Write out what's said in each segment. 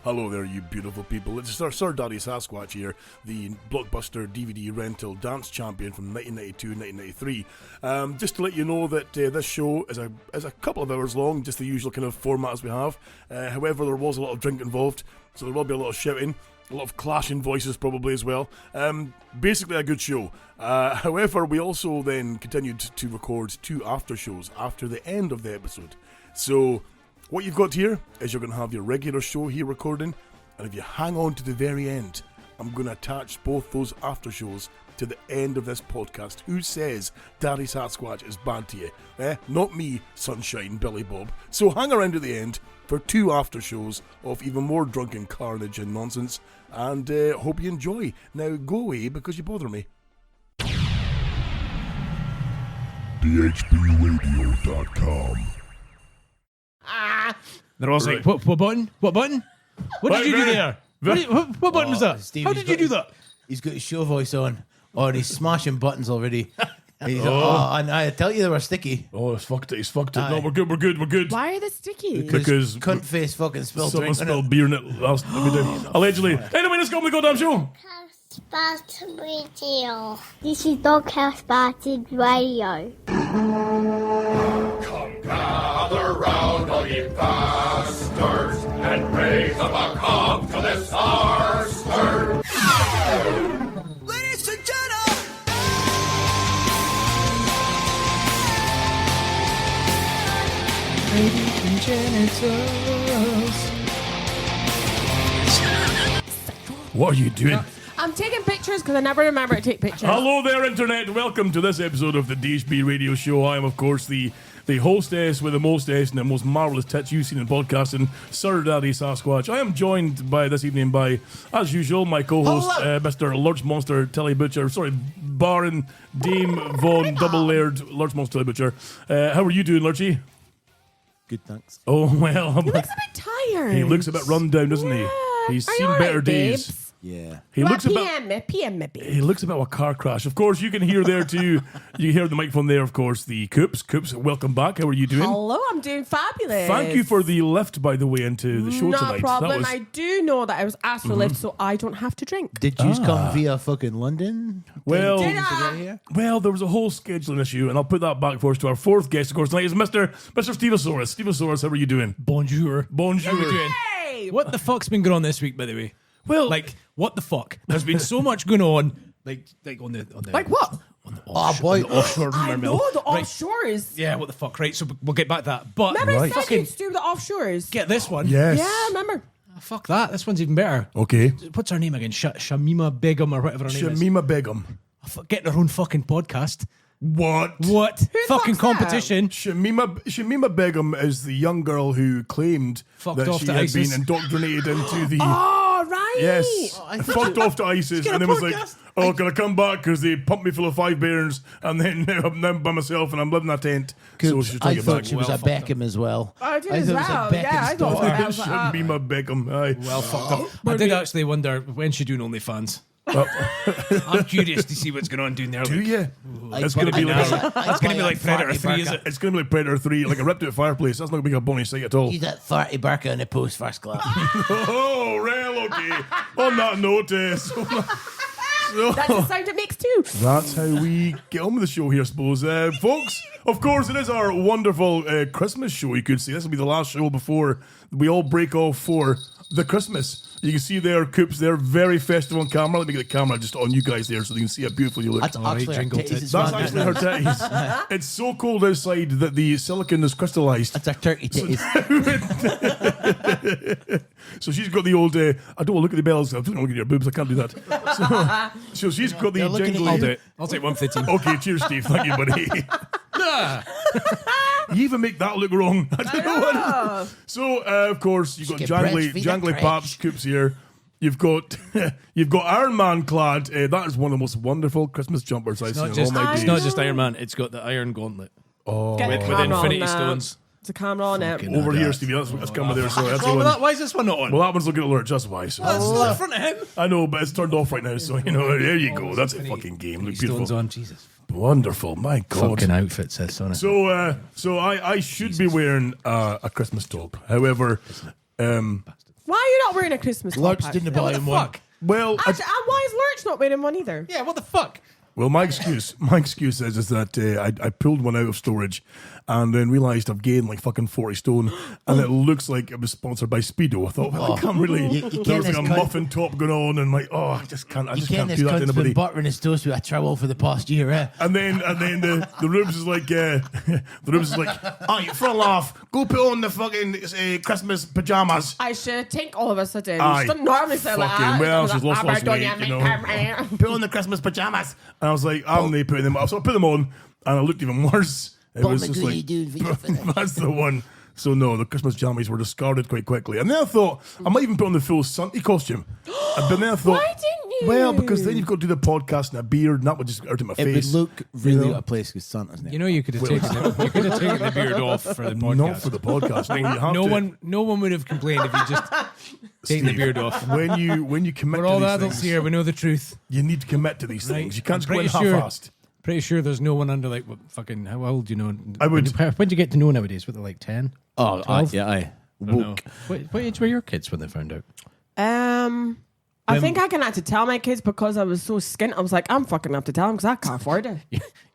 Hello there, you beautiful people. It's Sir Daddy Sasquatch here, the blockbuster DVD rental dance champion from 1992-1993. Just to let you know that this show is a couple of hours long, just the usual kind of format as we have. However, there was a lot of drink involved, so there will be a lot of shouting, a lot of clashing voices probably as well. Basically a good show. However, we also then continued to record 2 aftershows after the end of the episode. So what you've got here is you're going to have your regular show here recording, and if you hang on to the very end, I'm going to attach both those aftershows to the end of this podcast. Who says Daddy Sasquatch is bad to you? Not me, Sunshine Billy Bob. So hang around to the end for 2 aftershows of even more drunken carnage and nonsense, and hope you enjoy. Now go away because you bother me. DHBradio.com. They're all like, what button? What button? What did you do there? What button was that? Steve, How did you do that? He's got his show voice on. Oh, and he's smashing buttons already. And I tell you they were sticky. Oh, he's fucked it. No, we're good. Why are they sticky? Because cunt face fucking spilled someone drink. spilled beer in it last allegedly. Anyway, let's go on with the goddamn show. Cast Radio. This is Doghouse Bastard Radio. Come gather round, all ye bastards, and raise up a cock to this our stern. Ladies and gentlemen! Ladies and genitals. What are you doing? I'm taking pictures because I never remember to take pictures. Hello there, Internet. Welcome to this episode of the DHB Radio Show. I am, of course, the hostess with the most S and the most marvellous tits you've seen in podcasting, Sir Daddy Sasquatch. I am joined this evening by, as usual, my co-host, Mr. Lurch Monster Telly Butcher. Sorry, Baron Dame Von Double Layered Lurch Monster Telly Butcher. How are you doing, Lurchy? Good, thanks. Oh, well. He looks a bit tired. He looks a bit run down, doesn't he? He's Are you seen all better right, days. babes? Yeah. He looks a bit... PM me, babe. He looks about a car crash. Of course, you can hear there too. You hear the microphone there, of course, the Coops. Coops, welcome back. How are you doing? Hello, I'm doing fabulous. Thank you for the lift, by the way, into the show no tonight. problem. That was... I do know that I was asked for a lift, so I don't have to drink. Did you come via fucking London? Well, Did I? well, there was a whole scheduling issue, and I'll put that back for us to our fourth guest, of course, tonight is Mr. Stevosaurus. Stevosaurus, how are you doing? Bonjour. Bonjour. How are we doing? Hey! What the fuck's been going on this week, by the way? Well, Like, what the fuck? There's been so much going on. Like on the Like what? Boy. offshore I rumor know mill. the Right. offshores. Yeah, what the fuck? Right, so we'll get back to that. But Remember I said fucking you'd do the offshores? get this one. yes. Yeah, remember? Oh, fuck that. This one's even better. Okay. What's her name again? Shamima Begum or whatever her name is. Shamima Begum. Getting her own fucking podcast. What? What? Who Fucking fucks that? competition. Shamima Begum is the young girl who claimed Fucked that off she to had ISIS. been indoctrinated into the... Oh, right. Yes, I fucked off to ISIS, got and a then was like, podcast. "Oh, can I come back? Because they pumped me full of 5 beers, and then now I'm now by myself, and I'm living in a tent." So she should I take it thought back. she was Well a fucked up. Beckham as well. I did I as thought it was a well. Beckham's Yeah, I thought daughter. I was like, Shamima Begum. Aye. Well fucked up. I did actually wonder when she doing OnlyFans. I'm curious to see what's going on doing there. Do like. you? It's gonna be like It's going to be like Predator 3, is it? it's gonna be like Predator 3, like a ripped out fireplace. That's not gonna be a bonny sight at all. He's at 30 Barca in the post first class. Oh, real okay. On that note, that's the sound it makes too. that's how we get on with the show here, I suppose. Folks, of course, it is our wonderful Christmas show, you could say. This will be the last show before we all break off for the Christmas. You can see there, Coops, they're very festive on camera. Let me get the camera just on you guys there so you can see how beautiful you look. That's actually her jingle titties tits. as That's well. actually her titties. It's so cold outside that the silicon is crystallized. That's her turkey titties. So she's got the old, I don't want to look at the bells. I don't want to look at your boobs. I can't do that. So she's got the They're looking at jingle. I'll do it. I'll take one for the team. Okay, cheers, Steve. Thank you, buddy. You even make that look wrong. I don't know what. So, of course, you've got Get jangly breastfeed Paps Coops here. You've got Iron Man clad. That is one of the most wonderful Christmas jumpers I've seen in all my It's days. not just Iron Man, it's got the Iron Gauntlet. Get With the camera Infinity on Stones. The camera on it. Over here, Stevie. That's camera there. So that's What's the wrong with one. that? Why is this one not on? Well, that one's looking at Lurch. That's why. So. That's not in front of him. I know, but it's turned off right now. So there you go. That's a fucking game. Look Stones beautiful. on, Jesus. Wonderful. My God. Fucking outfits, this on it. So I should be wearing a Christmas top. However, Why are you not wearing a Christmas top? Lurch didn't buy him one. Well, Actually, and why is Lurch not wearing one either? Yeah, what the fuck? well, my excuse is that I pulled one out of storage, and then realised I've gained like fucking 40 stone, and it looks like it was sponsored by Speedo. I thought, well, I can't really. You There was like a can't- muffin top going on, and like, oh, I just can't You can't do this that to cunt's been anybody. buttering his toast with a trowel for the past year, eh? And then the Rubes is like, the Rubes is like, oh, you for a laugh, go put on the fucking Christmas pajamas. I should think all of a sudden. Aye. She doesn't normally say like Fucking that. well, she's lost weight, you know. Put on the Christmas pajamas. And I was like, I'm not putting them on. So I put them on, and I looked even worse. It was just like, that's the one. So no, the Christmas jammies were discarded quite quickly. And then I thought, I might even put on the full Sunty costume. But then I thought, Why didn't you? well, because then you've got to do the podcast and a beard, and that would just hurt my It would face. look really know? out of place with Santa's name. You know, you could have taken the beard off for the podcast. Not for the podcast. I mean, you have to- No one would have complained if you just taken the beard off. When you commit We're to all these adults things, here. We know the truth. you need to commit to these Right. things. You can't just I'm go in pretty sure- half-assed. Pretty sure there's no one under like what fucking how old do you know? I would- When do you get to know nowadays? What they're like 10? Oh, 12? yeah, aye. I don't know. Woke. What age were your kids when they found out? I think I can have to tell my kids because I was so skint. I was like, I'm fucking have to tell them because I can't afford it.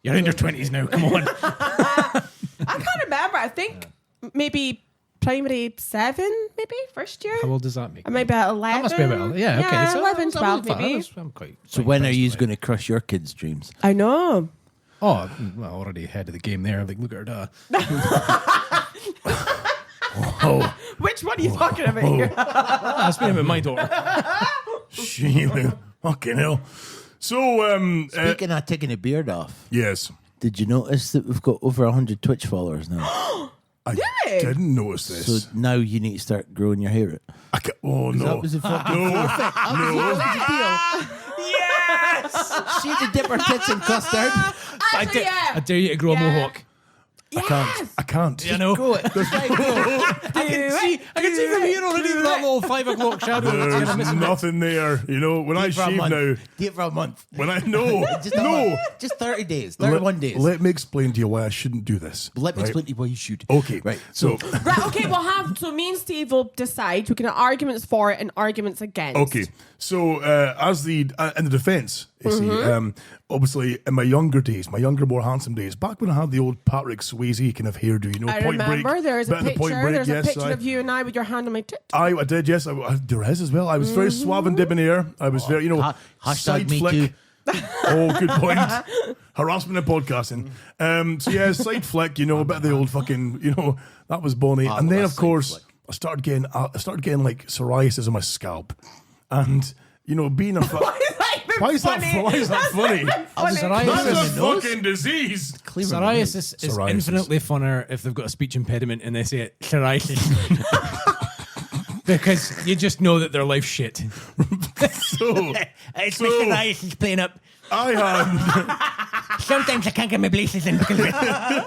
You're in your 20s now. Come on. I can't remember. I think maybe primary 7, maybe first year. How old does that make? Maybe at 11. That must be about yeah. Okay, so 11, 12 maybe. I'm quite. So when are you going to crush your kids' dreams? I know. Oh, well, already ahead of the game there. Like, look at her. Which one are you talking about here? I was speaking about my daughter. Sheila, fucking hell. So, Speaking of taking a beard off, yes, did you notice that we've got over 100 Twitch followers now? I Really? didn't notice this. So now you need to start growing your hair out. I ca- oh no, That was a fucking no, perfect. That was the deal. See the dipper tits and custard? Actually, I yeah. dare you to grow a Yeah. mohawk. Yes. I can't. You know, Go it. I can see from here already with that little 5 o'clock shadow. That's kind of There's missing. nothing there. You know, when I For a shave month. now, Do it for a month. when I know, Just a no. month. Just 30 days. 31 days. Let me explain to you why I shouldn't do this. Let me right? explain to you why you should. Okay, Right. So, Right, okay, we'll have, so me and Steve will decide. We can have arguments for it and arguments against. okay, so as the in the defence, you Mm-hmm. see, obviously in my younger days, my younger, more handsome days, back when I had the old Patrick Swayze kind of hairdo, you know, I Point remember Break, there is a bit of the picture. Point Break, There's yes, a picture I- of you and I with your hand on my tit. I did, yes. There is as well. I was very suave and debonair. I was very, you know, Hashtag side me flick. too. Oh, good point. Harassment in podcasting. So yeah, side flick. You know, a bit of the old fucking. You know, that was Bonnie. And then, love of side course, flick. I started getting like psoriasis on my scalp, and you know, being a. Why is that funny? That's Psoriasis That's in a the nose? fucking disease. Psoriasis is Psoriasis. infinitely funner if they've got a speech impediment and they say it psoriasis. Because you just know that their life's shit. So It's So- psoriasis playing up. I had Sometimes I can't get my braces in because of it.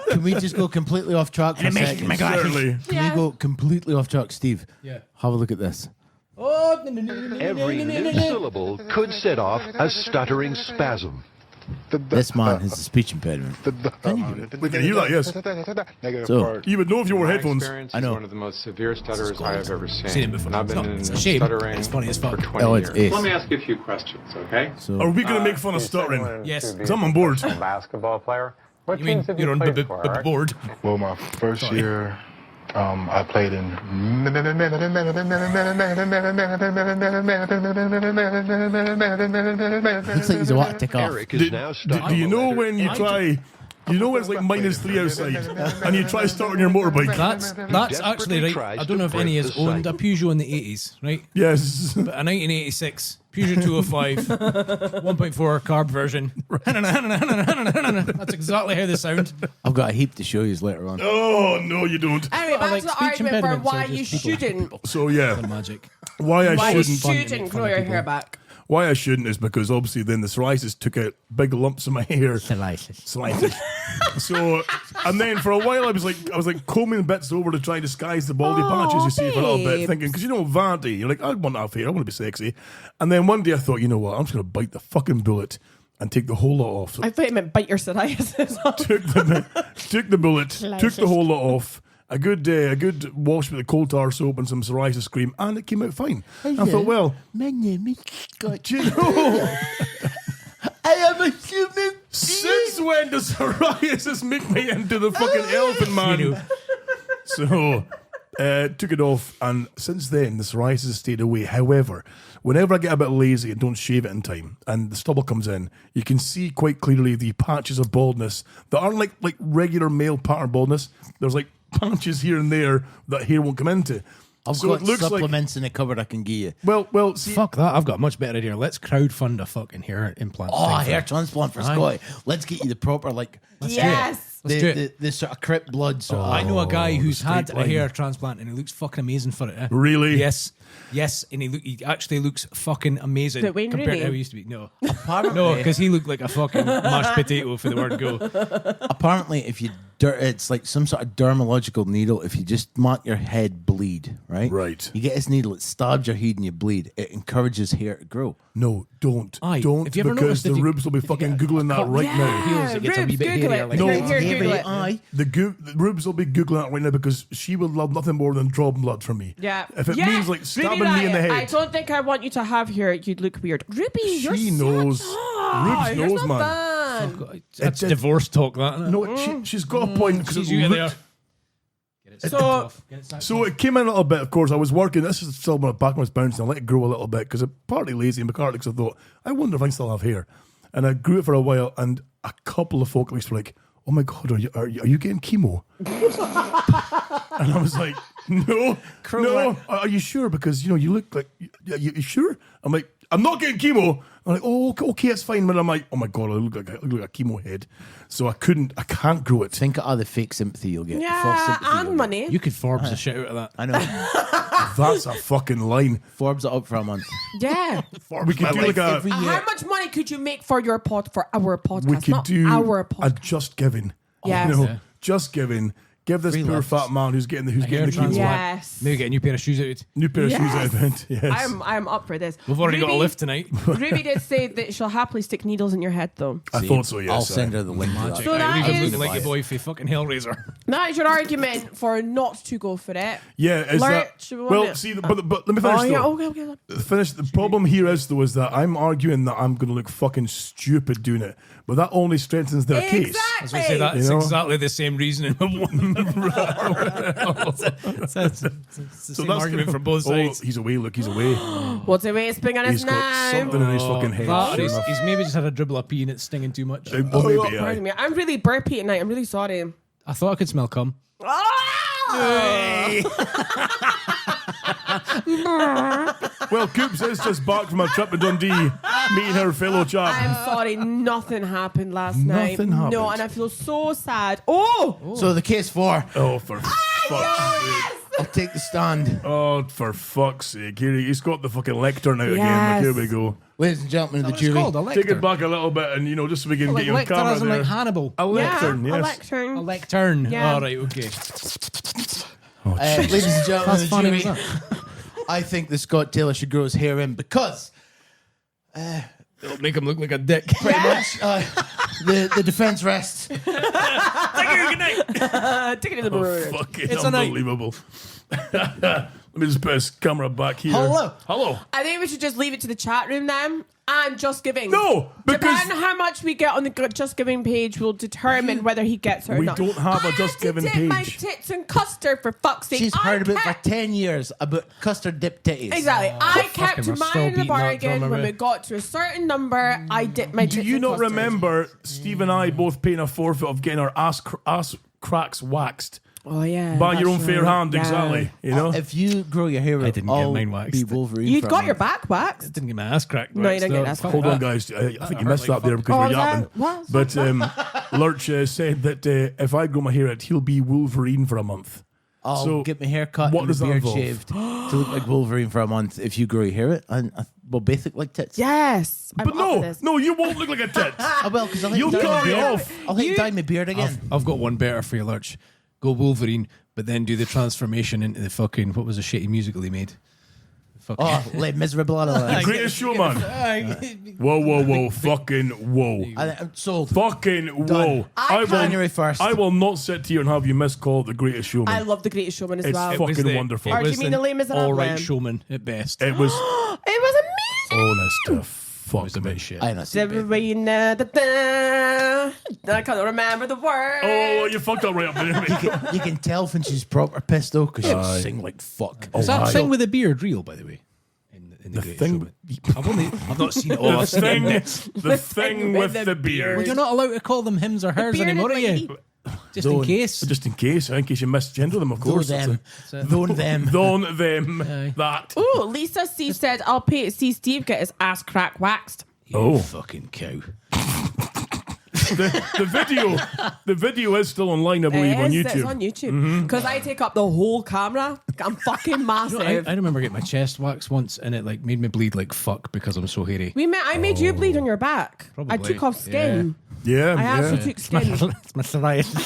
Can we just go completely off track for a And it messes second? my glasses. certainly. Can we go completely off track, Steve? Yeah. Have a look at this. Every new syllable could set off a stuttering spasm. This man has a speech impediment. We can hear that. Yes, So, you would know if you wore My headphones. experience I know. is one of the most severe stutterers I have ever seen. Seen it before. And I've It's been not- in it's a shame. stuttering It's funny as fuck. for 20 oh, it's years. ace. Let me ask you a few questions, okay? So, Are we going to make fun of stuttering? Yes. Because I'm on board. Basketball player. What You mean teams have you're you on played the for? Eric? board? Well, my first year, I played in. looks like he's about to take off. Eric is now stuck. Do you know when you try? You know when it's like -3 outside, and you try starting your motorbike. That's actually right. I don't know if any has owned a Peugeot in the 80s, right? Yes. But a 1986 Peugeot 205 1.4 carb version. That's exactly how they sound. I've got a heap to show you later on. Oh no, you don't. Anyway, back like to the speech argument for impediments why are you just people. shouldn't. So yeah, Magic. why I Why you shouldn't. shouldn't grow your hair back. Why I shouldn't is because obviously then the psoriasis took out big lumps of my hair. Psoriasis. So, and then for a while I was like combing bits over to try and disguise the baldy patches. You see for a little bit, babes. thinking because you know vanity. You're like, I want to have hair. I want to be sexy. And then one day I thought, you know what? I'm just going to bite the fucking bullet and take the whole lot off. So I thought you meant bite your psoriasis off. took the bullet, took the whole lot off, a good wash with the coal tar soap and some psoriasis cream, and it came out fine. I thought, well, my name is Scott. do you know, I am a human. since when does psoriasis make me into the fucking elephant man? So, took it off, and since then, the psoriasis has stayed away. However, whenever I get a bit lazy and don't shave it in time, and the stubble comes in, you can see quite clearly the patches of baldness that aren't like regular male pattern baldness. There's like patches here and there that hair won't come into. I've So got it looks supplements in the cupboard I can give you. Well, see, Fuck that. I've got a much better idea. Let's crowdfund a fucking hair implant. Oh, thing for hair it. transplant for Aye. Scotty. Let's get you the proper, like, Yes. Let's do it. the sort of crip blood. Sort of. I know a guy who's straight had a line. hair transplant and he looks fucking amazing for it. Really? Yes. Yes, and he actually looks fucking amazing Did Wayne compared really? to how he used to be. No. Apparently, No, because he looked like a fucking mashed potato for the word go. apparently, if you it's like some sort of dermatological needle. If you just mark your head bleed, right? Right. You get this needle, it stabs your head and you bleed. It encourages hair to grow. no, don't, Aye. don't, Have you ever because noticed the if you- rubes will be if you fucking get googling that right now. Heels, it gets a wee Rubes, bit Google hairier, it. like No. Here, Heavy, Google it. aye. The rubes will be googling that right now because she would love nothing more than drawing blood from me. Yeah. If it Yeah. means like stabbing Ruby me in the Riot, head. I don't think I want you to have here. You'd look weird. Ruby, you're She such- knows. Oh, Rubes you're knows, so man. fun. That's It- divorce talk, that. Isn't it? No, she's got a point because She's it you there. looked. So, So it came in a little bit. Of course, I was working. This is still my back was bouncing. I let it grow a little bit because I'm partly lazy and partly because I thought I wonder if I can still have hair. And I grew it for a while, and a couple of folk at least were like, "Oh my god, are you getting chemo?" And I was like, "No, no. Are you sure? Because you look like you sure?" I'm like, "I'm not getting chemo." I'm like, "Oh, okay, it's fine." But I'm like, "Oh my god, I look like a chemo head." So I can't grow it. Think of all the fake sympathy you'll get. False yeah, sympathy you'll and get. money. You could Forbes the shit out of that. I know. That's a fucking line. Forbes it up for a month. Yeah. We could do like a. every year. How much money could you make for our podcast? We could not do our a podcast. just giving. Yes. Yeah. Just giving. Give this Free poor love. fat man who's getting the hair chemo. transplant. Yes. Maybe get a new pair of shoes out. New pair of shoes Yes. out of it. Yes. I'm up for this. We've already got a Ruby- lift tonight. Ruby did say that she'll happily stick needles in your head, though. I thought so, yes. I'll send her the link to that. So that Reeva's is- looking like a boy for fucking Hellraiser. That is your argument for not to go for it. Yeah, is Lurch, that... we want Well, it. see, but let me finish, Oh, yeah, though. okay. Finish. The problem here is, though, is that I'm arguing that I'm going to look fucking stupid doing it. But that only strengthens their case. I was going to say that's You know? exactly the same reasoning. It's the same argument for both sides. Oh, he's away, look, he's away. What's the way spring on his He's got now? something in his fucking head. That, Sure or enough. he's maybe just had a dribble of pee and it's stinging too much. Well, maybe, Pardon aye. me. I'm really burpy tonight. I'm really sorry. I thought I could smell cum. Well, Coops is just back from a trip to Dundee, meeting her fellow chap. I'm sorry. Nothing happened last night. Nothing happened. No, and I feel so sad. Oh! So the case 4. Oh, for fuck's sake. I'll take the stand. Oh, for fuck's sake. Here he's got the fucking lectern out again. Yes. Like, here we go. Ladies and gentlemen of the It's jury. called a Take it lectern. back a little bit and, just so we can Like get you on lectern camera as in there. like Hannibal. A lectern, yeah, yes. a lectern. A lectern. Yeah. All right, okay. Ladies and gentlemen That's of the funny, jury, wasn't I think that Scott Taylor should grow his hair in because It'll make him look like a dick. pretty much the defense rests. Take it to the bird. Fucking It's a night. unbelievable. Let me just put his camera back here. Hello. Hello. I think we should just leave it to the chat room then. And Just Giving. No, because Depending on how much we get on the Just Giving page will determine whether he gets it or we not. don't have a I Just had to Giving dip my page. tits in custard for fuck's sake. She's I heard about it kept- for 10 years about custard dip titties. Exactly. I fucking kept we're still mine in the beating that bargain. drum When away. we got to a certain number, I dipped my tits Do you in not custard. remember Steve and I both paying a forfeit of getting our ass cracks waxed Oh, yeah. by your own that's fair right. hand? Yeah. Exactly. You know. If you grow your hair out, I didn't get I'll mine waxed. be Wolverine. You'd for a got your month. back waxed. Didn't get my ass cracked. No, you didn't get your ass Fuck cracked. Hold on, that. guys. I think you hurt missed like that there fuck. because Oh, we're was that- yapping. what? But Lurch said that if I grow my hair out, he'll be Wolverine for a month. I'll So, get my hair cut what and does the that beard involve? shaved to look like Wolverine for a month if you grow your hair out. And well, basic like tits. Yes. I'm But up for no, this. no, you won't look like a tit. I will because I'll You'll dye my carry beard. off. I'll let you dye my beard again. I've got one better for you, Lurch. Go Wolverine, but then do the transformation into the fucking, what was the shitty musical he made? Oh, Les Miserables. The Greatest Showman. Whoa. Fucking whoa. I'm sold. Fucking whoa. January 1st. I will not sit here and have you miscall it The Greatest Showman. I love The Greatest Showman as It's well. fucking wonderful. Or do you mean the Les Miserables? All right, showman at best. It was It was amazing. honest to fuck It was a bit shit. I know. I can't remember the word. Oh, you fucked up right up there. You can tell when she's proper pissed though, because she'll sing like fuck. Is that aye. thing with the beard real, by the way? In the Great thing- Showman? I've not seen it all. the thing with the beard. Well, you're not allowed to call them hims or hers bearded anymore, are you? lady. Just in case. Just in case you misgender them, of course. Them. Them. Don't them. Aye. That. Ooh, Lisa C said, I'll pay to see Steve get his ass crack waxed. Oh. Fucking cow. The video is still online, I believe, on YouTube. It's on YouTube. Because I take up the whole camera. I'm fucking massive. I remember getting my chest waxed once, and it like made me bleed like fuck because I'm so hairy. I made you bleed on your back. I Probably. took off skin. Yeah, I actually took skin. It's my psoriasis.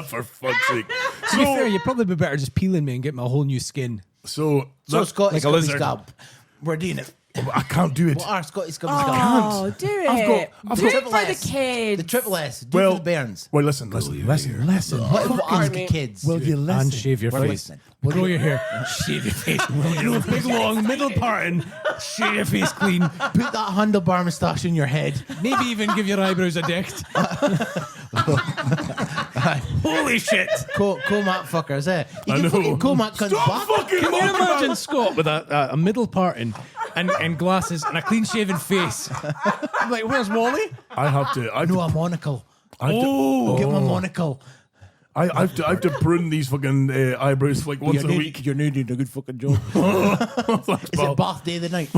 for fuck's sake. To be fair, you'd probably be better just peeling me and getting me a whole new skin. So Scotty like a lizard. Scab. We're doing it. I can't do it. What are Scotty Scabby Scab? Oh, do it. I've do got- it for the kids. The triple S. Do Well, for the Bairns. Well, listen. What Pardon are me. kids? Will you listen? And shave your We're face. listening. Grow your hair. Shave your face. Big long middle parting. Shave your face clean. Put that handlebar moustache in your head. Maybe even give your eyebrows a decked. Holy shit. Comac fuckers, eh? You I can know. fucking Comac cunt Stop back. fucking Can you talking about imagine Scott with a middle parting and glasses and a clean shaven face? I'm like, where's Wally? I have to. No, a monocle. I have to, Get my monocle. I have to prune these fucking eyebrows like once a week. You're doing a good fucking job. Thanks, Is pal. it bath day of the night?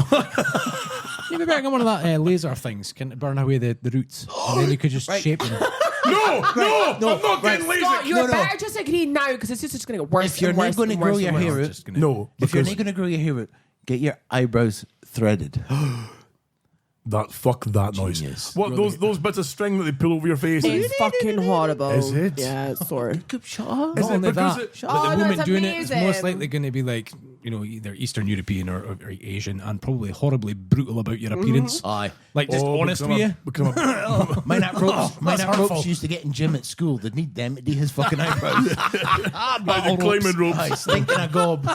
You maybe get one of that laser things. Can it burn away the roots? And then you could just shape them. No, I'm not getting lazy. Scott, you better just agree now because it's just going to get worse. If you're and not worse going to and grow worse your and hair worse. out, No, if you're because not going to grow your hair out, get your eyebrows threaded. fuck that noise. Genius. What those bits of string that they pull over your face? It's fucking horrible. Is it? Yeah, it's sore. Shut up. Is Not it only because that, it- but Oh, the woman that's doing it is most amazing. likely going to be like, either Eastern European or Asian and probably horribly brutal about your appearance. Aye. Like, just honest with you. Mine at ropes. Mine that's at ropes hurtful. used to get in gym at school. They'd need them to do his fucking eyebrows. the climbing ropes. Aye, stinking a gob.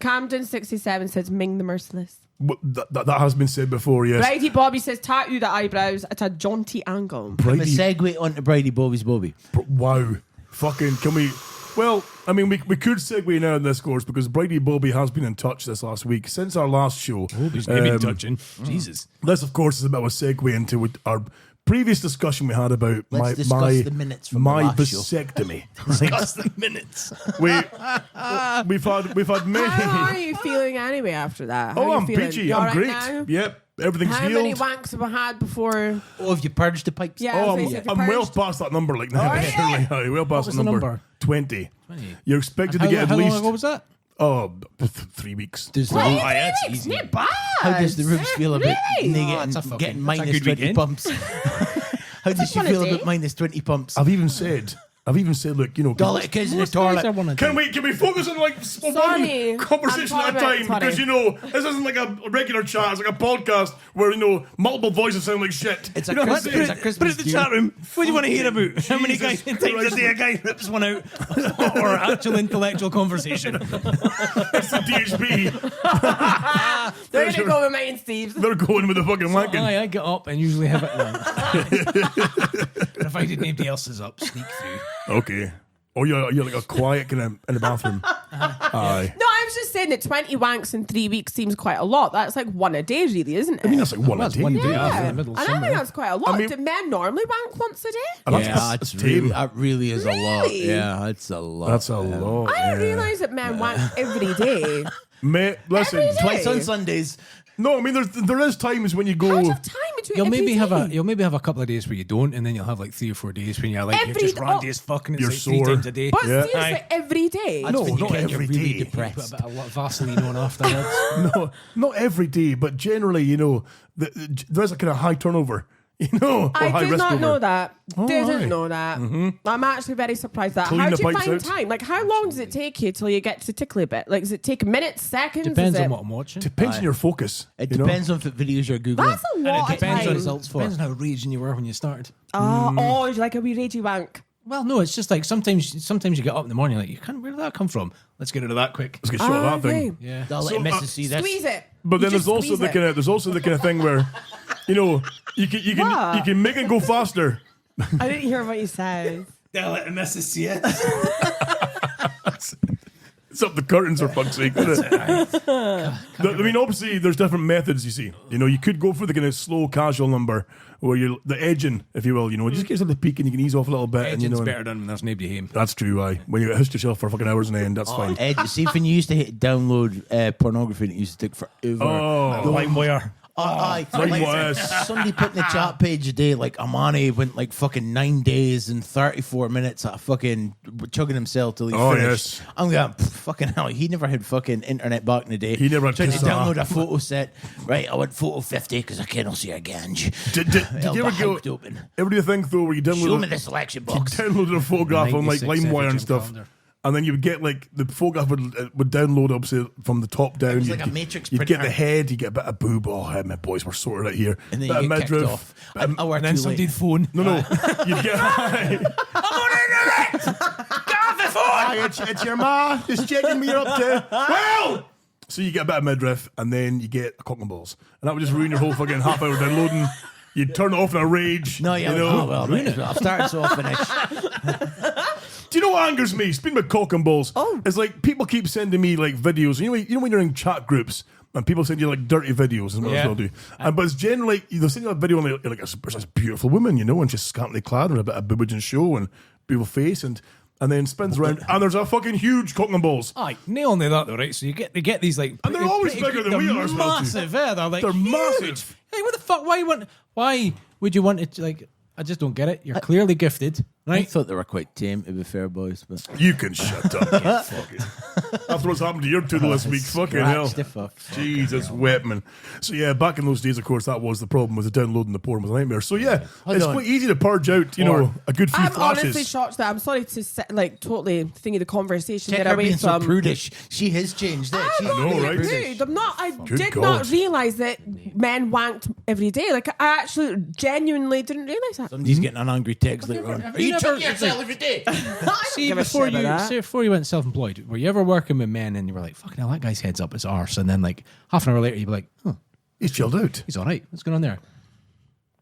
Camden 67 says Ming the Merciless. That has been said before, yes. Bridie Bobby says tattoo the eyebrows at a jaunty angle. I'm a segue onto Bridy Boaby's Boaby. Wow. Fucking, can we... Well, I mean, we could segue now in this course because Brady Boaby has been in touch this last week since our last show. He's maybe touching. Jesus. This, of course, is a bit of a segue into our previous discussion we had about Let's discuss the minutes from my the last show. vasectomy. Discuss the minutes. We've had many... How are you feeling anyway after that? How are you I'm feeling? peachy. You all I'm right great. now? Yep. Everything's How healed. many wanks have I had before? Oh, have you purged the pipes? Yeah. Oh, so you said you're I'm well purged? past that number like now. Are you? Aye, well past was the the number. number? 20. You're expected to get How at least... long ago was that? Oh, 3 weeks. Does the Well, roof- three that's weeks, easy. not bad. how does the roofs feel about Really? getting, that's a fucking- getting that's a minus good 20 weekend. pumps? How does she one a feel day. about minus 20 pumps? I've even said, look, you know... Got like kids in the Most days I toilet. wanna Can do. we focus on like Sorry. one conversation I'm at a sorry, time? sorry. Because you know this isn't like a regular chat. It's like a podcast where multiple voices sound like shit. It's a You know what I'm Christmas- saying? it's a Christmas Put it in the tune. chat room. What do you want to hear about? How many Jesus guys times a day a guy rips one out? Or actual intellectual conversation? It's the DHB. They're going to go with mine and Steve's. They're going with the fucking wanking. I get up and usually have it now. If I did anybody else's up, sneak through. Okay. Or you're like a quiet kind of in the bathroom. Aye. No, I was just saying that 20 wanks in 3 weeks seems quite a lot. That's like one a day, really, isn't it? I mean, that's like one a That's day. one day yeah. after the middle And I summer. think that's quite a lot. I mean- Do men normally wank once a day? And Yeah, that's it's tame. really, that really is a lot. Really? Yeah, it's a lot. That's a lot. I didn't realise that men wank every day. Mate, listen. Every day. Twice on Sundays. No, I mean, there is times when you How do go... you have time between You'll every maybe day? have a couple of days where you don't, and then you'll have like 3 or 4 days when you're like you're Every just day- randy as fuck, and it's You're like 3 sore. times a day. But Yeah. seriously, every day? That's No, when you not get every really day. depressed. Put a bit of Vaseline on afterwards. No, not every day, but generally, there is a kind of high turnover. You know, or I high did risk not over. know that. Oh, Didn't aye. know that. I'm actually very surprised at that. Clean How the do you pipes find out. time? Like, how long does it take you till you get to tickly a bit? Like, does it take minutes, seconds? Depends Is on it... what I'm watching. Depends on your focus. It you know? depends on what videos you're googling. That's a lot it of depends on time. results for. Depends on how raging you were when you started. Oh, you're like a wee ragey wank. Well, no, it's just like sometimes you get up in the morning, like, you can't. Where did that come from? Let's get rid of that quick. Let's get shot of that thing. Yeah. Don't let missus see this. Squeeze it. But You then there's just also squeeze the kind of thing where, you know, you What? can make it go faster. I didn't hear what you said. Don't let the missus see it. It's up the curtains for fuck's sake, isn't it? I mean, obviously, there's different methods. You see, you know, you could go for the kind of slow, casual number, where you're the edging, if you will. You know, just get yourself the peak and you can ease off a little bit. And, you Edging's know, better done when there's nobody home. that's true. Aye, when you hissed yourself for fucking hours on end, that's fine. Ed, see, when you used to hit download pornography, and it used to take forever. Oh, LimeWire. Aye, Right, like, was. somebody put in the chat page today, like Amani went like fucking 9 days and 34 minutes at fucking chugging himself till he Oh, finished. yes. I'm going, fucking hell, he never had fucking internet back in the day. He never had tried to Kazaa. download a photo set. Right, I went photo 50 because I cannot see a ganj. Did you Held ever the go? house open. Ever do you think though, where you Show me downloaded the selection you box. downloaded a photograph on like 96 LimeWire and Jim stuff? calendar. And then you would get like the photograph would download obviously from the top down. was You'd like a matrix You'd get printer. the head, you get a bit of boob. Oh, hey, my boys were sorted out here. And then bit you of get kicked midriff. off. An hour And then too somebody'd late. phone. No, you'd get. Hi, it's your ma. Just checking me you're up to. Well. So you get a bit of midriff, and then you get a cock and balls, and that would just ruin your whole fucking half hour downloading. You'd turn it off in a rage. No, yeah, you know? oh, well, might as well. I've started so I'll finish. Do you know what angers me? Speaking about cock and balls, it's like people keep sending me like videos. You know when you're in chat groups and people send you like dirty videos and what Yeah. they'll do. But it's generally they'll send you a video and you're like there's this beautiful woman, you know, and she's scantily clad with a bit of boobage and show and beautiful face and then spins around and there's a fucking huge cock and balls. Aye, nail only that though, right? So you get these like, And they're always pretty bigger than they're we are as well, too. massive. Yeah, they're like They're huge. massive. Hey, what the fuck? Why would you want it? Like, I just don't get it. You're clearly gifted, I right? thought they were quite tame, to be fair, boys. But You can shut up. Fuck it. After what's happened to your toodle this week, fucking hell. Scratch the fuck. Jesus, wet man. So yeah, back in those days, of course, that was the problem with the downloading the porn was a nightmare. So yeah, it's on. quite easy to purge out, you know, a good few I'm flashes. honestly shocked that I'm sorry to like totally thingy the conversation Check get her away being so from. prudish. She has changed it. She's know, really right? prudish. Dude, I'm not. I Good did God. not realize that men wanked every day. Like I actually genuinely didn't realize that. Somebody's getting an angry text later on. have Are you you never- chucking yourself every day? See, give a before shit about that. you went self-employed, were you ever working with men and you were like, fucking hell, that guy's head's up his arse, and then like half an hour later you'd be like, oh, He's chilled out. he's all right. What's going on there?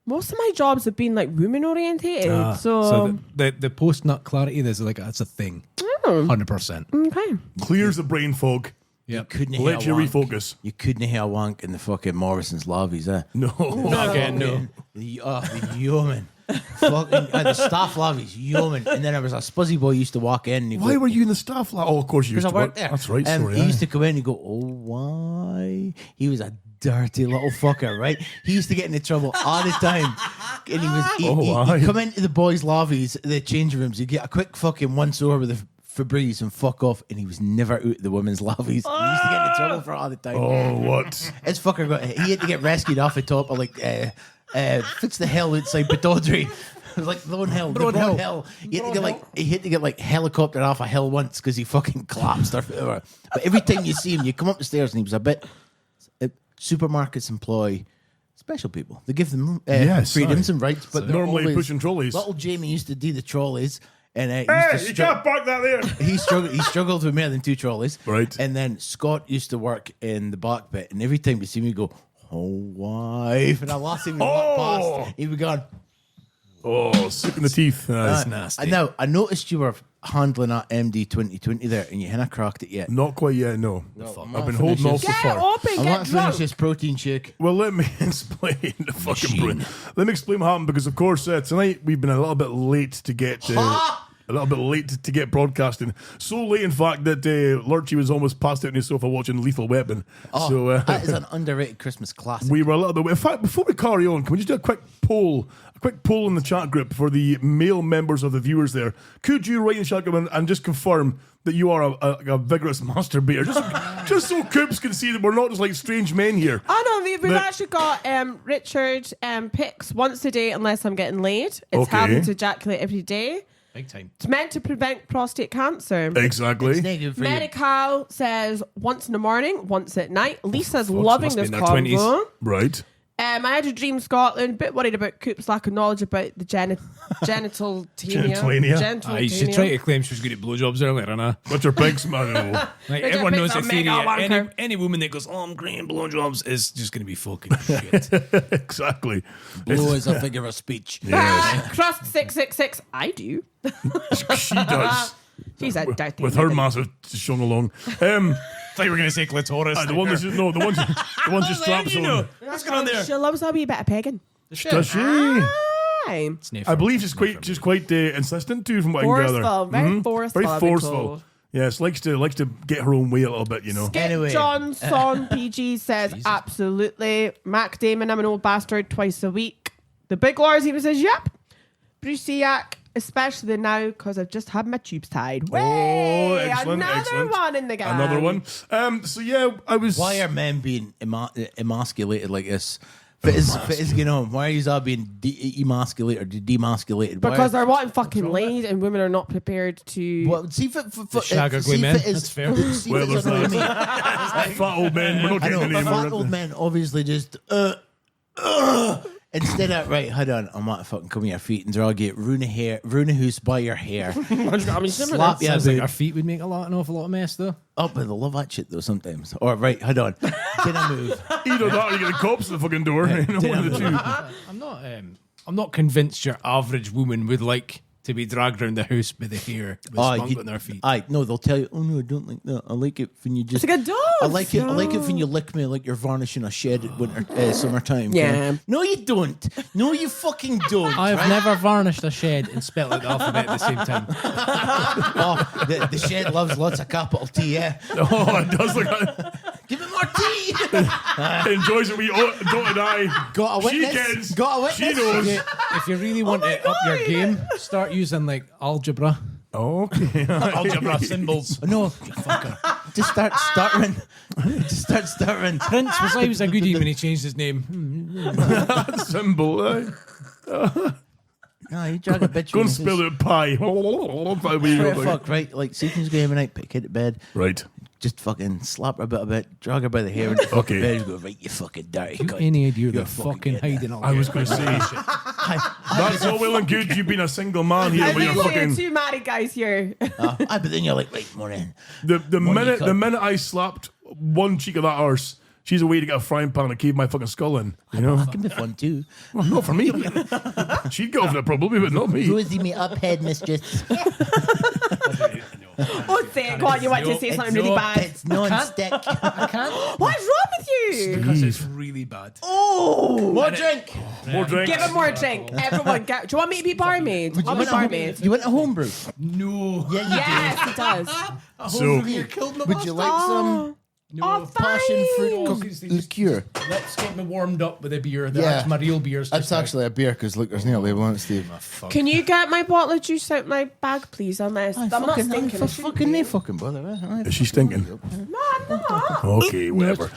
Most of my jobs have been like women orientated, so the post nut clarity, there's like that's a thing, 100%. okay. Clears the brain fog. Yeah, Couldn't hear Let a you wank. refocus. You couldn't hear a wank in the fucking Morrison's lobbies, eh? No. not again. No, The yeoman. Fucking, the staff lobbies, yeoman. And then there was a spuzzy boy used to walk in. And he'd Why go, were you in the staff lab? Oh, of course you used Because to I work worked there. That's right, sorry. He used aye. to come in and go, oh, why? He was a dirty little fucker, right? He used to get into trouble all the time. And why? he'd come into the boys' lobbies, the changing rooms, he'd get a quick fucking once over with the Febreze and fuck off, and he was never out at the women's lobbies. He used to get into trouble for it all the time. Oh, what? This fucker he had to get rescued off the top of like what's the hell outside Batodry? It was like Broad Hill. Broad Hill. Hill. He had to get like helicoptered off a hill once because he fucking collapsed or whatever. But every time you see him, you come up the stairs and he was a bit. Supermarkets employ special people. They give them Yes, freedoms aye. and rights, but they're Normally always- pushing trolleys. Little Jamie used to do the trolleys. And Hey, you can't park that there. he struggled with more than 2 trolleys. Right. And then Scott used to work in the back bit, and every time you see me go, oh, wife, and I lost him, he walked past, he would go, Oh, sick in the teeth. That's nasty. I know, I noticed you were handling that MD 2020 there, and you hadn't cracked it yet. Not quite yet, no. I'm I've been gonna holding off finish so Get far. up and I get want to finish drunk. this protein shake. Well, let me explain the fucking brain. Let me explain what happened because, of course, tonight we've been a little bit late to get. A little bit late to get broadcasting. So late, in fact, that Lurchy was almost passed out on his sofa watching Lethal Weapon. Oh, So that is an underrated Christmas classic. we were a little bit. In fact, before we carry on, can we just do a quick poll in the chat group for the male members of the viewers there? Could you, right in chat group, and just confirm that you are a vigorous masturbator. Just so Coops can see that we're not just like strange men here. Oh no, we've actually got Richard picks once a day unless I'm getting laid. It's having to ejaculate every day. Big time. It's meant to prevent prostate cancer. Exactly. Medical says once in the morning, once at night. Lisa's loving this convo. Right. I had a dream Scotland, a bit worried about Coop's lack of knowledge about the genital Genitalinia. She tried to claim she was good at blowjobs earlier, and Richard Pink's man. like, everyone knows the theory. Any woman that goes, "Oh, I'm great in blowjobs," is just going to be fucking shit. Exactly. Blow is a figure of speech. Yes. Crust 666. I do. She does. She's a dirty. With her massive shung along. I thought you were going to say clitoris. The one just straps on. What's going on there? She loves a wee bit of pegging. Does she? Aye. I believe she's quite insistent too, from what I can gather. Forceful, very forceful. Very I've been forceful. told. Yes, likes to get her own way a little bit, you know. Skip Anyway. Johnson PG says absolutely. Mac Damon, I'm an old bastard twice a week. The Big Lars even says yep. Bruceiac, especially now because I've just had my tubes tied. Way! Excellent, Another excellent. one in the game. Another one. So yeah, I was. Why are men being emasculated like this? If it is going on, why are you all being emasculated or demasculated? Because they're wanting fucking laid and women are not prepared to. Well, see shag ugly men. That's fair. Well, there's that. Fat old men. We're not I getting know, the name fat of old it. men obviously just instead of right, hold on, I'm not fucking coming your feet and drag you, runa who's by your hair, slap you Sounds like about. our feet would make an awful lot of mess, though. Oh, but they love that shit though sometimes. Or right, hold on, can I move? Either that or you get the cops at the fucking door. You know, one of the two. I'm not convinced your average woman would like to be dragged around the house by the hair with spunk on their feet. No, they'll tell you, oh no, I don't like that. I like it when you just. It's like a dog. I like it when you lick me like you're varnishing a shed at winter, summertime. Yeah. No, you don't. No, you fucking don't. I've never varnished a shed and spelled out the alphabet at the same time. Oh, the shed loves lots of capital T, yeah. Oh, it does look like. Give it more tea. Enjoys it. We dotted I. Got a witness. She gets. Got a witness. She knows. If you really want to up your game, start using like algebra. Okay. Algebra symbols. No, you fucker. Just start stuttering. Just start stuttering. Prince was always a goodie when he changed his name. Symbol. No, you drag a bitch. Go and spell it pie. Fuck, right? Like, see if she's going every night, pick her to bed. Right. Just fucking slap her a bit, drag her by the hair, and fucking bed. Go, right, you fucking dirty cunt. Any idea You're they're fucking hiding all I was going to say. That's all well and good. You've been a single man here. When you're fucking. Two married guys here. But then you're like, right, morning. The minute I slapped one cheek of that arse, she's a way to get a frying pan and cave my fucking skull in. You know? That can be fun too. Well, not for me. She'd go for it probably, but not me. Rosie me up, head mistress. Oh, say it. Go on, you want to say something really bad. It's non-stick. I can't. What's wrong with you? Because it's really bad. Oh, more drink. More drinks. Give him more drink. Everyone, do you want me to be barmaid? I'll be barmaid. You went to homebrew? No. Yeah, you Yes, he does. So, would you like some Oh, passion fine. fruit liqueur? Let's get me warmed up with a beer. Yeah. That's my real beers. That's actually a beer because look, there's no label on it, Steve. Can you get my bottle of juice out my bag, please? I'm not stinking. Fucking bother. is she stinking? No, I'm not. Okay, whatever.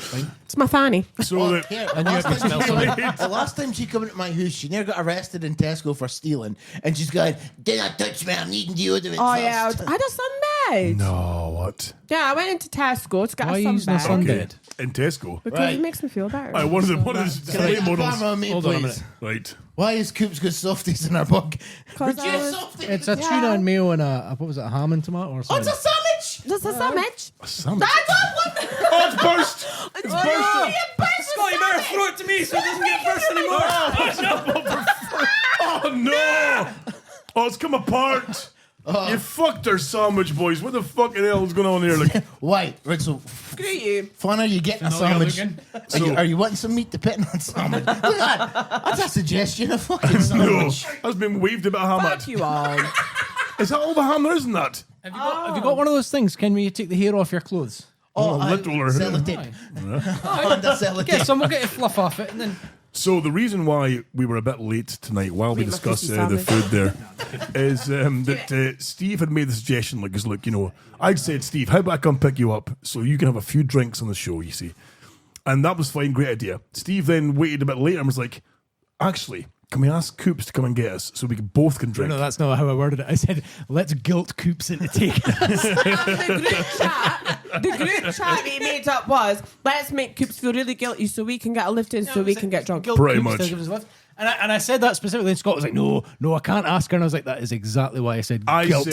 It's my fanny. So that. Here, the last time she came into my house, she never got arrested in Tesco for stealing, and she's going, "Do not touch me! I'm needing deodorant." Oh yeah, first." I had a sunbed. No, what? Yeah, I went into Tesco to get Why are a you using a sunbed sunbed? In Tesco. because Right. it makes me feel better. One of the Can I display get a models. camera on me, Hold on a please? minute. Right. Why is Coops got softies in our bug? Because I was- It's a tuna and mayo and a what was it, a ham and tomato or Oh, something? it's a sandwich. That's a sandwich. A sandwich. That's Oh, it's burst! It's bursting! Scott, you better throw it to me so it doesn't get burst anymore. Oh no! Oh, it's come apart! You fucked our sandwich, boys. What the fucking hell is going on here? Like, Why? Right, so Screw you. fun, are you getting a Another sandwich? looking. Are you wanting some meat to pit on sandwich? Look at that. That's a suggestion, a fucking no, sandwich. that's been waved about how Fuck much. you all. Is that all the ham there is in that? Have you got one of those things? Can we take the hair off your clothes? Oh, literal or- sellotape. Under sellotape. Get some, we'll get a fluff off it and then So the reason why we were a bit late tonight, while we discussed the food there, is that Steve had made the suggestion, like, look, you know, I'd said, Steve, how about I come pick you up so you can have a few drinks on the show, you see? And that was fine, great idea. Steve then waited a bit later and was like, actually, can we ask Coops to come and get us so we both can drink? No, that's not how I worded it. I said, let's guilt Coops into taking us. The group chat we made up was, let's make Coops feel really guilty so we can get a lift in so we can get drunk. Pretty much. And I said that specifically, and Scott was like, no, I can't ask her. And I was like, that is exactly why I said guilt.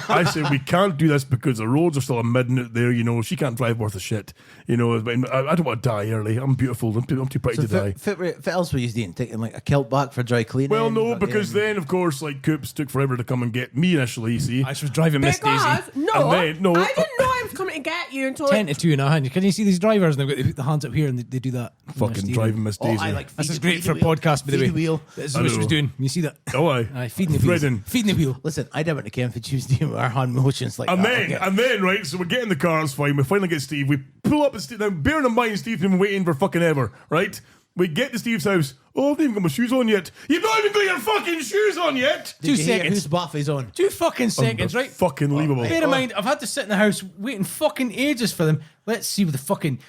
I said we can't do this because the roads are still a midnight there, you know, she can't drive worth a shit. You know, I don't want to die early. I'm beautiful. I'm too pretty to die. What else were you doing? Taking like a kilt back for dry cleaning? Well, no, because then, of course, like, Coops took forever to come and get me initially, you see. I was driving Miss Daisy. I didn't know I was coming to get you until 10 to 2 in a hand. Can you see these drivers? And they've got the hands up here and they do that. Fucking driving Miss Daisy. This is great for a podcast, by the way. The wheel. This is what she was doing. You see that? Oh, aye. Feeding the wheel. Feeding the wheel. Listen, I never came for Tuesday with our hand motions like And that. then, right, so we get in the car, it's fine. We finally get Steve. We pull up at Steve. Now, bearing in mind, Steve's been waiting for fucking ever, right? We get to Steve's house. Oh, I haven't even got my shoes on yet. You've not even got your fucking shoes on yet. 2 seconds. Whose buff is on? 2 fucking seconds, right? Fucking leavable. Bear in mind, I've had to sit in the house waiting fucking ages for them. Let's see what the fucking.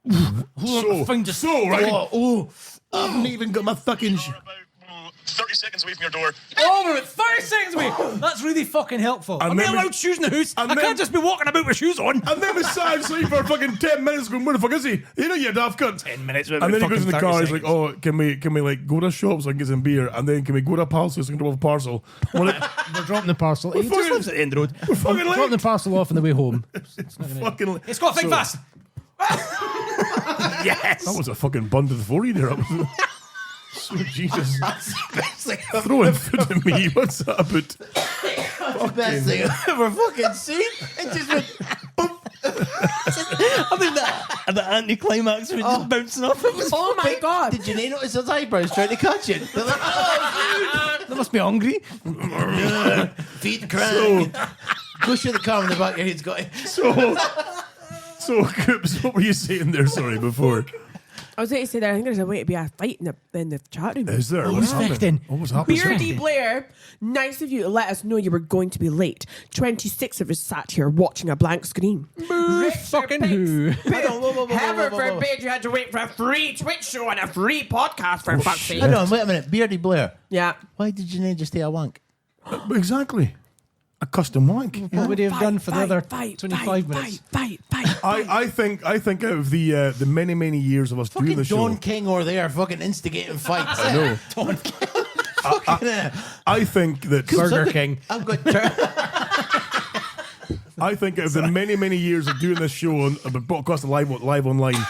Right? I haven't even got my fucking 30 seconds away from your door. Oh, we're at 30 seconds away. That's really fucking helpful. And I'm not allowed shoes in the house. I can't just be walking about with shoes on. And then we sat asleep for fucking 10 minutes going, where the fuck is he? You know, you daft cunt. 10 minutes. And then he goes in the car, he's like, oh, can we like go to a shop so I can get some beer? And then can we go to a parcel so I can drop a parcel? We're dropping the parcel. He just lives at the end of the road. We're fucking late. Dropping the parcel off on the way home. Fucking late. It's got to think fast. Yes. That was a fucking bun to the forehead there. Sweet Jesus. Throwing food at me. What's that about? The best thing I've ever fucking seen. It just went boom. I mean, the anticlimax was just bouncing off. It was my God. Did you notice his eyebrows trying to catch it? They're like, oh, they must be hungry. Feet crying. Go show the car in the back of your head's got it. So, Coops, what were you saying there, sorry, before? I was going to say that I think there's a way to be a fight in the chat room. Is there? What's happening? What was happening? Beardy Blair, nice of you to let us know you were going to be late. 26 of us sat here watching a blank screen. Fucking who? Heaven forbid you had to wait for a free Twitch show and a free podcast for fuck's sake. Hold on, wait a minute. Beardy Blair. Yeah. Why did you just say a wank? Exactly. A custom wank. What would he have done for the other 25 minutes? I think out of the many years of us doing the show, Don King over there fucking instigating fights. I know. Don King. I think that Burger King. I've got. I think out of the many years of doing this show on podcast live online, is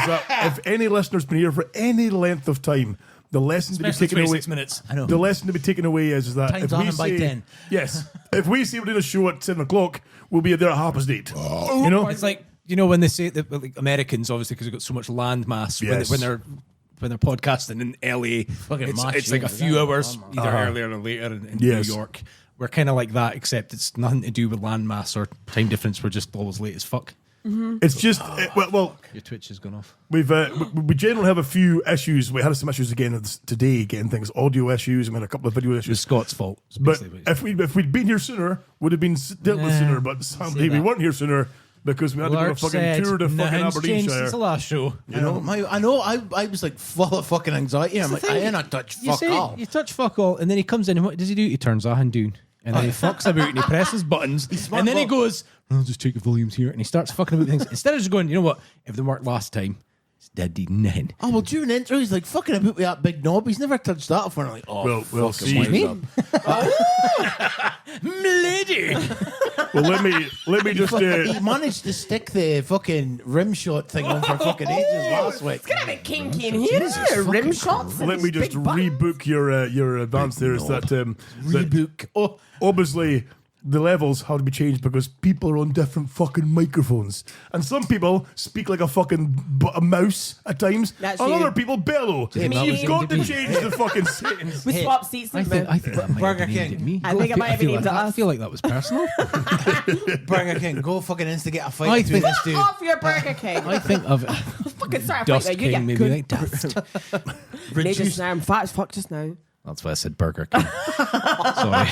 that if any listener's been here for any length of time, the lesson to be taken away. 26 minutes. I know. The lesson to be taken away is that Time's if on we and by say 10. yes, if we say we're doing a show at 7 o'clock, we'll be there at 8:30. You know, It's like, you know, when they say that, like, Americans, obviously, because they've got so much land mass, Yes. when they're podcasting in LA, it's like a few hours either earlier or later in Yes. New York. We're kind of like that, except it's nothing to do with land mass or time difference. We're just always late as fuck. it's just well. Your Twitch has gone off. We generally have a few issues. We had some issues again today, getting things audio issues. We had a couple of video It was issues. Scott's fault. But if we'd been here sooner, would have been dealt with sooner. But sadly, we weren't here sooner because we had to go on a fucking tour to fucking Aberdeenshire. Since the last show. I know. I was like full of fucking anxiety. I'm like, I ain't not touch fuck all. You touch fuck all, and then he comes in, and what does he do? He turns a hand down. And then he fucks about and he presses buttons. And then he goes, I'll just take the volumes here. And he starts fucking about things. Instead of just going, you know what? If they worked last time, it's dead nothing. Oh, well, during the intro, he's like fucking about with that big knob. He's never touched that before. And I'm like, oh, Well, see. Lady. Well, let me just. He managed to stick the fucking rim shot thing on for fucking ages last week. It's going to be kinky in here. Rim shots. Let me just rebook your advance there. Is that Rebook. that obviously the levels have to be changed because people are on different fucking microphones, and some people speak like a fucking a mouse at times, That's and you. other people bellow. You've got to change the fucking settings. We swap seats. I think that might Burger have been aimed King. at me. I think it might have been aimed at I us. feel like that was personal. Burger King, go fucking instigate a I fight between think- us two. Off your Burger King. I think of fucking sorry. Dust You King get maybe good. like dust. They just now, I'm fat as fuck just now. That's why I said Burger King. Sorry.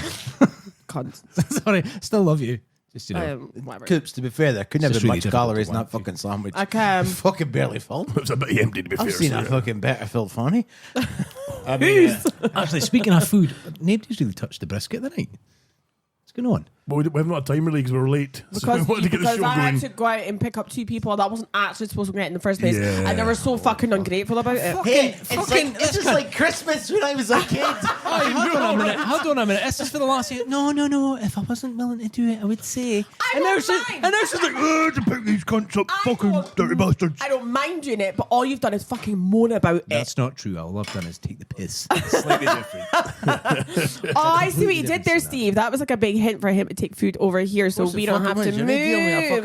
Cunt. Sorry. Still love you. Just, you know. Whatever. Coops, to be fair, there couldn't have It's been really much difficult calories to in that want you. fucking sandwich. I can. Fucking barely full. It was a bit empty, to be fair. I've seen so, a yeah. fucking better filled funny. Actually, speaking of food, nobody's really touched the brisket tonight. What's going on? Well, we haven't got a time really because we were late. So we Because, wanted to get the because show I had going. to go out and pick up 2 people that wasn't actually supposed to get in the first place. Yeah. And they were so fucking ungrateful about it. Hey, it's just like Christmas when I was a kid. Hold on a minute. This is for the last year. No. If I wasn't willing to do it, I would say. I don't mind. she's like, to pick these cunts up, fucking dirty bastards. I don't mind doing it, but all you've done is fucking moan about it. That's not true. All I've done is take the piss. Slightly different. Oh, I see what you did there, Steve. That was like a big hint for him to take food over here so we don't have to move.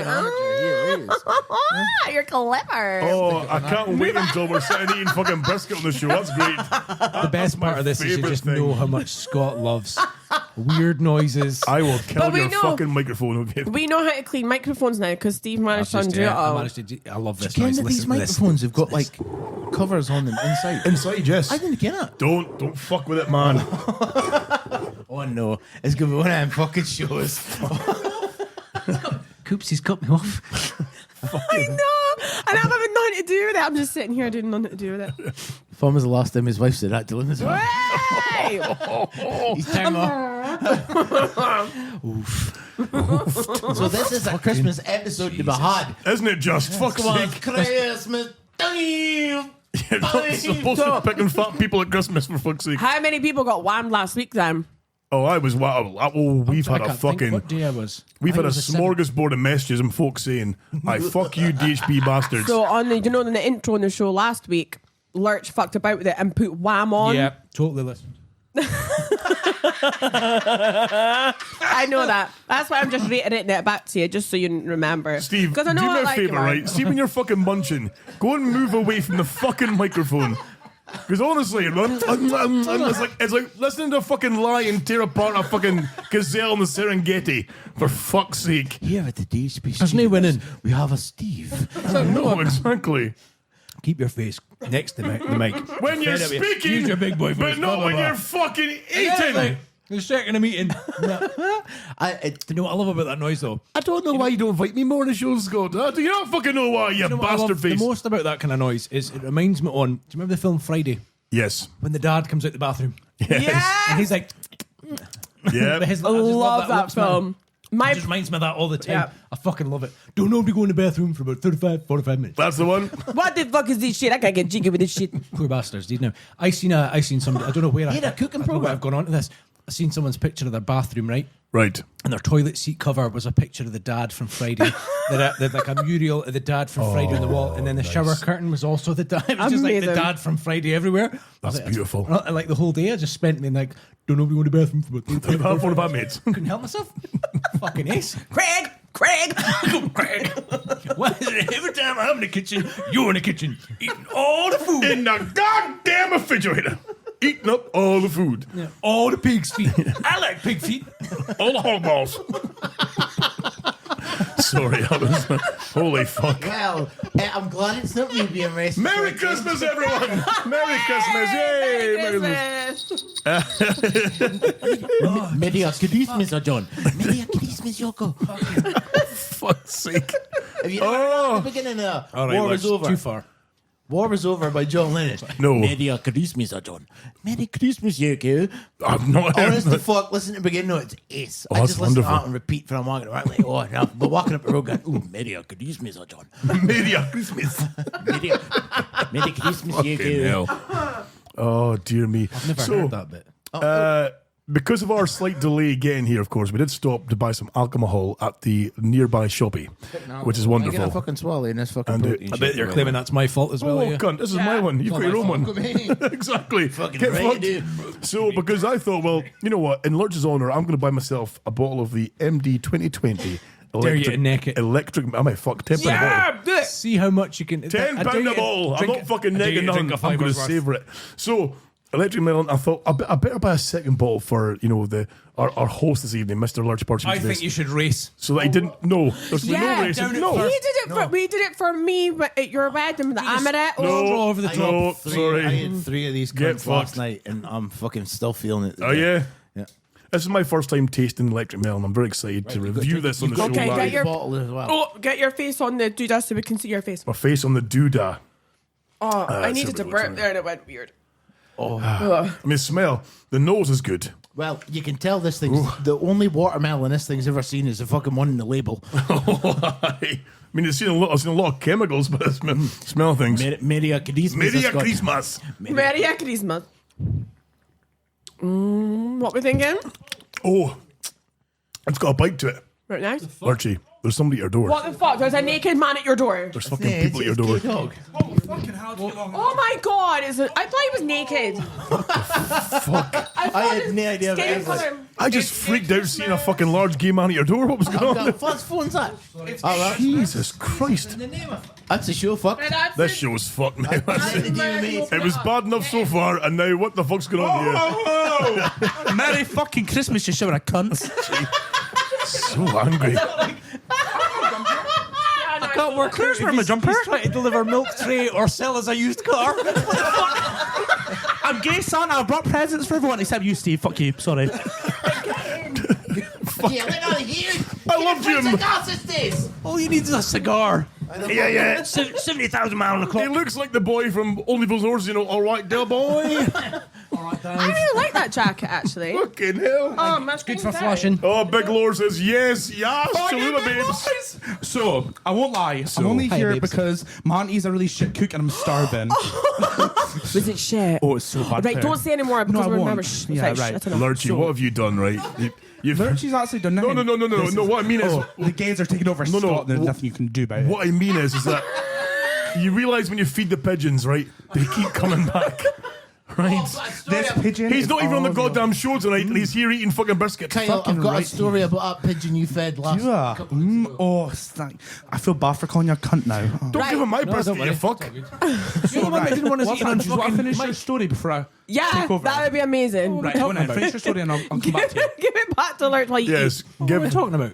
You're clever. Oh, I can't wait until we're sitting eating fucking brisket on the show. That's great. The best part of this is you favourite just thing. know how much Scott loves weird noises. I will kill But we your know- fucking microphone, okay? We know how to clean microphones now because Steve managed to undo it I all. managed to I love this Again, noise. these Listen to this. microphones have got like covers on them inside. Inside, yes. I didn't get it. Don't fuck with it, man. Oh no, it's gonna be one of them fucking shows. Coops, he's cut me off. I know. And I'm having nothing to do with it. I'm just sitting here doing nothing to do with it. When was the last time his wife said that to him as well? Hey! He's time off. So this is a Christmas episode to be had. Isn't it just? Fuck's Come on, sake. Christmas Eve. You're not supposed to be picking fat people at Christmas, for fuck's sake. How many people got whammed last week then? Oh, I was wow. Oh, we've had a fucking. What day I was. We've I had a think it was the 7th. smorgasbord of messages and folks saying, "I fuck you, DHB bastards." So on the, in the intro on the show last week, Lurch fucked about with it and put wham on. Yeah, totally listened. I know that. That's why I'm just reiterating it back to you, just so you remember. Steve, because I do know me I a like favour, you, man. right? See when you're fucking munching, go and move away from the fucking microphone. Because honestly, it's like listening to a fucking lion tear apart a fucking gazelle in the Serengeti. For fuck's sake. Here at the DHB There's no winning. we have a Steve. No, exactly. Keep your face next to the mic. When you're Fair enough. speaking, Use your big boy voice. but not Blah, when blah, you're blah. fucking eating. Exactly. The second I'm eating. You know what I love about that noise though? I don't know why you don't invite me more on the show, Scott. Do you not fucking know why, you You know what I love bastard face? the most about that kind of noise is it reminds me on. Do you remember the film Friday Yes. when the dad comes out the bathroom Yes. and he's like, Yeah. I just I love that lips, man. film. It just reminds me of that all the time. Yeah. I fucking love it. Don't nobody go in the bathroom for about 35-45 minutes. That's the one. What the fuck is this shit? I can't get jiggy with this shit. Poor bastards, did now. I seen somebody. I don't know where He had a cooking I don't know where program. I've gone on to this. I seen someone's picture of their bathroom, right? Right. And their toilet seat cover was a picture of the dad from Friday. They'd like a mural of the dad from Friday on the wall, and then the shower curtain was also the dad. It was just like the Amazing. dad from Friday everywhere. I was That's beautiful. And like the whole day, I just spent being like, don't know if you go to the bathroom for about 35, 45 minutes. Couldn't help myself. Fucking ace. Craig! Craig. Why is it every time I'm in the kitchen, you're in the kitchen eating all the food? In the goddamn refrigerator. Eating up all the food. Yeah, all the pig's feet. I like pig feet. All the hog balls. Sorry, I was. Holy fuck. Well, I'm glad it's not me being racist. Merry Christmas, everyone! Merry Christmas! Yay! Merry Christmas. Merry Christmas, John. Merry Christmas, Yoko. Fuck's sake. Have you never heard at the beginning of All right, War Lex, Was Over? too far. War Was Over by John Lennon. No. Merry Christmas, John. Merry Christmas, Yoko. I've not heard Honest to that. fuck, listen to the beginning. No, it's ace. Oh, I that's just listen to wonderful. that and repeat for I'm walking around like, oh, no. But walking up the road going, ooh, Merry Christmas, John. Merry Christmas. Merry Christmas, Fucking Yoko. hell. Oh, dear me. I've never So, heard that bit. because of our slight delay getting here, of course, we did stop to buy some alcohol at the nearby shoppy, which is I get a wonderful. fucking swallow in this fucking And, protein I bet shake. you're claiming that's my fault as well. Oh, are you? cunt, this is my one. You've got your own one. Look at me. Exactly. Fucking Get right, fucked. dude. So, because I thought, well, you know what? In Lurch's honour, I'm going to buy myself a bottle of the MD 2020 Dare you to neck it. electric. I might fuck £10 a bottle. Yeah, do it. See how much you can. £10 a bottle. I'm not fucking I dare you negging to drink none. a I'm going fiver's to worth. savour it. So, Electric Melon, I thought I better buy a second bottle for our host this evening, Mr. Large Portion. I think you should race. So that he didn't. No, there's no racing. He No, did it. We did it for me at your wedding with the amaretto. no, over the top. no, I sorry. had 3 of these Get cunts last fucked. night, and I'm fucking still feeling it. Oh yeah. Yeah. This is my first time tasting Electric Melon. I'm very excited to review this on the show. Okay, live. get your bottle as well. oh, get your face on the doodah so we can see your face. My face on the doodah. Oh, I that's needed to what it looks burp like. there and it went weird. I mean, smell. The nose is good. Well, you can tell this thing's the only watermelon this thing's ever seen is the fucking one in the label. I mean, I've seen a lot of chemicals, but I smell things. Merry Christmas. Merry Christmas. Merry Christmas. What we thinking? Oh, it's got a bite to it. Right now? Archie, there's somebody at your door. What the fuck? There's a naked man at your door. There's fucking people at your door. Oh my god! I thought he was naked. Fuck. I had no idea about Skin this. colour. I just freaked out seeing a fucking large gay man at your door. What was going on? What phone's that? Jesus Christ. That's a show, fuck. This show's fucked now. That's it. mate. It was bad enough so far, and now what the fuck's going on here? Merry fucking Christmas, you show of cunts. So angry. I can't work. Where's my jumper? He's trying to deliver milk tray or sell as a used car. I'm gay Santa. I brought presents for everyone except you, Steve. Fuck you. Sorry. Yeah, let out of here. I love Jim. All you need is a cigar. Yeah. 70,000 miles on the He clock. looks like the boy from Only Fools and Horses, all right, there, boy. I really like that jacket actually. Fucking hell. Oh, that's Good for flushing. Oh, Big Lord says yes, Cholula babes. So, I won't lie. I'm only Hi, here babes. because my auntie's a really shit cook and I'm starving. Was it shit? Oh, it's so bad. Right, don't say anymore because I we're won't. never Yeah, right. Lurchy, what have you done, right? You've She's actually done no, nothing. no. What I mean is, The gays are taking over Scotland. There's nothing you can do about it. what I mean is that you realise when you feed the pigeons, right? They keep coming back. Right? This pigeon. He's is not even on the all real. goddamn show tonight, and he's here eating fucking biscuits. Kyle, I've got a right story about that pigeon you fed last. Yeah. I feel bad for calling you a cunt now. Oh. Don't give him my biscuit, you fuck. So, right. didn't want to What eat on Andrews, what I fucking finish your story before I Yeah, take over? that would be amazing. Right, go on then. Finish your story and I'll come back to you. Give it back to Lurch while you Yes, What are we give. talking about?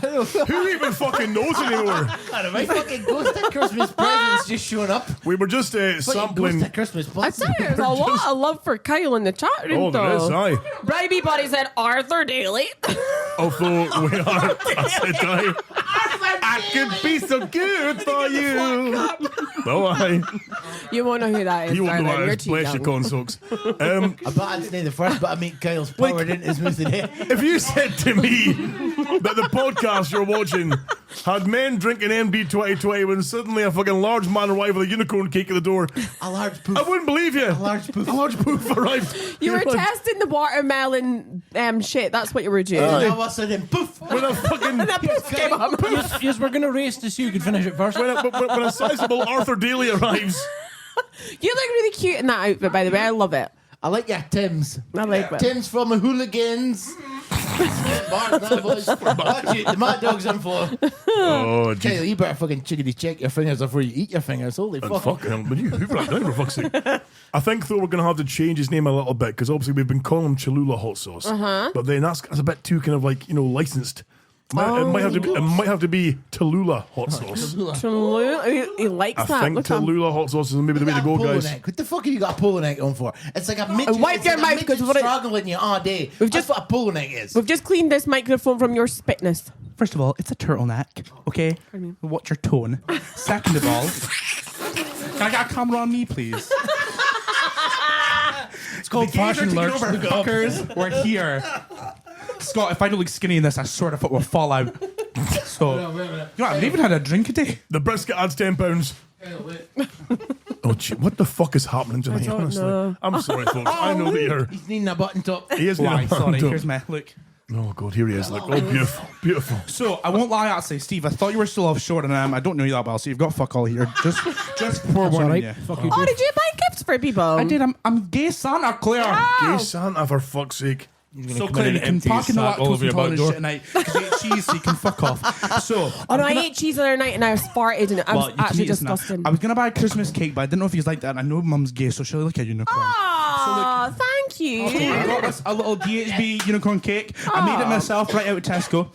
Who even fucking knows anymore? My fucking ghost at Christmas presents just showing up. We were just sampling. Ghost at Christmas I presents. tell you, there's a lot of love for Kyle in the chat room, Oh, there is, though. aye. Bribey Buddy said Arthur Daly. Although we are, I could be so good for you. No, aye. You won't know who that is. You won't know darling. how You're to too bless your young. corn socks. I bet I'd say the first bit I meet Kyle's powered into his mouth today. If you said to me that the podcast you're watching had men drinking MD 2020 when suddenly a fucking large man arrived with a unicorn cake at the door, A large poof. I wouldn't believe you. A large poof. A large poof arrived. You were You're like, testing the watermelon shit. That's what you were doing. And all of a sudden, poof. when a fucking And that poof came up. Yes, we're going to race to see who can finish it first. when a sizable Arthur Daly arrives. You look really cute in that outfit, by the way. I love it. I like your Tim's. I like it. Tim's from the Hooligans. Mark, that was. Watch it, the Mad Dog's in for. Oh, Kyle, jeez. you better fucking chickadee check your fingers before you eat your fingers. Holy And fuck. fucking hell, but you hoover that down for fuck's sake. I think though we're going to have to change his name a little bit because obviously we've been calling him Cholula Hot Sauce, but then that's a bit too kind of like licensed. It might have to be Tallulah Hot Sauce. He likes I that. think Look at him. Tallulah Hot Sauce is maybe the way to go, Polo guys. neck. What the fuck have you got a polo neck on for? It's like a midget. Wipe it's your like mouth, a midget 'cause what it- struggling you all day. That's what a polo neck is. We've just cleaned this microphone from your spitness. First of all, it's a turtleneck, okay? Watch your tone. Second of all, can I get a camera on me, please? It's called The gays are fashion taking lurch. over, fuckers. We're here. Scott, if I don't look skinny in this, I swear the foot will fall out. So, you know what, I've even had a drink today. The brisket adds £10. Oh, gee, what the fuck is happening tonight? don't Honestly, know. I'm sorry, folks. I know that you're. He's needing a button top. He is Why? needing a Sorry, button here's top. my look. Oh god, here he is. Look, oh beautiful, beautiful. So, I won't lie, actually, Steve, I thought you were still offshore, and I don't know you that well, so you've got fuck all here. Just forewarning Alright, you. fuck you. Oh, dude. did you buy gifts for people? I did. I'm gay Santa, Claire. Gay Santa, for fuck's sake. So Claire, you can park in the lactose intolerant shit tonight because you ate cheese, so you can fuck off. So, Oh no, I ate cheese the other night and I was farted and it was well, you can actually eat this now. disgusting. I was gonna buy a Christmas cake, but I didn't know if he's like that. And I know Mum's gay, so she'll look at unicorn. Oh, Thank you. I got us a little DHB unicorn cake. I made it myself right out of Tesco.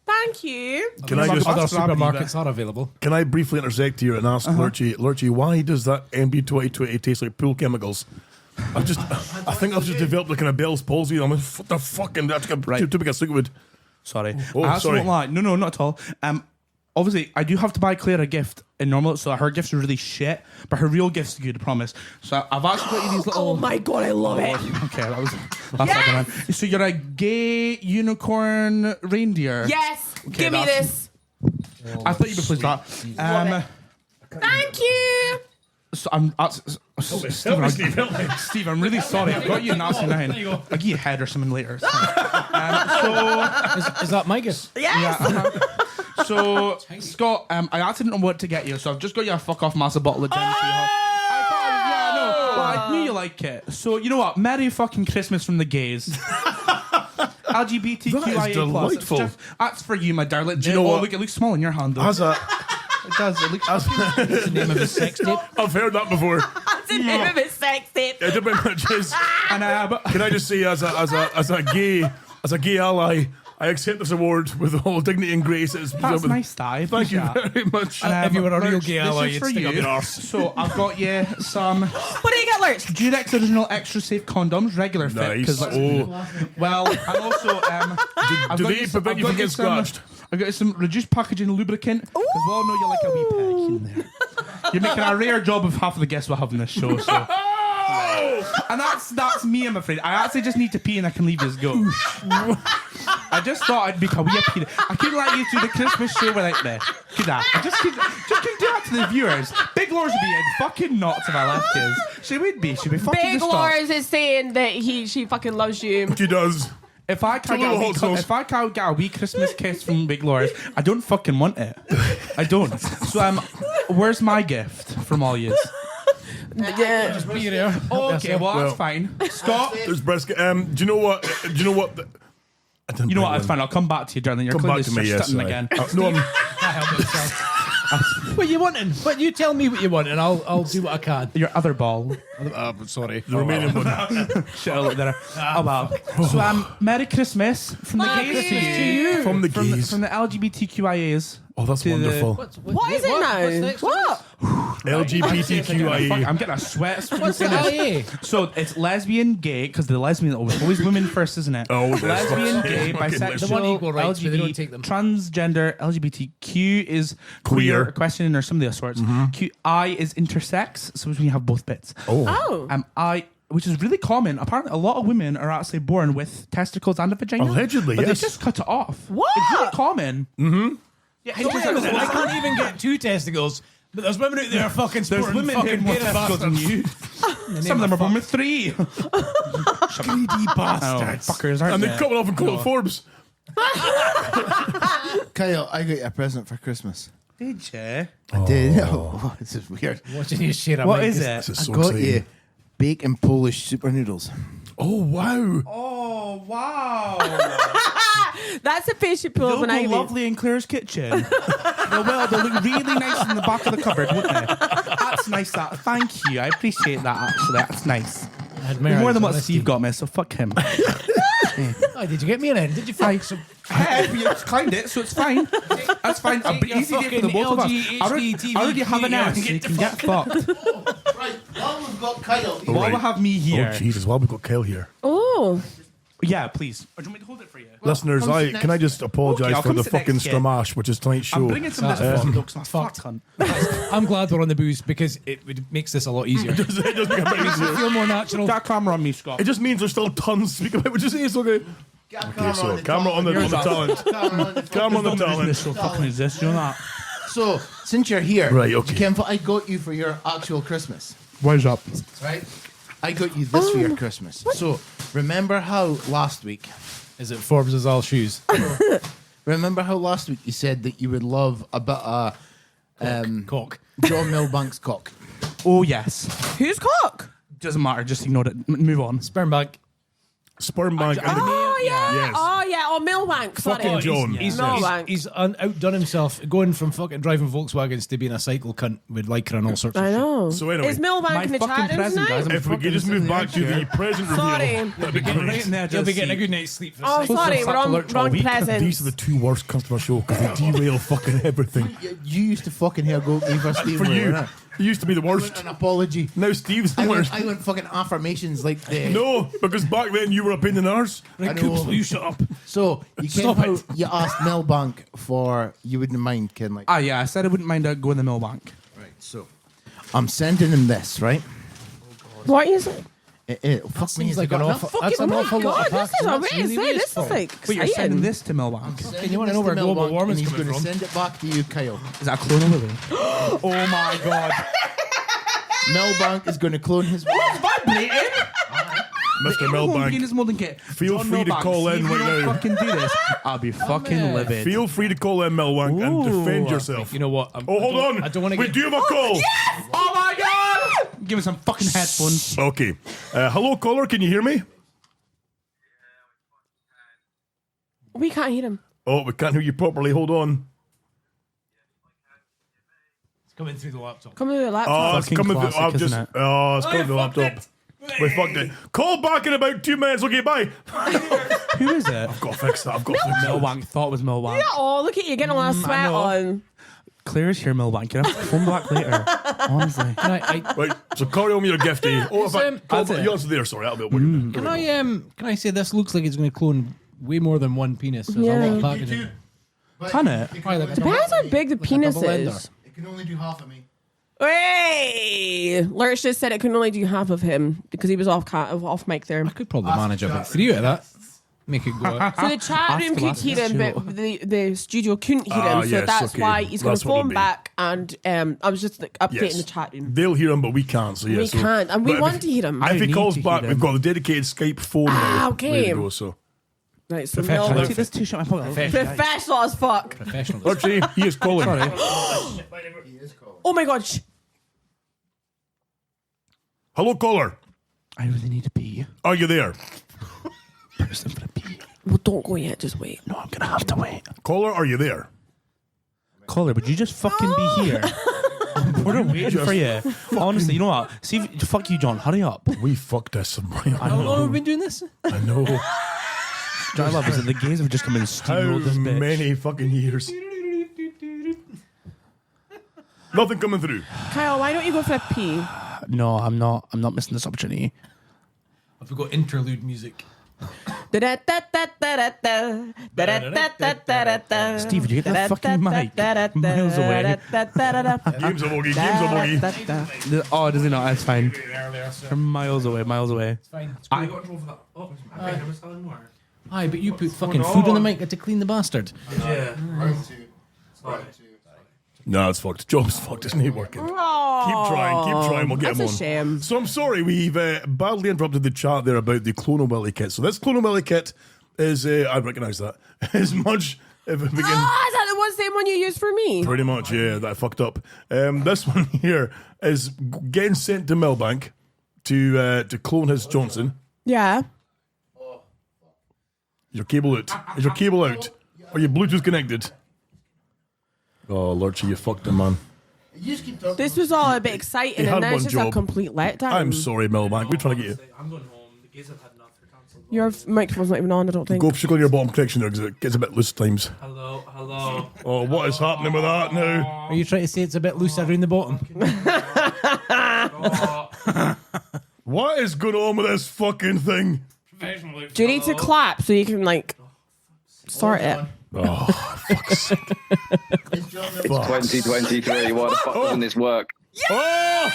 Thank you. Can I just Other supermarkets are available. Can I briefly intersect here and ask Lurchy, why does that MB2020 taste like pool chemicals? I think I've just developed a kind of Bell's palsy. I'm like, what the fucking that's too big a cigarette. Sorry. Oh, I sorry. won't lie. No, not at all. Obviously, I do have to buy Claire a gift in normal, so her gifts are really shit, but her real gift's good, I promise. So I've actually got you these little... Oh my God, I love it. Okay, that's so you're a gay unicorn reindeer? Yes, Okay, give me this. I thought you'd be pleased with that. Thank you. So Steve, I'm really sorry. I've got you in nasty nine. I'll give you a head or something later. Is that my gift? Yes. Yeah. So, Scott, I actually didn't know what to get you, so I've just got you a fuck off massive bottle of Genesee Hot. I knew you like it. So, you know what? Merry fucking Christmas from the gays. LGBTQIA+. That is delightful. That's for you, my darling. Do you know what? Look, it looks small in your hand, though. It does. It looks... That's the name of his sex tape. I've heard that before. That's the name of his sex tape. It very much is. Can I just say, as a gay ally, I accept this award with all dignity and grace. That's nice, Dave. Thank you very much. If you were a real Lurch, gay this ally, is you'd for stick up you. your arse. So I've got you some What do you get, Lurch? Durex Original Extra Safe condoms, regular fit. Nice. Well, and also, do they prevent you from getting scratched? I've got you some reduced packaging lubricant because we all know you like a wee peck in there. You're making a rare job of half of the guests we'll have in this show. So. And that's me, I'm afraid. I actually just need to pee and I can leave this go. I just thought I'd make a wee appeal. I couldn't let you do the Christmas show without me. Could I? I just couldn't do that to the viewers. Big Lars would be in fucking knots if I left his. She would be. She'd be fucking Big distraught. Lars is saying that she fucking loves you. She does. If I can't get a wee Christmas kiss from Big Lars, I don't fucking want it. I don't. So where's my gift from all yous? Yeah. Just be there. Okay, well that's fine. Scott, there's brisket. Do you know what? You know what? That's fine. I'll come back to you, darling. You're Come clearly back to me, yes. sitting again. No, I help myself. What you wanting? But you tell me what you want, and I'll do what I can. Your other ball. Sorry, the remaining one. Shit, I looked there. Oh well. So Merry Christmas from the gays to you. From the gays. From the LGBTQIAs. Oh, that's wonderful. What is it now? What? LGBTQIA. I'm getting a sweat. What's the IA? So it's lesbian, gay, because the lesbian always women first, isn't it? Oh, lesbian, gay, bisexual, They want equal rights, but they don't take them. transgender, LGBTQ is queer, question or some of the sorts. QI is intersex, so we have both bits. Oh. Which is really common. Apparently, a lot of women are actually born with testicles and a vagina. Allegedly, but yes. they just cut it off. What? It's really common. Mm-hmm. Yeah, I can't even get 2 testicles. But there's women out there fucking There's sporting women fucking with more testicles than you. Some of them are born with 3. Greedy bastards. Fuckers, aren't And they? they're coming off in Colt Forbes. Kyle, I got you a present for Christmas. Did you? I did. Oh, this is weird. Watching you share What is it? This is I so got exciting. you bacon Polish super noodles. Oh, wow. Oh, wow. That's a face you pull of an They'll go Ivy. lovely in Claire's kitchen. They'll look really nice in the back of the cupboard, won't they? That's nice. Thank you. I appreciate that, actually. That's nice. More than what Steve got me, so fuck him. Oh, did you get me an end? Did you fuck some? You climbed it, so it's fine. That's fine. I'll be easy day for the both of us. I already have an ass, so you can get fucked. Right, while we've got Kyle, While we have me here. Oh, Jesus. While we've got Kyle here. Oh. Yeah, please. Or do you want me to hold it for you? Listeners, can I just apologise Okay, I'll for come the sit fucking next to you. stramash, which is tonight's show. I'm bringing some of this because I'm a fuck cunt. I'm glad we're on the booze because it makes this a lot easier. It does make it a bit easier. Feel more natural. That camera on me, Scott. It just means there's still tons to speak about, which is it's okay. Okay, so camera on the talent. Camera on the talent. This show fucking exists, you know that? So, since you're here, Right, okay. Ken, what I got you for your actual Christmas, Wise up. right? I got you this for your Christmas. So, remember how last week, Is it Forbes' all shoes? remember how last week you said that you would love a bit of Cock. John Milbank's cock? Oh, yes. Who's cock? Doesn't matter, just ignore it. Move on. Sperm bank. Sperm bank. And Oh, yeah. Yes. Oh, yeah, Millbank. Sorry. Fucking John. Millbank. He's outdone himself, going from fucking driving Volkswagens to being a cycle cunt with Lycra and all sorts of I shit. know. So anyway, Is Millbank in the chat room tonight? if we could just move back to the present Sorry. reveal, that'd be great. You'll be getting a good night's sleep. Oh, sorry, wrong present. These are the two worst customer show because they derail fucking everything. You used to fucking hell go to me for Steve. For you, it used to be the worst. An apology. Now Steve's the worst. I went fucking affirmations like the. No, because back then you were a pain in the arse. I know. You shut up. So you Stop came it. out, you asked Millbank for you wouldn't mind, Ken. Like, Ah, yeah, I said I wouldn't mind going to the Millbank. right. So I'm sending him this, right? What is it? Fuck me, Seems like an awful. That's an awful lot of This is packaging. That's amazing. really This is wasteful. like Wait, you're sending exciting. this to Millbank? Can you want to know where global warming's he's coming going to from? send it back to you, Kyle. Is that a clone of Willie? Oh my god. Millbank is going to clone his. What's vibrating? Mr. Home Millbank, Venus Molding Kit. feel John free to Millbank, call see in if you right don't now. fucking do this, I'll be fucking livid. feel free to call in Millbank and defend yourself. You know what? Oh, hold on. I don't want to We get. do have a call. Oh my god! Give me some fucking headphones. Okay. Hello, caller. Can you hear me? We can't hear him. Oh, we can't hear you properly. Hold on. It's coming through the laptop. Come with the Oh, laptop. it's Fucking coming through. classic, I've just. isn't it? Oh, it's coming through the laptop. We fucked it. Call back in about 2 minutes. Okay, bye. Who is it? I've got to fix that. I've got to fix that. Millbank. Thought it was Millbank. Oh, look at you getting a lot of sweat know. on. Claire's here, Millbank. You're going to have to phone back later. Honestly. Can I Right, so carry on with your gifty. Oh, in fact, call back. You answer there. Sorry, that'll be a word. can I say this looks like it's going to clone way more than one penis? There's a lot of packaging. Can it? Probably like a Depends how big the like a penis double ender. is. It can only do half of me. Hey! Lurch just said it can only do half of him because he was off mic there. I could probably manage about 3 out of that. Make it go out. So the chat room could hear him, but the studio couldn't hear him. So yes, that's okay. why he's going That's to what it'll phone be. back. And I was just like, updating Yes. the chat room. They'll hear him, but we can't. So yeah, We so, can't, and we but want if- to hear him. If he need calls to back, hear we've him. got the dedicated Skype phone now. okay. Ready to go, so. Right, so Professional. Mel- See, this too short. My pocket. professional as fuck. Professional. Archie, he is calling. Sorry. Oh my god. Hello, caller. I really need to pee. Are you there? Person for a pee. Well, don't go yet. Just wait. No, I'm going to have to wait. Caller, are you there? Caller, would you just fucking be here? We're waiting for you. Honestly, you know what? See, fuck you, John. Hurry up. We fucked this. How long have we been doing this? I know. I love is that the gays have just come in and How steamrolled this bitch. many fucking years? Nothing coming through. Kyle, why don't you go for a pee? No, I'm not. I'm not missing this opportunity. Have we got interlude music? Steve, would you get that fucking mic miles away? Games of Boogie, games of Boogie. Oh, does he not? That's fine. They're miles away, miles away. It's fine. It's I cool. got to over that. Oh, Aye, but you put fucking food on the mic to clean the bastard. Round two. Round two. No, it's fucked. Job's fucked. It's not working. Keep trying. We'll get him on. That's a shame. So I'm sorry, we've badly interrupted the chat there about the Clonowilly kit. So this Clonowilly kit is, I recognise that, as much if it begins. Ah, is that the same one you used for me? Pretty much, yeah, that I fucked up. This one here is getting sent to Millbank to clone his Johnson. Yeah. Is your cable out? Is your cable out? Are you Bluetooth connected? Oh, Lurchy, you fucked him, man. You just keep talking. This was all a bit exciting, He had and now it's one just a job. complete letdown. I'm sorry, Millbank. We're trying to get you. I'm going home. The gays have had enough. They're cancelled. Your microphone's not even on, I don't think. Go sugar your bottom connection there because it gets a bit loose at times. Hello. Oh, what is happening with that now? Are you trying to say it's a bit loose around the bottom? What is going on with this fucking thing? Do you need to clap so you can, like, sort it? Oh, fuck's sake. It's John It's 2023. Why the fuck doesn't this work? Oh!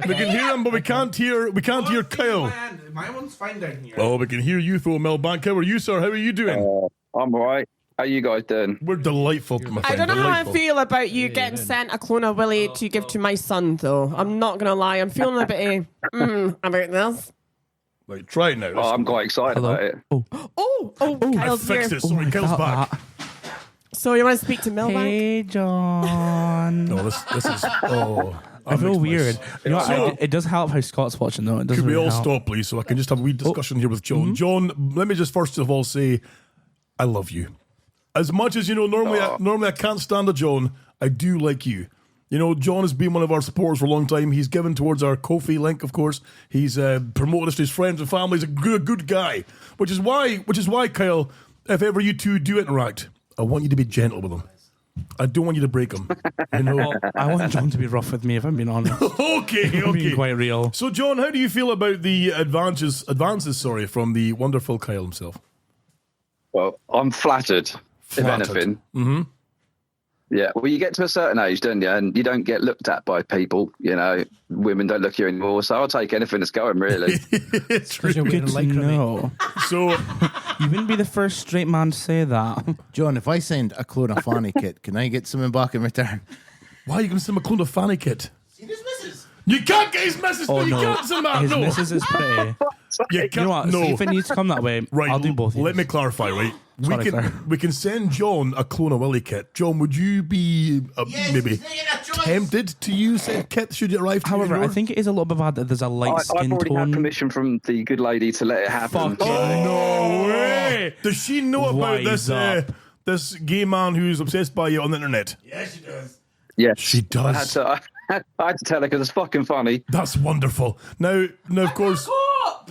We can hear him, but we can't hear Kyle. My one's fine down here. Oh, we can hear you though, Millbank. How are you, sir? How are you doing? I'm alright. How you guys doing? We're delightful, my I friend. don't know how I delightful. feel about you getting sent a clone of Willie to give to my son, though. I'm not going to lie. I'm feeling a bit about this. Like, try it now. Oh, I'm quite excited about it. Oh, I Kyle's here. fixed it. Sorry, Kyle's back. So you want to speak to Millbank? Hey, John. No, this is. Oh, I feel weird. You know, So- it does help how Scott's watching, though. It does Could we really all help. stop, please, so I can just have a wee discussion here with John? John, let me just first of all say, I love you. As much as, normally I can't stand a John, I do like you. John has been one of our supporters for a long time. He's given towards our Ko-fi link, of course. He's promoted us to his friends and family. He's a good guy. Which is why, Kyle, if ever you two do interact, I want you to be gentle with him. I don't want you to break him. I want John to be rough with me, if I'm being honest. Okay. I'm being quite real. So, John, how do you feel about the advances from the wonderful Kyle himself? Well, I'm flattered. If anything. Mm-hmm. Yeah, well, you get to a certain age, don't you? And you don't get looked at by people. Women don't look at you anymore. So I'll take anything that's going, really. It's true. Good to know. So you wouldn't be the first straight man to say that. John, if I send a clone of Fanny kit, can I get something back in return? Why are you going to send him a clone of Fanny kit? See his missus. You can't get his missus. Oh, You no. can't send that. His No. missus is pretty. You You know what? No. See if it needs to come that way. Right, I'll do both. Let me clarify, right? Sorry, Claire. We can send John a clone of Willie kit. John, would you be maybe tempted to use said kit should it arrive to However, your I door? think it is a little bit bad that there's a light I've skin already had tone. permission from the good lady to let it happen. Fuck no way! Does she know about Wise up. this gay man who's obsessed by you on the internet? Yeah, she does. Yeah, She does. I had to tell her because it's fucking funny. That's wonderful. Now, of course,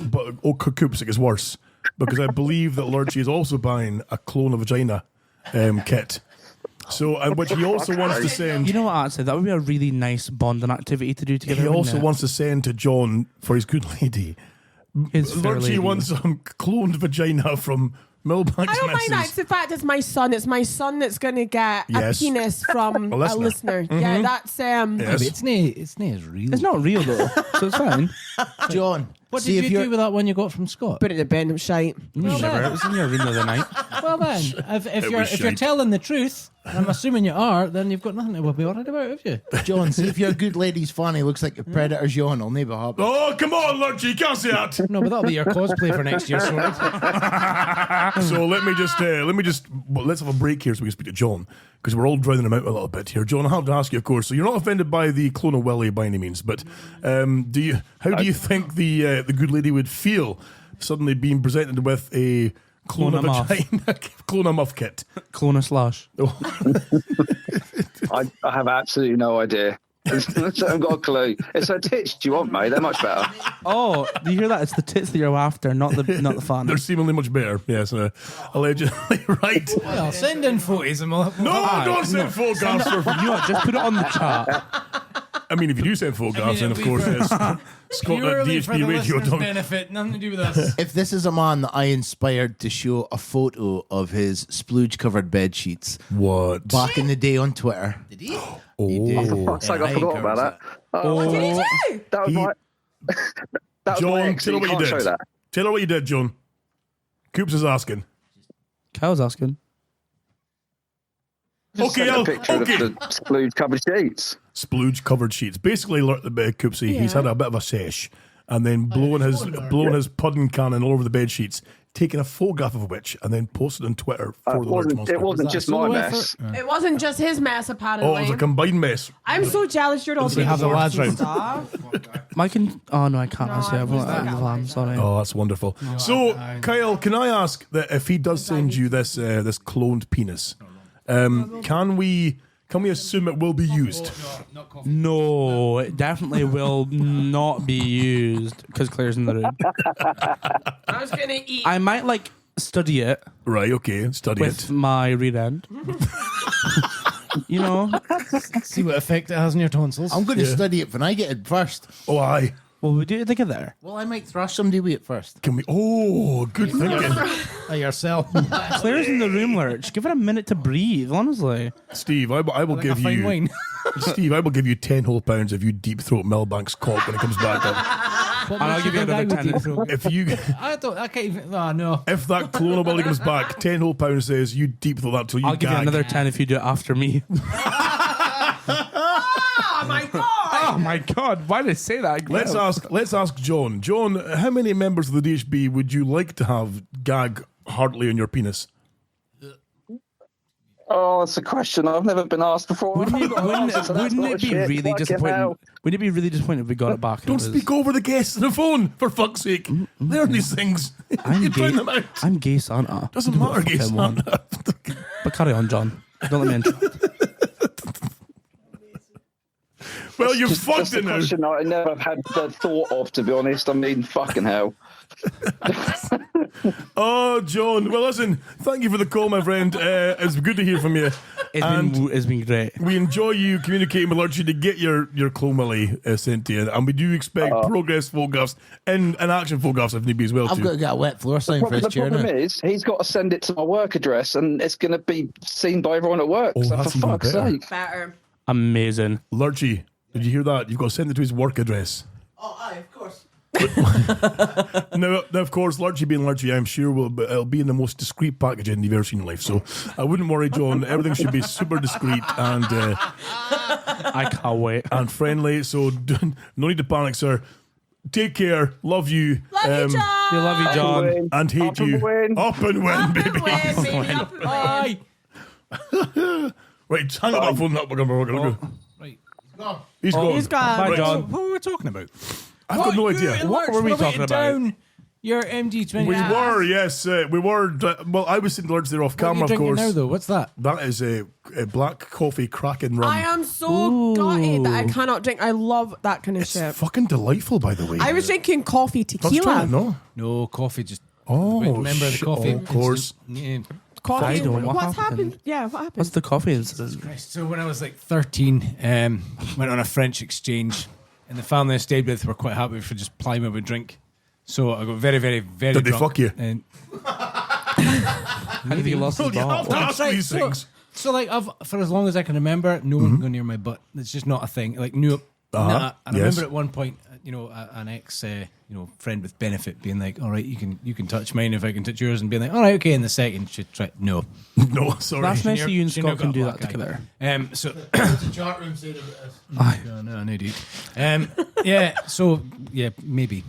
but Koopsic is worse because I believe that Lurchy is also buying a clone of vagina kit. So, which he also wants to send. You know what, actually? That would be a really nice bonding activity to do together. He also wouldn't it? wants to send to John for his good lady. His fair Lurchy lady. wants some cloned vagina from Millbank's I don't mind that. missus. It's the fact it's my son. It's my son that's going to get Yes. a penis from A a listener. listener. Mhm. Yeah, that's Yes. It's not as real. It's not real, though, so it's fine. John, What see did if you you're- do with that one you got from Scott? Put it in the bin. I'm shite. Never. It was in your room the other night. Well then, if It you're was if you're shite. telling the truth, and I'm assuming you are, then you've got nothing to be worried about, have you? John, see if your good lady's Fanny looks like a predator's yawn, I'll never happen. Oh, come on, Lurchy, you can't say that. No, but that'll be your cosplay for next year, sorted. So let's have a break here so we can speak to John because we're all drowning him out a little bit here. John, I have to ask you, of course. So you're not offended by the clone of Willie by any means, but how do you think the good lady would feel suddenly being presented with a clone of Clone-a-muff. vagina, clone-a-muff kit? Clone a slash. I have absolutely no idea. I haven't got a clue. It's her tits. Do you want, mate? They're much better. Oh, do you hear that? It's the tits that you're after, not the fan. They're seemingly much better. Yes, allegedly, right? Well, send in photos and we'll No, don't send photographs. You know what? Just put it on the chat. I mean, if you do send photographs, then of course, yes. Scott at Purely for DHB the Radio. listeners' benefit, nothing to do with us. If this is a man that I inspired to show a photo of his splooge-covered bed sheets What? back in the day on Twitter. Did he? Oh, Fuck's sake, I forgot about that. What did he do? That was my. That was my John, ex. tell her You what you can't show did. that. Tell her what you did, John. Coops is asking. Kyle's asking. Just Okay, sent a picture okay. of the splooge covered sheets. Splooge covered sheets. Basically, Coopsy, he's had a bit of a sesh and then blowing his pudding cannon all over the bed sheets, taking a photograph of which and then posted on Twitter for the Lurch Monster. It wasn't just my mess. It wasn't just his mess, apparently. Oh, it was a combined mess. I'm so jealous you're all we have the lads round? stuff. Mike can. Oh no, I can't. No, I say I I'm used that. I'm sorry. Oh, that's wonderful. So, Kyle, can I ask that if he does send you this cloned penis, can we assume it will be used? No, it definitely will not be used because Claire's in the room. I was gonna eat. I might study it Right, okay, study with it. my rear end. You know, See what effect it has on your tonsils. I'm going to study it when I get it first. Oh, aye. well, we do it together. Well, I might thrash somebody with it first. Can we? Oh, good thinking. Yourself. Claire's in the room, Lurch. Give it a minute to breathe, honestly. Steve, I will Like give a fine you. wine. Steve, I will give you 10 whole pounds if you deep throat Milbank's cock when it comes back up. And I'll give you another 10. If you, I can't even. Oh, no. if that clone ability comes back, 10 whole pounds says you deep throat that till you I'll give you gag. another 10 if you do it after me. Oh my god! Oh my god, why did I say that? Let's ask John. John, how many members of the DHB would you like to have gag heartily on your penis? Oh, it's a question I've never been asked before. Wouldn't it be really disappointing? Wouldn't it be really disappointing if we got it back? Don't speak over the guests on the phone, for fuck's sake. Learn these things. You find them out. I'm gay Santa. Doesn't matter, gay Santa. But carry on, John. Don't let me interrupt. Well, you've Just fucked a it now. question I never had the thought of, to be honest. I mean, fucking hell. Oh, John. Well, listen, thank you for the call, my friend. It's good to hear from you. It's been great. We enjoy you communicating with Lurchy to get your Clomally sent to you. And we do expect progress photographs and action photographs if need be as well, I've too. got to get a wet floor sign for his The chair problem now. is, he's got to send it to my work address, and it's going to be seen by everyone at work. Oh, so that's for even fuck's better. sake. Better. Amazing. Lurchy, did you hear that? You've got to send it to his work address. Oh, aye, of course. Now, of course, Lurchy being Lurchy, I'm sure it'll be in the most discreet packaging you've ever seen in your life. So I wouldn't worry, John. Everything should be super discreet and I can't wait. and friendly. So no need to panic, sir. Take care. Love you. Love you, John. You love you, John. And hate Up and you. win. Up and win, baby. Win, baby, up and win. Aye. Right, hang up that phone. We're gonna go. Right. He's gone. He's gone. Bye, Right. John. What were we talking about? I've got no idea. What were we talking about? Down your MG20. We were, yes, we were. Well, I was sitting Lurch there off What are camera, you of drinking course. now, though? What's that? That is a black coffee Kraken rum. I am so gutted that I cannot drink. I love that kind of It's shit. fucking delightful, by the way. I was drinking coffee Let's try tequila. it, no? No, coffee just... Oh, remember the shit, coffee? of course. Yeah. Coffee. I don't know what What's happened. happened? Yeah, what happened? What's the coffee? So when I was like 13, went on a French exchange, and the family I stayed with were quite happy for just plying me with drink. So I got very, very, very Did they drunk. fuck you? And How did he lost his Well, you ball? have to ask right, these so- things. So like for as long as I can remember, no one can go near my butt. It's just not a thing. Like no, nah. And I yes. remember at one point, an ex, friend with benefit being like, "All right, you can touch mine if I can touch yours," and being like, "All right, okay." In the second, she tried no. No, sorry. That's nice that you and She Scott never can got do a that black eye. together. So What's the chat room saying about this? Aye. no, dude. Yeah. So yeah, maybe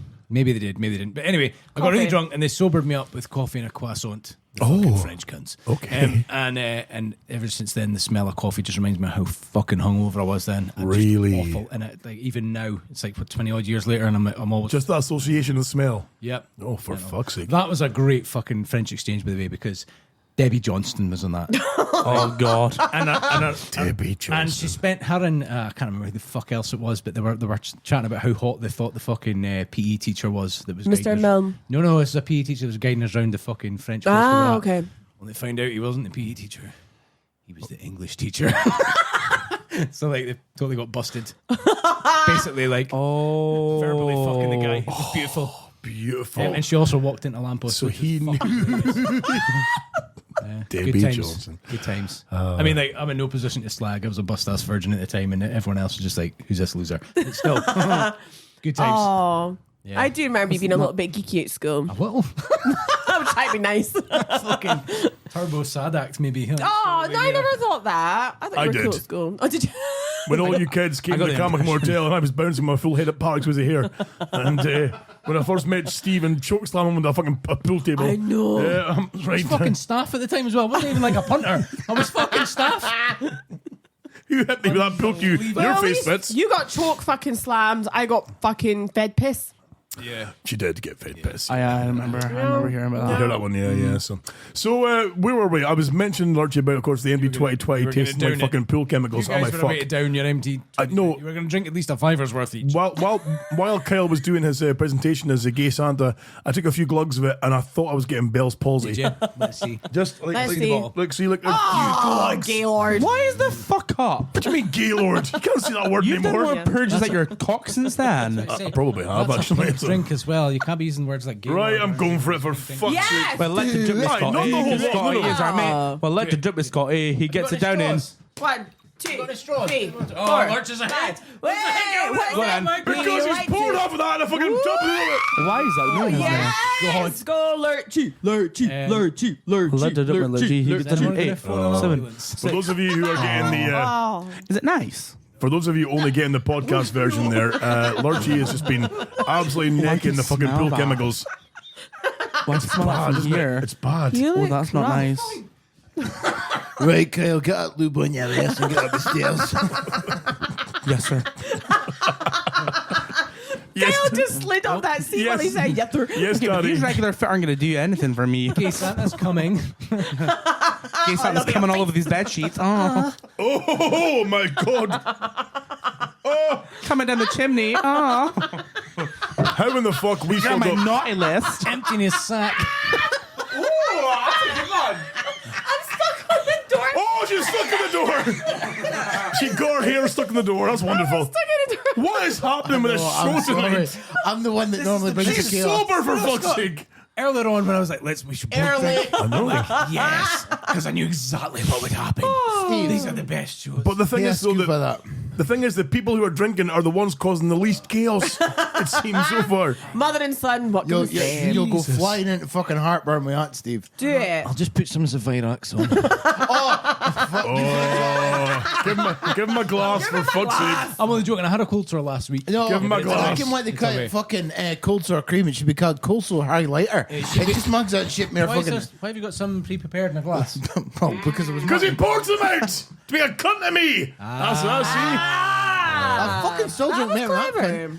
they did, maybe they didn't. But anyway, I got really Coffee. drunk and they sobered me up with coffee and a croissant. The Oh. fucking French cunts. Okay. And ever since then, the smell of coffee just reminds me of how fucking hungover I was then. And just Really? awful. And like even now, it's like 20 odd years later, and I'm always Just that association of smell. Yep. Oh, for fuck's sake. That was a great fucking French exchange, by the way, because Debbie Johnston was on that. Oh God! Debbie Johnson. And she spent her and I can't remember who the fuck else it was, but they were chatting about how hot they thought the fucking PE teacher was that was Mr. guiding us- Milne. No, it's a PE teacher that was guiding us around the fucking French. place we were Ah, at. okay. When they found out he wasn't the PE teacher, he was the English teacher. So like they totally got busted. Basically, like verbally fucking the guy. It was beautiful. Beautiful. And she also walked into Lampos. So which he was fucking nice. Debbie good times. Johnson. Good times. I mean, like, I'm in no position to slag. I was a bust-ass virgin at the time, and everyone else was just like, "Who's this loser?" But still, good times. Oh, Yeah. I do remember you being a little bit geeky at school. A little I was trying to be nice. fucking turbo sad act, maybe. Oh, no, I never thought that. I thought I you were cool did. at school. Oh, did you? When all you kids came I to got the the Carmack impression. Motel and I was bouncing my full head at Parks with the hair. And when I first met Steve and chokeslam him with a fucking a pool table. I know. Yeah, I was right. fucking staff at the time as well. I wasn't even like a punter. I was fucking staff. You hit me with that pool cue. Your Well, at face least fits. You got choke fucking slams. I got fucking fed piss. Yeah, she did get fed piss. I remember hearing about You that. heard that one, yeah. So where were we? I was mentioning Lurchy about, of course, the MD 2020 you were gonna tasting like down it. fucking pool You chemicals. Oh guys my were write fuck! it down your MT. No. You were going to drink at least a $5 worth each. While Kyle was doing his presentation as a gay Santa, I took a few glugs of it and I thought I was getting Bell's palsy. Did you? Let's see. Just like, Let's like see. Look, see, look. Oh, Gaylord. Why is the fuck up? What do you mean, Gaylord? You can't say that word You've done anymore. more purges at your cock since then. I probably have That's actually. a drink as well. You can't be using words like gay. Right, I'm going for it for fuck's Yes! sake. Well, let the drip with Right, Scott. not the whole Because lot, Scott no. is our mate. Well, let the drip with Scott. He gets it down in. 1, 2, 3, 4. Oh, Lurch is ahead. Wait, what's Go that, on. Mike? Because You he's like poured to- off of that and I fucking jumped over it. Why is that? No, Yes! Go, Lurchy. Let the drip with He gets down in 8, 7. For those of you who are getting the... Oh. Is it nice? For those of you only getting the podcast version there, Lurchy has just been absolutely necking the fucking smell pool that? chemicals. Why does it smell like Bad, from isn't it? here? It's bad. You Oh, look that's not rough. nice. Right, Kyle, get that lube on your ass and get up the stairs. Yes, sir. Kyle just slid off that seat while he said, yes, sir. Yes, Okay, but Daddy. these regular fit aren't going to do anything for me. Okay, Santa's coming. Okay, Santa's coming all over these bed sheets. Oh. Oh my God! Oh, Coming down the chimney. Oh. how in the fuck we You're still on my got? naughty list. Emptying his sack. Oh, that's a good one. I'm stuck on the door. Oh, she's stuck in the door. She got her hair stuck in the door. That's wonderful. Stuck in the door. What is happening with this I'm show tonight? sorry. I'm the one that normally brings She's the chaos. sober for fuck's sake. Earlier on, when I was like, we should both Early. drink. I'm like, yes, because I knew exactly what would happen. Steve. These are the best shows. But the thing Yeah, is, though, scoop of that that. the thing is, the people who are drinking are the ones causing the least chaos. It seems so far. Mother and son, what can we say? You'll go flying into fucking heartburn with that, Steve. Do it. I'll just put some Zavirax on. Oh, give him a glass for fuck's sake. I'm only joking. I had a cold sore last week. No, Give him a I glass. reckon why they It's call away. it fucking cold sore cream. It should be called coleslaw highlighter. It just mugs that shit mere Why, fucking. why have you got some pre-prepared in a glass? Well, because it was. Because he poured them out to be a cunt to me. That's what I I fucking still drink mere Clever.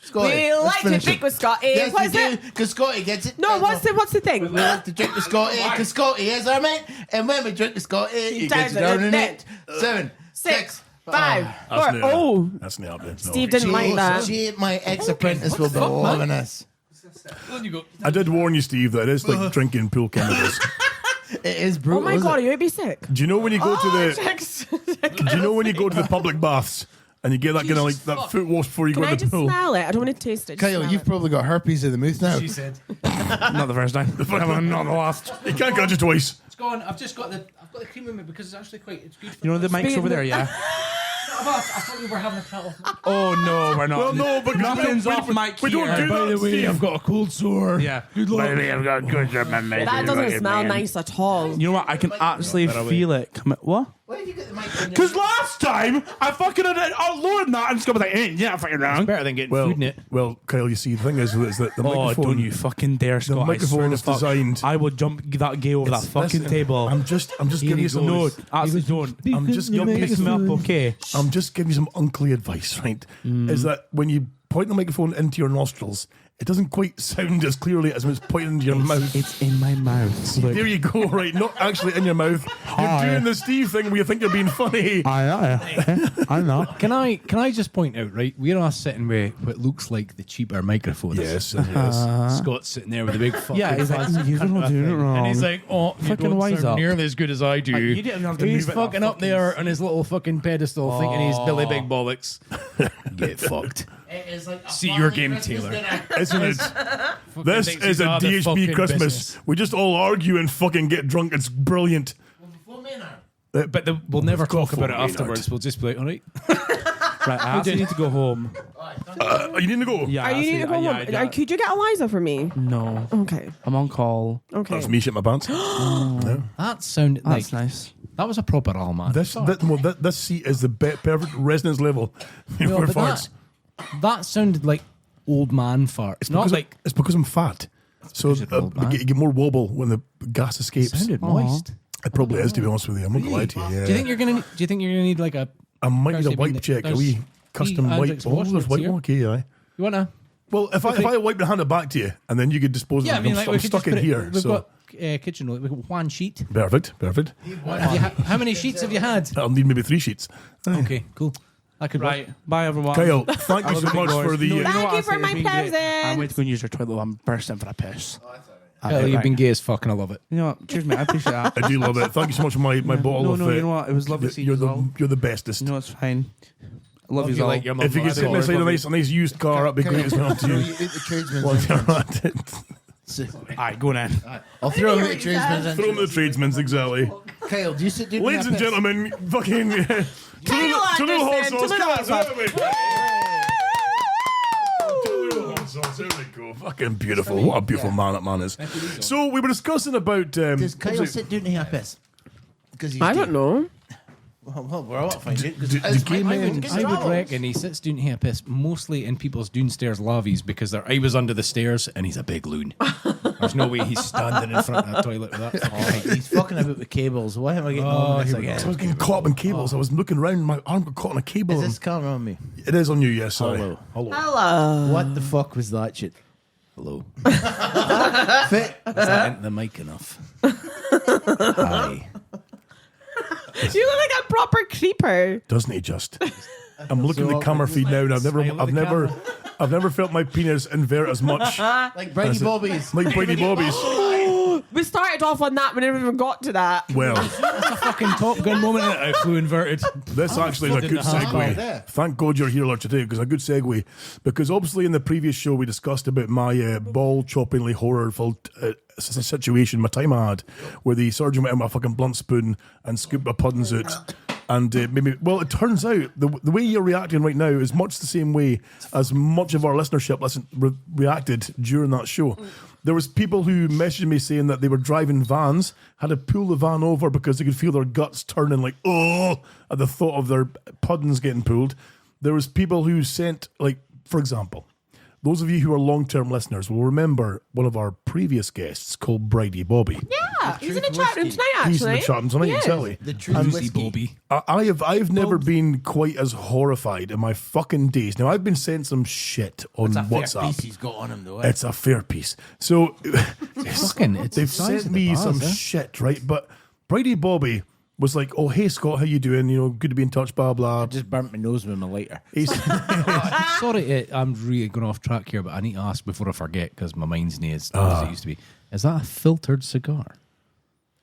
Scotty, We let's like to finish drink it. with Scotty. Yes, What's we it? do. Because Scotty gets it. No, what's the thing? We like to drink with Scotty because Scotty is our mate. And when we drink with Scotty, he gets down in it. 7, 6, 5, see. 4. That's Oh, That's not happening. No. Steve didn't like that. She, my ex-apprentice, will be fuck, man? loving us. On you go. I did warn you, Steve, that it is like drinking pool chemicals. It is Oh brutal. my God, are you going to be sick? Do you know when you go to the? Checks. Do you know when you go to the public baths and you get that kind of like that foot wash before you Can go I in the just pool? smell it? I don't want to taste it. Just Kyle, smell you've it. probably got herpes of the mouth now. She said. Not the first time. Not the last. You can't catch it twice. It's gone. I've got the cream in me because it's actually it's good for You know the mic's Speaking over there, of- yeah? I thought we were having a chat. Oh, no, we're not. Well, no, but Nothing's off mic we don't here. do that, Steve. I've got a cold sore. Yeah. Good luck. That doesn't smell nice at all. You know what? I can actually feel it coming. What? Why did you get the mic on your Because last time I fucking lowered that and it's going to be like, yeah, fucking wrong. Better than getting Well, food in it. well, Kyle, you see, the thing is that the Oh, microphone. don't you fucking dare, Scott. I microphone swear to is fuck, designed- I will jump that gay over that fucking Listen, table. I'm just giving you some. No, actually don't. I'm just You'll giving you pick me up, okay? I'm just giving you some unclear advice, right? Is that when you point the microphone into your nostrils, it doesn't quite sound as clearly as when it's pointed into your mouth. It's in my mouth. Look. There you go, right? Not actually in your mouth. You're doing the Steve thing where you think you're being funny. I know. Can I just point out, right? We're all sitting with what looks like the cheaper microphones. Yes, yes. Scott's sitting there with a big fucking Yeah, he's like, fancy you're not doing it wrong. And he's like, oh, you Fucking don't wise sound up. nearly as good as I do. You didn't have to He's move it fucking that up there on his little fucking pedestal thinking he's Billy Big Bollocks. Get fucked. It is like a See your family game, Christmas Taylor. dinner. Isn't it? This thinks is he's a out of DHB fucking Christmas. business. We just all argue and fucking get drunk. It's brilliant. Before Maynard. But we'll never talk about it Maynard. afterwards. We'll just be like, all right. Right, I actually need to go home. You need to go. Yeah, Are you need to go home? Could you get Eliza for me? No, Okay. I'm on call. Okay. That's me shit my pants. Yeah. That sounded That's like nice. that was a proper all man. This seat is the perfect resonance level for No, but farts. that sounded like old man fart. It's Not because like it's because I'm fat. So because you're old man. you get more wobble when the gas escapes. sounded moist. It probably is, to be honest with you. I'm not gonna lie to you. Yeah. Do you think you're gonna need like a? I might need a Thursday wipe evening? check? A There's wee custom wipe. Hendrix Oh, wash there's that's wipe here. one. Okay, aye. You wanna? Well, if I wipe and hand it back to you, and then you could dispose of Yeah, it, I mean, like I'm we could stuck just in put it- here. We've So got kitchen roll. We've got one sheet. perfect. How many sheets have you had? I'll need maybe 3 sheets. Okay, cool. I could Right, bye everyone. Kyle, thank you so much for the. Thank you for my present. I'm going to go and use your toilet while I'm bursting for a piss. Kyle, you've been gay as fuck, and I love it. You know what? Cheers, mate. I appreciate that. I do love it. Thank you so much for my bottle No, of. you know what? It was lovely seeing you as well. You're the bestest. No, it's fine. I love you all. like your mum. If you could sit beside a nice used car, that'd be great as well Throw too. you out the tradesman's Well, entrance. Alright, go on in. I'll throw him out the tradesman's Throw them entrance. the tradesmen's, exactly. Kyle, do you sit down? Ladies and gentlemen, fucking. Kyle Anderson, Tulul Tulul Hot Sauce. Tulul Hot Sauce, there we go. Fucking beautiful. What a beautiful man that man is. So we were discussing about. Does Kyle sit down to have a piss? Because he's I don't know. Well, we're all find it. I would reckon he sits down here piss mostly in people's downstairs lobbies because their eye was under the stairs and he's a big loon. There's no way he's standing in front of that toilet with that. He's fucking about with cables. Why am I getting on this again? I was getting caught up in cables. I was looking around, my arm got caught on a cable. Is this camera on me? It is on you, yes. Sorry. Hello. What the fuck was that shit? Hello. Fit. Is that into the mic enough? Hi. You look like a proper creeper. Doesn't he just? I'm looking at the camera feed now, and I've never felt my penis invert as much. Like Brady Bobby's. Like Brady Bobby's. We started off on that. We never even got to that. Well, that's a fucking Top Gun moment. I flew inverted. This actually is a good segue. Thank God you're here, Lord, today, because a good segue. Because obviously in the previous show we discussed about my ball-choppingly horror-filled situation, my time I had, where the surgeon went in with a fucking blunt spoon and scooped my puddings out. And well, it turns out the way you're reacting right now is much the same way as much of our listenership reacted during that show. There was people who messaged me saying that they were driving vans, had to pull the van over because they could feel their guts turning like, oh, at the thought of their puddings getting pulled. There was people who sent, like, for example, those of you who are long-term listeners will remember one of our previous guests called Bridy Boaby. Yeah, he's in the chat room tonight, actually. He's in the chat room tonight, exactly. The Truzy Boaby. I've never been quite as horrified in my fucking days. Now, I've been sent some shit on WhatsApp. It's a fair piece he's got on him, though. It's a fair piece. So, they've sent me some shit, right? But Bridy Boaby was like, oh, hey, Scott, how you doing? You know, good to be in touch, blah, blah. I just burnt my nose with my lighter. Sorry, I'm really going off track here, but I need to ask before I forget, because my mind's not as it used to be. Is that a filtered cigar?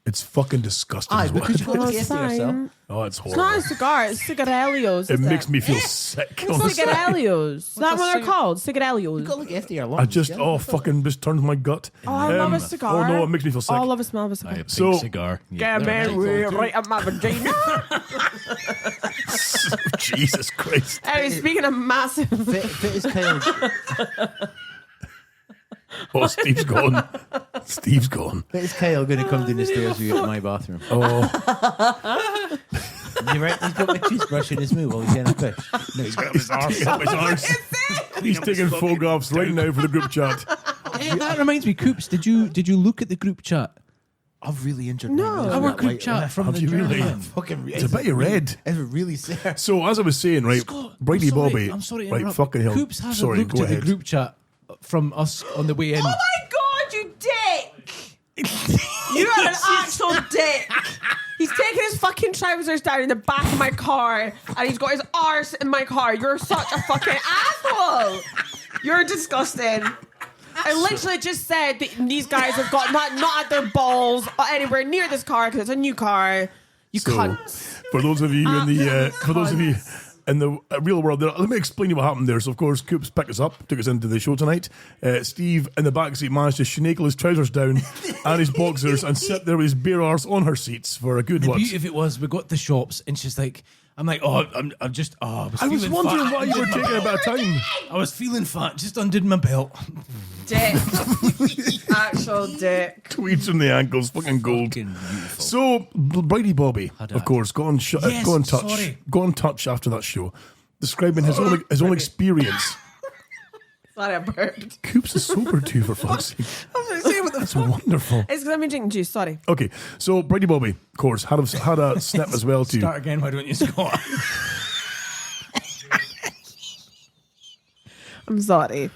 It's fucking disgusting. Because you got to get yourself. Oh, it's It's horrible. not a cigar, it's cigarellos. It makes me feel sick. honestly. Cigarellos. Is that what they're called? Cigarellos. You got to look after your lungs. Fucking just turns my gut. Oh, I love a cigar. Oh, no, it makes me feel sick. Oh, I love a smell of a cigar. So, cigar. Get me right up my vagina. Jesus Christ. Anyway, speaking of massive... Fit is kind of... Oh, Steve's gone. Steve's gone. Is Kyle going to come down the stairs with you at my bathroom? Oh. You right? He's got my toothbrush in his move while he's getting a fish. No, he's got his arse. He's taking photographs right now for the group chat. Hey, that reminds me, Coops, did you look at the group chat? I've really injured No. my Our group chat from Have the you really? Fucking It's a bit of red. It's really sad. So, as I was saying, right, Scott, Brady Boaby. I'm sorry to right, interrupt. fucking hell. Coops hasn't Sorry, looked go at ahead. the group chat from us on the way in. Oh my God, you dick! You are an actual dick. He's taking his fucking trousers down in the back of my car and he's got his arse in my car. You're such a fucking asshole. You're disgusting. I literally just said that these guys have got not at their balls anywhere near this car because it's a new car. You cunts. For those of you in the real world, let me explain you what happened there. So, of course, Coops picked us up, took us into the show tonight. Steve, in the back seat, managed to shenagle his trousers down and his boxers and sit there with his bare arse on her seats for a good The what? beauty of it was, we got to the shops and she's like, I'm like, oh, I'm just, oh, I was wondering why you were taking a bit of time. I was feeling fat, just undid my belt. Dick. Actual dick. Tweeds from the ankles, fucking gold. So, Bridy Boaby, of course, go on touch after that show, describing his own experience. Sorry, I burped. Coops is sober too, for fuck's sake. That's wonderful. It's because I've been drinking juice, sorry. Okay, so Bridy Boaby, of course, had a snip as well too. Start again, why don't you, Scott? I'm sorry.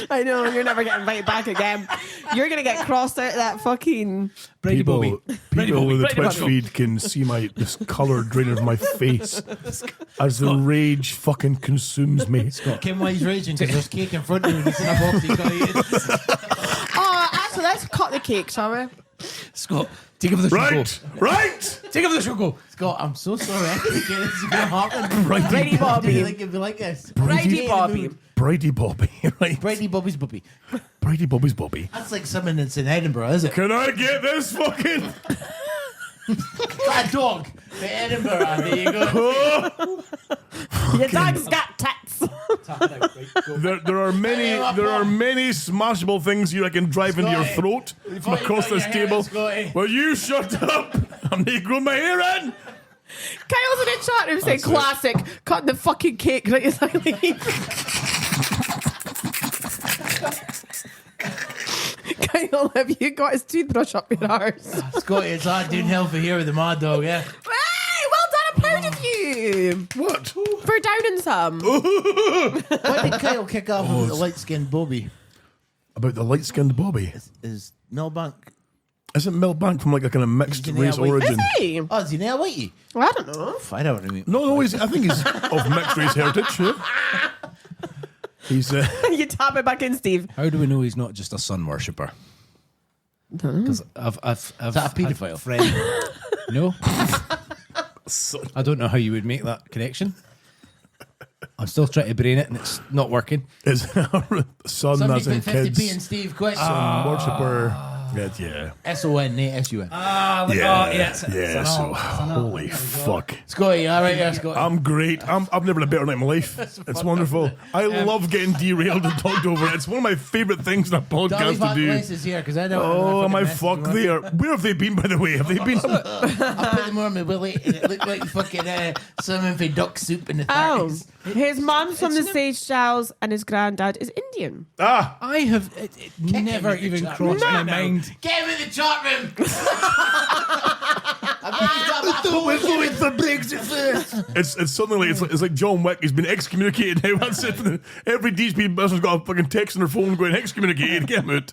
I know, you're never getting invited back again. You're going to get crossed out of that fucking... Brady Boaby. People with the Twitch feed can see this colour draining of my face as the rage fucking consumes me. Scott, Kim, why he's raging? Because there's cake in front of him and he's in a box he's got to eat. Oh, actually, let's cut the cake, shall we? Scott, take it for the show. Right! Take it for the show, go. Scott, I'm so sorry. I didn't get this is going to happen. Brady Boaby. It'd be like this. Brady Boaby. Brady Boaby, right? Brady Bobby's Bobby. Brady Bobby's Bobby. That's like someone that's in Edinburgh, is it? Can I get this fucking... A dog for Edinburgh. There you go. Your dog's got tats. There are many smashable things you can drive into your throat from across this table. Well, you shut up. I'm not growing my hair in. Kyle's in a chat room saying classic, cutting the fucking cake right as I leave. Kyle, have you got his toothbrush up your arse? Scotty, it's hard doing hell for here with the mad dog, yeah. Hey, well done, I'm proud of you. What? For downing some. Why did Kyle kick off about the light-skinned Boaby? About the light-skinned Boaby? Is Millbank... Isn't Millbank from like a kind of mixed race origin? Is he? Oh, is he now whitey? Well, I don't know. Find out what I mean. No, I think he's of mixed race heritage. Yeah. He's. You tap it back in, Steve. How do we know he's not just a sun worshipper? Because I've is that a paedophile? Friend. No. I don't know how you would make that connection. I'm still trying to brain it and it's not working. Is son as in 50p kids? and Steve, quick. Sun worshipper. Yeah. S-O-N, S-U-N. Holy fuck. Scotty, all right, yeah, Scotty. I'm great. I've never had a better night in my life. It's wonderful. I love getting derailed and talked over. It's one of my favourite things in a podcast to do. Is here, I don't oh, am I fuck there? Where have they been, by the way? Have they been? I put them on my willy and it looked like fucking salmon for duck soup in the 30s. His mum's from the Seychelles and his granddad is Indian. Ah! I have never even crossed my mind. Get him in the chat room! It's something like it's like John Wick. He's been excommunicated now. That's it. Every DHB person's got a fucking text on their phone going excommunicated. Get him out.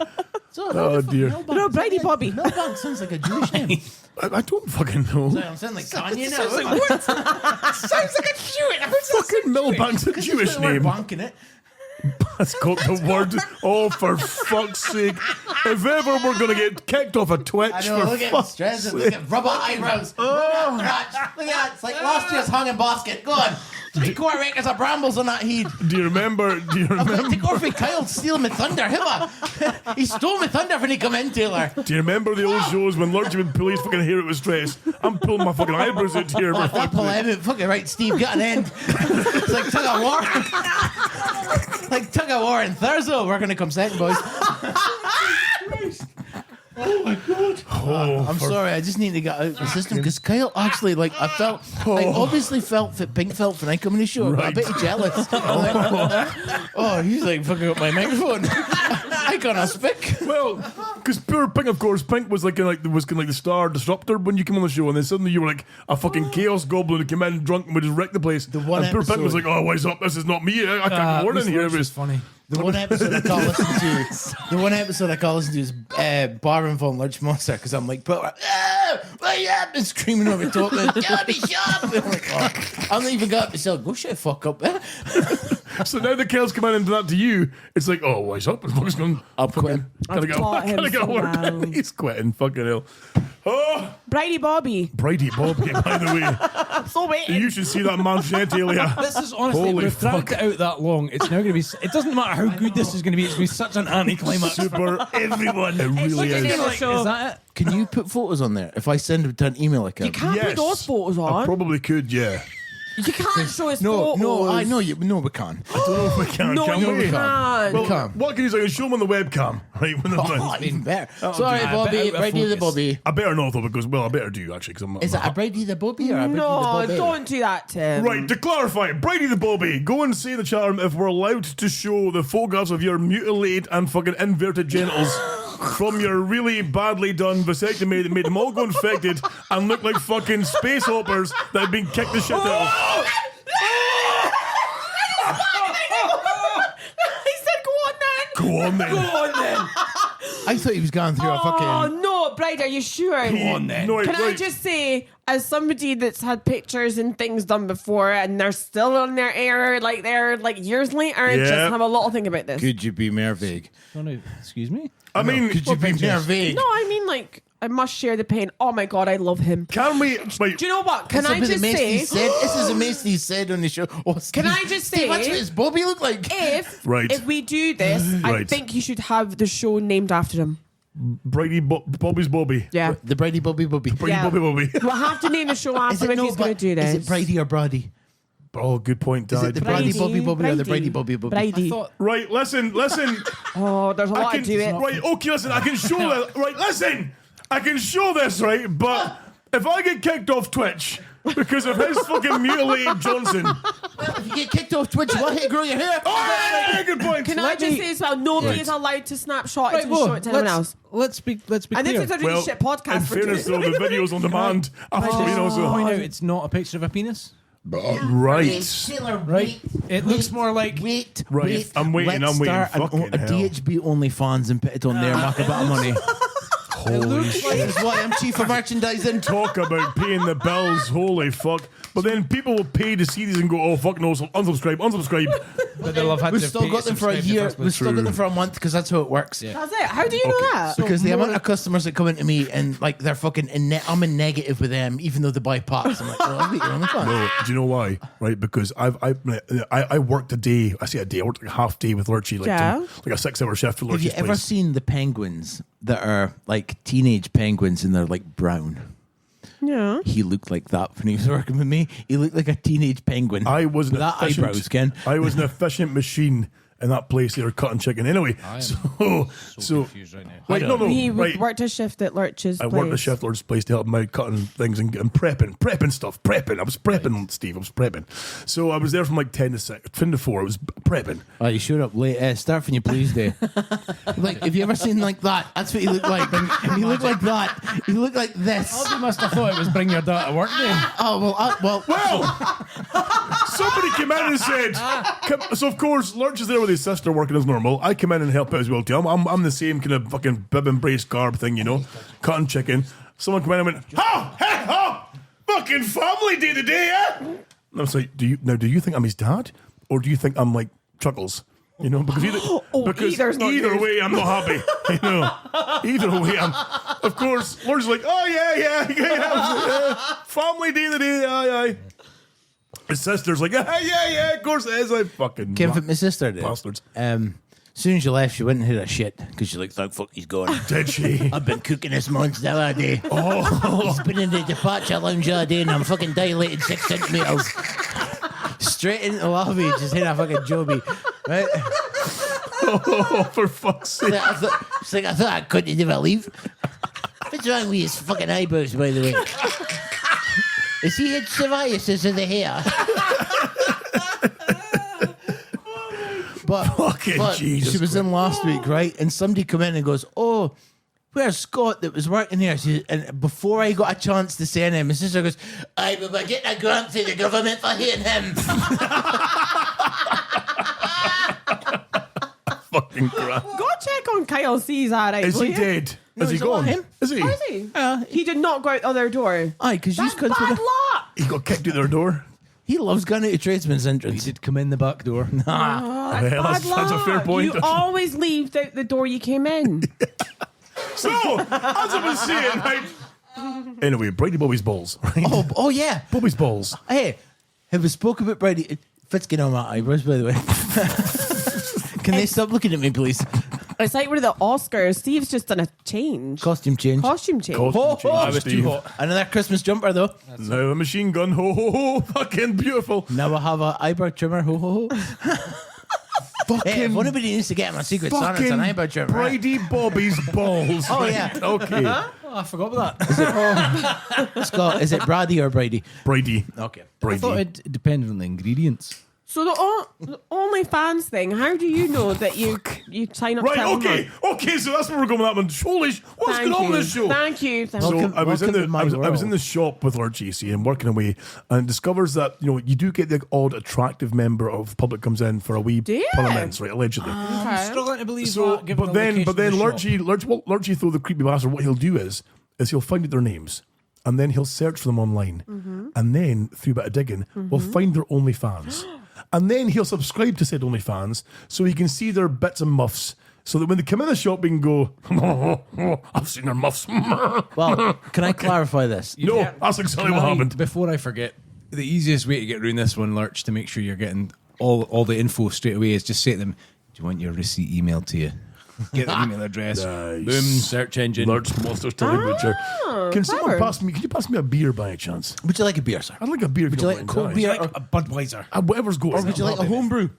Oh dear. No, Brady Bobby. Millbank sounds like a Jewish name. I don't fucking know. I'm saying like Kanye now. Sounds like what? Sounds like a Jewish. Fucking Millbank's a Jewish name. Banking it. That's got the word. Oh, for fuck's sake! If ever we're gonna get kicked off a Twitch, I know. Look at stress. Look at rubber eyebrows. Look at that. Look at that. It's like last year's hanging basket. Go on. 3/4 acres of brambles on that head. Do you remember? Take over for Kyle stealing my thunder. He stole my thunder when he come in, Taylor. Do you remember the old shows when Lurgy would pull his fucking hair out with stress? I'm pulling my fucking eyebrows out here. If I pull him out, fucking right, Steve, get an end. It's like tug of war. Like tug of war in Thursday. We're gonna come second, boys. Oh my god! I'm sorry, I just need to get out of the system because Kyle actually, like, I obviously felt that Pink felt when I come in the show. Right. I bet he's jealous. He's like fucking up my microphone. I can't speak. Well, because poor Pink, of course, Pink was like the star disruptor when you came on the show, and then suddenly you were like a fucking chaos goblin who came in drunk and would just wreck the place. And poor Pink was like, "Oh, what's up? This is not me. I can't go on in here." It was funny. The one episode I can't listen to is Bar and Von Lunch Monster because I'm like, what and screaming over top and shut up. I'm like, I'm not even got up myself. Go shut the fuck up. So now the Kel's come in and do that to you. It's like, oh, what's up? What's going on? I'm quitting. Gotta get a word. He's quitting. Fucking hell. Oh, Brady Bobby, by the way. I'm so waiting. You should see that manchette, Elia. This is honestly, we've dragged it out that long. It's now going to be. It doesn't matter how good this is going to be. It's going to be such an anticlimax. Super everyone. It really is. Is that it? Can you put photos on there? If I send it to an email account, You can't put those photos on. I probably could, yeah. You can't show his no, photos. I know you. No, we can't. I don't know if we can. No, can you we? can't. Well, what can you say? I can show them on the webcam, right? When they're done. Even better. Sorry, Bobby. Brady the Bobby. I better not, though, because, well, I better do, actually. Is it a Brady the Bobby or a Brady the Bobby? No, don't do that, Tim. Right, to clarify, Brady the Bobby, go and say in the chat room if we're allowed to show the photographs of your mutilated and fucking inverted genitals from your really badly done vasectomy that made them all go infected and look like fucking space hoppers that have been kicked the shit out of. He said, "Go on then." Go on then. I thought he was going through a fucking. Oh no, Bride, are you sure? Go on then. No, Can I just say, as somebody that's had pictures and things done before, and they're still on their air, like they're like years later, Yeah. just have a lot to think about this. Could you be more vague? Excuse me? I mean, could you be more vague? No, I mean like I must share the pain. Oh my god, I love him. Can we? Wait, Do you know what? Can I just say? This is a Macy said on the show. Oh, Steve, Can I just say? Steve, that's what his Bobby look like. If we do this, I Right. think you should have the show named after him. Brady Bobby's Bobby. Yeah. The Brady Bobby. Brady Bobby. We'll have to name the show after him if he's going to do this. Is it Brady or Brady? Oh, good point, Is Dad. it the Brady Bobby Bobby or the Brady Brady. Bobby Bobby? Brady. Right, listen. Oh, there's a lot to it. Right, okay, listen, I can show that. Right, listen, I can show this, right, but if I get kicked off Twitch because of his fucking mutilated Johnson. If you get kicked off Twitch, what? Hey, grow your hair. Oh, yeah, good point. Can I just say as well, nobody is allowed to snapshot it and well, show it to anyone else. Let's be And clear. this is a really shit podcast in for fairness, doing. though, the video's on demand. After, so. Point out, it's not a picture of a penis. Right. Sailor, Right. It looks more like. Wait. I'm waiting, Let's I'm waiting. start Fucking a hell. DHB OnlyFans and put it on there, mark a bit of money. Holy shit. This is why I'm chief of merchandising. Talk about paying the bills, holy fuck. But then people will pay to see these and go, oh, fuck no, so unsubscribe. But they'll have had We've to still pay got to them for a subscribe to year. first place. We've still got them for a month because that's how it works. That's it. How do you know that? Because the amount of customers that come into me and like they're fucking I'm in negative with them, even though they buy pots. I'm like, well, I'll get you on the phone. No, do you know why? Right, because I worked a day. I say a day. I worked like a half day with Lurchy, like Yeah. like a 6-hour shift for Have you Lurchy's ever place. seen the penguins that are like teenage penguins and they're like brown? Yeah. He looked like that when he was working with me. He looked like a teenage penguin. I was an That efficient, eyebrows, Ken. I was an efficient machine in that place. They were cutting chicken anyway. So confused right now. Right, no, He right. worked a shift at Lurch's I place. worked at Chef Lord's place to help him out cutting things and prepping stuff. I was prepping, Steve. I was prepping. So I was there from like 10 to 4. I was prepping. Oh, you showed up late. Start when you please, day. Like, have you ever seen like that? That's what he looked like. And he looked like that. He looked like this. Oh, you must have thought it was bring your dad to work then. Oh Well, somebody came in and said, so of course, Lurch is there with his sister working as normal. I come in and help out as well too. I'm the same kind of fucking bib and brace garb thing, you know, cutting chicken. Someone came in and went, fucking family day today, eh? And I was like, do you think I'm his dad? Or do you think I'm like Chuckles? You know, because either way, I'm not happy. You know, either way, of course, Lord's like, oh yeah. Family day today, aye. His sister's like, yeah, of course it is. I fucking Came from my sister did. bastards. As soon as you left, she went and hit a shit because she like, thank fuck he's gone. Did she? I've been cooking this monster all day. He's been in the departure lounge all day and I'm fucking dilated 6 centimetres. Straight into the lobby, just hit a fucking Joby. Right? Oh, for fuck's sake. I thought I couldn't never leave. What's wrong with his fucking eyebrows, by the way? Has he had psoriasis of the hair? But Jesus she was in last week, right? And somebody come in and goes, oh, where's Scott that was working here? And before I got a chance to say anything, my sister goes, I will be getting a grant from the government for hitting him. Fucking crap. Go check on Kyle C's, alright. Is he dead? No, Is he he's alive. gone? Is he? Oh, is he? He did not go out the other door. Aye, because you That's could. bad luck. He got kicked out their door. He loves going out of tradesman's entrance. He did come in the back door. Oh, that's Well, bad that's a fair luck. point. You always leave out the door you came in. So, as I was saying, right? Anyway, Brady Bobby's balls, right? Oh yeah. Bobby's balls. Hey, have we spoke about Brady? Fitz getting on my eyebrows, by the way. Can they stop looking at me, please? It's like we're the Oscars. Steve's just done a change. Costume change. Costume change. I was too hot. Another Christmas jumper, though. Now a machine gun. Ho, ho, ho. Fucking beautiful. Now I have an eyebrow trimmer. Ho, ho, ho. Hey, if anybody needs to get my secret son, it's an eyebrow trimmer. Brady Bobby's balls. Oh, right? yeah. Okay. Oh, I forgot about that. Scott, is it Brady or Brady? Brady. Okay. I Brady. thought it depended on the ingredients. So the OnlyFans thing, how do you know that you sign up Right, to okay, so that's where we're going with that one. Holy what's going on with this show? Thank you. So Welcome- I was in welcome to my I was in world. the shop with Lord JC and working away and discovers that, you know, you do get the odd attractive member of the public comes in for a wee Do you? parliaments, right, allegedly. I'm struggling to believe So, that. Given but the then location of the shop. Lurchy, though the creepy bastard, what he'll do is he'll find out their names, and then he'll search for them online, and then through a bit of digging, we'll find their OnlyFans, and then he'll subscribe to said OnlyFans so he can see their bits and muffs, so that when they come in the shop, he can go, I've seen their muffs. Well, can I clarify this? No, that's exactly what happened. Before I forget, the easiest way to get around this one, Lurch, to make sure you're getting all the info straight away is just say to them, do you want your receipt emailed to you? Get the email address. Nice. Boom, search engine. Lurch Monsters Telly Butcher. Can someone pass me? Can you pass me a beer by any chance? Would you like a beer, sir? I'd like a beer. Would you like a cold beer? Like a Budweiser. Whatever's going. Or would you like a homebrew?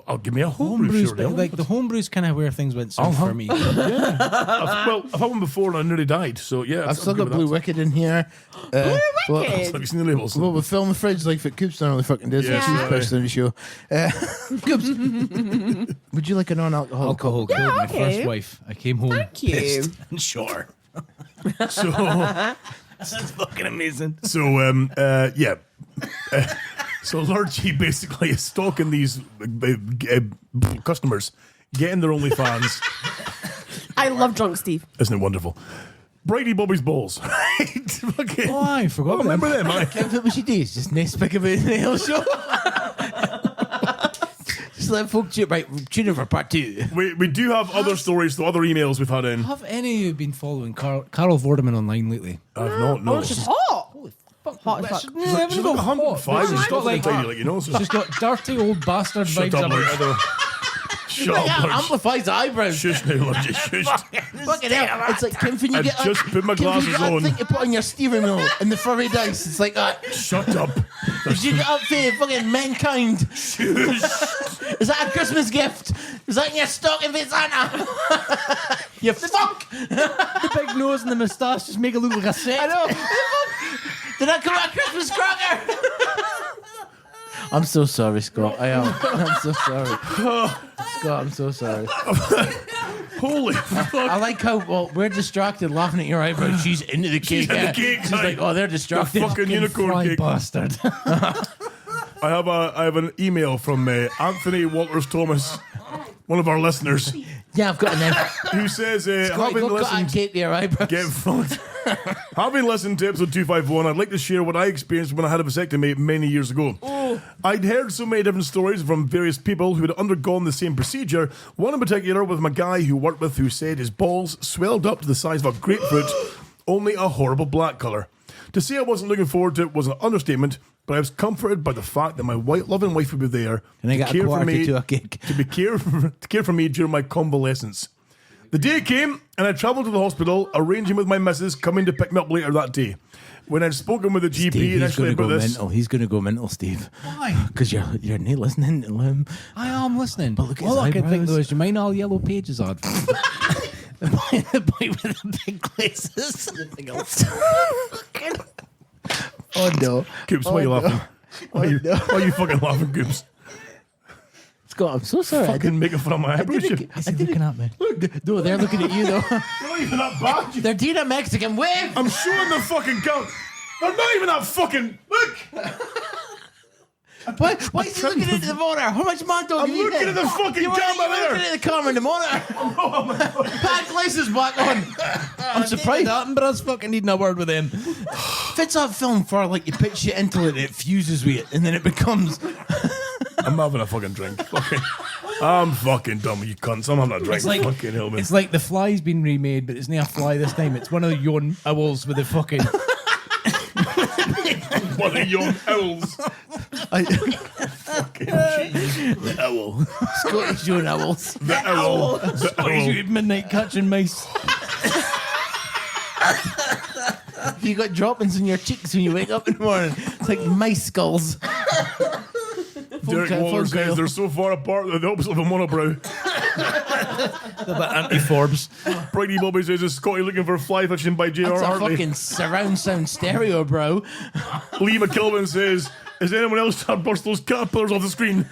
I'll give me a homebrew. Homebrew's Sure, like the homebrew's kind of where things went south for me. Yeah. I've had one before and I nearly died. So yeah, I've still got Blue Wicked in here. Blue Well, Wicked. have you seen the labels? Well, we film the fridge like that Coops normally fucking does. Yeah. She's person in the show. Coops, would you like a non-alcoholic? Alcohol killed my okay. first wife. I came home Thank you. pissed and sure. So That's fucking amazing. So yeah. So Lurchy basically is stalking these customers, getting their OnlyFans. I love drunk Steve. Isn't it wonderful? Brady Bobby's balls. Right? Fucking- Oh, I forgot. Oh, remember them? I- What she do is just nice speak about the whole show. Just let folk tune. Right, tune in for part 2. We do have other stories, so other emails we've had in. Have any of you been following Carol Vorderman online lately? I've not. No. Oh, she's hot. Holy fuck, hot as fuck. She's like 105 and She's stuff got like, like, you know. So she's got dirty old bastard shut vibes up, about Lurch. her. Shut up, Lurch. Amplifies the eyebrows. Shush now, Lurch. Shush. Fucking hell. It's like, Kim, when you I get just put my glasses that on. thing you put on your steering wheel and the furry dice, it's like that. Shut up. Did you get up for fucking mankind? Is that a Christmas gift? Is that in your stocking for Santa? You fuck! The big nose and the moustache just make it look like a set. I know. Did I come out Christmas cracker? I'm so sorry, Scott. I am. I'm so sorry. Scott, I'm so sorry. Holy fuck. I like how we're distracted laughing at your eyebrows. She's into the cake. She's in the cake, She's aye. like, oh, they're distracted. The fucking unicorn Fly cake. bastard. I have an email from Anthony Walters Thomas, one of our listeners, Yeah, I've got an who says, Scott, having go cut that listened, cake to your eyebrows. get fucked. Having listened to episode 251, I'd like to share what I experienced when I had a vasectomy many years ago. I'd heard so many different stories from various people who had undergone the same procedure. One in particular with my guy who worked with, who said his balls swelled up to the size of a grapefruit, only a horrible black colour. To say I wasn't looking forward to it was an understatement, but I was comforted by the fact that my loving wife would be there And I got a quarter to a cake. to care for me during my convalescence. The day came, and I travelled to the hospital, arranging with my missus coming to pick me up later that day. When I'd spoken with the GP Steve, he's initially going to about go this, mental. He's going to go mental, Steve. Why? Because you're not listening to him. I am listening. But look at all his I can think eyebrows. though is you mind all yellow pages on. The boy with the big glasses. Oh no! Goops, why are you laughing? Why are you fucking laughing, Goops? Scott, I'm so sorry. Fucking making fun of my eyebrows. Is he looking at me? No, they're looking at you though. Not even that bad. They're doing a Mexican wave. I'm showing the fucking count. They're not even that fucking. Look! Why is he looking into the monitor? How much Monto I'm do you looking need? at the fucking You camera were there. looking at the camera in the monitor. Pat glasses back on. I'm surprised. But I was fucking needing a word with him. If it's a film for like you pitch it into it, it fuses with it, and then it becomes. I'm having a fucking drink. Fucking, I'm fucking dumb, you cunts. I'm having a drink. It's like- fucking hell, man. It's like the fly's been remade, but it's not a fly this time. It's one of the young owls with the fucking. One of young owls. Fucking jeez. The owl. Scottish Joan owls. The owl. The owl. Midnight catching mice. You got droppings in your cheeks when you wake up in the morning. It's like mice skulls. Derek Waller says they're so far apart they're the opposite of a monobrow. A bit anti-Forbes. Brady Bobby says, is Scotty looking for fly fishing by J.R. That's a Hartley? fucking surround sound stereo, bro. Lee McKelvin says, is anyone else trying to burst those caterpillars off the screen?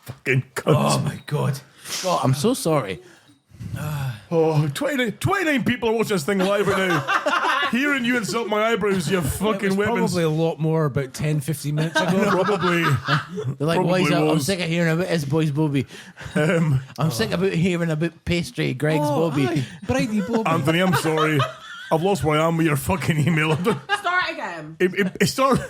Fucking cunts. Oh my god. Scott, I'm so sorry. Oh, 29 people are watching this thing live right now. Hearing you insult my eyebrows, you fucking weapons. Probably a lot more about 10, 15 minutes ago. Probably. They're like, Probably boys, I'm was. sick of hearing about his boy's Boaby. I'm sick about hearing about pastry, Greg's Boaby. Brady Boaby. Anthony, I'm sorry. I've lost where I am with your fucking email. Start again. It started.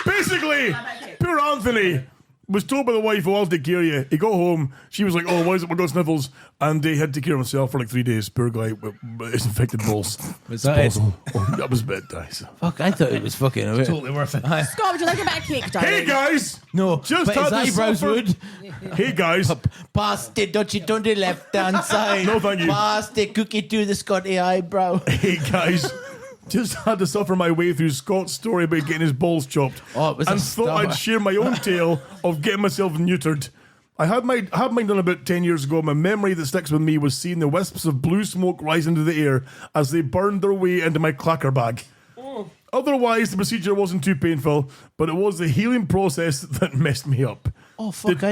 Basically, poor Anthony was told by the wife, oh, I'll take care of you. He got home. She was like, oh, why is it we got sniffles? And he had to take care of himself for like 3 days. Poor guy with his infected balls. Was that it? Oh, that was a bit nice. Fuck, I thought it was fucking Totally worth it. Scott, would you like a bit of cake, darling? Hey, guys. No, Just but had his to eyebrows suffer. would. Hey, guys. Pass the dutchie to the left hand side. No, thank you. Pass the cookie to the Scotty eyebrow. Hey guys, just had to suffer my way through Scott's story about getting his balls chopped, Oh, it was and a thought star. I'd share my own tale of getting myself neutered. I had mine done about 10 years ago. My memory that sticks with me was seeing the wisps of blue smoke rise into the air as they burned their way into my clacker bag. Otherwise, the procedure wasn't too painful, but it was the healing process that messed me up. Oh, fuck. The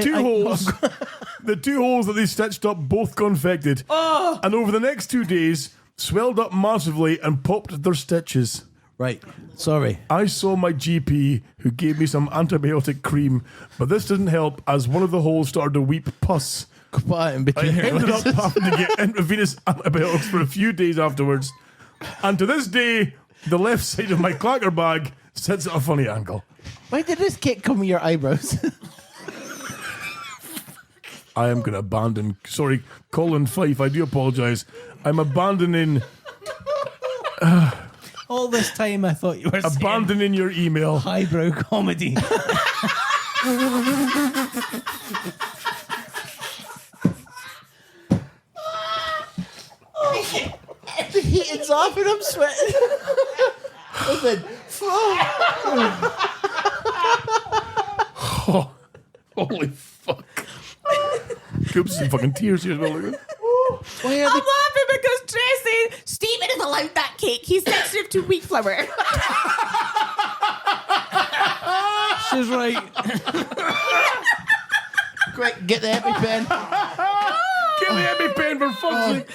two holes that they stitched up both confected, and over the next 2 days, swelled up massively and popped their stitches. Right. Sorry. I saw my GP, who gave me some antibiotic cream, but this didn't help as one of the holes started to weep pus. In I between your ended up legs. having to get intravenous antibiotics for a few days afterwards. And to this day, the left side of my clacker bag sits at a funny angle. Why did this cake come with your eyebrows? I am going to abandon. Sorry, Colin Fife, I do apologise. I'm abandoning. All this time I thought you were Abandoning your email. highbrow comedy. The heating's off and I'm sweating. Listen. Oh, holy fuck. Coops in fucking tears here as well. Look at it. Why are I'm they... laughing because Tracy, Stephen is allowed that cake. He's sensitive to wheat flour. She's right. Quick, get the EpiPen. Get the EpiPen for fuck's sake.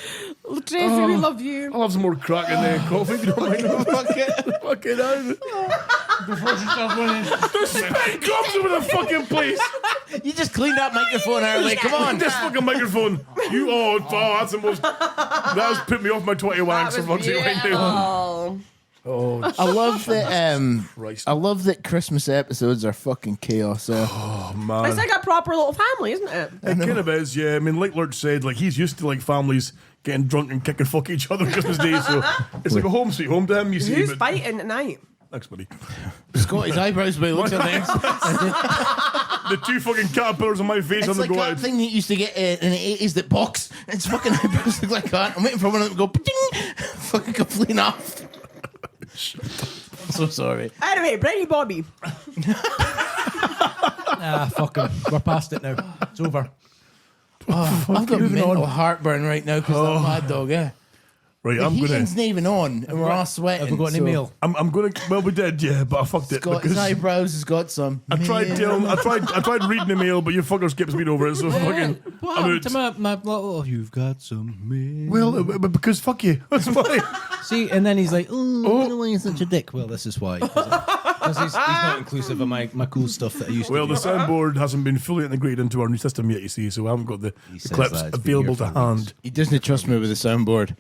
Tracy, we love you. I'll have some more crack in there. Coffee if you don't mind. Fuck it. Fuck it out. There's spitting drops over the fucking place. You just cleaned that microphone early. Come on. This fucking microphone. That's the most. That's put me off my 20 wanks for fuck's sake right now. Oh, I love that. Christ. I love that Christmas episodes are fucking chaos. Oh man. It's like a proper little family, isn't it? It kind of is, yeah. I mean, like Lurch said, like he's used to like families getting drunk and kicking fuck each other on Christmas Day, so it's like a home sweet home to him. You see, Who's but fighting tonight? thanks, buddy. Scotty's eyebrows by the looks of things. The two fucking caterpillars on my face It's on the like go that out. thing that you used to get in the 80s that box. Its fucking eyebrows look like that. I'm waiting for one of them to go ding, fucking completely off. I'm so sorry. Anyway, Brady Bobby. Fuck him. We're past it now. It's over. I've got moving mental on. heartburn right now because that mad dog, yeah. Right, The I'm gonna. heating's not even on and we're all sweating. Have we got an so email? I'm gonna. Well, we did, yeah, but I fucked it Scotty's because eyebrows has got some. I tried telling. I tried reading the mail, but you fuckers kept speed over it. So fucking. What I'm happened out. to my oh, you've got some mail. Well, but because fuck you. That's why. See, and then he's like, oh, I don't know why you're such a dick. Well, this is why. Because he's not inclusive of my cool stuff that I used Well, to the do. soundboard hasn't been fully integrated into our new system yet, you see, so I haven't got the says clips that, it's been available here to for hand. weeks. He doesn't trust me with the soundboard.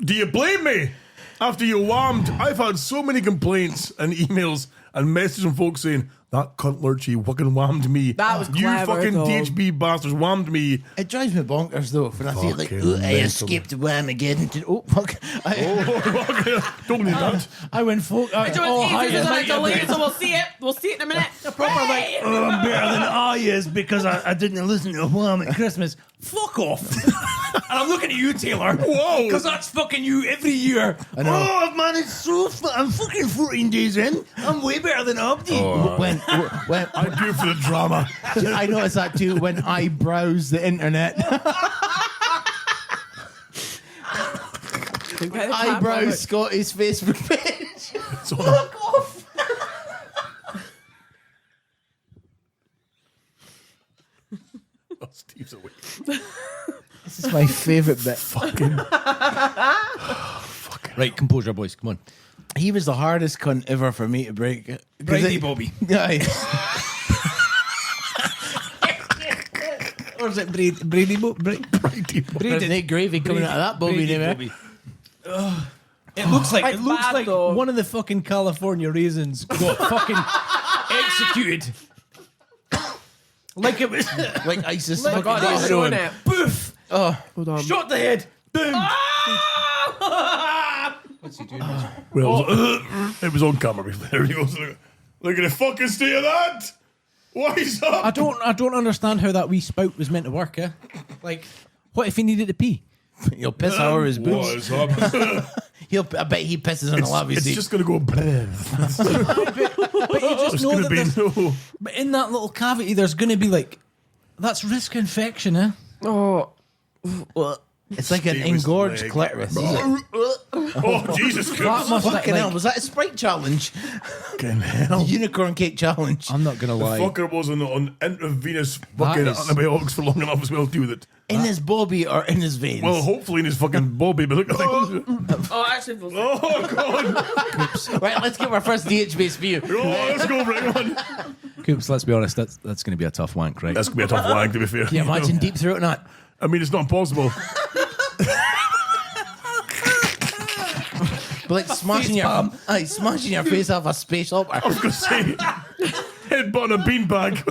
Do you blame me? After you whammed, I've had so many complaints and emails and messages from folks saying, that cunt Lurchy fucking whammed me. That was You clever, fucking though. DHB bastards whammed me. It drives me bonkers though when I see it like, Fucking I mental. escaped wham again. Oh fuck! Don't need that. I went full. So it's easy, so it's delayed, so we'll see it. We'll see it in a minute. Proper like, oh, I'm better than I is because I didn't listen to Wham at Christmas. Fuck off. And I'm looking at you, Taylor. Whoa. Because that's fucking you every year. I know. Oh, I've managed I'm fucking 14 days in. I'm way better than Abdi. When I do for the drama. I noticed that too when I browse the internet. I browse Scotty's Facebook page. Fuck off. Oh, Steve's awake. This is my favourite bit. Fucking. Right, composure, boys. Come on. He was the hardest cunt ever for me to break. Brady Boaby. Aye. Or is it Brady Boaby? There's no gravy coming out of that Boaby name. It looks like It's bad, though. one of the fucking California raisins got fucking executed. Like it was Like ISIS. Like fucking God, days he's showing. doing it. Boof! Oh, Hold on. Shot the head. Boom! What's he doing? Well, it was on camera. There he goes. Look at the fucking state of that. Wise up. I don't understand how that wee spout was meant to work. Like, what if he needed to pee? He'll piss over his boots. Wise up. I bet he pisses on the lobby It's seat. just going to go. But you just It's know going that to be there's- no. But in that little cavity, there's going to be like, that's risk infection, eh? Oh. It's like an Stay with engorged leg. clitoris. Oh, Jesus That Christ. must Fucking like, hell, was that a Sprite challenge? Fucking hell. Unicorn cake challenge. I'm not going to lie. Fucker was on intravenous fucking is- antibiotics for long enough as well to do with it. In his Boaby or in his veins? Well, hopefully in his fucking Boaby, but look at that. Oh, actually, feels Oh, God. Right, let's get our first DHB spew. Oh, let's go, bring it on. Coops, let's be honest, that's going to be a tough wank, right? That's going to be a tough wank, to be fair. Can you imagine deep throat or not? I mean, it's not possible. But like smashing your face off a space opera. I was going to say, headbutt a beanbag.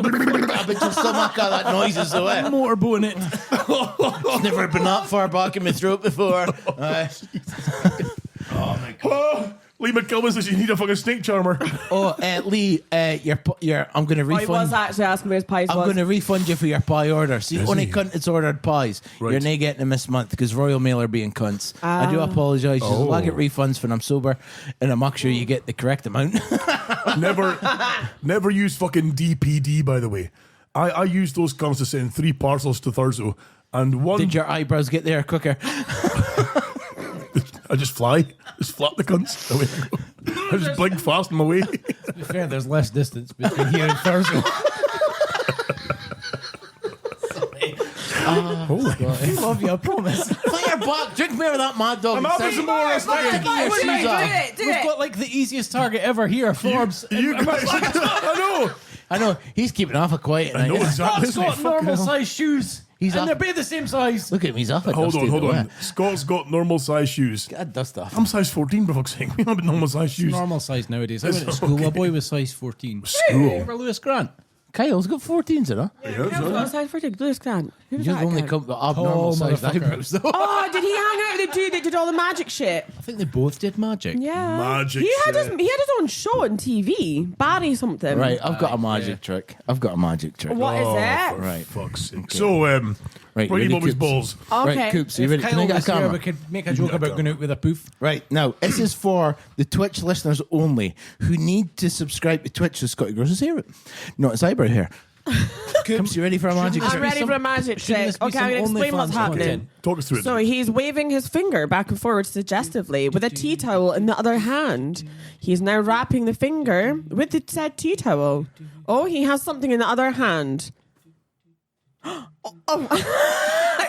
I bet you'll still make all that noises though, eh? Motorboating it. It's never been that far back in my throat before. Oh, my God. Lee McKilman says you need a fucking snake charmer. Lee, I'm going to Oh, he was refund. actually asking where his pies I'm was. going to refund you for your pie order. See, Is only he? cunt that's ordered pies. Right. You're not getting them this month because Royal Mail are being cunts. I do apologise. Oh. I'll get refunds when I'm sober, and I'll make sure you get the correct amount. Never use fucking DPD, by the way. I used those cunts to send 3 parcels to Thurso, and one... Did your eyebrows get there quicker? I just fly. Just flap the cunts. Away I go. I just blink fast on my way. To be fair, there's less distance between here and Thursday. I love you, I promise. Fire back. Drink more of that Mad Dog. I'm having some more. Taking your shoes off. We've got like the easiest target ever here, Forbes. You guys... I know. He's keeping off a quiet I know night. exactly. Scott's got normal size shoes. He's and off- they're both the same size. Look at him. He's off it. Hold on. Scott's got normal size shoes. God, dust off. I'm size 14, for fuck's sake. We have normal size shoes. Normal size nowadays. I went to school. My boy was size 14. School. Remember Lewis Grant? Kyle's got 14s, you know? What size for Lewis Grant? Who was You've that only guy? come to abnormal sized motherfucker. eyebrows, though. Oh, did he hang out with the dude that did all the magic shit? I think they both did magic. Yeah. Magic He had shit. his own show on TV. Barry something. Right, I've got a magic trick. What is it? Right. Fuck's sake. So, Right, Brady ready, Bobby's Coops? balls. Okay. Right, Coops, you ready? Can I Kyle get a was here, camera? we could make a joke about going out with a poof. Right, now, this is for the Twitch listeners only who need to subscribe to Twitch so Scotty grows his hair out. Not his eyebrow hair. Coops, you ready for a magic I'm trick? ready for a magic shouldn't trick. this be Okay, I'm going to some explain what's OnlyFans happening. content? Talk us through it. So he's waving his finger back and forward suggestively with a tea towel in the other hand. He's now wrapping the finger with the said tea towel. Oh, he has something in the other hand.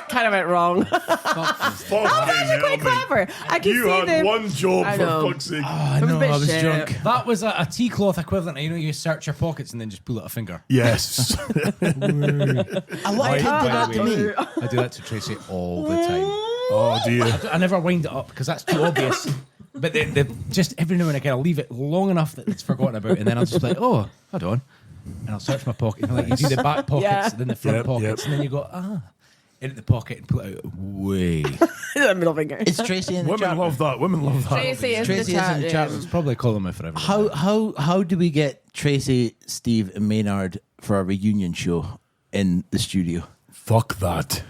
Kind of went wrong. Fucking Quite clever. I can You see had the one job, I for know. fuck's sake. I It was a know, bit I was shit. drunk. That was a tea cloth equivalent. You know, you search your pockets and then just pull out a finger. Yes. A lot of kids did that to me. I do that to Tracy all the time. Oh, dear. I never wind it up because that's too obvious. But they just every now and again I'll leave it long enough that it's forgotten about, and then I'll just be like, oh, hold on, and I'll search my pocket. And like you see the back pockets, Yeah. and then the front Yep, pockets, yep. and then you go into the pocket and pull it out way. the middle finger. It's Tracy in the Women chat. love that. Women love that. Tracy is Tracy the is chat. in the chat. It's probably call them forever. How do we get Tracy, Steve, and Maynard for a reunion show in the studio? Fuck that.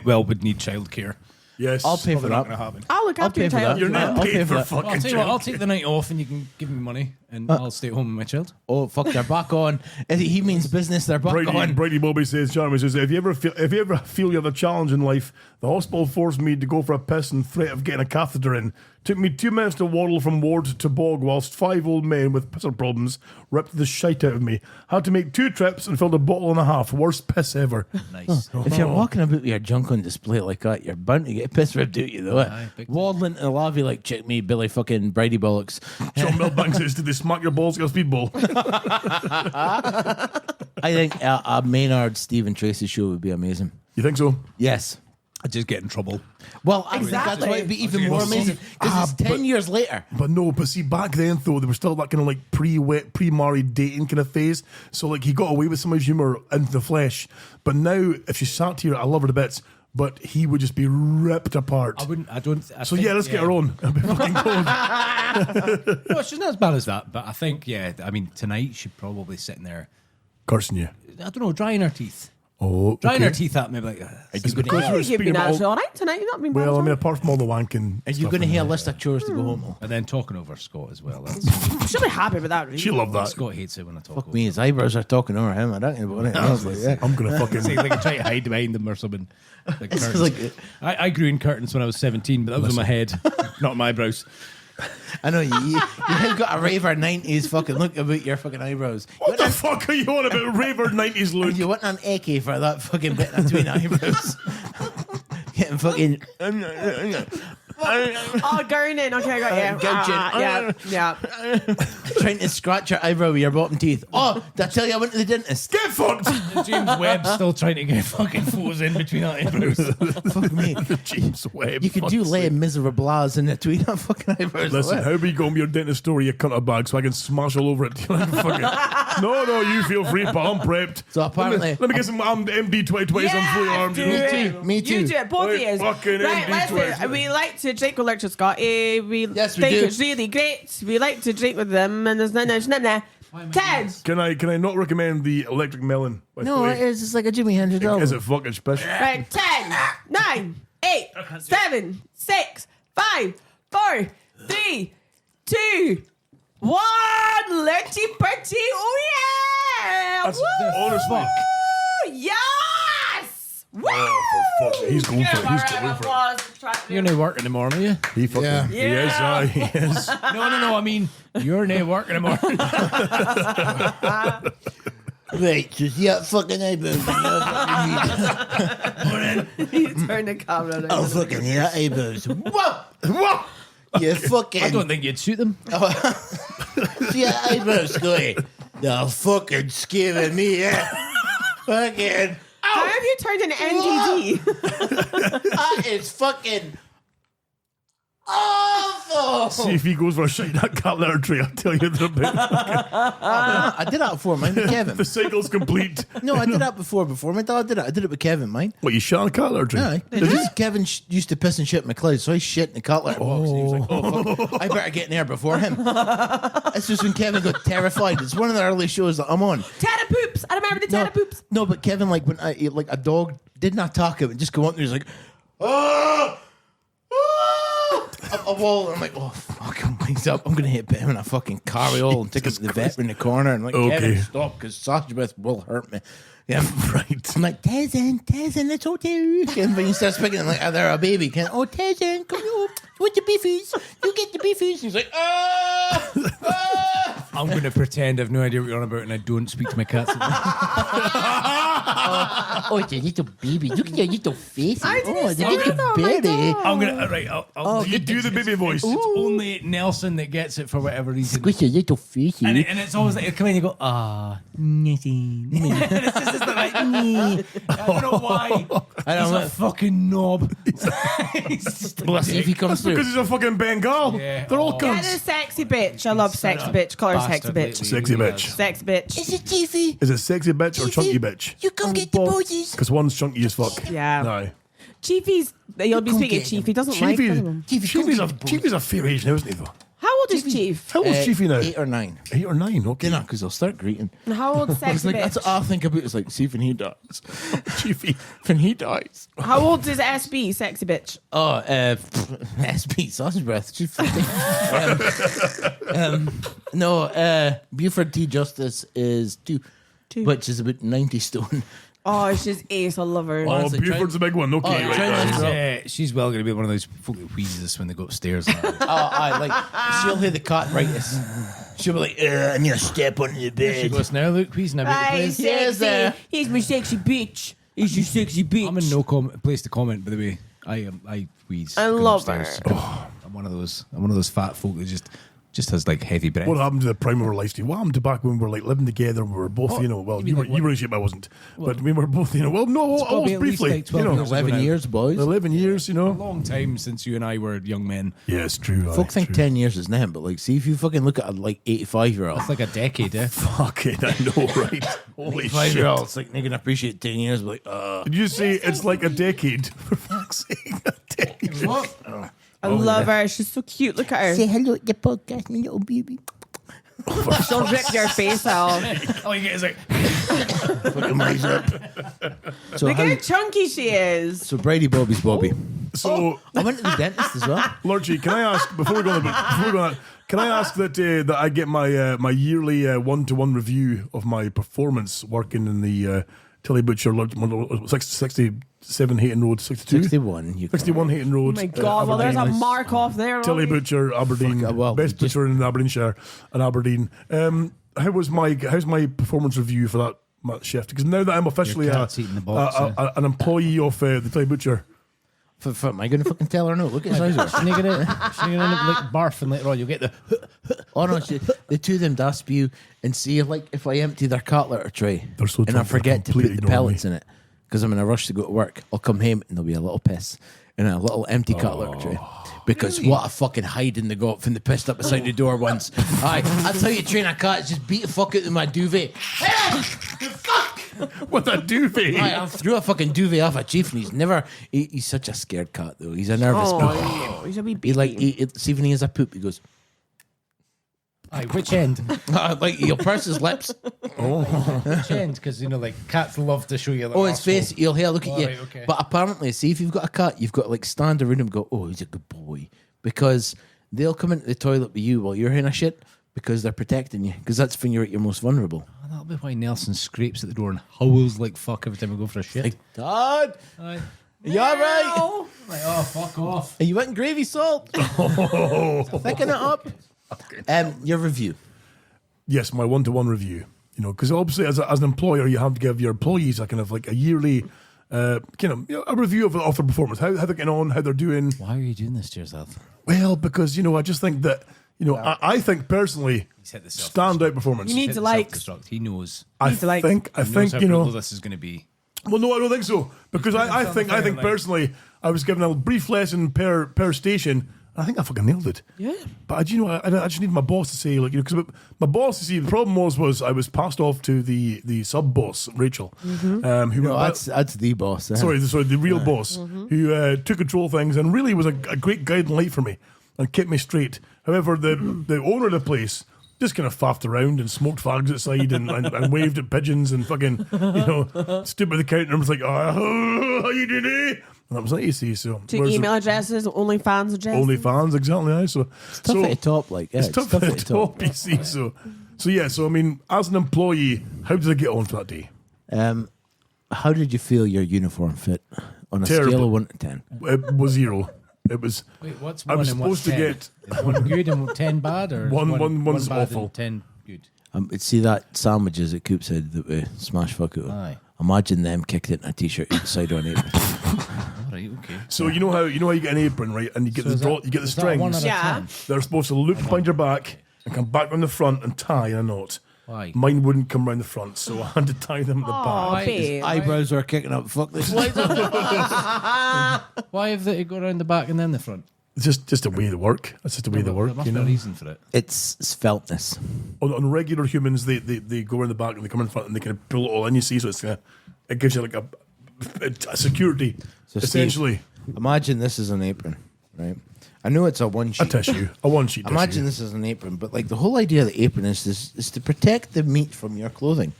Well, we'd need childcare. Yes. I'll pay for Not that. going to happen. I'll look after pay your for that. child. You're not I'll paid pay for for that. fucking I'll tell you what, I'll child. take the night off and you can give me money and I'll stay at home with my child. Oh fuck, they're back on. He means business. They're back on. Brady Boaby says, Charmy says, if you ever feel you have a challenge in life, the hospital forced me to go for a piss and threat of getting a catheter in. Took me 2 minutes to waddle from ward to bog whilst 5 old men with pisser problems ripped the shite out of me. Had to make 2 trips and filled a bottle and a half. Worst piss ever. Nice. If you're walking about with your junk on display like that, you're bound to get piss ripped out you though. Aye, big time. Waddling in the lavy like check me, Billy fucking Brady bollocks. John Milbank says, did they smack your balls like a speedball? I think a Maynard, Steve, and Tracy show would be amazing. You think so? Yes. I just get in trouble. Well, I think that's Exactly. why it'd be even Okay, more well, see, amazing because it's 10 years later. But see, back then though, they were still that kind of like pre-married dating kind of phase. So like he got away with some of his humour into the flesh. But now, if she sat here, I love her to bits. But he would just be ripped apart. So yeah, let's get her on. It'll be fucking gold. No, she's not as bad as that, but I think, I mean, tonight she'd probably sitting there Cursing you. I don't know, drying her teeth. Oh, Drying okay. her teeth at me like Because You've been actually all right tonight. You've not been bad Well, at I mean, all. apart from all the wanking. And you're going to hear a list of chores to go home on. And then talking over Scott as well. That's, She'll be happy with that, really. She'll love that. Scott hates it when I talk Fuck over. me, his eyebrows are talking over him. I don't know about it. I was like, yeah. I'm going to fucking. It's like I try to hide behind them or something. Like It's curtains. like- I grew in curtains when I was 17, but that was on my head, not my eyebrows. I know you've got a raver 90s fucking look about your fucking eyebrows. What the fuck are you on about, raver 90s look? You want an ecke for that fucking bit between eyebrows. Getting fucking. Oh, gurning. Okay, I got you. Gouging. Yeah. Trying to scratch your eyebrow with your bottom teeth. Oh, did I tell you I went to the dentist? Get fucked! James Webb's still trying to get fucking photos in between our eyebrows. Fuck me. James Webb. You could do lay miserable in between our fucking eyebrows. Listen, how about you go to your dentist store, you cut a bag so I can smash all over it? No, you feel free, pal. I'm prepped. So apparently, let me get some MD 2020s on full arms. Me too. You do it, both of you. Fucking Right, MD 20s. we like to drink with Lecture Scott. We Yes, we think do. it's really great. We like to drink with them, and there's no. 10. Can I not recommend the electric melon? by the No, way? it is. It's like a Jimi Hendrix album. Is it fucking special? Right, 10, 9, 8, 7, 6, 5, 4, 3, 2, 1. Letty Party. Oh, yeah. That's Woo! honestly. Yes. Woo! Oh, for fuck. He's going for it. He's going for it. You're no working tomorrow, are you? He fucking. Yeah. He is. He is. No. I mean, you're no working tomorrow. Right, just yeah, fucking eyebrows. You turn the camera around. Oh, fucking yeah, eyebrows. Whoa! Whoa! You fucking. I don't think you'd shoot them. Yeah, eyebrows, Scotty. They're fucking scaring me, yeah. Fucking. How have you turned an NGD? That is fucking awful. See if he goes for a shot that cat litter tray. I'll tell you the bit. I did that before, mine, with Kevin. The cycle's complete. No, I did that before my dad did it. I did it with Kevin, mine. What, you shot a cat litter tray? Yeah, because Kevin used to piss and shit in my clothes, so I shit in the cat litter box. And he was like, "Oh fuck, I better get in there before him." This was when Kevin got terrified. It's one of the early shows that I'm on. Tata poops. I remember the Tata poops. No, but Kevin, like when like a dog didn't attack him and just go up there, he's like, "Oh." Up a wall, and I'm like, oh fuck, I'm wakes up. I'm gonna hit him and I fucking carry all and take him to the vet in the corner and like, Kevin, stop, because sausage breath will hurt me. Yeah, right. I'm like, Tezin, it's okay. And when you start speaking, I'm like, oh, they're a baby. Oh, Tezin, come on, with the beefies. You get the beefies. He's like, I'm going to pretend I've no idea what you're on about and I don't speak to my cats. oh, it's a little baby. Look at your little face. I didn't Oh, it's a say little that, oh my baby. God. I'm going to, right, I'll You do the baby voice. It's only Nelson that gets it for whatever reason. Squish your little face. And it's always like, you come in and you go, nothing. It's just like, I don't know why. He's a fucking knob. He's just Well, let's see if he comes through. Because he's a fucking Bengal. Yeah. They're all Get a cunts. sexy bitch. I love sexy bitch. Call her sexy Bastard bitch. lately. Sexy bitch. Sexy bitch. Is it Chiefy? Is it sexy bitch or chunky bitch? You come get the boys. Because one's chunky as fuck. Yeah. No. Chiefy's. You'll be Come speaking get Chief. him. He doesn't like them. Chiefy's a fair age now, isn't he, though? How old is Chief? How old's Chiefy now? 8 or 9. 8 or 9, okay. Dinner, because I'll start greeting. And how old's It's sexy like, that's bitch? what I think about. It's like, see when he dies. Chiefy. When he dies. How old is SB, sexy bitch? Oh, SB, sausage breath. No, Buford T. Justice is 2, which is about 90 stone. Oh, she's ace. I love her. Oh, Honestly, Buford's a big one. Okay, Oh, right. try She's well going to be one of those folk that wheezes when they go upstairs. I like, she'll hear the cartwrights. She'll be like, I need to step under the bed. She goes, now look, wheezing a bit. Right, Please. Yes, sexy. He's my sexy bitch. He's your sexy bitch. I'm in no place to comment, by the way. I wheeze. I going love upstairs. her. I'm one of those fat folk that just has like heavy breath. What happened to the prime of our life, Steve? What happened to back when we were like living together and we were both, you know, well, you were in shape, I wasn't. But we were both, you know, well, no, almost at least briefly. like 12 you know, years 11 years, boys. 11 years, you know. A long time since you and I were young men. Yeah, it's true. Folk think 10 years is nothing, but like, see if you fucking look at a like 85-year-old. That's like a decade, eh? Fuck it, I know, right? Holy 85-year-old, shit. it's like, they're going to appreciate 10 years, but like, Did you say it's like a decade? For fuck's sake, a decade. What? I love her. She's so cute. Look at her. say hello to the podcast, my little baby. She'll rip your face off. All you get is like, Fucking rise up. So Look how chunky she is. So Brady Bobby's Boaby. So I went to the dentist as well. Lurchy, can I ask before we go on? Can I ask that I get my my yearly 1-to-1 review of my performance working in the Tilly Butcher 67 Hayton Road, 62? 61. 61 Hayton Road. Oh my God, well, there's a mark off there. Tilly Robbie. Butcher, Aberdeen. Best butcher in Aberdeenshire and Aberdeen. How's my performance review for that shift? Because now that I'm officially Your cat's eating the box, an employee of the Tilly Butcher. Am I going to fucking tell her no? Look at his eyes. She's going to like barf and later on you'll get the... Oh no, the two of them does spew and see if I empty their cat litter tray They're so and I drunk, forget to they're put the completely pellets in it because I'm in a rush to go to work, I'll come home and there'll be a little piss in a little empty cat litter tray. Because what a fucking hiding they got from the pissed up beside the door once. That's how you train a cat, just beat the fuck out of my duvet. Fuck! What a duvet! I threw a fucking duvet off a chief and he's such a scared cat though. He's a nervous cat. He's a wee baby. See when he has a poop, he goes, which end? like he'll purse his lips. Which end? Because, cats love to show you their his face, he'll look at you. Right, okay. But apparently, see, if you've got a cat, you've got to stand around him and go, oh, he's a good boy. Because they'll come into the toilet with you while you're in a shit because they're protecting you. Because that's when you're at your most vulnerable. Oh, that'll be why Nelson scrapes at the door and howls like fuck every time we go for a shit. Like, Dad! Aye. Are you alright? Like, oh, fuck off. Are you eating gravy salt? Thicken it up. Your review. Yes, my 1-to-1 review. Because obviously as an employer, you have to give your employees a kind of like a yearly, a review of their performance, how they're getting on, how they're doing. Why are you doing this to yourself? Well, because I just think that I think personally, standout performance. You need to like. He knows. I think how brutal this is going to be. Well, no, I don't think so. Because I think personally, I was given a brief lesson per station. I think I fucking nailed it. Yeah. But I just need my boss to say, because my boss, you see, the problem was I was passed off to the sub boss, Rachel. Mm-hmm. That's the boss. Sorry, the real boss, who took control of things and really was a great guiding light for me and kept me straight. However, the owner of the place just kind of faffed around and smoked fags outside and waved at pigeons and fucking, stood by the counter and was like, oh, how you doing? And that was like, you see, so. Took email addresses, OnlyFans addresses. OnlyFans, exactly, aye. So it's tough at the top, it's tough at the top, you see. So I mean, as an employee, how did I get on for that day? How did you feel your uniform fit on a Terrible. scale of 1 to 10? It was 0. It was. Wait, what's I was one and what's supposed to 10? get Is 1 good and 10 bad, or one's bad awful. and 10 good? See that sandwiches at Coop said that we smash fuck out. Aye. Imagine them kicked it in a t-shirt outside on apron. Right, okay. So you know how you get an apron, right? And you get you get the strings. They're supposed to loop behind your back and come back on the front and tie in a knot. Why? Mine wouldn't come round the front, so I had to tie them at the back. His eyebrows are kicking up. Fuck this. Why have they go around the back and then the front? It's just a way they work. That's just the way they work. There must be a reason for it. It's feltness. On regular humans, they go around the back and they come in front and they kind of pull it all in. You see, so it gives you like a security, So essentially. Steve, imagine this is an apron, right? I know it's a one sheet. A one sheet. Imagine this is an apron, but like the whole idea of the apron is to protect the meat from your clothing.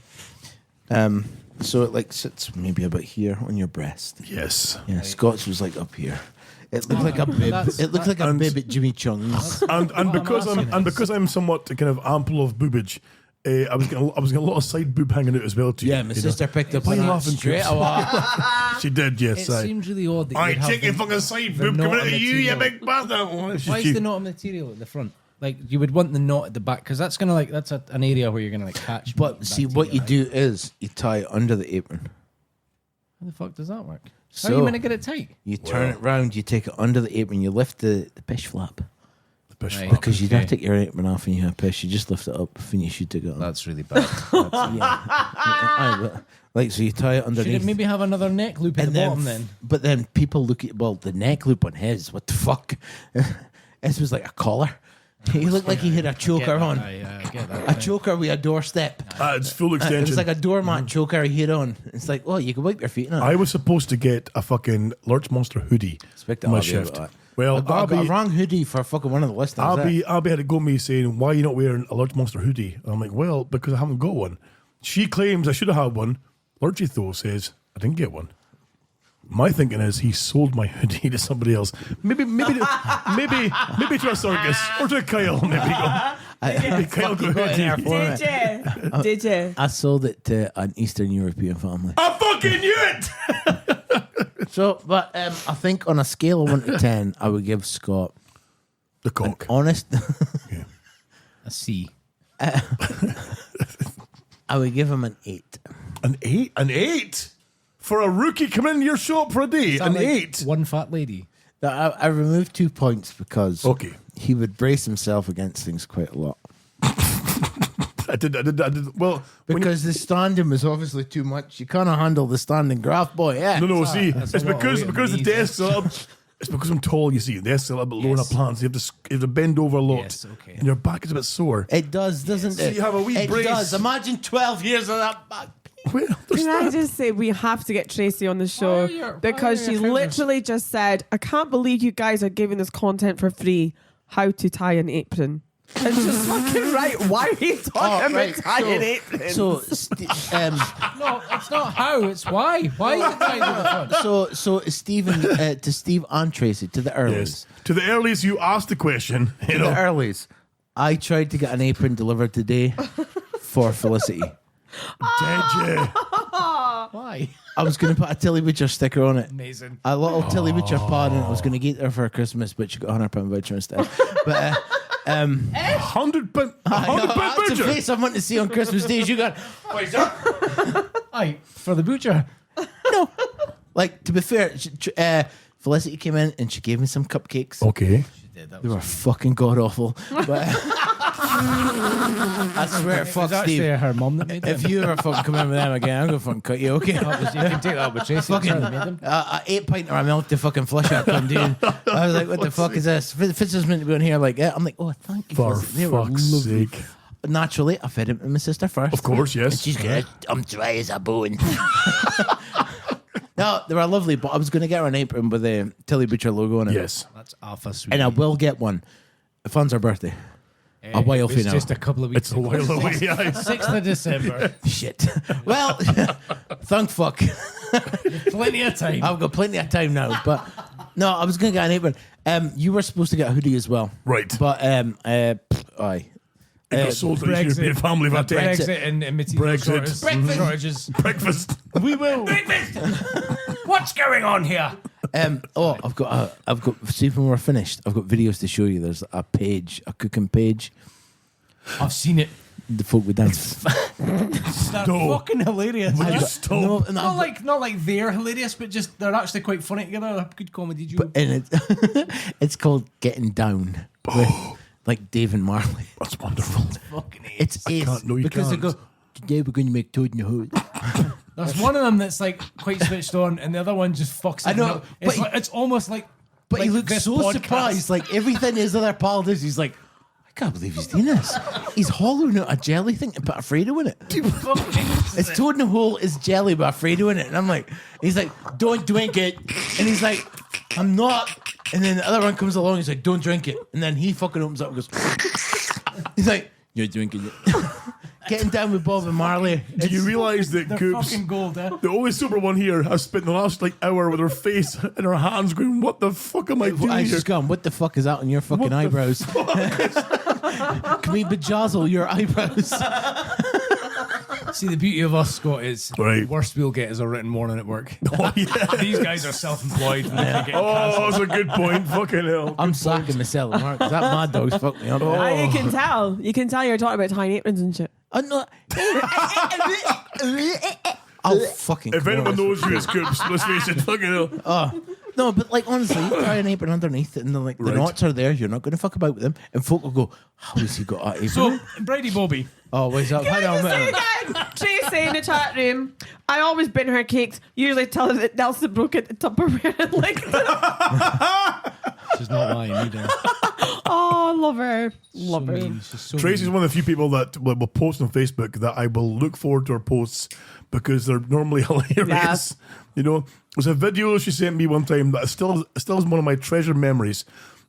So it like sits maybe about here on your breast. Yes. Yeah. Scott's was like up here. It looked like a bib. It looked like a bib at Jimmy Chung's. And because I'm somewhat kind of ample of boobage, I was getting a lot of side boob hanging out as well too. Yeah, my sister picked up on that straight away. She did, yes. It seems really odd that I you'd have take your fucking side boob coming out of you, you big bastard. Why is the knot material at the front? Like you would want the knot at the back because that's gonna that's an area where you're gonna catch. But see, what you do is you tie it under the apron. How the fuck does that work? How are you gonna get it tight? You turn it round, you take it under the apron, you lift the pish flap. Right, because you don't take your apron off and you have piss, you just lift it up and you should take it on. That's really bad. Like so you tie it underneath. Should it maybe have another neck loop at the bottom then? But then people look at the neck loop on his, what the fuck? This was like a collar. He looked like he had a choker on. I get that. A choker with a doorstep. It's full extension. It was like a doormat choker he had on. It's like, you can wipe your feet on. I was supposed to get a fucking Lurch Monster hoodie on my shift. Well, I got a wrong hoodie for fucking one of the listeners. Abby had to go me saying, why are you not wearing a Lurch Monster hoodie? And I'm like, well, because I haven't got one. She claims I should have had one. Lurgy though says I didn't get one. My thinking is he sold my hoodie to somebody else. Maybe to a circus or to Kyle. Maybe Kyle got hoodie. Did you? I sold it to an Eastern European family. I fucking knew it. So, but I think on a scale of 1 to 10, I would give Scott the cock. Honest, a C. I would give him an 8. An 8? An 8? For a rookie coming in your shop for a day? An 8? One fat lady. I removed 2 points because he would brace himself against things quite a lot. I did. Well, because the standing was obviously too much. You can't handle the standing graph, boy. Yeah. No. See, it's because the desk's a little. It's because I'm tall. You see, the desk's a little bit lower in a plant. So you have to bend over a lot. Yes, okay. And your back is a bit sore. It does, doesn't it? So you have a wee brace. It does. Imagine 12 years of that back. Can I just say we have to get Tracy on the show because she literally just said, I can't believe you guys are giving this content for free. How to tie an apron. And she's fucking right. Why are you talking about tying aprons? No, it's not how, it's why. Why is it tying to the front? So Stephen, to Steve and Tracy, to the earlies. Yes. To the earlies, you asked the question. The earlies. I tried to get an apron delivered today for Felicity. Did you? Why? I was going to put a Tilly Butcher sticker on it. Amazing. A little Tilly Butcher pod, and I was going to get her for Christmas, but she got £100 voucher instead. But £100 that's voucher. a face I want to see on Christmas Day. You got Aye, for the butcher. No. Like, to be fair, Felicity came in and she gave me some cupcakes. Okay. They were fucking god awful. But I swear, fuck Actually, Steve. her mum that made them. If you ever fucking come in with them again, I'm gonna fucking cut you. Okay. You can take that with Tracy. Fucking Made them. 8 pint of milk to fucking flush out. Dude. I was like, what the fuck is this? Fitz is meant to be on here. Like, I'm like, oh, thank you. For They were fuck's lovely. sake. Naturally, I fed him to my sister first. Of course, yes. And she's good. I'm dry as a bone. No, they were lovely, but I was going to get her an apron with the Tilly Butcher logo on it. Yes. That's alpha sweet. And I will get one. If it's her birthday. A while for It's now. just a couple of weeks. It's a while away. 6th of December. Shit. Well, thank fuck. Plenty of time. I've got plenty of time now. But no, I was going to get an apron. You were supposed to get a hoodie as well. Right. But, aye. It got sold to the European family that day. Brexit and material shortages. Breakfast. We will. What's going on here? I've got. See, when we're finished, I've got videos to show you. There's a page, a cooking page. I've seen it. The folk with dance. They're fucking hilarious. Would you stop? Not like they're hilarious, but just they're actually quite funny together. A good comedy duo. And it's called Getting Down. With, like Dave and Marley. That's wonderful. It's ace. Because they go, today we're going to make Toad in the Hood. There's one of them that's like quite switched on, and the other one just fucks it. I know, up. It's almost like. But like he looks this so podcast. surprised. Like everything his other pal does, he's like, I can't believe he's doing this. He's hollowing out a jelly thing and put a Fredo in it. It's Toad in the Hole is jelly, but a Fredo in it. And I'm like, he's like, don't drink it. And he's like, I'm not. And then the other one comes along, he's like, don't drink it. And then he fucking opens up and goes, he's like, you're drinking it. Getting Down with Bob and Marley. Do you realise that They're Coops, fucking gold, eh? the only sober one here, has spent the last hour with her face in her hands going, what the fuck am I doing I here? just gone, what the fuck is that on your fucking eyebrows? Can we bejazzle your eyebrows? See, the beauty of us, Scott, is the worst we'll get is a written warning at work. Oh, yeah. These guys are self-employed. Oh, that's a good point. Fucking hell. I'm sacking myself, Mark. That mad dog's fucked me up. You can tell. You can tell you're talking about tying aprons and shit. I'm not. I'll fucking. If anyone knows you, it's Coops. Let's face it. Fucking hell. Oh. No, but like honestly, you try an apron underneath it, and the knots are there. You're not going to fuck about with them, and folk will go, "How has he got that apron?" So, Brady Boaby. Oh, what's up? Can I just say again? Tracy in the chat room. I always bin her cakes. Usually tell her that Nelson broke it the Tupperware and licked it. She's not lying either. Oh, I love her. Love her. Tracy's one of the few people that will post on Facebook that I will look forward to her posts because they're normally hilarious. Yeah. You know, there's a video she sent me one time that still is one of my treasured memories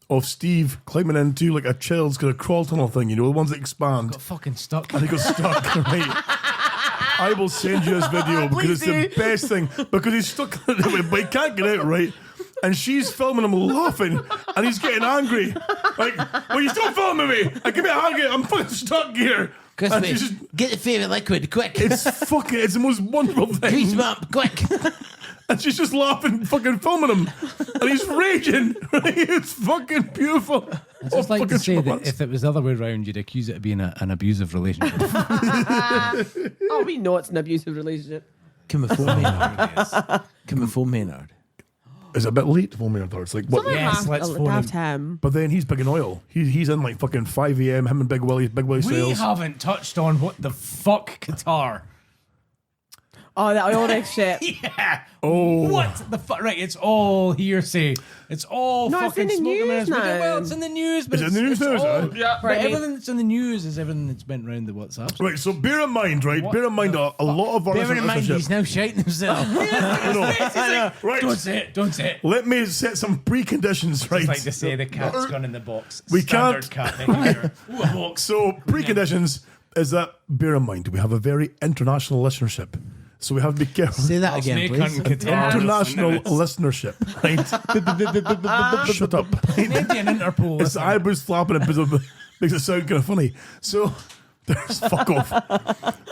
of Steve climbing into like a child's kind of crawl tunnel thing, you know, the ones that expand. Got fucking stuck. And he got stuck, right? I will send you this video because it's the best thing. Because he's stuck in it, but he can't get out, right? And she's filming him laughing, and he's getting angry. Like, well, you still filming me? And give me a hand, I'm fucking stuck here. Get the favourite liquid, quick. It's the most wonderful thing. Grease him up, quick. And she's just laughing, fucking filming him. And he's raging. It's fucking beautiful. I'd just like to say that if it was the other way around, you'd accuse it of being an abusive relationship. Oh, we know it's an abusive relationship. Come a full Maynard. It's a bit late for Maynard. It's like, what? Yes, let's phone him. But then he's big in oil. He's in like fucking 5 a.m. Him and Big Willie We sales. haven't touched on what the fuck Qatar. Oh, that oil rig shit. Yeah. Oh. What the fuck? Right, it's all hearsay. It's all No, it's fucking in the smoke and news mirrors. now. Well, it's in the news. But Is it in the news now, is all, it? Yeah. But Right. everything that's in the news is everything that's went around the WhatsApp. Right, so bear in mind, right? What Bear in mind a lot of our Bearing in mind, listenership- he's now shouting himself. Right. Don't say it. Don't say it. Let me set some preconditions, right? It's like to say the cat's gone in the box. We Standard can't- cat behavior. Ooh, a box. So preconditions is that bear in mind we have a very international listenership. So we have to be careful. Say that again, Snake please. hunting Qatar. International listenership, right? Shut up. Canadian Interpol. It's the eyebrows flapping and makes it sound kind of funny. So there's fuck off.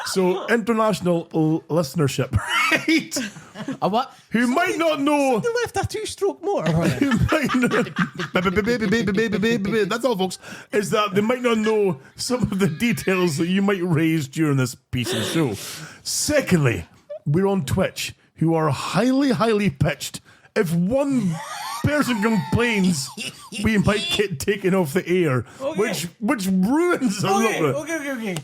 So international listenership, right? A what? Who might not know. You left a two-stroke motor. Who might not, that's all, folks. Is that they might not know some of the details that you might raise during this piece of the show. Secondly, we're on Twitch, who are highly, highly pitched. If one person complains, we might get taken off the air, which ruins our little.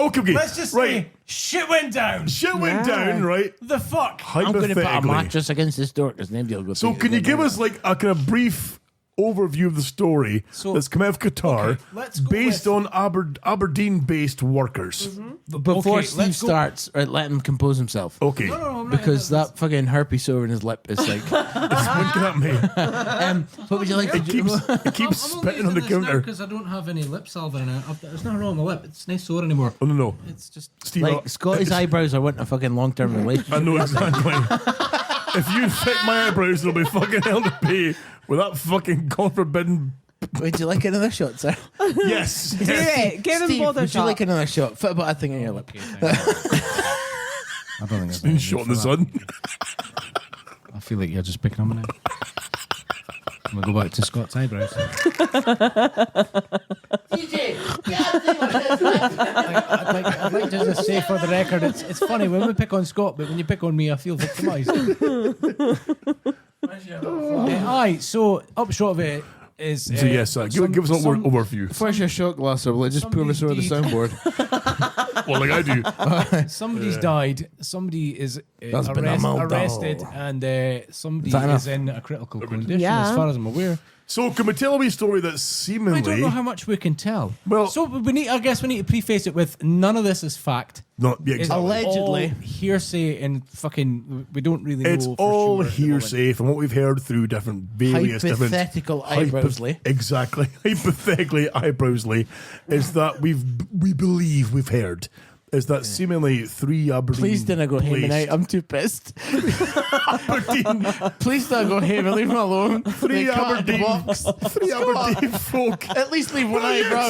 Okay. Let's just say shit went down. Shit went down, right? The fuck? I'm going to put a Hypothetically. mattress against this door because nobody will go. So think can it's you give going us like a kind of brief overview of the story that's come out of Qatar let's go based on Aberdeen-based workers? Before Okay, Steve let's go- starts, right, let him compose himself. Okay. Because that fucking herpes sore in his lip is like. It's winking at me. What would you like to It do? keeps spitting on the counter. Because I don't have any lip salve in it. There's nothing wrong with my lip. It's not sore anymore. Oh, no. It's just Steve, Like Scotty's eyebrows are wanting a fucking long-term relationship. I know exactly. If you infect my eyebrows, there'll be fucking hell to pay with that fucking God forbidden. Would you like another shot, sir? Yes. Do it. Give him Steve, both a would you shot. like another shot? Fit about a thing in your lip. I don't think it's Been shot in the sun. I feel like you're just picking on me now. I'm gonna go back to Scott's eyebrows. I'd like to just say for the record, it's funny when we pick on Scott, but when you pick on me, I feel victimised. Aye, so upshot of it is. So yes, give us an overview. Where's your shot glass, or will it just pull us over the soundboard? Well, like I do. Somebody's died. Somebody is That's been a mild arrested, dog. and somebody Is that enough? is in a critical condition, Yeah. as far as I'm aware. So can we tell a wee story that seemingly? I don't know how much we can tell. Well- so I guess we need to preface it with none of this is fact. No, yeah, It's exactly. Allegedly. all hearsay and fucking. We don't really know. It's for all sure at the moment. hearsay from what we've heard through different various Hypothetical eyebrowsly. Exactly, hypothetically eyebrowsly, is that we believe we've heard is that seemingly 3 Aberdeen. Please don't go him and I'm too pissed. Aberdeen, Please don't go him and leave him alone. 3 They cut the Aberdeen, box. 3 Aberdeen folk. At least leave one eyebrow.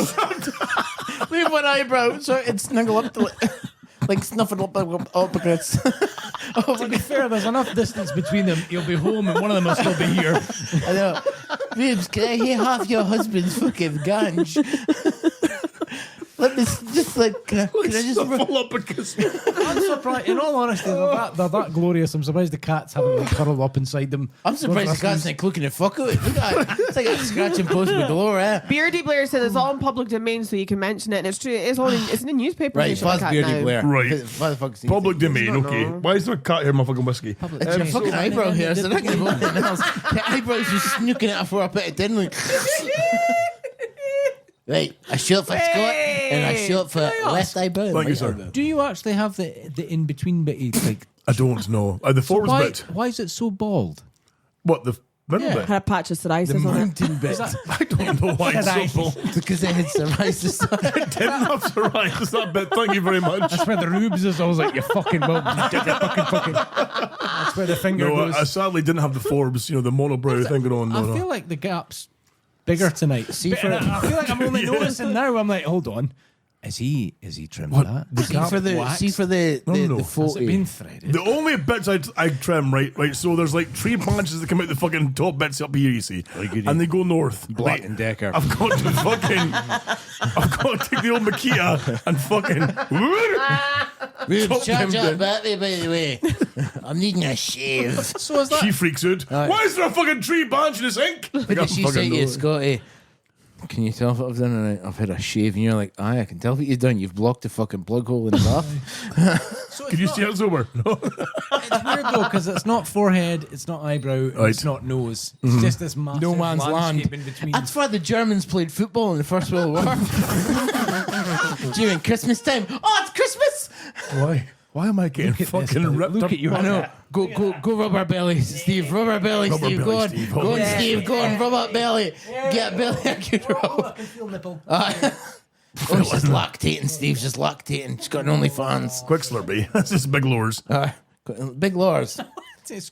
Leave one eyebrow so it can snuggle up to like snuffing up against. To be fair, there's enough distance between them. You'll be home, and one of them will still be here. I know. Babes, can I hear half your husband's fucking ganj? Let me just like. Can I just? Snuffle up against me. I'm surprised. In all honesty, they're that glorious. I'm surprised the cats haven't like, curled up inside them. I'm surprised the cat's not cooking the fuck out. Look at that. It's like a scratching post with galore, eh? Beardy Blair said it's all in public domain, so you can mention it, and it's true. It's all in the newspaper. Right, fuzz Beardy Blair. Right. Why the fuck is he? Public domain, don't okay. know. Why is there a cat here, my fucking whiskey? It's your fucking eyebrow here, so they're not going to go anything else. The eyebrows just snooking at her for a bit of din. Like. Right, a shot for Scott and a shot for left eyebrow. Thank you, sir. Do you actually have the in between bit? Like I don't know. The forwards bit. why is it so bald? What the Middle bit. Had a patch of psoriasis The on it. mountain bit. I don't know why it's so full. Because it had psoriasis. It didn't have psoriasis, that bit. Thank you very much. That's where the rubes is. I was like, you fucking well, fucking. That's where the finger No, goes. I sadly didn't have the Forbes, the monobrow thing going on. I No, feel like the gap's bigger tonight. See, for- I feel like I'm only noticing now. I'm like, hold on. Is he trimmed What? that? The Is he gap for the No. the Has 40. it been threaded? The only bits I trim, right, so there's like tree branches that come out the fucking top bits up here, you see, and they go north. Black Like, and Decker. I've got to take the old Makita and fucking. Rubes, charge them up, Batty, by the way. I'm needing a shave. So is that? She freaks out. Why is there a fucking tree branch in the sink? What did she say to you, Scotty? Can you tell what I've done tonight? I've had a shave, and you're like, aye, I can tell what you've done. You've blocked a fucking plug hole in the bath. So Can you see it sober? No. It's weird though because it's not forehead, it's not eyebrow, and Right. it's not nose. It's just this massive No man's landscape land. in between. That's why the Germans played football in the First World War. During Christmas time. Oh, it's Christmas! Why? Why am I getting Look at this, fucking though. ripped Look up? at you. I know. Go rubber belly, Steve. Rubber belly, Rubber Steve. belly, Go on. Steve. Go on, Yeah. Steve. Go on, rub up belly. Get belly a good rub. I can feel nipple. Oh, she's lactating, Steve. She's lactating. She's got an OnlyFans. Quick Slurpee. That's just Big Lures. Big Lars. Says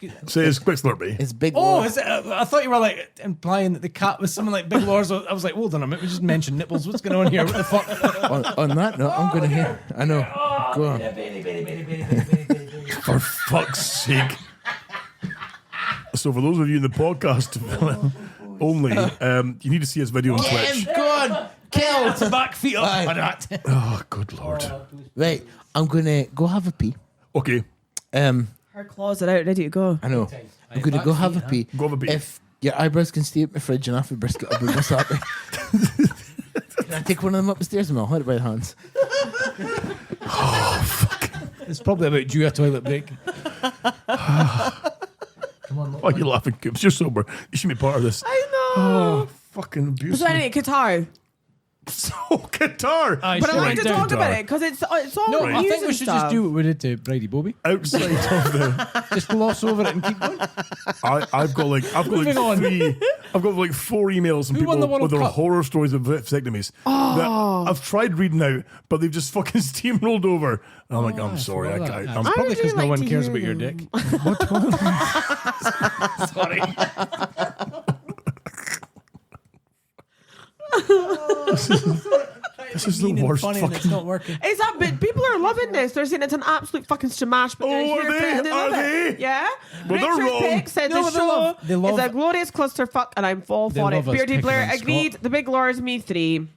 Quick Slurpee. It's Big Oh, Lars. is it, I thought you were like implying that the cat was something like Big Lars. I was like, hold on a minute, we just mentioned nipples. What's going on here? What the fuck? on that note, I'm going to hear. I know. Go on. For fuck's sake. So for those of you in the podcast only, you need to see his video on Get Twitch. him. Go on. Killed. Back feet up. Aye. Oh, good lord. Right. I'm going to go have a pee. Okay. Her claws are out, ready to go. I know. I'm going to go have a pee. Go have a pee. If your eyebrows can stay at my fridge and I have a brisket, I'll be most happy. Can I take one of them up the stairs and I'll hold it by the hands? It's probably about due a toilet break. Oh, you're laughing, Coops. You're sober. You should be part of this. I know. Oh, fucking abuse. So anyway, Qatar. So Qatar. But I like to talk about it because it's all No, news I think we and should stuff. just do what we did to Brady Boaby. Outside of the, Just gloss over it and keep going. I've got like Moving on. I've got like 4 emails from Who won the people World with their Cup? horror stories of vasectomies that I've tried reading out, but they've just fucking steamrolled over. And I'm like, I'm sorry, I can't. It's probably because no one cares about your dick. Sorry. This is the worst Funny and it's fucking. not working. It's that bit. People are loving this. They're saying it's an absolute fucking shamash. But they're Oh, are here for they? it. They Are love it. they? Yeah. Well, they're Richard wrong. Pick said No, the but show they love- is a glorious clusterfuck, and I'm all They for it. love us Beardy picking Blair on Scott. agreed. The big Lars me 3.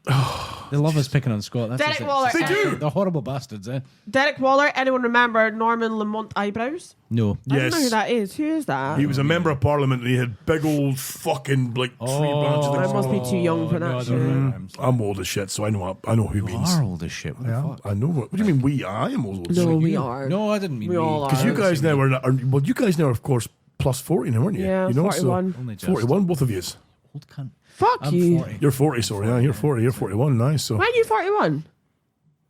They love us picking on Scott. That's Derek just it. Waller. They do. They're horrible bastards, eh? Derek Waller. Anyone remember Norman Lamont eyebrows? No. I don't know who Yes. that is. Who is that? He was a member of parliament and he had big old fucking like tree branches. I must be too young for that no, I shit. don't remember. I'm old as shit, so I know who he means. Are old as shit. What the fuck? I know. What do you mean we? I am old as No, shit. we are. No, I didn't mean We all Because are. you guys now well, you guys now are of course plus 40 now, aren't you? Yeah, you know, 41. Only just. 41, both of you. Old cunt. Fuck I'm you. 40. You're 40, sorry. Yeah, you're 40. You're 41. Nice. So When are you 41?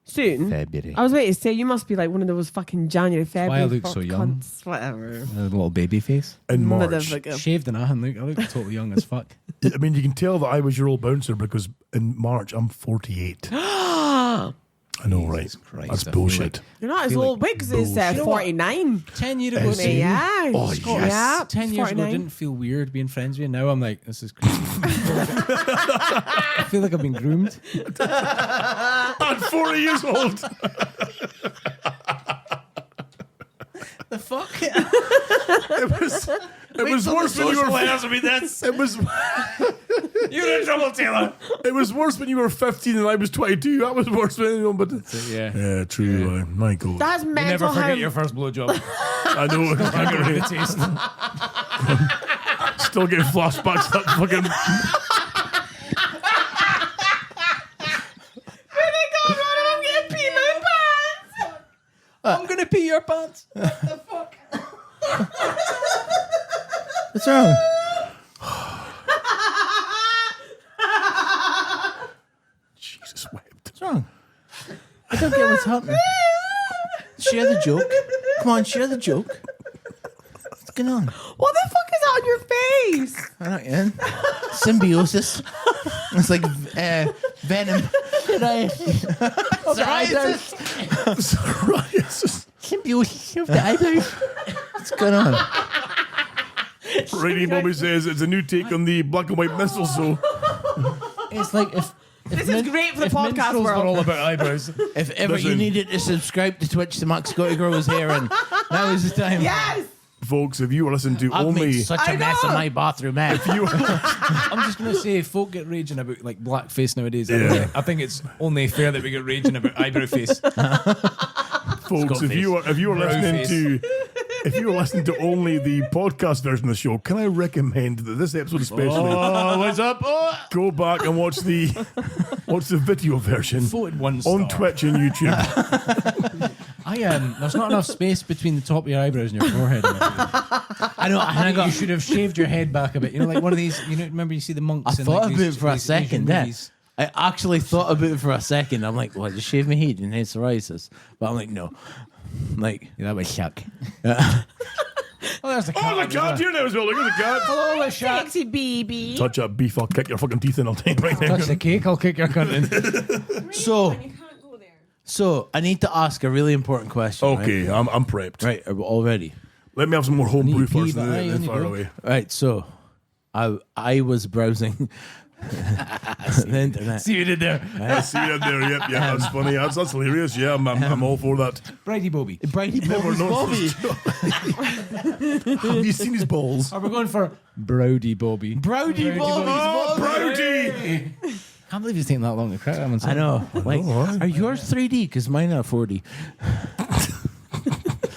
Soon. February. I was waiting to say you must be like one of those fucking January, February. I look so fuck young. cunts, whatever. A little baby face. in March, Motherfucker. Shaved and I look totally young as fuck. I mean, you can tell that I was your old bouncer because in March I'm 48. I know, right? Christ, That's I feel bullshit. You're not as feel old. Wiggs is You know what? 49. 10 years ago, Is he? Yeah. Oh, Scott, yes. Yeah. 10 years ago, 49. didn't feel weird being friends with you. Now I'm like, this is crazy. I feel like I've been groomed. I'm 40 years old. The fuck? It was worse when you were. It was. You're in trouble, Taylor. It was worse when you were 15 and I was 22. That was worse than anyone. But Yeah. true. My God. That's You mental. never forget your first blowjob. I know. I Give it a taste. Still getting flashbacks. To that fucking. I'm gonna pee your pants. What's wrong? Jesus wept. What's wrong? I don't get what's happening. Share the joke. Come on, share the joke. What's going on? What the fuck is that on your face? I don't know. Symbiosis. It's like venom. Psoriasis. Psoriasis. Symbiosis of the eyebrows. What's going on? Brady Boaby says it's a new take on the black and white minstrel. It's like if This is great for the podcast minstrels world. were all about eyebrows. If ever you needed to subscribe to Twitch to Max Scotty grow his hair in, now is the time. Yes. Folks, if you were listening to I've only... made such a mess in my bathroom, man. I'm just going to say, if folk get raging about like blackface nowadays, Yeah. I think it's only fair that we get raging about eyebrow face. Folks, if you were listening to... If you were listening to only the podcast version of the show, can I recommend that this episode especially... Oh, what's up? Oh. Go back and watch the video version Voted 1 on star. Twitch and YouTube. There's not enough space between the top of your eyebrows and your forehead. I know. I think you should have shaved your head back a bit. You know, like one of these. You know, remember you see the monks. I in, thought like, about these, it for a these Asian second. Yeah. movies. I actually thought about it for a second. I'm like, well, I just shave my head and have psoriasis. But I'm like, no. Like, that would suck. Oh, there's the cat. Oh, the cat here now as well. Look at the cat. Hello, Shark. Sexy baby. Touch that beef, I'll kick your fucking teeth in. I'll tell you right now. Touch the cake, I'll kick your cunt in. So I need to ask a really important question. Okay, right? I'm prepped. Right, are we all ready? Let me have some more home brew pee, first, but and aye, then on you fire go. away. Right, so I was browsing the internet. See what you did there. I see it there. Yep, that's funny. That's hilarious. Yeah, I'm all for that. Brady Boaby. Brady Never Bobby's known. Bobby. Have you seen his balls? Are we going for Brody Boaby? Brody Bobby's Oh, Bobby. Brody! Can't believe it's taking that long to crack that one. I know. Like, are yours 3D? Because mine are 4D.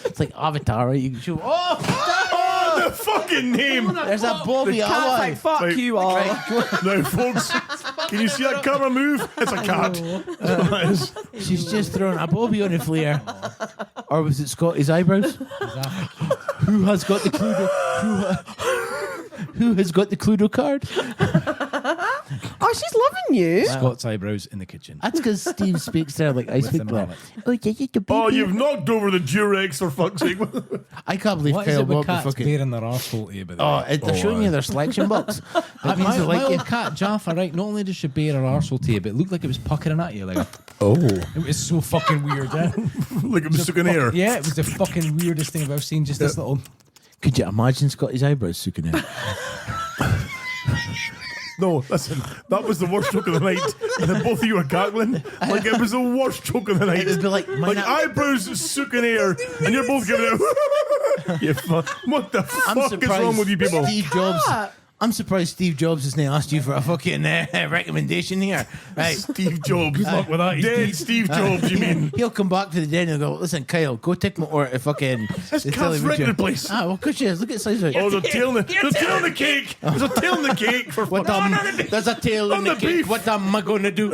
It's like Avatar, right? You can show. Oh, the fucking name! There's a Bobby. Cat's like, fuck Right. you all. Now, folks, can you see that camera move? It's a cat. She's just throwing a Bobby on a flare. Or was it Scotty's eyebrows? Who has got the Cluedo? Who has got the Cluedo card? Oh, she's loving you. Scott's eyebrows in the kitchen. That's because Steve speaks there like I With speak the there. mullet. Oh, yeah, the Oh, baby. you've knocked over the Durex, for fuck's sake. I can't believe What is Kyle it with Bob cats fucking. bearing their arsehole to you? By the Oh, way? they're showing you their selection box. That means my, they my like you. old cat Jaffa, right? Not only did she bear her arsehole to you, but it looked like it was puckering at you. Like, Oh. it was so fucking weird. Yeah, Like it was sucking air. yeah, it was the fucking weirdest thing I've ever seen. Just this little. Could you imagine Scotty's eyebrows sucking in? No, listen, that was the worst joke of the night. And then both of you were cackling. Like it was the worst joke of the night. It would be like, mine are- eyebrows sucking air. And you're both giving it. What the fuck is wrong with you people? Steve Jobs. I'm surprised Steve Jobs has not asked you for a fucking recommendation here. Right. Steve Jobs. Good luck with that. Dead Steve Jobs, you mean? He'll come back to the den and go, listen, Kyle, go take my order to fucking. This the cat's television." wrecking the place. Ah, well, good shit. Look at the size of it. Oh, there's a tail in the cake. There's a tail in the cake. For What fuck's there's a tail in On the the cake. beef. What am I going to do?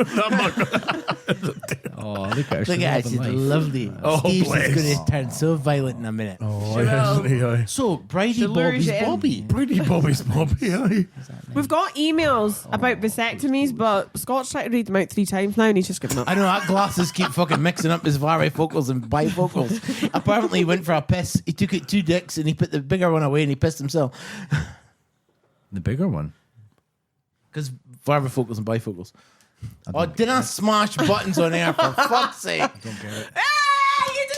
Oh, look at her. Look at her. She's lovely. Oh, Steve's bless. going to turn so violent in a minute. Oh, yes, So, Brady She lures Bobby's you in. Bobby. Brady Bobby's Bobby, aye. We've got emails about vasectomies, but Scott's tried to read them out 3 times now and he's just given up. I know that glasses keep fucking mixing up his varifocals and bifocals. Apparently, he went for a piss. He took it 2 dicks and he put the bigger one away and he pissed himself. The bigger one. Because varifocals and bifocals. Oh, did I smash buttons on air for fuck's sake? Don't get it. Ah, you did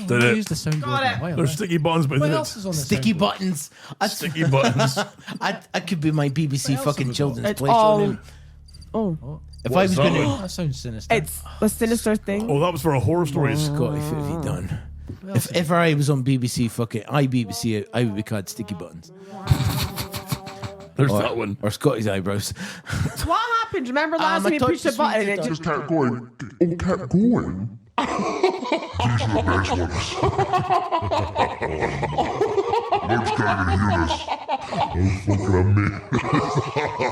it! Did I it? used the sound Got it. while. There's sticky buttons, but What did else it? is on the Sticky soundboard? buttons. Sticky buttons. I could be my BBC else fucking have we got? children's It's play all- show name. Oh, If I was going Oh, to. that sounds sinister. it's a sinister thing. Oh, that was for a horror stories. Scotty, what have you done? If ever I was on BBC fucking iBBC, I would be called Sticky Buttons. There's that one. Or Scotty's eyebrows. What happened? Remember last I time you touched pushed the the button sweet and it just... Kept going. Oh, kept going. These are the best ones. What's going to hear this? Oh, fucking amazing.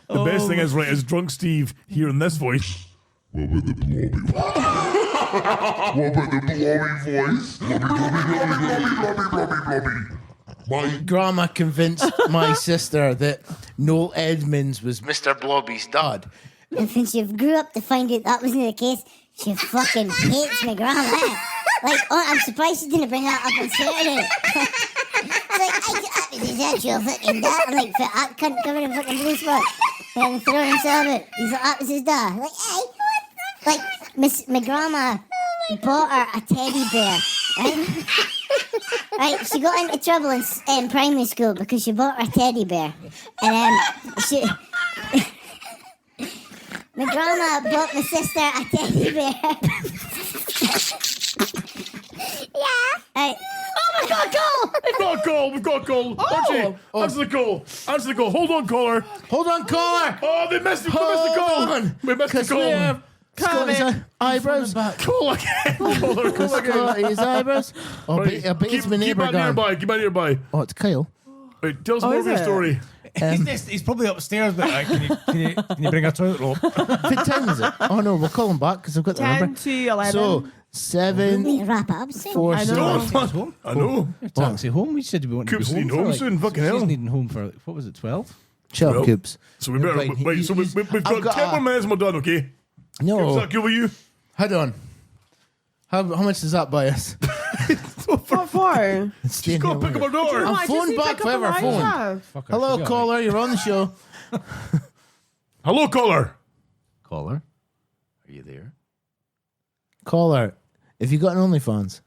The best thing is, right, is drunk Steve hearing this voice. What about the Blobby? What about the Blobby voice? Blobby. My grandma convinced my sister that Noel Edmonds was Mr. Blobby's dad. And when she grew up to find out that wasn't the case, she fucking hates my grandma. Like, oh, I'm surprised she didn't bring that up on Saturday. It's like, is that your fucking dad? I'm like, I couldn't cover in fucking blue spot. And throwing himself out. He's like, that was his dad. Like, hey, like, my grandma bought her a teddy bear, right? Right, she got into trouble in primary school because she bought her a teddy bear. And my grandma bought my sister a teddy bear. Yeah. Right. Oh my God, call! We've got a call. We've got a call. Archie, answer the call. Answer the call. Hold on, caller. Hold on, caller. Oh, they missed the call. We missed the call. Got his eyebrows. Call again. Caller, call again. His eyebrows. Oh, Right. I bet it's my neighbour gone. Keep on nearby. Oh, it's Kyle. Right, tell us more of your story. He's probably upstairs, but can you bring a toilet roll? What time is it? Oh no, we'll call him back because I've got the 10 number. to 11. So 7, We need to wrap up soon. 4, I 7. know. I know. Taxi home. We said we wanted to be Coop's home. needing for home like- soon, fucking she's hell. needing home for what was it? 12. Shut up, Well, Coops. So we better. Right, Wait, so we've I've got got 10 more minutes and we're done, okay? Is No, that cool with you? hold on. How much does that buy us? What for? She's got to pick up her door. I'm phoned back forever. Phone. Hello, caller. You're on the show. Hello, caller. Caller, are you there? Caller. Have you got an OnlyFans?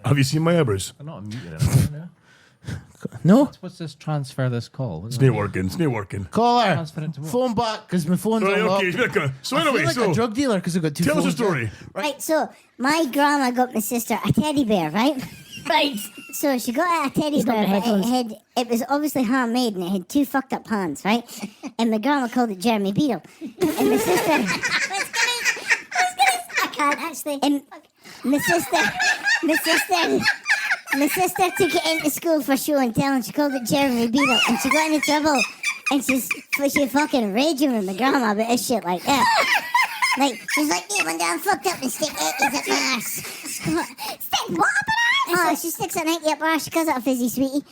Have you seen my eyebrows? I'm not muted. Now. No. What's this? Transfer this call. It's not working. It's not working. Caller. Transfer it to what? Phone back because my phone's Right, unlocked. okay. Gonna, so I feel anyway, like a drug dealer because I've got two tell us phones. a story. Right, so my grandma got my sister a teddy bear, right? Right. So she got a teddy bear, but it was obviously handmade and it had two fucked up hands, right? And my grandma called it Jeremy Beadle. And my sister... I can't actually... And my sister took it into school for show and tell and she called it Jeremy Beadle and she got into trouble and she fucking raging with my grandma about this shit like that. Like, she's like, you went down fucked up and stick 80s up my arse. Stick what up an arse? Oh, she sticks an 80 up her arse, she calls it a fizzy sweetie.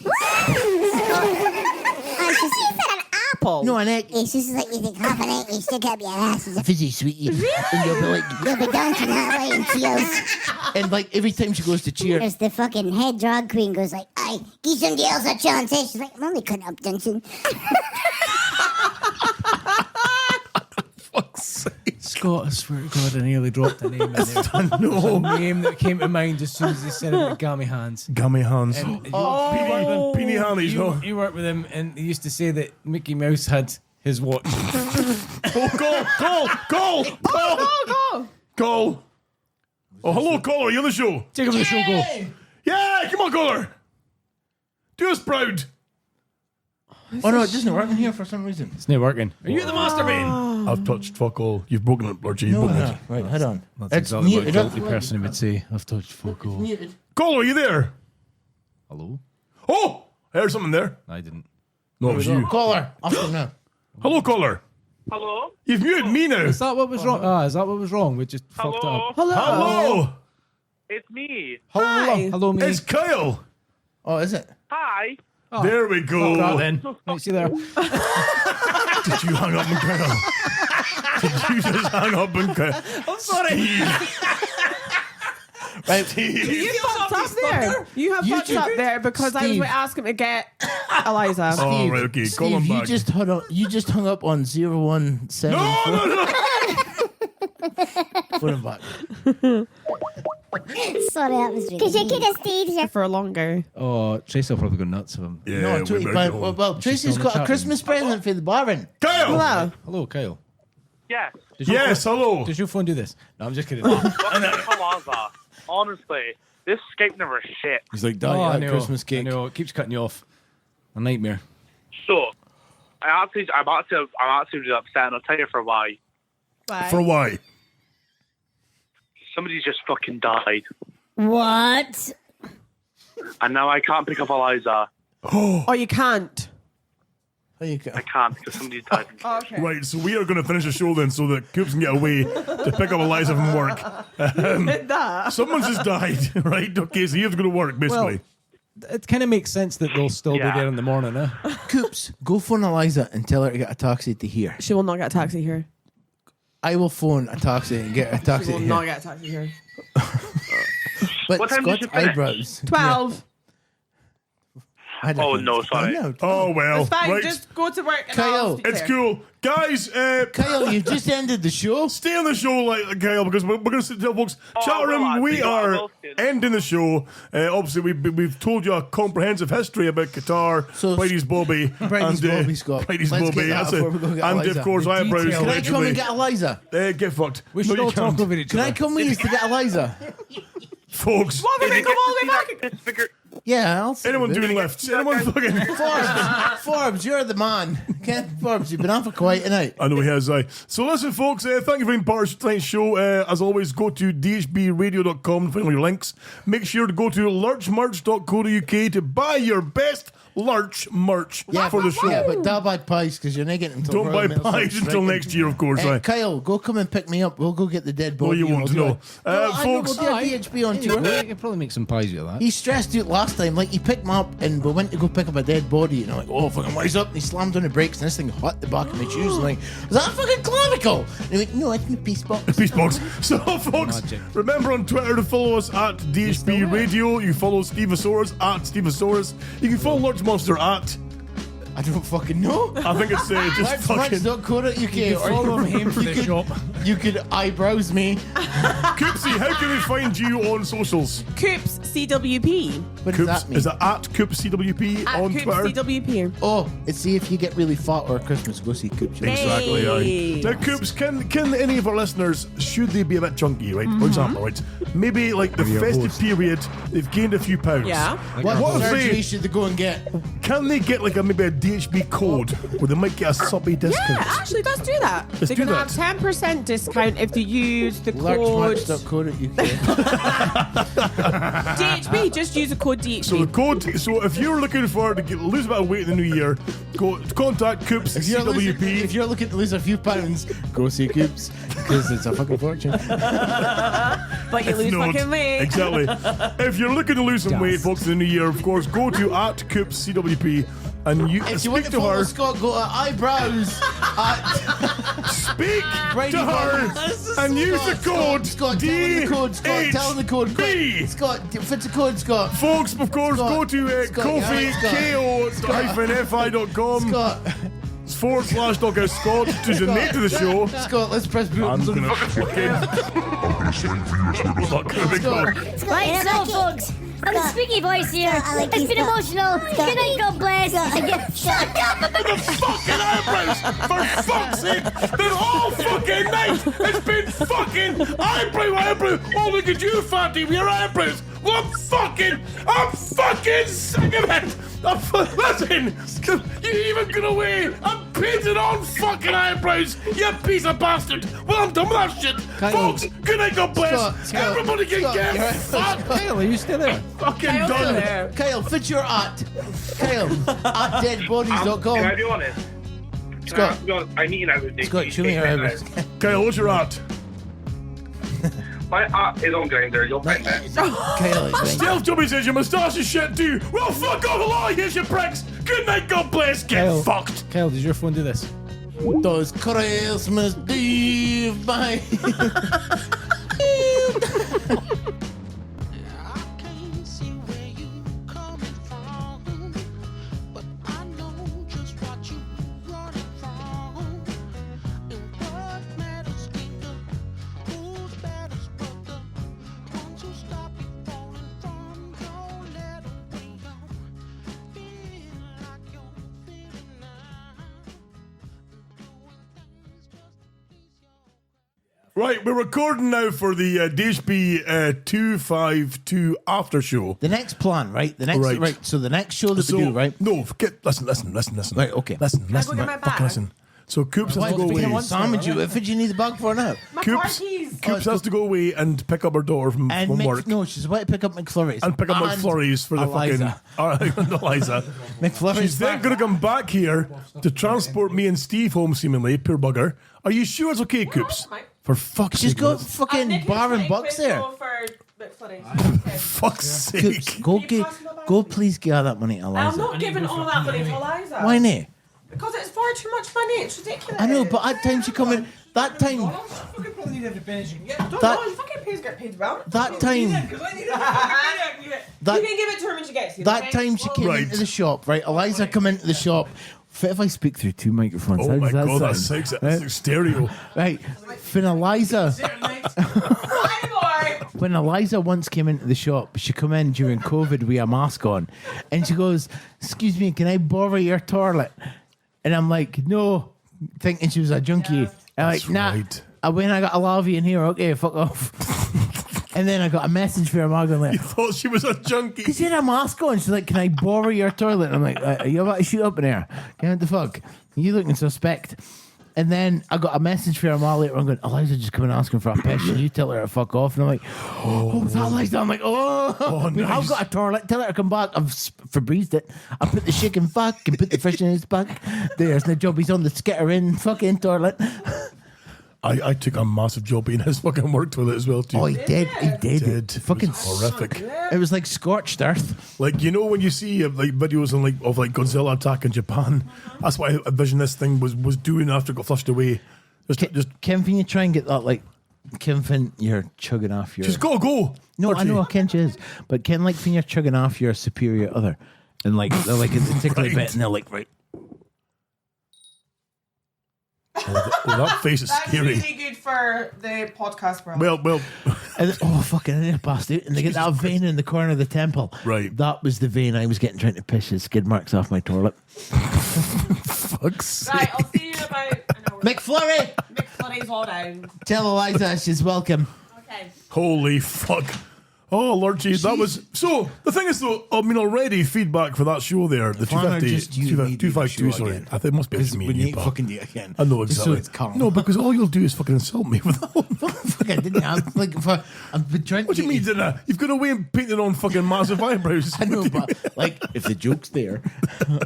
And she said an apple. No, an egg. Yeah, she's like, you think half an 80, stick up your ass. A fizzy sweetie. Really? And You'll be dancing that way in tears. And like every time she goes to cheer. There's the fucking head drag queen goes like, aye, give some girls a chance. Eh? She's like, I'm only cutting up dancing. Scott, I swear to God, I nearly dropped a name in there. No. A name that came to mind as soon as he said it with Gammy Hands. Gammy Hands. And Peeny Hannies, no. You worked with him, and he used to say that Mickey Mouse had his watch. Call. Oh, hello, caller. You on the show? Take him to the show, go. Yeah, come on, caller. Do us proud. Oh no, it doesn't work in here for some reason. It's not working. Are you the masturbane? I've touched fuck all. You've broken it, Archie. You've No, broken no. it. Right, hold on. That's It's exactly what a muted. guilty person would say. I've touched fuck all. Muted. Caller, are you there? Hello? Oh, I heard something there. I didn't. No, it was you. Caller. After now. Hello, caller. Hello? You've muted me now. Is that what was wrong? Is that what was wrong? We just fucked up. Hello. It's me. Hello, me. It's Kyle. Oh, is it? Hi. Oh. There we go. Fuck that then. Right, see there. Did you hang up and Kyle? Did you just hang up and Kyle? I'm sorry. Right. You fucked up there. You have fucked up there because I was Steve. asking to get Eliza. Oh, right, okay. Call him Steve, back. you just hung up on 017. No. Put him back. Sorry, that was really. Because you could have stayed here For longer. Oh, Tracy will probably go nuts of him. Yeah, No, we better 25. go. Well, Tracy's still got in a the Christmas present for the Baron. Kyle. Hello. Hello, Kyle. Yes. Does your Yes, phone- hello. Does your phone do this? No, I'm just kidding. Eliza, honestly, this Skype number is shit. He's like, Oh, I that know. Christmas I cake. know. It keeps cutting you off. A nightmare. So, I'm actually really upset, and I'll tell you for why. Bye. For why? Somebody just fucking died. What? And now I can't pick up Eliza. Oh, you can't. I can't because somebody died. Oh, okay. Right, so we are going to finish the show then so that Coops can get away to pick up Eliza from work. Someone's just died, right? Okay, so he has to go to work, basically. It kind of makes sense that they'll still be there in the morning, eh? Coops, go phone Eliza and tell her to get a taxi to here. She will not get a taxi here. I will phone a taxi and get a taxi. We will here. not get a taxi here. But What time did Scott's you finish? eyebrows. 12. I don't Oh, know. no, sorry. I know. Oh well. It's fine. Right. Just go to work. And Kyle, I'll speak It's to you. cool, guys. Kyle, you just ended the show. Stay on the show, like Kyle, because we're going to tell folks. Chat room, well, we I are will still. ending the show. Obviously, we've told you a comprehensive history about Qatar, So- Brady's Boaby, Brady's and Boaby, Scott. Brady's Let's Boaby, get that that's before it. we go get And Eliza. of course, The eyebrows. detail. Can I come and get Eliza? Get fucked. We should No, all you can't. talk over each Can other. I come with you to get Eliza? Folks. What, we're going to come all the way back? Figure. Yeah, I'll see Anyone you. doing lifts? Anyone fucking. Forbes, you're the man. Ken Forbes, you've been on for quite a night. I know he has, So listen, folks, thank you for being part of tonight's show. As always, go to dhbradio.com to find all your links. Make sure to go to lurchmerch.co.uk to buy your best Lurch merch for the show. Yeah, but don't buy pies because you're not getting until Don't Royal buy Mail starts pies until striking. next year, of course. Kyle, go come and pick me up. We'll go get the dead No, body. you and won't, we'll do no. it. I know, Folks. we'll do a DHB on tour. I could probably make some pies with that. He stressed out last time. Like, he picked me up and we went to go pick up a dead body. And I'm like, oh, fucking wise up. And he slammed on the brakes and this thing hit the back of my shoes. And I'm like, is that a fucking clavicle? And he went, no, it's my piece box. Peace box. So, folks, remember on Twitter to follow us at DHB Radio. You follow Stevosaurus at Stevosaurus. You can follow Lurch Monster at. I don't fucking know. I think it's just fucking. Lurchmatch.co.uk. You can follow him for the shop. You could eyebrows me. Coopsy, how can we find you on socials? Coops CWP. What does that mean? Is it at Coops CWP At on Coops Twitter? CWP. Oh, it's see if you get really fat or Christmas, go see Coops. Exactly, Hey. Now, Coops, can any of our listeners, should they be a bit chunky, right? For example, right? Maybe like the festive period, they've gained a few pounds. Yeah. What if surgery they, should they go and get? can they get like maybe a DHB code where they might get a suppy discount? Yeah, actually, let's do that. Let's They're do going to that. have 10% discount if they use the code Lurchmatch.co.uk. DHB. Just use the code DHB. So the code. So if you're looking for to lose a bit of weight in the new year, go contact Coops If you're CWP. looking to lose a few pounds, go see Coops because it's a fucking fortune. But you lose No, fucking weight. Exactly. If you're looking to lose some weight, folks, in the new year, of course, go to at Coops CWP and you If you speak want to to follow her. Scott, go to eyebrows. Speak Brady to her Bob. and use the code Scott, tell him the code. Scott, tell him the code. Quick. DHB. Scott, what's the code, Scott? Folks, of course, Scott. go to Scott, Kofi, yeah, Scott. ko-fi.com Scott, /Doghouse Scott to donate to the show. Scott, let's press I'm buttons. gonna fucking. Not gonna be gone. Right, so folks, I'm a squeaky voice here. It's been emotional. Good night, God bless. Shut up about the fucking eyebrows! For fuck's sake! The whole fucking night it's been fucking eyebrow! Oh, look at you, fatty, with your eyebrows! Well, I'm fucking sick of it! Listen, you even got away! I'm painted on fucking eyebrows, you piece of bastard! Well, I'm done with that shit! Folks, good night, God bless! Scott, Everybody can Scott, get you're- fucked! Kyle, are you still there? Fucking Kyle's done! still there. Kyle, fit your at. Kyle, at Can I deadbodies.com. be honest? Scott. I'm eating everything. Scott, show me your eyebrows. Kyle, what's your art? My app is on Grindr. You'll find it. Kyle, Stealth Jubby says your moustache is shit too. Well, fuck off a lot, here's your pricks. Good night, God bless. Get Kyle. fucked. Kyle, does your phone do this? Does Christmas Eve by Right, we're recording now for the DHB 252 after show. the next plan, right? The next right. So the next show that we do, right? No, forget. Listen. Right, okay. Listen. go get my Fucking bag? listen. So Coops has to go away. Sandwich you. What did you need the bag for now? My car Coops keys. has to go away and pick up her daughter from work. No, she's about to pick up McFlurries. And pick up McFlurries for the Eliza. fucking. All right, Eliza. McFlurries. She's then going to come back here to transport me and Steve home, seemingly. Poor bugger. Are you sure it's okay, Coops? For fuck's She's sake. got fucking bar and bucks there. Fuck's sake. Coops, go please give her that money to I'm Eliza. not giving all that money to Eliza. Why not? Because it's far too much money. It's ridiculous. I know, but at times you come in. That time. You fucking pays get paid well. That time. You can give it to her when she gets here. That okay? time she came Right. into the shop, right? Eliza come into the shop. If I speak through 2 microphones, Oh how my does that god, sound? that's like stereo. Right. When Eliza Hi, boy. when Eliza once came into the shop, she come in during COVID with a mask on, and she goes, "Excuse me, can I borrow your toilet?" And I'm like, "No," thinking she was a junkie. I'm like, "Nah." right. I went, I got a lavy in here. Okay, fuck off. And then I got a message for her mom going You like, thought she was a junkie. because she had a mask on. She's like, "Can I borrow your toilet?" And I'm like, "Are you about to shoot up in here? What the fuck? You looking suspect?" And then I got a message for her mom later on going, "Eliza just coming asking for a piss. And you tell her to fuck off." And I'm like, "Oh, was that Eliza?" I'm like, "Oh, nice. I've got a toilet. Tell her to come back. I've Febrezed it. I put the chicken back and put the fish in his back. There's the job. He's on the skittering fucking toilet." I took a massive job in his fucking work toilet as well too. Oh, he did. He did. It Fucking was horrific. It was like scorched earth. Like, you know, when you see like videos of Godzilla attack in Japan, that's what I envision this thing was doing after it got flushed away. Just Ken, can you try and get that, like, Ken, Finn, you're chugging off your... she's gotta go. No, Archie. I know Ken she is. But Ken, like, when you're chugging off your superior other, and, like, they're, like, it's a tickly Right. bit, and they're like, right. That face is That's scary. really good for the podcast world. Well, And then, oh, fucking, and they passed out, and they get that vein in the corner of the temple. Right. That was the vein I was getting trying to piss his skid marks off my toilet. fuck's Right, I'll see you in about an hour. McFlurry! McFlurry's all down. Tell Eliza she's welcome. Okay. holy fuck. Oh, Lord G, that was... So, the thing is, though, I mean, already feedback for that show there, the Why not 250... just you and me do the 252, show sorry. again? I think it must be just me We and you, need pal. fucking do it again. I know, Just so exactly. it's calm. No, because all you'll do is fucking insult me with that one. Fuck, I didn't. I've been trying What to do you mean, get didn't I? You've gone away and painted on fucking massive eyebrows. I know, but like, if the joke's there,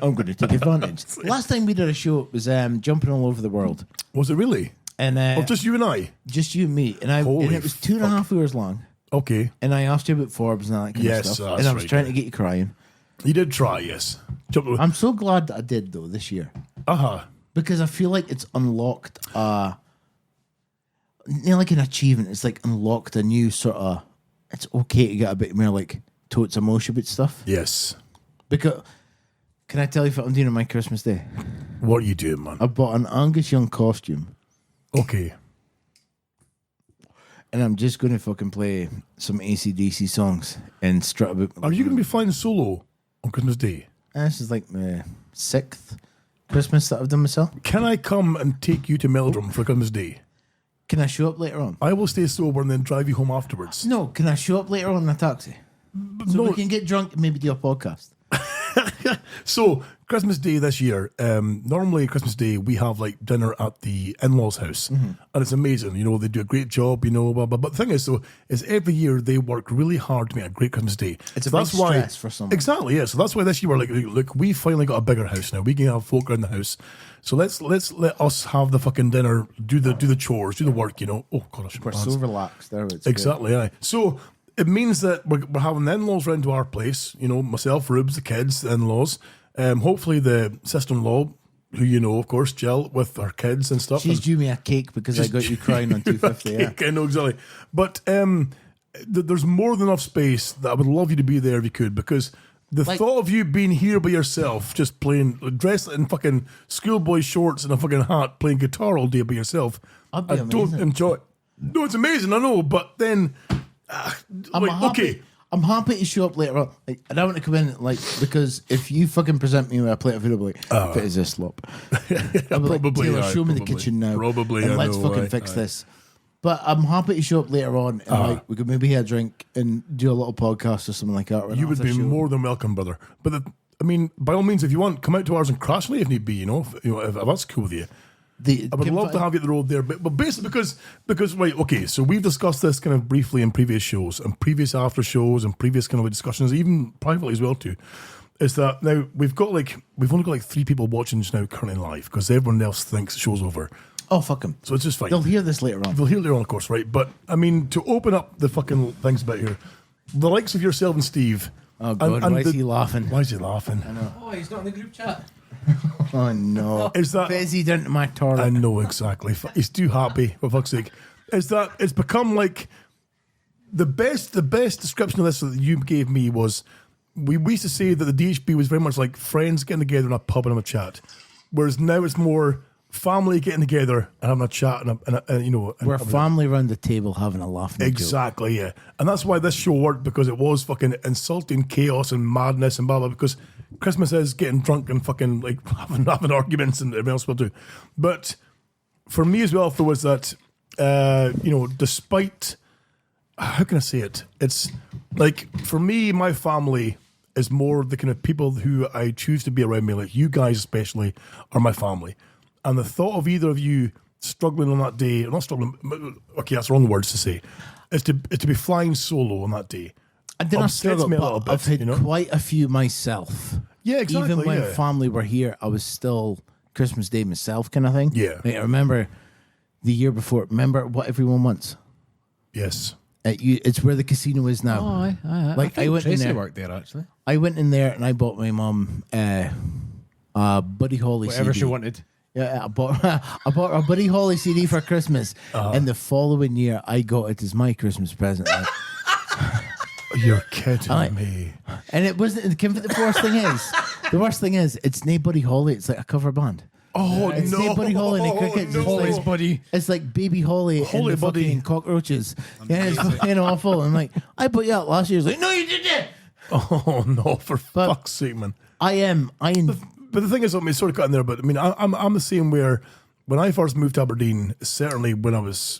I'm going to take advantage. Last time we did a show, it was jumping all over the world, Was it really? and Oh, just you and I? just you and me, and Holy it was 2.5 hours long. Okay. And I asked you about Forbes and all that kind Yes, of stuff, that's and I was right, trying yeah. to get you crying. You did try, yes. I'm so glad that I did though this year Uh-huh. because I feel like it's unlocked, like an achievement. It's like unlocked a new sort of. It's okay to get a bit more like totes emotion about stuff. Yes. Because can I tell you what I'm doing on my Christmas day? What are you doing, man? I bought an Angus Young costume. Okay. And I'm just going to fucking play some AC/DC songs and strut about. Are you going to be flying solo on Christmas Day? This is like my 6th Christmas that I've done myself. Can I come and take you to Meldrum for Christmas Day? Can I show up later on? I will stay sober and then drive you home afterwards. No, can I show up later on in a taxi? So No. we can get drunk and maybe do a podcast. So, Christmas Day this year, normally Christmas Day, we have like dinner at the in-laws' house. And it's amazing. You know, they do a great job, you know, blah, blah. But the thing is, though, is every year they work really hard to make a great Christmas Day. It's a So big stress for someone. Exactly, yeah. So that's why this year we're like, look, we finally got a bigger house now. We can have folk around the house. So let's let us have the fucking dinner, do the chores, do the work, you know. Oh, God, I should We're balance. so relaxed there. It's Exactly, aye. So it means that we're having the in-laws round to our place, you know, myself, Rubes, the kids, the in-laws. Hopefully the sister-in-law, who you know, of course, Jill, with her kids and stuff. She's due me a cake because I got you crying on 250. Yeah. I know, exactly. But there's more than enough space that I would love you to be there if you could, because the thought of you being here by yourself, just playing, dressed in fucking schoolboy shorts and a fucking hat, playing guitar all day by yourself, I don't amazing. enjoy it. No, it's amazing, I know, but then, I'm happy to show up later on. Like, I don't want to come in because if you fucking present me with a plate of food, I'll be like, what is this slop? I'll be like, Probably, Taylor, aye, show me the probably. kitchen now. Probably, and I let's know, fucking aye, fix aye. this. But I'm happy to show up later on and like we could maybe have a drink and do a little podcast or something like that. or an You would after be show. more than welcome, brother. But I mean, by all means, if you want, come out to ours and crash if need be. You know, if that's cool with you. I would love to have you at the road there, but basically because right, okay. So we've discussed this kind of briefly in previous shows and previous after shows and previous kind of discussions, even privately as well too. Is that now we've only got like 3 people watching just now currently live because everyone else thinks the show's over. Oh, fuck them. So it's just fine. They'll hear this later on. They'll hear later on, of course, right? But I mean, to open up the fucking things about here, the likes of yourself and Steve. Oh God, why is he laughing? Why is he laughing? I know. Oh, he's not in the group chat. Oh no! Is that Fizzy down to my toilet? I know exactly. He's too happy, for fuck's sake. Is that it's become like the best description of this that you gave me was we used to say that the DHB was very much like friends getting together in a pub and having a chat, whereas now it's more family getting together and having a chat and you know, we're family around the table having a laugh. And exactly, yeah, and that's why this show worked, because it was fucking insulting chaos and madness and blah blah. Because Christmas is getting drunk and fucking like having arguments and everything else will do. But for me as well, there was that you know, despite how can I say it? It's like for me, my family is more the kind of people who I choose to be around me. Like you guys, especially, are my family. And the thought of either of you struggling on that day, not struggling, okay, that's the wrong words to say, is to be flying solo on that day. I didn't struggle, me a but little bit, I've had you know? quite a few myself. Yeah, exactly. Even when yeah. family were here, I was still Christmas Day myself kind of thing. Yeah. Like, I remember the year before, remember what everyone wants? Yes. It's where the casino is now. Oh, I like I went Tracy in there. worked there actually. I went in there and I bought my mum Buddy Holly Whatever CD. she wanted. Yeah, I bought her a Buddy Holly CD for Christmas, and the following year I got it as my Christmas present. Like, you're kidding me. And it wasn't. The worst thing is, it's no Buddy Holly. It's like a cover band. Oh it's no! no Buddy Holly and the Crickets. No. It's like, Buddy. It's like Baby Holly Holy and the Buddy. fucking cockroaches. Yeah, it's fucking awful. I'm like, I put you out last year. It's like, no, you didn't. Oh no! For fuck's sake, man. But the thing is, I mean, sort of cutting there, but I mean, I'm the same where when I first moved to Aberdeen, certainly when I was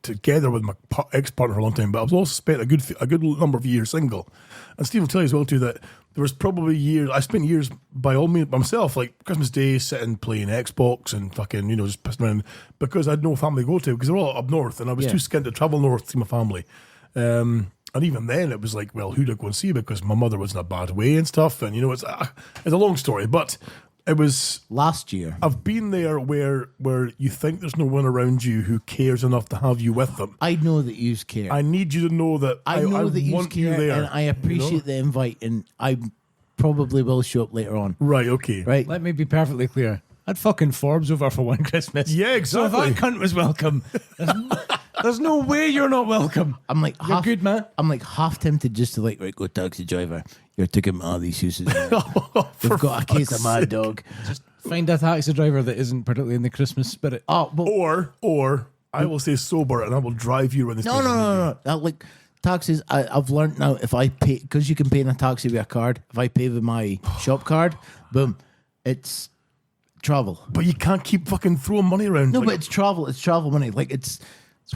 together with my ex-partner for a long time, but I was also spent a good number of years single. And Steve will tell you as well too that there was probably years I spent years by myself, like Christmas Day, sitting playing Xbox and fucking, you know, just pissing around because I had no family to go to because they're all up north and I was too skint to travel north to see my family. And even then, it was like, well, who do I go and see? Because my mother was in a bad way and stuff. And, you know, it's a long story. But it was... last year. I've been there where you think there's no one around you who cares enough to have you with them. I know that you care. I need you to know that I know that you want care, you there. and I appreciate the invite, and I probably will show up later on. Right, okay. Right. Let me be perfectly clear. I'd fucking Forbes over for one Christmas. Yeah, exactly. So if that cunt was welcome, there's no way you're not welcome. I'm like, you're good, man. I'm like half tempted just to like, right, go taxi driver. You're taking all these uses. We've got a case of Mad Dog. Just find a taxi driver that isn't particularly in the Christmas spirit. Oh, but or I will stay sober and I will drive you around the station. No. Like taxis, I've learned now if I pay, because you can pay in a taxi with a card. If I pay with my shop card, boom, it's travel. But you can't keep fucking throwing money around. No, like, but it's travel. It's travel money. Like it's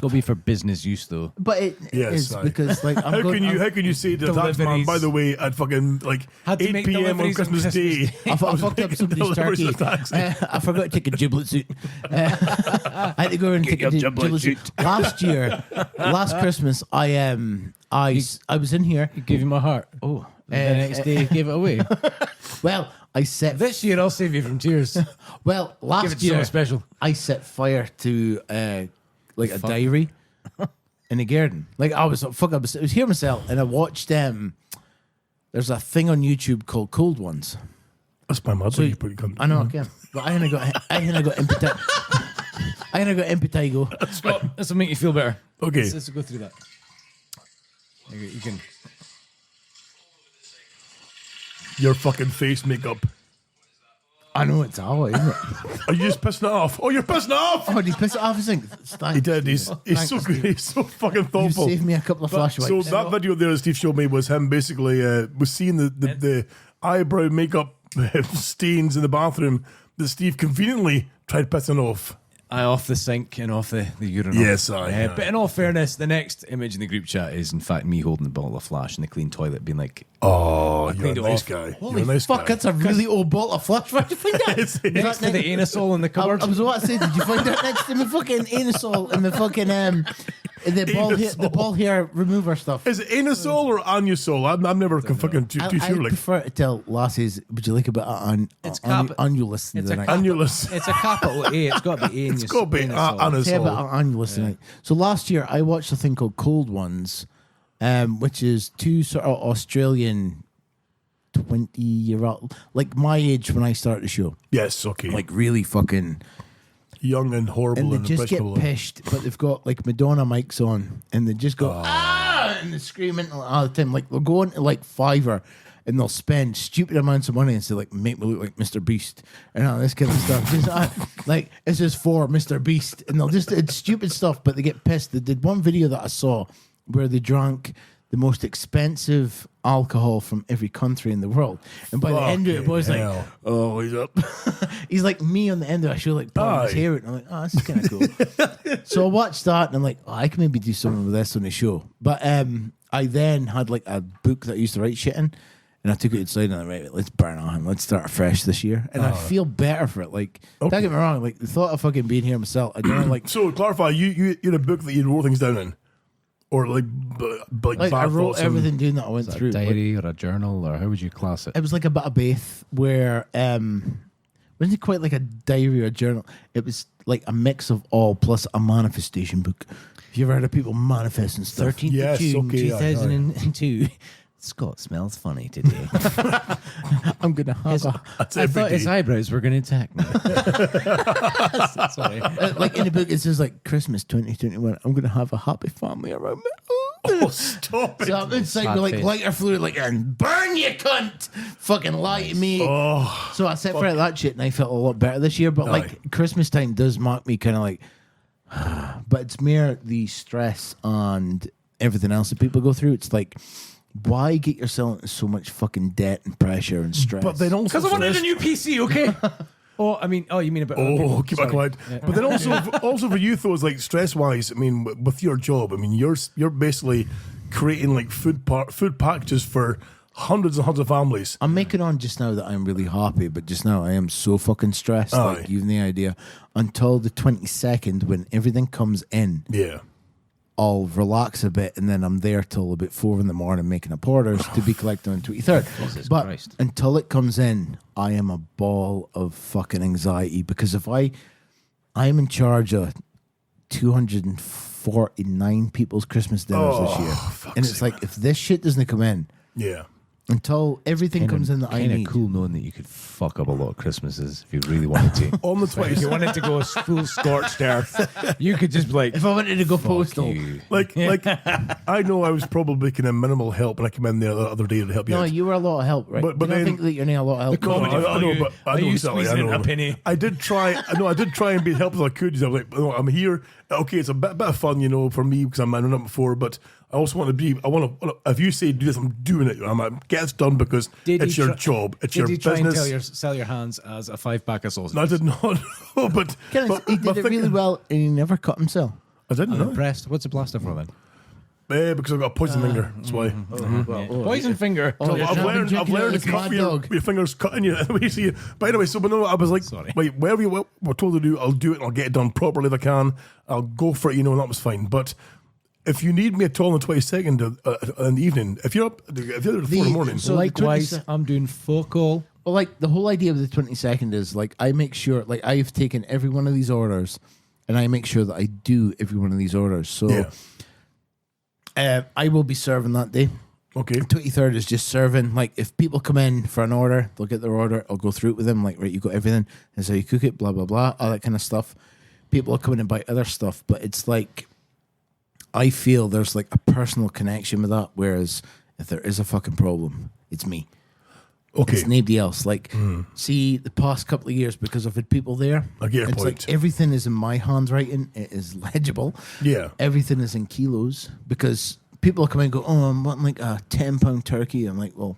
got to be for business use though. But it is because like how can you say to the tax man, by the way, at fucking like 8 p.m. on Christmas Day? I fucked up somebody's turkey. I forgot to take a giblet suit. I had to go and take a giblet suit. Last Christmas, I was in here. You gave him my heart. Oh, the next day you gave it away. Well, I set this year. I'll save you from tears. Well, last year special. I set fire to like a diary in the garden. Like I was here myself, and I watched there's a thing on YouTube called Cold Ones. That's my mother. You pretty good. I know, I can. But I ain't got impetigo. I ain't got impetigo. This will make you feel better. Okay, let's go through that. You can. Your fucking face makeup. I know it's all, isn't it? Are you just pissing it off? Oh, you're pissing it off! Oh, did he piss it off? He did. He's so good. He's so fucking thoughtful. You saved me a couple of flash So wipes. that video there that Steve showed me was him basically was seeing the eyebrow makeup stains in the bathroom that Steve conveniently tried pissing off. Off the sink and off the urinal. Yes, But in all fairness, the next image in the group chat is in fact me holding the bottle of Flash in the clean toilet, being like, "Oh, you're a cleaned it nice off." guy. Holy You're a nice fuck, guy. that's a really old bottle of Flash. Where'd you find that? next to the anusol in the cupboard. I was about to say, did you find that next to my fucking anusol and the fucking the ball hair remover stuff? Is it anusol or anusol? I'm never fucking too I sure. Like prefer to tell lassies, would you like a bit of It's annulus It's a tonight? annulus. It's a capital A. It's got to be A. It's got to be Say a bit anusol. of annulus tonight. So last year I watched a thing called Cold Ones, which is two sort of Australian 20-year-old, like my age when I started the show. Yes, okay. Like really fucking young and horrible and they and just get impressionable. pissed, but they've got like Madonna mics on, and they just go and they're screaming all the time. Like they'll go into like Fiverr and they'll spend stupid amounts of money and say like, make me look like Mr. Beast and all this kind of stuff. Just, like it's just for Mr. Beast, and they'll just it's stupid stuff, but they get pissed. They did one video that I saw where they drank the most expensive alcohol from every country in the world. And by the end of it, the boy's like, oh, he's up. He's like me on the end of it. I show like pulling his hair out. And I'm like, oh, this is kind of cool. So I watched that and I'm like, oh, I can maybe do something with this on the show. But I then had like a book that I used to write shit in. And I took it inside and I'm like, right, let's burn on. Let's start afresh this year. And I feel better for it. Like, don't get me wrong. Like, the thought of fucking being here myself, I don't like. So, clarify, you had a book that you wrote things down in? Or like I wrote everything down that I went through. A diary or a journal, or how would you class it? It was like a bit of both, where wasn't it quite like a diary or a journal? It was like a mix of all plus a manifestation book. Have you ever heard of people manifesting stuff? 13th of June, 2002. Scott smells funny today. I'm gonna have I thought his eyebrows were going to attack me. Sorry. Like in the book, it says like Christmas 2021. I'm gonna have a happy family around me. Oh, stop it! So I'm inside with like lighter fluid, like and burn you cunt, fucking lie to me. Oh, so I separated that shit, and I felt a lot better this year. But like Christmas time does mark me kind of like, but it's mere the stress and everything else that people go through. It's like, why get yourself into so much fucking debt and pressure and stress? But then also because I wanted a new PC, okay? You mean about keep it quiet. Yeah. But then also for youth, though, it's like stress wise. I mean, with your job, I mean, you're basically creating like food packages for hundreds and hundreds of families. I'm making on just now that I'm really happy, but just now I am so fucking stressed. Like, you've no idea. Until the 22nd, when everything comes in. Yeah. I'll relax a bit, and then I'm there till about 4 a.m. making up orders to be collected on the 23rd. But Christ. Until it comes in, I am a ball of fucking anxiety, because if I'm in charge of 249 people's Christmas dinners this year, and it's like, if this shit doesn't come in, until everything comes in that I need. Kind of cool knowing that you could fuck up a lot of Christmases if you really wanted to. On the 20th. If you wanted to go full scorched earth, you could just be like, if I wanted to go postal. Like I know I was probably kind of minimal help, and I came in there the other day to help you out. No, you were a lot of help, right? But I then, think that you're not a lot of help. No, I know, but I know exactly. I know. A penny. I did try and be as helpful as I could. I was like, no, I'm here. Okay, it's a bit of fun, for me, because I'm running up before, but I also want to be. If you say do this, I'm doing it. I'm like, get it done, because it's your job. It's your business. Did you try and sell your hands as a 5-pack of sausage? No, I did not. but he did it really well, and he never cut himself. I didn't know. Impressed. What's the plaster for then? Because I've got a poison finger. That's why. Poison finger. I've learned to cut your fingers cutting you. But anyway, I was like, wait, whatever you were told to do, I'll do it, and I'll get it done properly if I can. I'll go for it, and that was fine. But if you need me at all on the 22nd in the evening, if you're up at 4 in the morning. So likewise, I'm doing fuck all. Well, like, the whole idea of the 22nd is, like, I make sure, like, I've taken every one of these orders, and I make sure that I do every one of these orders. So I will be serving that day. Okay. 23rd is just serving. Like, if people come in for an order, they'll get their order. I'll go through it with them. Like, right, you got everything. That's how you cook it, blah, blah, blah, all that kind of stuff. People will come in and buy other stuff, but it's like, I feel there's like a personal connection with that, whereas if there is a fucking problem, it's me. Okay. It's nobody else. Like, see, the past couple of years, because I've had people there, I get your it's point. like everything is in my handwriting. It is legible. Yeah. Everything is in kilos, because people come in and go, oh, I'm wanting like a 10-pound turkey. I'm like, well,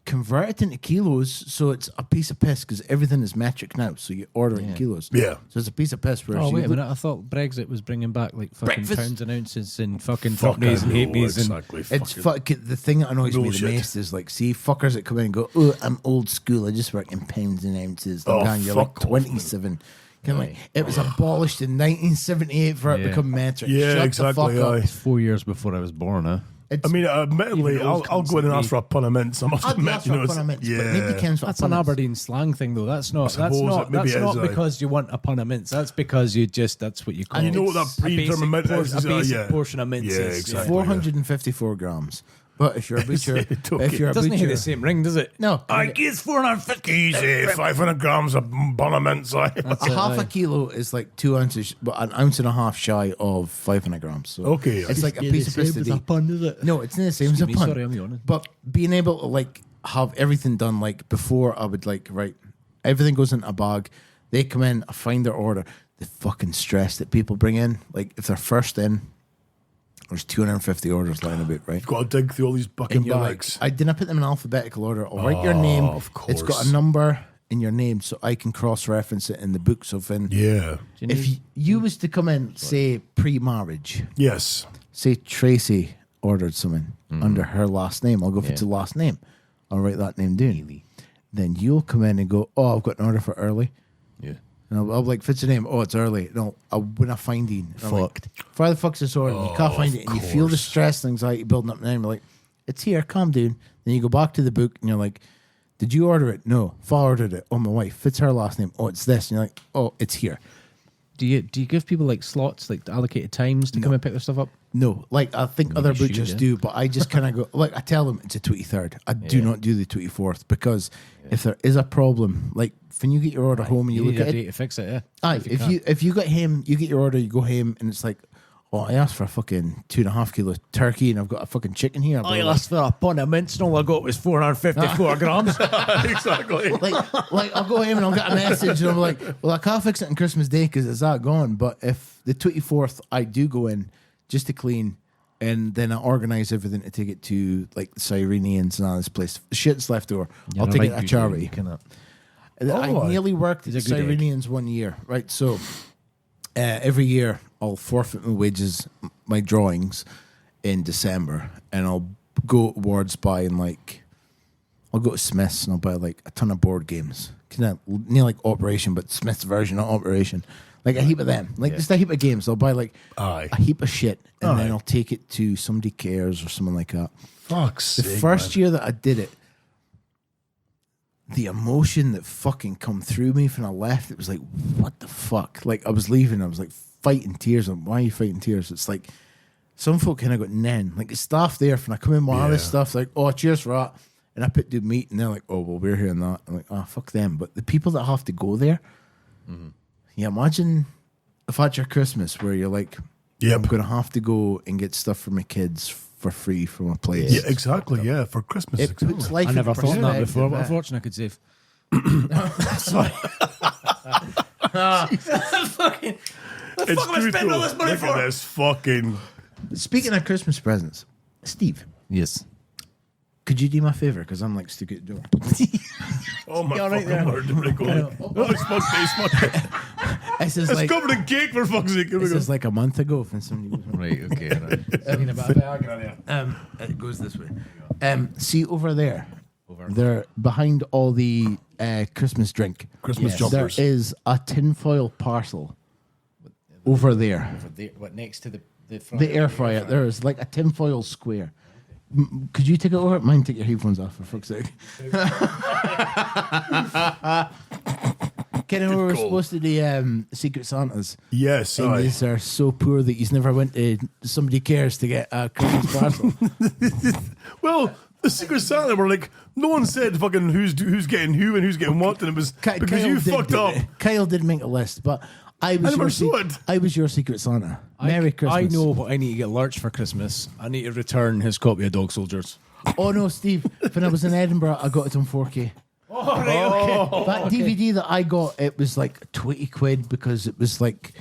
convert it into kilos, so it's a piece of piss, because everything is metric now, so you order it in kilos. Yeah. So it's a piece of piss. Oh, wait a minute. I thought Brexit was bringing back like fucking Breakfast. pounds and ounces and fucking fuckneys and halfpennies. Exactly. It's the thing that annoys me the most is like, see fuckers that come in and go, oh, I'm old school, I just work in pounds and ounces. You're like 27. Like, it was abolished in 1978 for it to become metric. Yeah, Shut exactly. the fuck up. It's 4 years before I was born, huh? Admittedly, I'll go in and ask for a pun of mints. I must admit, ask for a pun of mints, but nobody cares what That's a an pun is. Aberdeen slang thing, though. That's not because you want a pun of mints. That's because that's what you call it. And you know what that pre-determined mint is? A basic portion of mints is. Exactly. 454 grams But if you're a butcher, if you're a It doesn't hit butcher, the same ring, does it? no, I guess 450. Easy, 500 grams of bun of mince. a half a kilo is like 2 ounces, but an ounce and a half shy of 500 grams. So Okay, it's like a piece of piss a day. pun, is it? No, it's not the same as a Excuse me, pun. sorry, I'm yawning. But being able to like have everything done, like before, I would like right, everything goes in a bag. They come in, I find their order. The fucking stress that people bring in, like if they're first in, there's 250 orders lying about, right? You've got to dig through all these bucking And you're like, bags. I didn't put them in alphabetical order. I'll write your name. Of It's got course. a number in your name, so I can cross-reference it in the books of in. Yeah. If you was to come in, say pre-marriage, Yes. say Tracy ordered something under her last name, I'll go for the last name. I'll write that name down. Then you'll come in and go, oh, I've got an order for early. Yeah. And I'll be like, what's your name? Oh, it's early. No, when I find it, Fucked. Why the fuck's this order? You can't find it, and you feel the stress and anxiety building up. And then you're like, it's here, calm down. Then you go back to the book and you're like, did you order it? No. If I ordered it, oh, my wife, it's her last name. Oh, it's this. And you're like, oh, it's here. Do you give people like slots, like allocated times to come and pick their stuff up? No, like I think Maybe other you should, butchers yeah. do, but I just kind of go, like I tell them it's a 23rd. I do not do the 24th because if there is a problem, like when you get your order home and you need look a at day it, to fix it, yeah. aye, if you got home, you get your order, you go home and it's like, oh, I asked for a fucking 2.5 kilo turkey and I've got a fucking chicken here. I asked for a pun of mince and all I got was 454 grams. Exactly. like I'll go home and I'll get a message and I'm like, well, I can't fix it on Christmas Day because it's that gone. But if the 24th I do go in just to clean and then I organise everything to take it to like the Cyrenians and all this place, shit's left over. Yeah, I'll I take like it to you charity. I nearly worked at the He's a good egg. Cyrenians 1 year, right? So every year I'll forfeit my wages, my drawings in December, and I'll go towards buying like, I'll go to Smith's and I'll buy like a ton of board games. Kind of near like Operation, but Smith's version of Operation. Like a heap of them. Like just a heap of games. I'll buy like a heap of shit and then I'll take it to Somebody Cares or something like that. Fuck's The sake, first man. year that I did it, the emotion that fucking come through me when I left, it was like, what the fuck? Like I was leaving, I was like fighting tears. I'm, why are you fighting tears? It's like some folk kind of got nen. Like the staff there, when I come in with all this stuff, like, oh, cheers for that. And I put the meat and they're like, oh, well, we're here and that. I'm like, oh, fuck them. But the people that have to go there, yeah, imagine if that's your Christmas where you're like, I'm going to have to go and get stuff for my kids for free from a place. Yeah, exactly. Yeah, for Christmas. It exactly. puts life I never in thought that perspective, before. What a eh? fortune I could save. Sorry. It's brutal. Look at this fucking. Speaking of Christmas presents, Steve. Yes. Could you do me a favour? Because I'm like stuck at the door. Oh my You're right fucking there. word. Where it going? Oh, it's smoked face. This is It's like, covered in cake for fuck's sake. Here we this go. is like a month ago when somebody was Right, okay. Right. It goes this way. See over there. They're behind all the Christmas drink. Christmas jumpers. There is a tinfoil parcel over there. What, next to the front? The air fryer. There is like a tinfoil square. Could you take it over? Mine, take your headphones off for fuck's sake. Kind of we were supposed to do Secret Santas. Yes, and aye. these are so poor that he's never went to Somebody Cares to get a Christmas parcel. Well, the Secret Santa were like, no one said fucking who's getting who and who's getting what, and it was because Kyle you did fucked do up. it. Kyle did make a list, but I was never your saw it. I was your Secret Santa. Merry Christmas. I know what I need to get Lurch for Christmas. I need to return his copy of Dog Soldiers. Oh no, Steve! When I was in Edinburgh, I got it on 4K. Oh, right, okay. That DVD that I got, it was like 20 quid because it was like,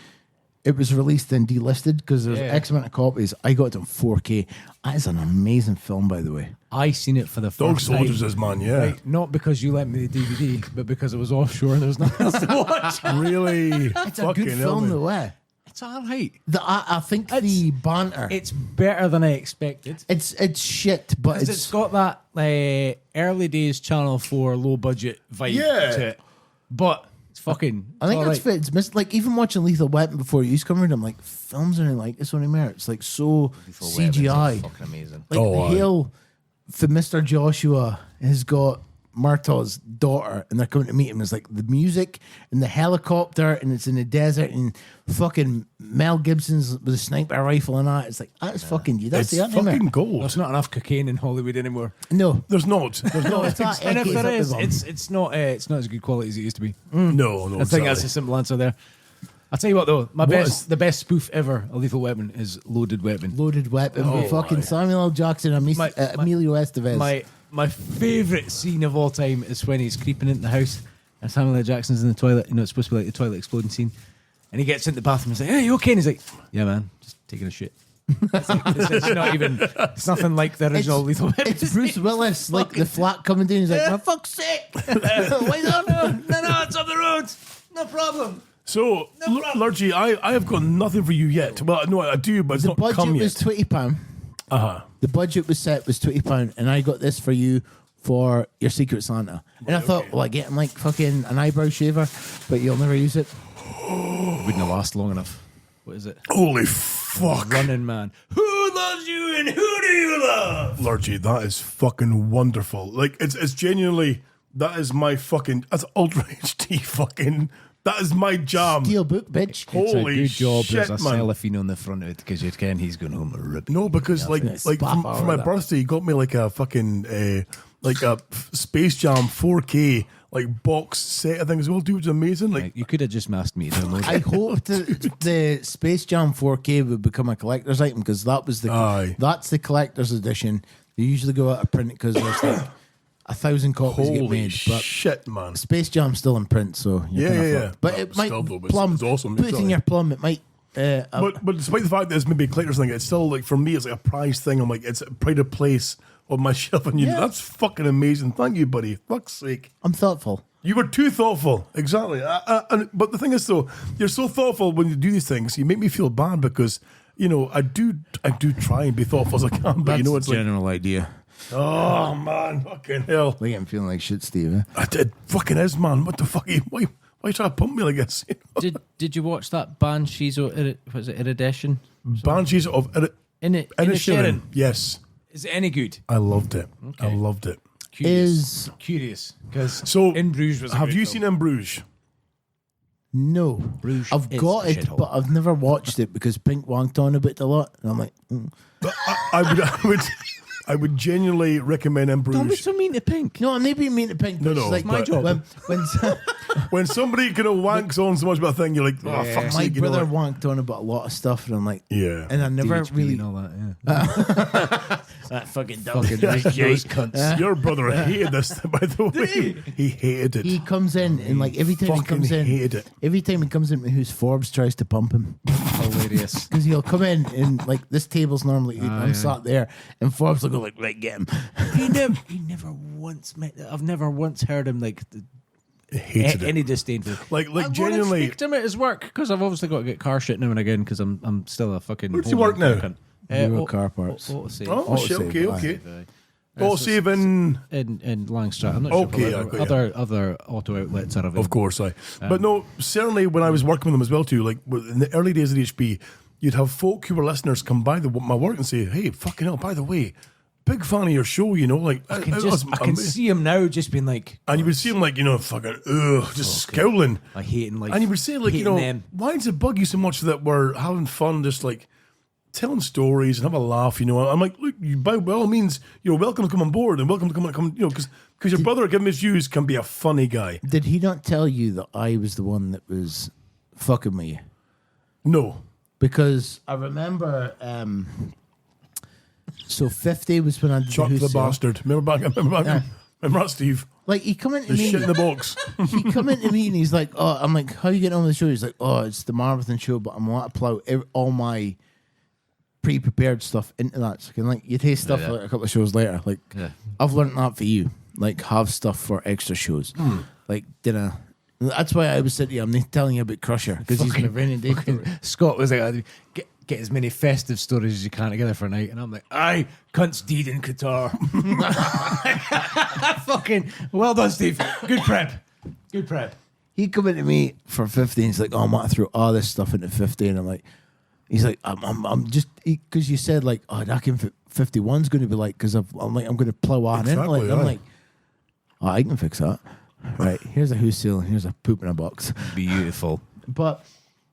it was released and delisted because there's X amount of copies. I got it on 4K. That is an amazing film, by the way. I seen it for the first Dog Soldiers time. is man, yeah. Right, not because you lent me the DVD, but because it was offshore and there was nothing else to watch. Really? It's a good film, though, eh? It's all right. I think the banter. It's better than I expected. It's shit, but Because it's got that early days Channel 4 low budget vibe to it. But it's fucking. I think all that's right. fit. It's like even watching Lethal Weapon before you covered, I'm like, films are like this anymore. It's like so CGI. Fucking amazing. Like the hail for Mr. Joshua has got Murtaugh's daughter, and they're coming to meet him. It's like the music and the helicopter, and it's in the desert, and fucking Mel Gibson's with a sniper rifle and that. It's like, that's fucking you. That's It's the nightmare. fucking gold. There's not enough cocaine in Hollywood anymore. No, There's not. There's no, not. it's not. And if Ecky's there up is, the bum. it's not as good quality as it used to be. No, I think that's a simple answer there. I'll tell you what though, the best spoof ever, A Lethal Weapon, is Loaded Weapon. Loaded Weapon with fucking Samuel L. Jackson and Emilio Estevez. My favourite scene of all time is when he's creeping into the house and Samuel L. Jackson's in the toilet. You know, it's supposed to be like the toilet exploding scene. And he gets into the bathroom and he's like, "Hey, you okay?" And he's like, "Yeah, man, just taking a shit." It's not even. It's nothing like the original Lethal Weapon. It's Bruce Willis, like the flat coming down. He's like, "For fuck's sake!" Why not? No, it's up the road. No problem. So, Lurgy, I have got nothing for you yet. Well, no, I do, but it's The not budget come was yet. £20. The budget was set was £20, and I got this for you for your Secret Santa. And I thought, well, I get him like fucking an eyebrow shaver, but you'll never use it. Wouldn't have last long enough. What is it? Holy fuck. Running Man. Who loves you and who do you love? Lurgy, that is fucking wonderful. Like, it's genuinely, that is my fucking, that's Ultra HD fucking, that is my jam. Steelbook, bitch. Holy it's a good job shit, there's a man. cellophane on the front of it because you can he's going home a rip. No, because for my birthday, he got me like a fucking like a Space Jam 4K like box set of things. Well, dude, it was amazing. Like you could have just masked me. Download I hoped that the Space Jam 4K would become a collector's item because that was that's the collector's edition. They usually go out of print because there's like 1,000 copies get holy made. But shit, man. Space Jam's still in print, so you're kinda Yeah. fucked. But Well, it might still, though, but plum. it's awesome. Put it in exactly. your plum. It might. But despite the fact that it's maybe a collector's thing, it's still like for me, it's like a prize thing. I'm like, it's a pride of place on my shelf, and that's fucking amazing. Thank you, buddy. Fuck's sake. I'm thoughtful. You were too thoughtful. Exactly. But the thing is, though, you're so thoughtful when you do these things. You make me feel bad because, you know, I do try and be thoughtful as I can. But That's you know, it's the general idea. Oh man, fucking hell! Like I'm feeling like shit, Steve. Eh? It fucking is, man. What the fuck? Why you trying to pump me like this? Did you watch that Banshees or was it Iridescent? Banshees of Inisherin? Yes. Is it any good? I loved it. I loved it. Curious because In Bruges was. Have you seen In Bruges? No, Bruges I've is got a it, shithole. but I've never watched it because Pink wanked on a bit a lot, and I'm like, I would genuinely recommend In Bruges. Don't be so mean to Pink. No, I'm not being mean to Pink. No, But no, it's like my job. When somebody kind of wanks on so much about a thing, you're like, oh, fuck's my sake, you know, brother like- wanked on about a lot of stuff, and I'm like, yeah, and I never DHB really and all that. that fucking dumb Fucking those cunts. Your brother hated this, by the way. He hated it. He comes in and like every time he fucking comes in, hated it. every time he comes in, who's Forbes tries to pump him. Hilarious. Because he'll come in and like this table's normally I'm sat there, and Forbes will go like, right, get him. He never once met. I've never once heard him like Hated it. any disdain for. Like I genuinely. speak to him at his work because I've obviously got to get car shit now and again because I'm still a fucking. Where does he work now? Euro car parts. Autosave. Oh shit! Autosave, Okay. Oh, saving. in Langstrath. I'm not sure. Okay, If yeah. other auto outlets are available. Of course, but no, certainly when I was working with them as well too, like in the early days of DHB, you'd have folk who were listeners come by my work and say, "Hey, fucking hell! By the way, big fan of your show." You know, like I can see him now, just being like, and you would see him like, you know, fucking just scowling. I hate him. Like, And you would say like, you know, them. why does it bug you so much that we're having fun, just like telling stories and have a laugh? You know, I'm like, look, you by all means, you're welcome to come on board and welcome to come, you know, because your brother, giving his views, can be a funny guy. Did he not tell you that I was the one that was fucking with you? No. Because I remember, so 50 was when I did Chuck the the Who Sale. bastard. Remember that, Steve? Like he come into The me, shit in the box. he come into me and he's like, "Oh," I'm like, "How you getting on with the show?" He's like, "Oh, it's the marathon show, but I'm want to plow all my pre-prepared stuff into that." So like you taste stuff like a couple of shows later. Like I've learned that for you. Like have stuff for extra shows. Like dinner. That's why I was saying to you, I'm not telling you about Crusher because he's my raining day. Scott was like, get as many festive stories as you can together for a night, and I'm like, aye, cunts deed in Qatar. Fucking well done, Steve. Good prep. He come into me for 50 and he's like, "Oh, I want to throw all this stuff into 50," and I'm like, he's like, I'm just because you said like, "Oh, that 51's going to be like," because I'm like, I'm going to plow on in. Exactly, Like, I'm aye. like, Oh, I can fix that. Right, here's a who's sale and here's a poop in a box. Beautiful. But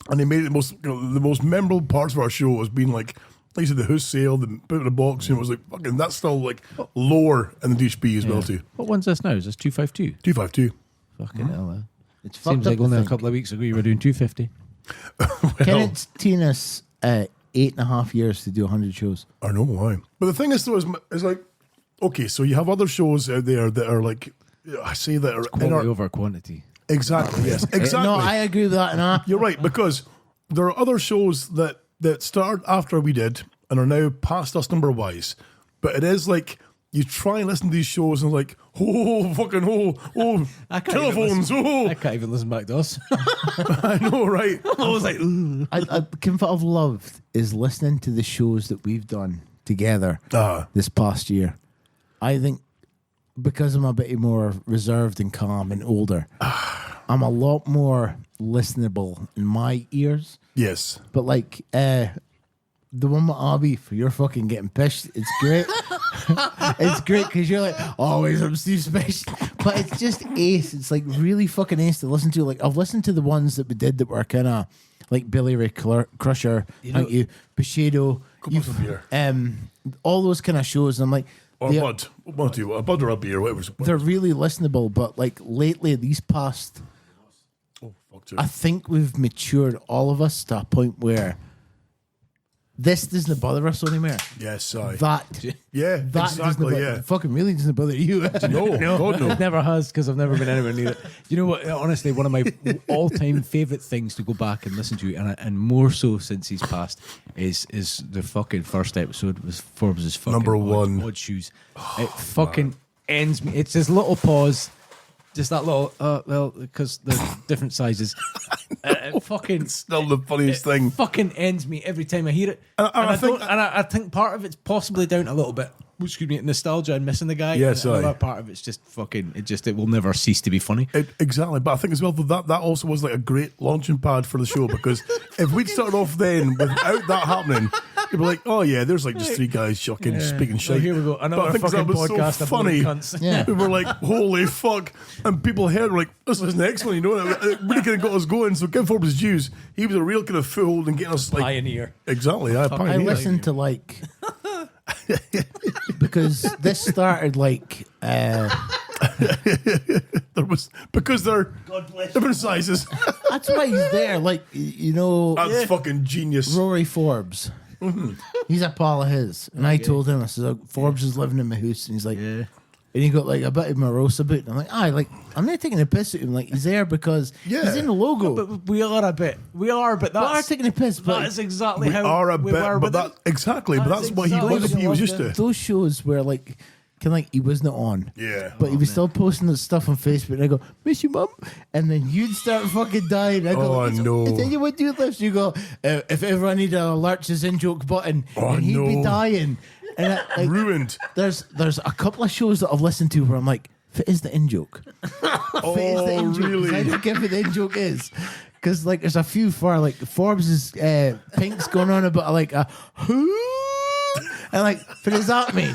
And they made it the most memorable parts of our show was being like you said, the who's sale, the poop in a box. You know, it was like fucking. That's still like lower in the DHB as well too. What one's this now? Is this 252? 252. Fucking hell. it's Seems like only a couple of weeks ago you were doing 250. Can it taken us 8.5 years to do 100 shows? I know why. But the thing is, though, is like, okay, so you have other shows out there that are like, I say that are Quality over quantity. Exactly. Yes. Exactly. No, I agree with that. No. You're right, because there are other shows that started after we did and are now past us number wise. But it is like you try and listen to these shows and like, telephones, I can't even listen back to us. I know, right? I was like, What I've loved is listening to the shows that we've done together this past year. I think because I'm a bit more reserved and calm and older, I'm a lot more listenable in my ears. Yes. But like the one with Abby for your fucking getting pissed, it's great. It's great because you're like, always I'm Steve Special. But it's just ace. It's like really fucking ace to listen to. Like I've listened to the ones that we did that were kind of like Billy Ray Crusher, thank you, Bushido, all those kind of shows. And I'm like, or Bud. A Bud or a beer, whatever. They're really listenable, but like lately, these past, I think we've matured, all of us, to a point where this doesn't bother us anymore. Yes, sorry. That exactly. Yeah, fucking really doesn't bother you. No, God no. It never has, because I've never been anywhere near it. You know what? Honestly, one of my all-time favourite things to go back and listen to, and more so since he's passed, is the fucking first episode was Forbes' fucking number one odd shoes. It fucking ends me. It's this little pause. Just that little, well, because they're different sizes. It's still the funniest thing. Fucking ends me every time I hear it. And I think part of it's possibly down a little bit, excuse me, nostalgia and missing the guy. Yes, and another part of it's just fucking, it will never cease to be funny. Exactly. But I think as well that also was like a great launching pad for the show, because if we'd started off then without that happening, you'd be like, oh yeah, there's like just three guys fucking speaking shit. Oh, here we go. Another fucking podcast. So funny. Yeah. We were like, holy fuck. And people heard, were like, this is the next one, you know. It really kind of got us going. So give Forbes his dues. He was a real kind of foothold in getting us like pioneer. Exactly. Yeah, pioneer. I listened to like because this started like because they're different sizes. That's why he's there. Like you know, that's fucking genius. Rory Forbes. He's a pal of his, and I told him, I said, Forbes is living in my house, and he's like, and he got like a bit of morose about it. I'm like, I'm not taking a piss at him. Like he's there because he's in the logo. But we are a bit. We are, but that's... We are taking a piss, but... That is exactly we how are a we bit, were. But that, exactly, but that's what he was used to. Those shows where like... Kind of like he wasn't on, but he was still posting the stuff on Facebook. And I go, miss you, mum, and then you'd start fucking dying. I go, no! Is anyone doing this? You go, if everyone needed to alert his in joke button, and he'd be dying. And ruined. There's a couple of shows that I've listened to where I'm like, fit is the in joke. Really? I don't get what the in joke is. Because like there's a few for like Forbes' Pink's going on about like a who. And like, what does that mean?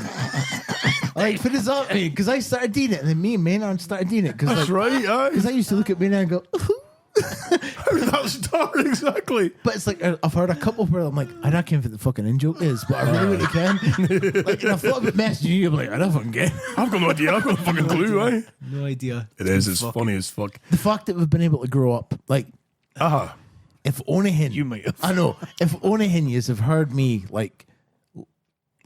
Like, what does that mean? Because I started doing it, and then me and Maynard started doing it. That's right, Because I used to look at Maynard and go, how did that start exactly? But it's like, I've heard a couple where I'm like, I don't care what the fucking in joke is, but I really can. Like, and I thought about messaging you, I'm like, I don't fucking get it. I've got no idea. I've got no fucking clue, eh? No idea. It is. It's funny as fuck. The fact that we've been able to grow up, like, if only him, you might have. I know. If only him have heard me, like,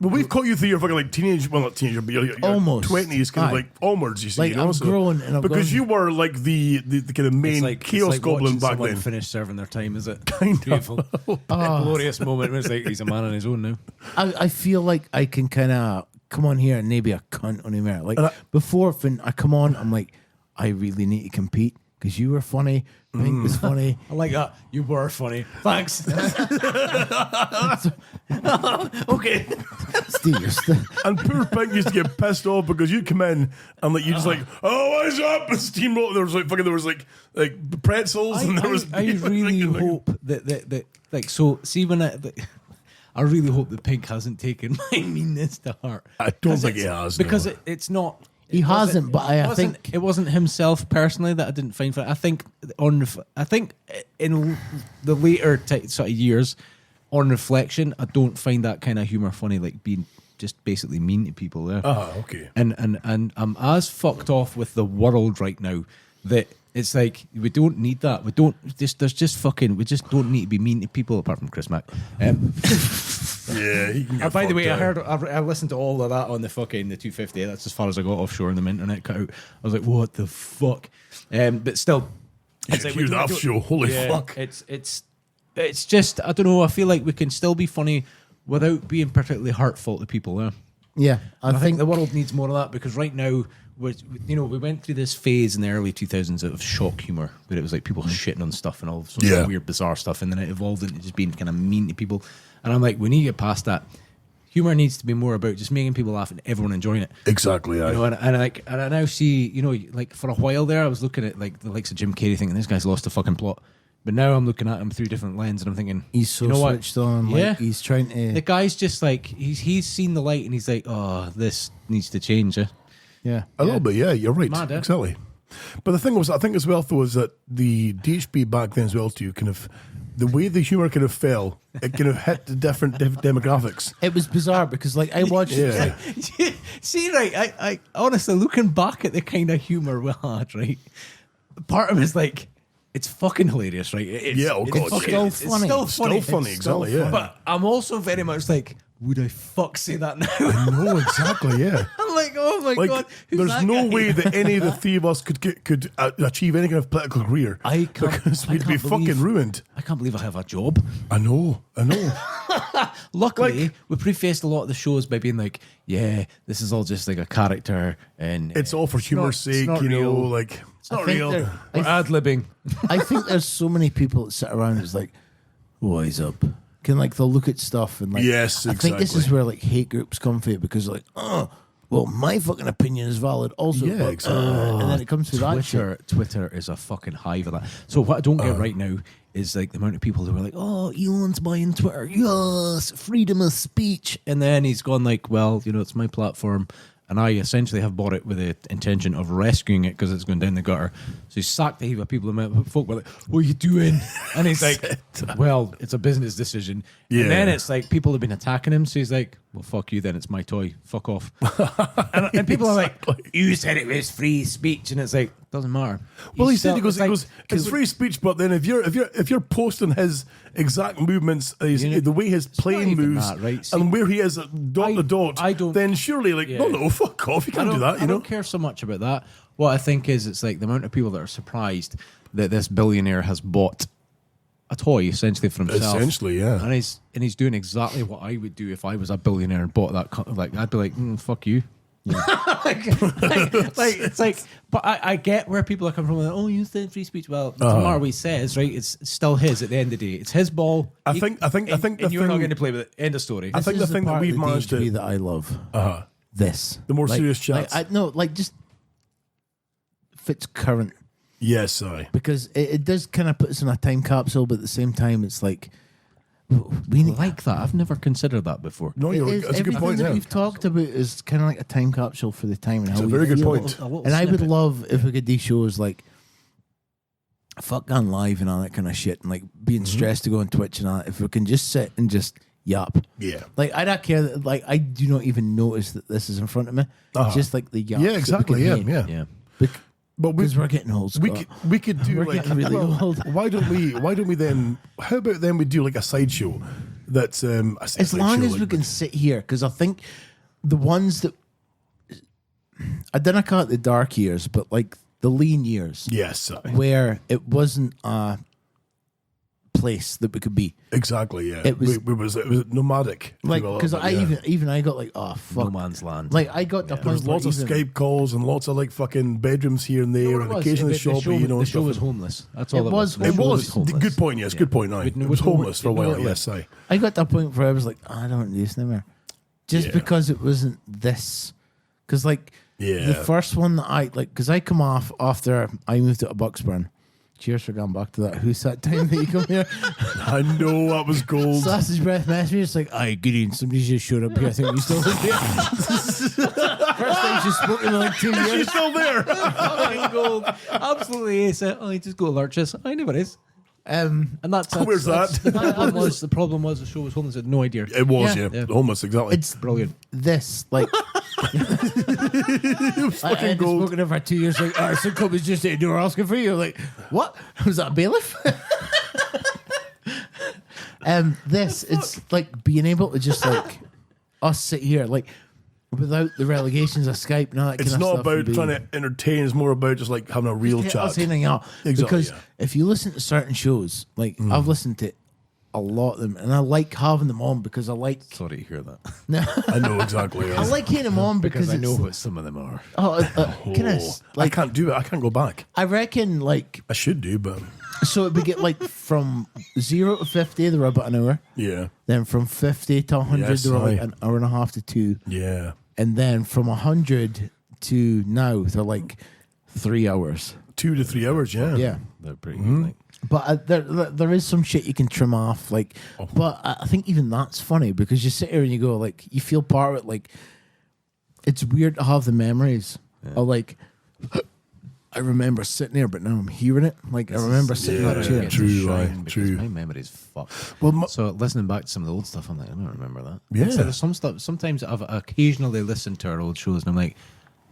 well, we've caught you through your fucking like teenage, well not teenager, but your almost 20s, kind of like onwards. You see, like you know, I've grown and I've because gone. you were like the kind of main chaos goblin back then. Finish serving their time, is it? Kind Beautiful. of. Glorious moment. It's like he's a man on his own now. I feel like I can kind of come on here and maybe a cunt on him there. Like before, when I come on, I'm like, I really need to compete because you were funny. Pink was funny. I like that. You were funny. Thanks. Okay. Steve, and poor Pink used to get pissed off because you'd come in and like you just like, oh, what's up? And steamrolled. There was like pretzels and there was. I really hope that like so. See when I really hope that Pink hasn't taken my meanness to heart. I don't think he has, because no. it's not He hasn't, but I think it wasn't himself personally that I didn't find funny. I think in the later sort of years, on reflection, I don't find that kind of humor funny, like being just basically mean to people there. Okay. And I'm as fucked off with the world right now that it's like we don't need that. We don't. We just don't need to be mean to people apart from Chris Mack. Yeah. He can get by the way, fucked I listened to all of that on the 250. That's as far as I got offshore and the internet cut out. I was like, what the fuck? But still, it's like that show. Holy fuck! It's just, I don't know. I feel like we can still be funny without being particularly hurtful to people. Yeah, I think the world needs more of that, because right now, we went through this phase in the early 2000s of shock humor, where it was like people shitting on stuff and all sorts of weird, bizarre stuff, and then it evolved into just being kind of mean to people. And I'm like, we need to get past that. Humor needs to be more about just making people laugh and everyone enjoying it. Exactly. And I now see, like for a while there, I was looking at like the likes of Jim Carrey, thinking this guy's lost the fucking plot. But now I'm looking at him through different lenses, and I'm thinking, he's so switched on. Like, he's trying to. The guy's just like he's seen the light, and he's like, oh, this needs to change. Yeah, a little bit. Yeah, you're right. Mad, exactly. But the thing was, I think as well though, is that the DHB back then as well too, kind of the way the humor kind of fell, it kind of hit the different demographics. It was bizarre because, like, I watched it. Like, see, right? I honestly, looking back at the kind of humor we had, right? Part of it is like, it's fucking hilarious, right? It's still funny, exactly. Yeah, but I'm also very much like, would I say that now? I know, exactly. Yeah. I'm like, oh my god, there's no way that any of the three of us could achieve any kind of political career. Because we'd be fucking ruined. I can't believe I have a job. I know. Luckily, we prefaced a lot of the shows by being like, yeah, this is all just like a character, and it's all for humor's sake, it's not real. We're ad-libbing. I think there's so many people that sit around and it's like, wise up. They'll look at stuff and like, yes, I think this is where like hate groups come from, because like, well, my fucking opinion is valid also. Yeah, exactly. And then it comes to that shit. Twitter is a fucking hive of that. So what I don't get right now is like the amount of people who are like, oh, Elon's buying Twitter. Yes, freedom of speech. And then he's gone like, well, it's my platform. And I essentially have bought it with the intention of rescuing it because it's going down the gutter. So he's sacked a heap of people. And folk were like, what are you doing? And he's like, well, it's a business decision. Yeah. And then it's like people have been attacking him. So he's like, well, fuck you then. It's my toy. Fuck off. and people are like, you said it was free speech. And it's like, doesn't matter. Well, he goes, it's free speech, but then if you're posting his exact movements, the way his plane moves, that, right? And where he is dot to dot, then surely no, fuck off, you can't do that. I don't care so much about that. What I think is, it's like the amount of people that are surprised that this billionaire has bought a toy essentially for himself. Essentially, yeah. And he's doing exactly what I would do if I was a billionaire and bought that. Like, I'd be like, fuck you. Yeah. It's like, but I get where people are coming from. Like, oh, you said free speech. Well, tomorrow he says, right? It's still his at the end of the day. It's his ball. I think, and you're not going to play with it. End of story. I think the thing that we've managed to that I love. This the more serious chats. Just fits current. Yes, sorry. Because it does kind of put us in a time capsule, but at the same time, it's like we like that. I've never considered that before. No, that's a good point. That we've talked about is kind of like a time capsule for the time. It's a very good point. And I would love if we could do shows like Fuck Gun Live and all that kind of shit, and like being stressed to go on Twitch and all that. If we can just sit and just yap. Yeah. Like, I don't care. Like, I do not even notice that this is in front of me. Just like the yap. Yeah, exactly. Yeah. Because we're getting old. Scott. We could do we're like getting really old. Why don't we then? How about then we do like a sideshow? That's as long as we can sit here, because I think the ones that I didn't call it the dark years, but like the lean years. Yes. Where it wasn't a place that we could be. Exactly. Yeah. It was nomadic. Like, because I got like, oh fuck, no man's land. Like, I got the point. There's lots of Skype calls and lots of like fucking bedrooms here and there, and occasionally shopping. The show was homeless. That's all. It was. Good point. Yes. Good point. It was homeless for a while. Yes. I got that point where I was like, I don't do this anymore, just because it wasn't this. Because like the first one that I like, because I come off after I moved out of Bucksburn. cheers for going back to that. Who's that time that you come here? I know that was gold. Sausage breath messaged me. It's like, aye, good evening. Somebody just showed up here. I think you still live here. First time she's spoken in like 2 years. She's still there. Fucking gold. Absolutely. He said, "Oh, just go to Lurches." I know it is. And that's Where's that? The problem was the show was homeless. I had no idea. It was, yeah. Almost, exactly. It's brilliant. This, like, it was I fucking had gold. spoken to her for 2 years. Like, our son was just at the door asking for you. Like, what? Was that a bailiff? This, it's like being able to just like us sit here, like, without the relegations of Skype and all that It's kind of not stuff. about trying to entertain. It's more about just like having a real Just chat. us hanging out. Exactly, Because yeah. if you listen to certain shows, like I've listened to a lot of them, and I like having them on because I like. Sorry to hear that. I know exactly. I like having them on because I know it's- what some of them are. I can't do it. I can't go back. I reckon, like, I should do, but so it would get like from 0 to 50, they're about an hour. yeah, Then from 50 to 100, Yes, they're like aye. an hour and a half to 2. yeah. And then from 100 to now, they're like 3 hours. 2 to 3 hours. Yeah, Yeah. They're pretty good. Like, But there is some shit you can trim off, like. But I think even that's funny because you sit here and you go, like, you feel part of it. Like, it's weird to have the memories of, like, I remember sitting there, but now I'm hearing it. Like, I remember sitting in that chair. True. My memory's fucked. Well, so listening back to some of the old stuff, I'm like, I don't remember that. Yeah. So there's some stuff. Sometimes I've occasionally listened to our old shows, and I'm like,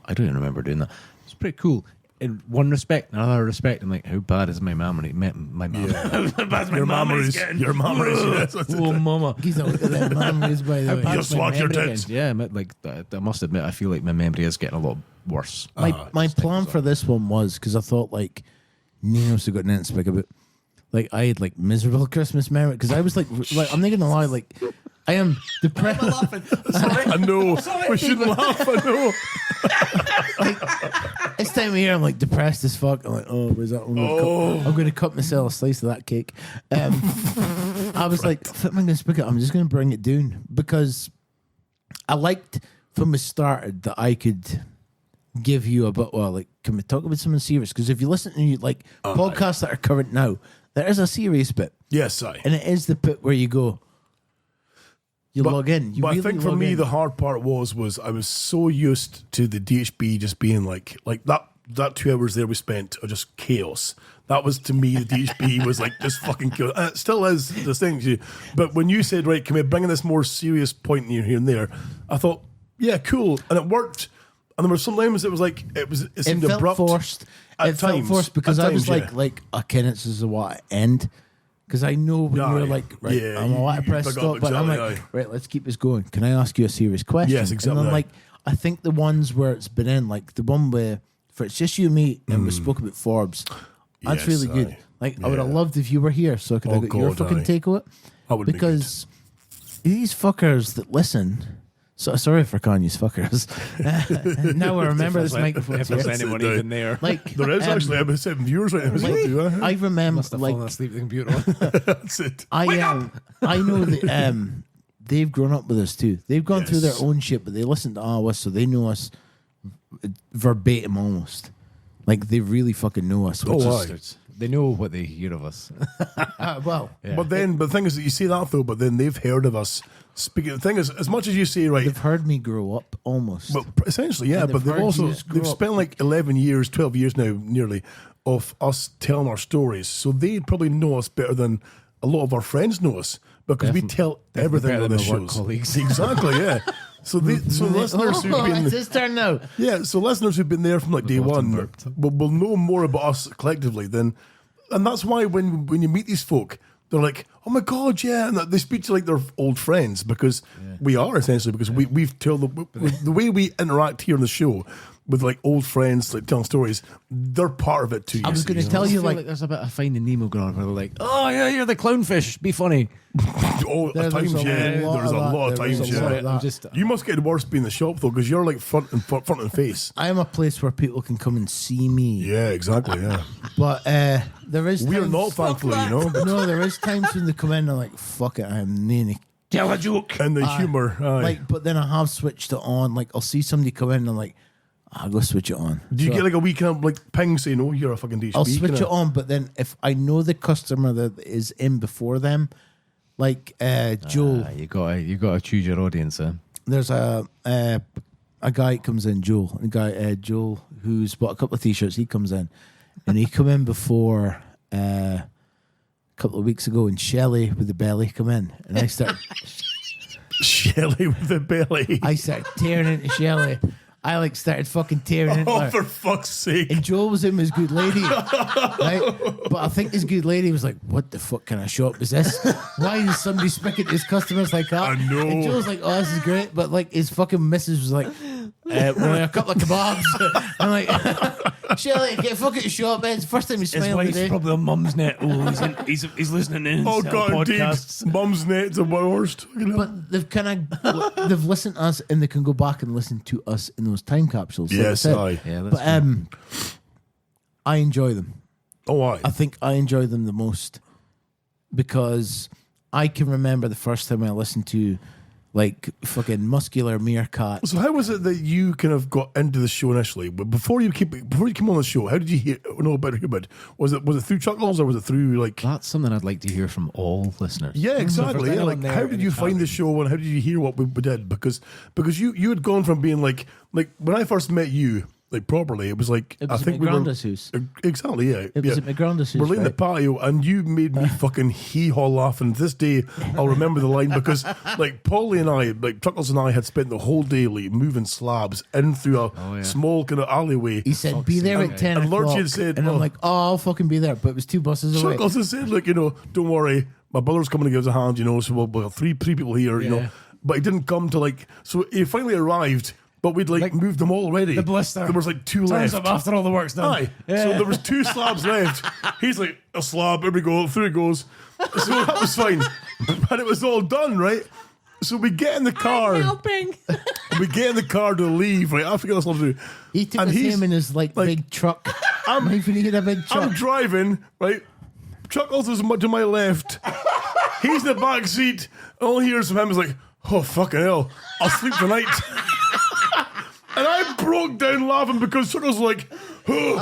I don't even remember doing that. It's pretty cool. In one respect, in another respect, I'm like, how bad is my memory? My mom. Yeah. How bad's my Your memories memories. getting? Your memories. Yes, that's Oh, it. mama. He's not looking at their memories, by the How way. bad's Just my lock your memory tits. getting? Yeah, like I must admit, I feel like my memory is getting a lot worse. My plan for this one was because I thought, like, Nino's got nothing to speak about. Like, I had like miserable Christmas memory because I was like I'm not gonna lie, like I am depressed. I know. We shouldn't laugh. I know. This time of year, I'm like depressed as fuck. I'm like, oh, where's that one? I'm going to cut myself a slice of that cake. I was like, if I'm going to speak it, I'm just going to bring it down because I liked from the start that I could give you a bit. Well, like, can we talk about something serious? Because if you listen to like podcasts that are current now, there is a serious bit. Yes, I. And it is the bit where you go. You log in. You but really I think for log me, in. the hard part was I was so used to the DHB just being like that 2 hours there we spent are just chaos. That was to me the DHB was like just fucking chaos. And it still is the thing. But when you said, right, can we bring in this more serious point here and there? I thought, yeah, cool, and it worked. And there were some times it was like it seemed felt abrupt. forced. It felt forced because I was yeah. like, okay, this is what I end. Because I know when Aye. you're like, right, Yeah, I'm a lot to you press pick up, stop, but I'm exactly, like, aye. right, let's keep this going. Can I ask you a serious question? Yes, exactly, And I'm aye. like, I think the ones where it's been in, like the one where for it's just you and me, and we spoke about Forbes. That's Yes, really good. aye. Like, I would have Yeah. loved if you were here, so I could Oh, have got your God, fucking aye. take of it. That would be Because these fuckers that listen. So sorry for calling you fuckers. Now I remember this microphone. If there's anyone even there. Like There is actually about 7 viewers right now. as well, too, I remember, Must have like, fallen asleep at the computer. That's it. I know that they've grown up with us too. They've gone through their Yes. own shit, but they listen to us, so they know us verbatim almost. Like they really fucking know us. Which Oh, is, aye. They know what they hear of us. well, Yeah. But the thing is that you say that though, but then they've heard of us speaking. The thing is, as much as you say, right, they've heard me grow up almost. but essentially, yeah, And but they've they've heard also you grow they've up. spent like 11 years, 12 years now, nearly, of us telling our stories. So they probably know us better than a lot of our friends know us because we tell everything better on than the our work shows. colleagues. Exactly, yeah. So listeners who've been it's his turn now. yeah, so listeners who've been there from like day bottom one burped. will know more about us collectively than, and that's why when you meet these folk, they're like, oh my god, yeah, and they speak to like their old friends because we are essentially because we've told the way we interact here on the show with like old friends, like telling stories, they're part of it too. I was going to tell I you, feel like, like there's a bit of Finding Nemo going on where they're like, oh yeah, you're the clownfish, be funny. at There's times, a yeah, lot there's of a that. lot of There is times, a lot yeah. of that. I'm just, You must get worse being the shop though, because you're like front and face. I am a place where people can come and see me. Yeah, exactly. Yeah, But there is we are times- not, thankfully, you know. No, there is times when they come in and they're like, fuck it, I'm nearly tell a joke. And the humour, aye. like, but then I have switched it on. Like, I'll see somebody come in and I'm like, I'll go switch it on. Do you get like a wee kind of like ping saying, "Oh, you're a fucking DHB"? I'll switch it on, but then if I know the customer that is in before them, like Joel, you gotta choose your audience. There's a guy comes in, Joel, Joel who's bought a couple of t-shirts. He comes in, and he come in before a couple of weeks ago, and Shelley with the belly come in, and I start Shelley with the belly. I started tearing into Shelley. I like started fucking tearing into her. Oh, for fuck's sake. And Joel was in with his good lady. Right? But I think his good lady was like, what the fuck kind of shop is this? Why is somebody speaking to his customers like that? I know. And Joel's like, oh, this is great. But like his fucking missus was like, well, a couple of kebabs. I'm like, Shelley, get fucking shop, man. It's the first time he's His smiling wife's today. probably on Mum's Net. Oh, he's listening in. Oh God, podcasts. Mum's Net's the worst. But they've they've listened to us, and they can go back and listen to us in those time capsules. Yes, like I said. Yeah, but I enjoy them. Oh, I think I enjoy them the most because I can remember the first time I listened to like fucking Muscular Meerkat. So how was it that you kind of got into the show initially? But before you came on the show, how did you know about Humid? Was it through Chuckles or was it through like? That's something I'd like to hear from all listeners. Yeah, exactly. So Yeah, like how did you find the show and how did you hear what we did? Because you had gone from being like when I first met you. Like properly, it was like It was I think at we my were grandma's house. Exactly, yeah. It was at my grandma's house. We're laying in the right? patio, and you made me fucking hee-haw laughing. To this day, I'll remember the line because, like, Paulie and I, like Chuckles and I, had spent the whole day like moving slabs in through a small kind of alleyway. He said, "Be there at 10 and o'clock." Lurchy had said, and I'm like, "Oh, I'll fucking be there." But it was 2 buses away. Chuckles had said, like, don't worry, my brother's coming to give us a hand, so we'll have three people here, you know. But he didn't come to like, so he finally arrived. But we'd like moved them all already. The blister. There was like 2 Turns left. up after all the work's done. Aye. So there was 2 slabs left. He's like, a slab, here we go, through it goes. So that was fine. And it was all done, right? So we get in the car. Helping. We get in the car to leave, right? I forget what to do. He took him in his like big truck. I'm when he had a big truck. I'm driving, right? Chuckles is to my left. He's in the back seat. All I hear from him is like, oh, fucking hell. I'll sleep tonight. And I broke down laughing because Chuckles was like, he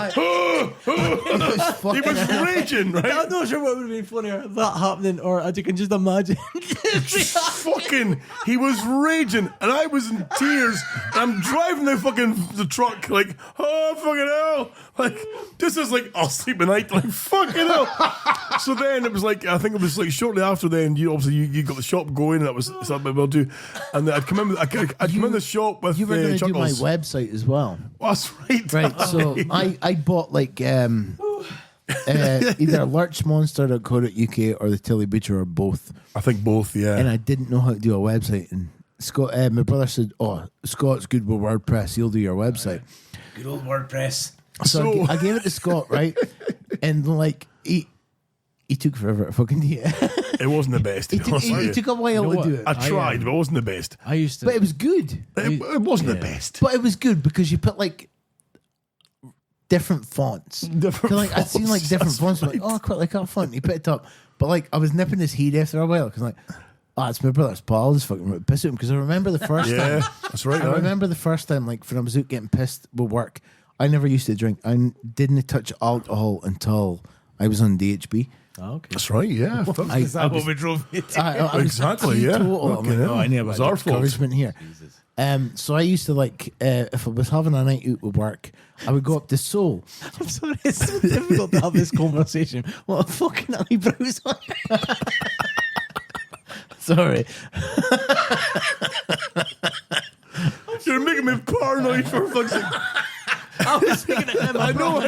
was raging, right? I'm not sure what would have been funnier, that happening, or as you can just imagine. He was raging, and I was in tears. And I'm driving the truck, like, oh, fucking hell. Like, this is like, I'll sleep at night, like, fucking hell. So then it was like, I think it was like shortly after then, you got the shop going, and that was something we'll do. And I'd come in the shop with You were going to do my Chuckles. website as well. That's right. Right, so I bought like either lurchmonster.co.uk or the Tilly Butcher or both. I think both, yeah. And I didn't know how to do a website. And Scott, my brother said, "Oh, Scott's good with WordPress. He'll do your website." Good old WordPress. So I gave it to Scott, right? And like he took forever to fucking do it. It wasn't the best. It took a while to do it. I tried, but it wasn't the best. I used to, but it was good. It wasn't the best. But it was good because you put like different fonts. I'd seen like different fonts. I'm like, oh, I quite like that font. And he put it up. But like I was nipping his heat after a while because like, oh, it's my brother's Paul. I'll just fucking piss at him because I remember the first time. That's right. I remember the first time like when I was out getting pissed with work. I never used to drink. I didn't touch alcohol until I was on DHB. Oh, okay. That's right, yeah. Is that what we drove you to? Exactly, yeah. Okay, I knew about our encouragement here. So I used to like, if I was having a night out with work, I would go up to Seoul. I'm sorry, it's so difficult to have this conversation. What a fucking eyebrows on. Sorry. You're making me paranoid for fuck's sake. I was thinking of him. I know.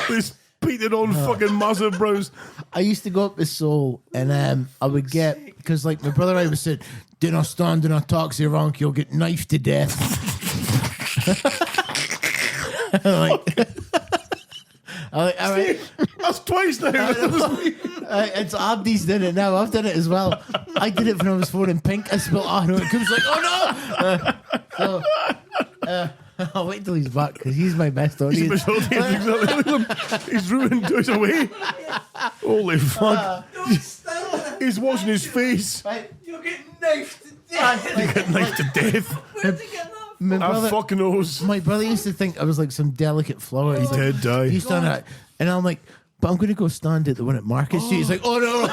This painted on fucking massive brows. I used to go up to Seoul and I would get, because like my brother I was saying, do not stand in a taxi rank, you'll get knifed to death. All right. That's twice now. It's Abdi's done it now. I've done it as well. I did it when I was phoning Pink. I spilled it comes like, oh no! I'll wait till he's back because he's my best audience. He's ruined us away. Holy fuck. He's washing his face. You're getting knifed to You get knifed to death. My I brother, fucking knows. my brother used to think I was like some delicate flower. He's He did die. He's done it. And I'm like, but I'm going to go stand at the one at Market Street. He's like, oh no.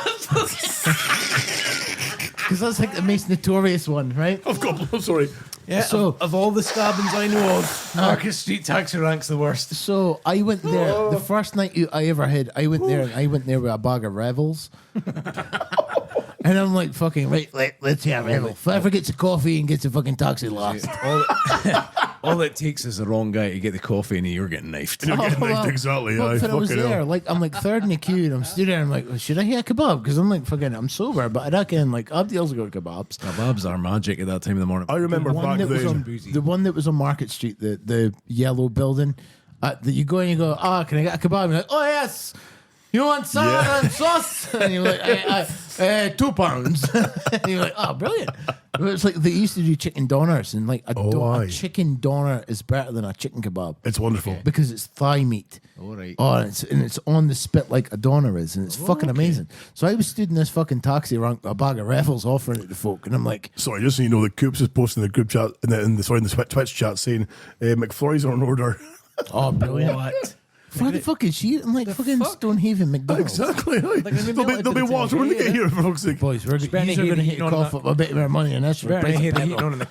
Because that's like the most notorious one, right? I'm sorry. Yeah, So- of all the stabbings I know of, Market Street taxi rank's the worst. So I went there the first night I ever had. I went there with a bag of Revels, and I'm like, fucking right. Let's have Revel. Whoever gets a coffee and gets a fucking taxi last. All it takes is the wrong guy to get the coffee and you're getting knifed. You're getting knifed, exactly. Look, Aye, when I was fucking there, hell. like I'm like third in the queue, and I'm stood there. And I'm like, well, should I get a kebab? Because I'm like, fucking, I'm sober, but I reckon like Abdiel's got kebabs. Kebabs are magic at that time of the morning. I remember back that was then. on, the one that was on Market Street, the yellow building, that you go and you go, can I get a kebab? And you're like, oh yes, you want salad Yeah. and sauce? And you're like, £2. And you're like, oh, brilliant. It's like they used to do chicken doners, and like a aye. chicken doner is better than a chicken kebab. It's wonderful. Because it's thigh meat. All right. Oh, and it's on the spit like a doner is, and it's fucking amazing. So I was stood in this fucking taxi rank with a bag of Revels offering it to folk, and I'm like, Sorry, just so you know, the Coops is posting in the group chat, in the Twitch chat saying McFlurry's are in order. oh, brilliant. What? Why the fuck is she? I'm like fucking Stonehaven McDonald's. Exactly. Aye. They'll be watching when they get here, for fuck's sake. Boys, we're better going to hear to the hit heating on cough up a bit more money in this. for the Better price of hear the petrol. heating on in the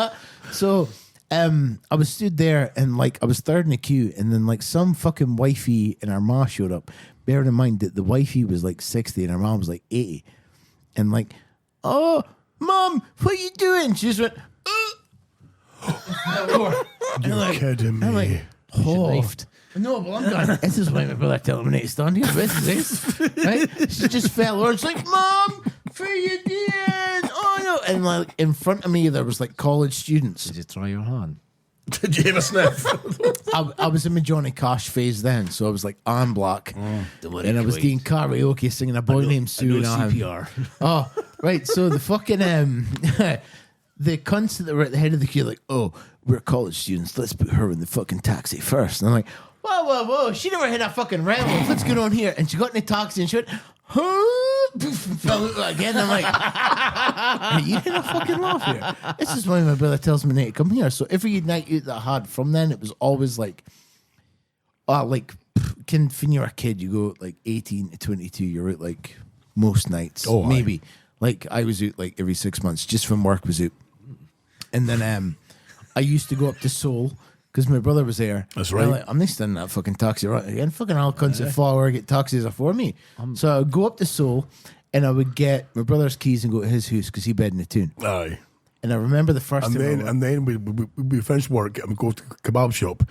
car. So I was stood there, and like I was third in the queue, and then like some fucking wifey and her ma showed up. Bearing in mind that the wifey was like 60 and her mom was like 80, and like, oh, mom, what are you doing? She just went. You're kidding me. I'm like, oh. No, well, I'm going. This is why my brother telling me to stand here. This is it. Right? She just fell over. It's like, Mom, what are you doing? Oh no! And like in front of me, there was like college students. Did you try your hand? Did you have a sniff? I was in my Johnny Cash phase then, so I was like, I'm black, and I was doing karaoke, singing a boy named Sue. CPR. Oh, right. So the fucking the cunts that were at the head of the queue, like, oh, we're college students. Let's put her in the fucking taxi first. And I'm like, whoa. She never hit a fucking rebel. What's going on here? And she got in the taxi and she went, huh? Fell out again. I'm like, are you in a fucking laugh here? This is why my brother tells me not to come here. So every night out that I had from then, it was always like, when you're a kid, you go like 18 to 22, you're out like most nights. Oh, maybe. Like I was out like every 6 months, just from work was out. And then I used to go up to Seoul because my brother was there. That's And right. I'm like, I'm not standing in that fucking taxi right again. Fucking all cunts that flower get taxis are for me. So I would go up to Seoul and I would get my brother's keys and go to his house because he bed in the tune. Aye. And I remember the first time. And then we finish work and we go to the kebab shop,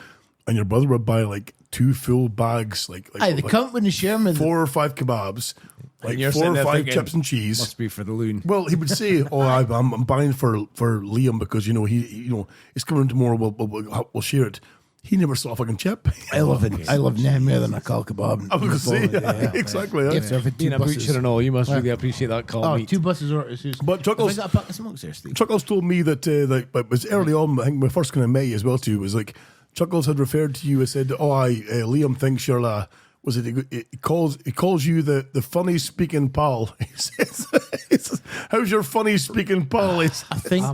and your brother would buy like 2 full bags, like Aye, the cunt wouldn't share me. 4 or 5 kebabs, like you're 4 sitting or there 5 thinking, chips and cheese. Must be for the loon. Well, he would say, "Oh, I'm buying for Liam because he's coming tomorrow. We'll share it." He never saw a fucking chip. I love nothing more than a call kebab. I was going to say, exactly. Yeah. If there were Being two a buses. butcher and all, you must really appreciate that call, Oh, mate. 2 buses or it's just. But Chuckles, Have I got a pack of smokes there, Steve? Chuckles told me that it was early on. I think my first kind of May as well too was like Chuckles had referred to you and said, "Oh, Liam thinks you're was it? He calls you the funny speaking pal." He says, "How's your funny speaking pal?" I think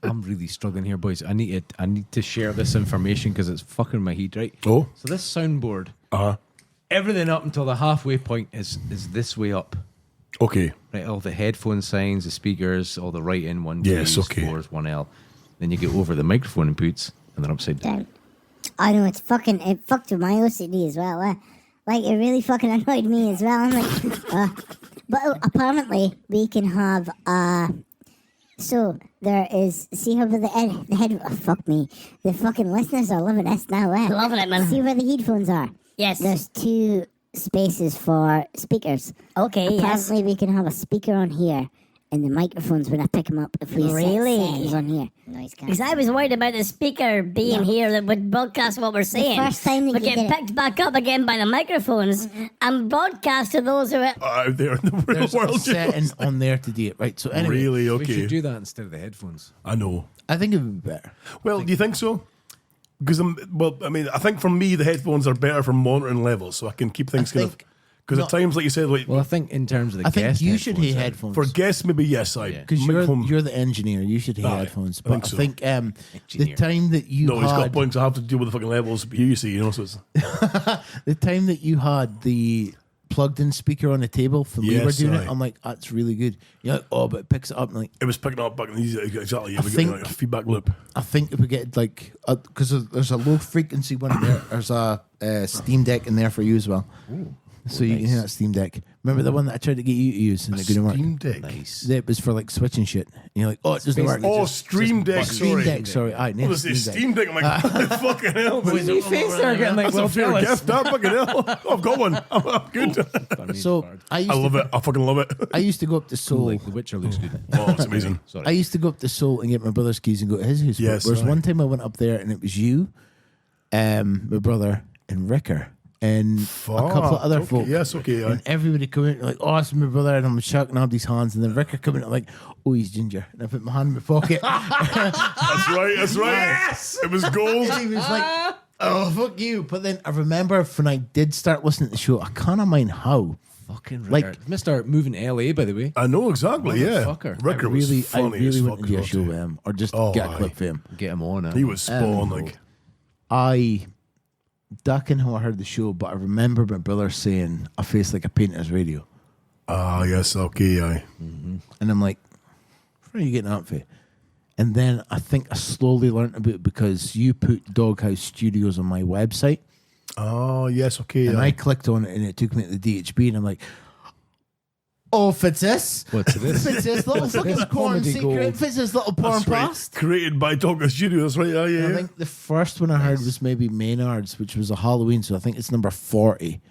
I'm really struggling here, boys. I need to share this information because it's fucking my head, right? Oh, so this soundboard, everything up until the halfway point is this way up. Okay. Right, all the headphone signs, the speakers, all the writing, 1, Yes, 2, okay. 4s, 1L. Then you get over the microphone inputs, and they're upside down. I know it fucked with my OCD as well. Like it really fucking annoyed me as well. I'm like, but apparently we can have so there is, see how the head, oh, fuck me, the fucking listeners are loving this now. Loving it, man. See where the headphones are? Yes. There's 2 spaces for speakers. Okay, Apparently we can have a speaker on here, and the microphones when I pick them up if we Really? set settings on here. Noise Because I was worried about the speaker being here that would broadcast what we're saying. first time that but you get did it. picked back up again by the microphones and broadcast to those who are... out there in the real there's a world. setting on there to do it, right? So anyway, Really? We should Okay. do that instead of the headphones. I know. I think it would be better. Well, do you think so? Because I think for me the headphones are better for monitoring levels, so I can keep things kind of Because at times, like you said, like Well, I think in terms of the I think guest you should headphones, have headphones. for guests, maybe yes, Because microphone- you're the engineer. You should have Aye, headphones. I But think I so. think the time that you No, he's got had points. I have to deal with the fucking levels. But you see, so it's the time that you had the plugged-in speaker on the table for we were Yes, doing aye. it, I'm like, that's really good. You're like, oh, but it picks it up. And like, it was picking up back in these exactly. Yeah, I we think- get like a feedback loop. I think if we get like, because there's a low frequency one there. There's a Steam Deck in there for you as well. So you can hear that Steam Deck. Remember the one that I tried to get you to use and it didn't work? Steam Deck. Nice. It was for like switching shit. And you're like, oh, it doesn't work. Oh, It's just- Stream Deck. Steam Sorry. Deck, sorry. Aye, What was this? Steam Deck. I'm like, fucking hell. His face there getting like, That's well, a fair jealous. gift. That fucking hell. I've got one. I'm good. So I used I love to, it. I fucking love it. I used to go up to Seoul. Like The Witcher looks good. Oh, it's amazing. Sorry. I used to go up to Seoul and get my brother's keys and go to his house. Yes, Whereas aye. one time I went up there and it was you, my brother, and Ricker, and a couple of other okay. folk. Yes, okay. And everybody come in like, oh, it's my brother, and I'm shaking up these hands, and then Ricker come in and like, oh, he's ginger, and I put my hand in my pocket. That's right. That's right. Yes! It was gold. And he was like, oh, fuck you. But then I remember when I did start listening to the show, I can't mind how. Fucking Like- Rickard. Mr. Moving to LA, by the way. I know exactly. Yeah. Motherfucker. Ricker was I funny really as want fuck. to do a though, show too. with him, or just Oh, get a aye. clip for him. Get him on. He was spawn like. That can how I heard the show, but I remember my brother saying, I face like a painter's radio. Ah, yes, okay, aye. And I'm like, where are you getting that for? And then I think I slowly learned about it because you put Doghouse Studios on my website. Oh, yes, okay. And aye. I clicked on it and it took me to the DHB and I'm like, oh, fits this? What's this? Fits this little fucking porn Comedy secret? gold. Fits this little porn That's right. past? Created by Doghouse Studios, right? Yeah, I yeah. think the first one I heard was maybe Maynard's, which was a Halloween, so I think it's number 40.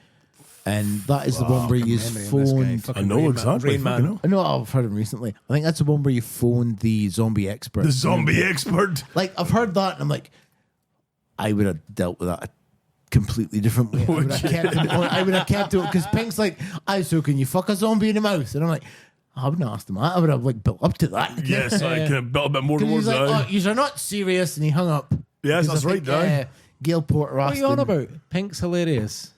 And that is the one where you phoned. I know exactly. fucking hell. I know I've heard him recently. I think that's the one where you phoned the zombie expert. The zombie expert. Like, I've heard that, and I'm like, I would have dealt with that a completely different way. I would have kept it because Pink's like, so can you fuck a zombie in the mouth? And I'm like, I wouldn't ask him that. I would have like built up to that. Yes, I can have built a bit more 'Cause he's towards like, that. oh, you're not serious, and he hung up. Yes, Because that's I right, think, Dad. Gail Porter What are asked you on him- about? Pink's hilarious.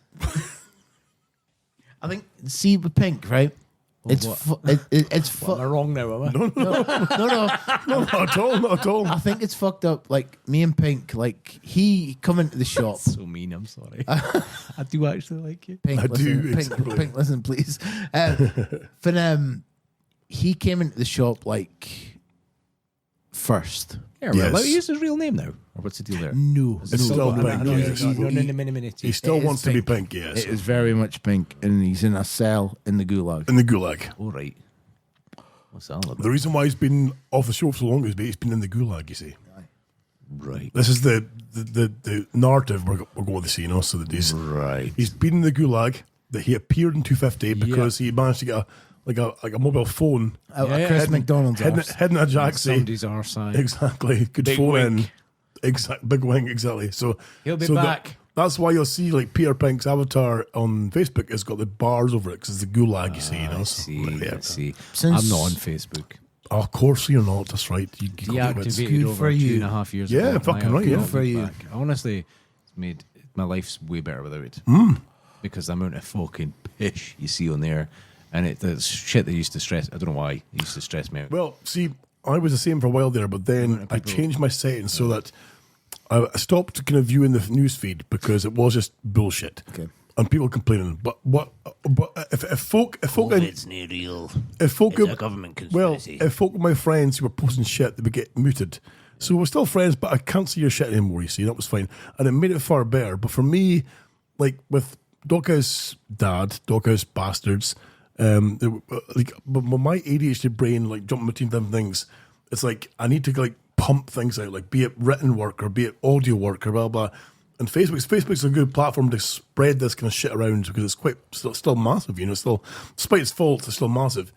I think, see, with Pink, right? It's what? it's Am I wrong now, am I? no, No, not at all, not at all. I think it's fucked up. Like me and Pink, like he come into the shop. So mean, I'm sorry. I do actually like you. Pink, I do, listen, exactly. Pink, listen, please. When he came into the shop like first. Yeah, Yes. Let me use his real name now. Or what's the deal there? No, It's still Pink. No, yes. He still It is wants to be Pink. Pink, yes. It is very much Pink, and he's in a cell in the gulag. In the gulag. All right. What's that all about? The reason why he's been off the show for so long is because he's been in the gulag, you see. Right. This is the narrative we're going to see, you know, so that he's been in the gulag, that he appeared in 250 because he managed to get a mobile phone Out of Chris McDonald's arse. hidden a jaxi. Somebody's arse side. Exactly. Good Big phone in. wink. Big wing, exactly. So He'll be so back. That's why you'll see like Peter Pink's avatar on Facebook has got the bars over it because it's the gulag, you see, you know. I So, see. yeah. I see. Since- I'm not on Facebook. Oh, of course you're not. That's right. You Deactivated good over for you. 2.5 years Yeah, ago. fucking My right, yeah. account Good for is you. back. Honestly, it's made my life's way better without it. Because the amount of fucking pish you see on there, and the shit that used to stress. I don't know why it used to stress me out. Well, see, I was the same for a while there, but then I changed my settings so that I stopped kind of viewing the news feed because it was just bullshit. Okay. And people complaining. But if folk It's not real. if folk It's a government well, conspiracy. if folk my friends who were posting shit, they would get muted. So we're still friends, but I can't see your shit anymore, you see, that was fine. And it made it far better. But for me, like with Doghouse Dad, Doghouse Bastards, like but my ADHD brain, like jumping between them things, it's like I need to like pump things out, like be it written work or be it audio work or blah blah. And Facebook's a good platform to spread this kind of shit around because it's quite still massive, you know. Still, despite its faults, it's still massive.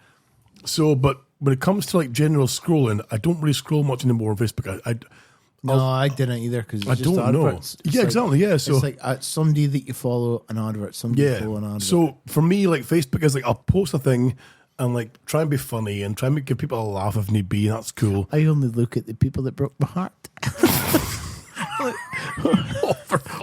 So, but when it comes to like general scrolling, I don't really scroll much anymore on Facebook. I didn't either because I don't know. adverts. It's Yeah, like- exactly. Yeah, so it's like somebody that you follow an advert, somebody you follow an advert. So for me, like Facebook is like I'll post a thing and like try and be funny and try and give people a laugh if need be. And that's cool. I only look at the people that broke my heart.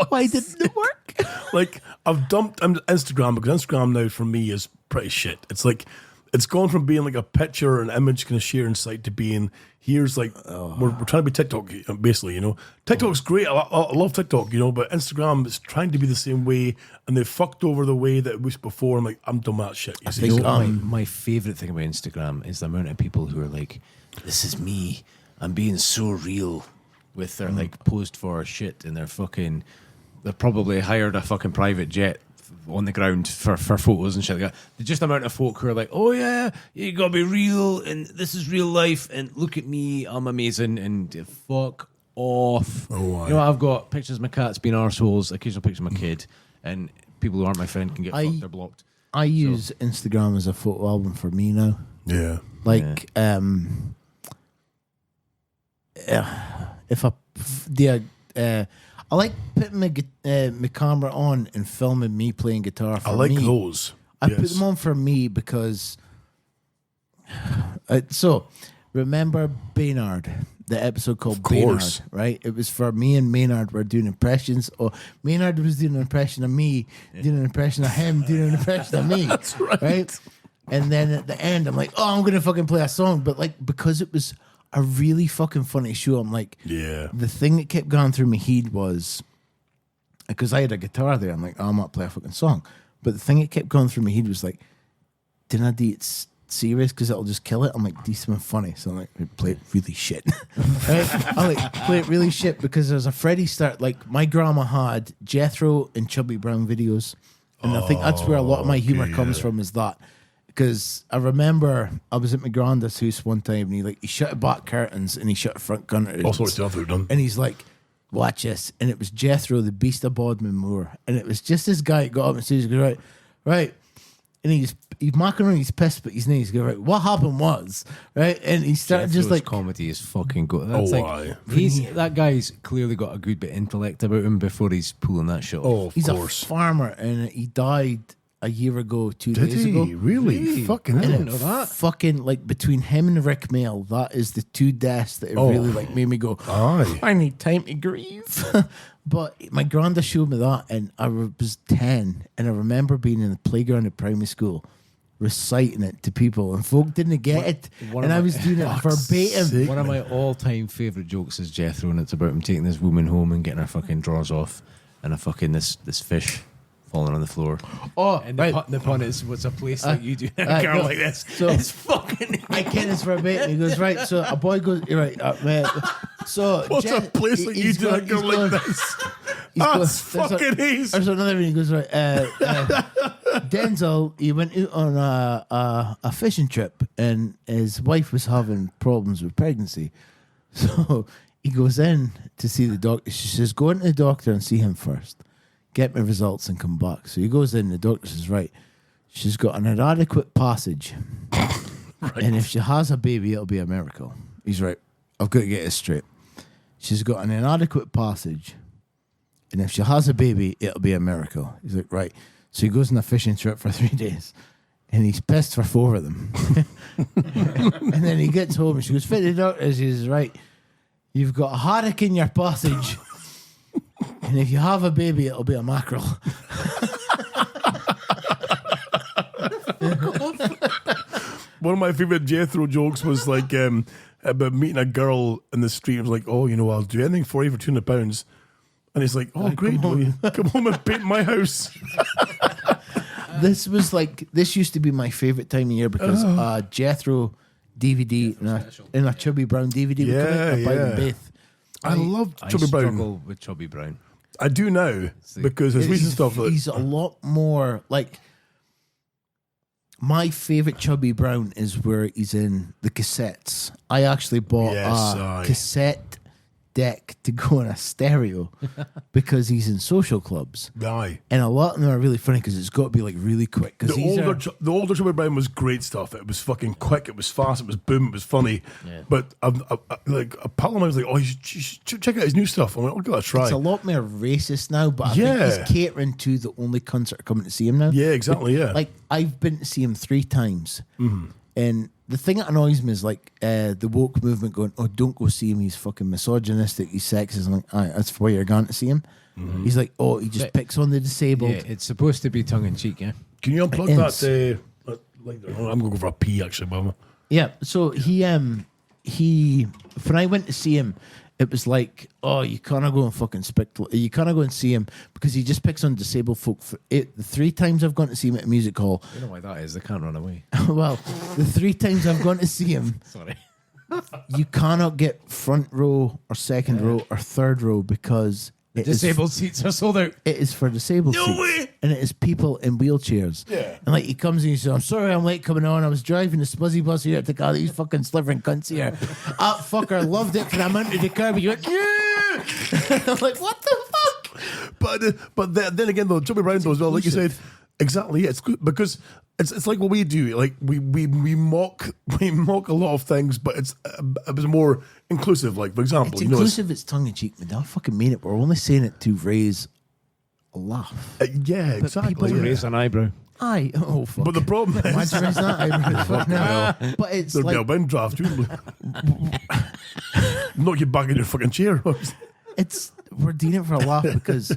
Why didn't it work? Like, I've dumped Instagram because Instagram now for me is pretty shit. It's like, it's gone from being like a picture or an image kind of sharing site to being, here's like, we're trying to be TikTok, basically, you know. TikTok's great. I love TikTok, you know, but Instagram is trying to be the same way, and they fucked over the way that it was before. I'm like, I'm done with that shit. I think my favourite thing about Instagram is the amount of people who are like, this is me. I'm being so real with their like posed for shit, and they're probably hired a fucking private jet on the ground for photos and shit like that. The just amount of folk who are like, oh yeah, you gotta be real, and this is real life, and look at me, I'm amazing, and fuck off. Oh, you know, I've got pictures of my cats being arseholes, occasional pictures of my kid, and people who aren't my friend can get fucked, they're blocked. I use Instagram as a photo album for me now. Yeah. Like, if I like putting my camera on and filming me playing guitar. For I like me. those. I put them on for me because. So, remember Baynard, the episode called Baynard, right? It was for me and Maynard were doing impressions. Or Maynard was doing an impression of me, doing an impression of him, doing an impression of me. That's right. And then at the end, I'm like, oh, I'm gonna fucking play a song, but like because it was a really fucking funny show. I'm like, the thing that kept going through my head was, because I had a guitar there, I'm like, oh, I'm not play a fucking song. But the thing that kept going through my head was like, didn't I do it serious because it'll just kill it? I'm like, do something funny. So I'm like, play it really shit. Right? I like play it really shit because there's a Freddie start. Like my grandma had Jethro and Chubby Brown videos, and I think that's where a lot of my humor comes from. Is that. Because I remember I was at my granddad's house one time, and he shut the back curtains and he shut the front curtains. All sorts of stuff done. And he's like, watch this. And it was Jethro, the Beast of Bodmin Moor. And it was just this guy that got up and says, right. And he's marking around, he's pissed, but he's not. He's going, right, what happened was, right? And he started Jethro's just like. comedy is fucking good. That's that guy's clearly got a good bit of intellect about him before he's pulling that shit off. He's a farmer, and he died a year ago, 2 Did days he? ago. Really? Fucking hell. I didn't know that. Fucking, like, between him and Rick Mail, that is the two deaths that have really, like, made me go, I need time to grieve. But my granda showed me that, and I was 10, and I remember being in the playground at primary school, reciting it to people, and folk didn't get it, and I was doing it verbatim. One of my all-time favourite jokes is Jethro, and it's about him taking this woman home and getting her fucking drawers off, and a fucking this fish falling on the floor. Oh, and the pun is, what's a place like you do a girl like this? So it's fucking. I can't. It's verbatim. He goes, right. So a boy goes, you're right, man. So what's a place like you do a girl like this? That's fucking easy. There's another one. He goes, right. Denzel, he went out on a fishing trip, and his wife was having problems with pregnancy. So he goes in to see the doctor. She says, go into the doctor and see him first. Get me results and come back. So he goes in, the doctor says, right, she's got an inadequate passage. And if she has a baby, it'll be a miracle. He's right, I've got to get this straight. She's got an inadequate passage. And if she has a baby, it'll be a miracle. He's like, right. So he goes on a fishing trip for 3 days. And he's pissed for 4 of them. And then he gets home and she goes, fit the doctor. She says, right, you've got a haddock in your passage. And if you have a baby, it'll be a mackerel. One of my favourite Jethro jokes was like about meeting a girl in the street. I was like, oh, you know, I'll do anything for you for £200. And he's like, oh, great, come home and paint my house. This used to be my favourite time of year because Jethro DVD and a Chubby Brown DVD would come out and buy them both. I love Chubby Brown. I struggle with Chubby Brown. I do now because his recent stuff. He's a lot more like. My favourite Chubby Brown is where he's in the cassettes. I actually bought a cassette deck to go in a stereo because he's in social clubs. Aye. And a lot of them are really funny because it's got to be like really quick. The older Chubby Brown was great stuff. It was fucking quick. It was fast. It was boom. It was funny. Yeah. But like a pal of mine was like, oh, you should check out his new stuff. I'm like, I'll give that a try. It's a lot more racist now, but I think he's catering to the only cunts that are coming to see him now. Yeah, exactly. Yeah. Like I've been to see him 3 times. Mm-hmm. And the thing that annoys me is like the woke movement going, oh, don't go see him. He's fucking misogynistic. He's sexist. I'm like, all right, that's why you're going to see him. He's like, oh, he just picks on the disabled. Yeah, it's supposed to be tongue in cheek, yeah. Can you unplug that? I'm going to go for a pee, actually, Mama. Yeah, so he when I went to see him, it was like, oh, you can't go and fucking you can't go and see him because he just picks on disabled folk. The 3 times I've gone to see him at a music hall. You know why that is? They can't run away. Well, the 3 times I've gone to see him, sorry, you cannot get front row or second row or third row because disabled seats are sold out. It is for disabled seats. And it is people in wheelchairs. Yeah. And like he comes and he says, I'm sorry I'm late coming on. I was driving the smuzzy bus here to all these fucking slivering cunts here. Fucker, loved it because I'm under the curb. You went, yeah. I'm like, what the fuck? But then again, though, Joey Brown, though, as well, like you said, exactly, it's good because it's like what we do. Like we mock a lot of things, but it was more inclusive. Like, for example, it's inclusive, it's tongue in cheek, but I fucking mean it. We're only saying it to raise a laugh. Yeah, exactly. People raise an eyebrow. Aye. Oh, fuck. But the problem is, imagine raising that eyebrow. Fuck no. But it's there'd like be a wind draft. Knock you back in your fucking chair. We're doing it for a laugh because.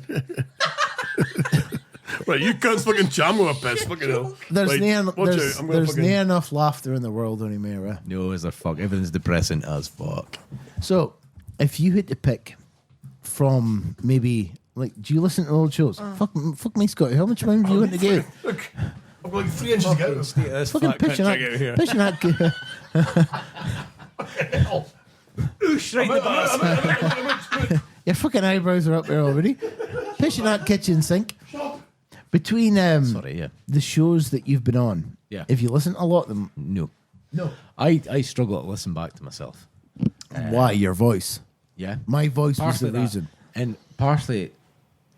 Right, you can't fucking jam with a piss. Fucking hell. There's no enough laughter in the world anymore. No, is there fuck? Everything's depressing as fuck. So, if you had to pick from maybe, like, do you listen to old shows? Fuck me, Scotty. How much time do you want to give? Look, I've got like 3 inches to go. Fucking pitching that. Oosh, right in the bus. Your fucking eyebrows are up there already. Pissing that kitchen sink. Between the shows that you've been on, if you listen to a lot of them, no, I struggle to listen back to myself. Why? Your voice? Yeah, my voice was partially the reason, and partially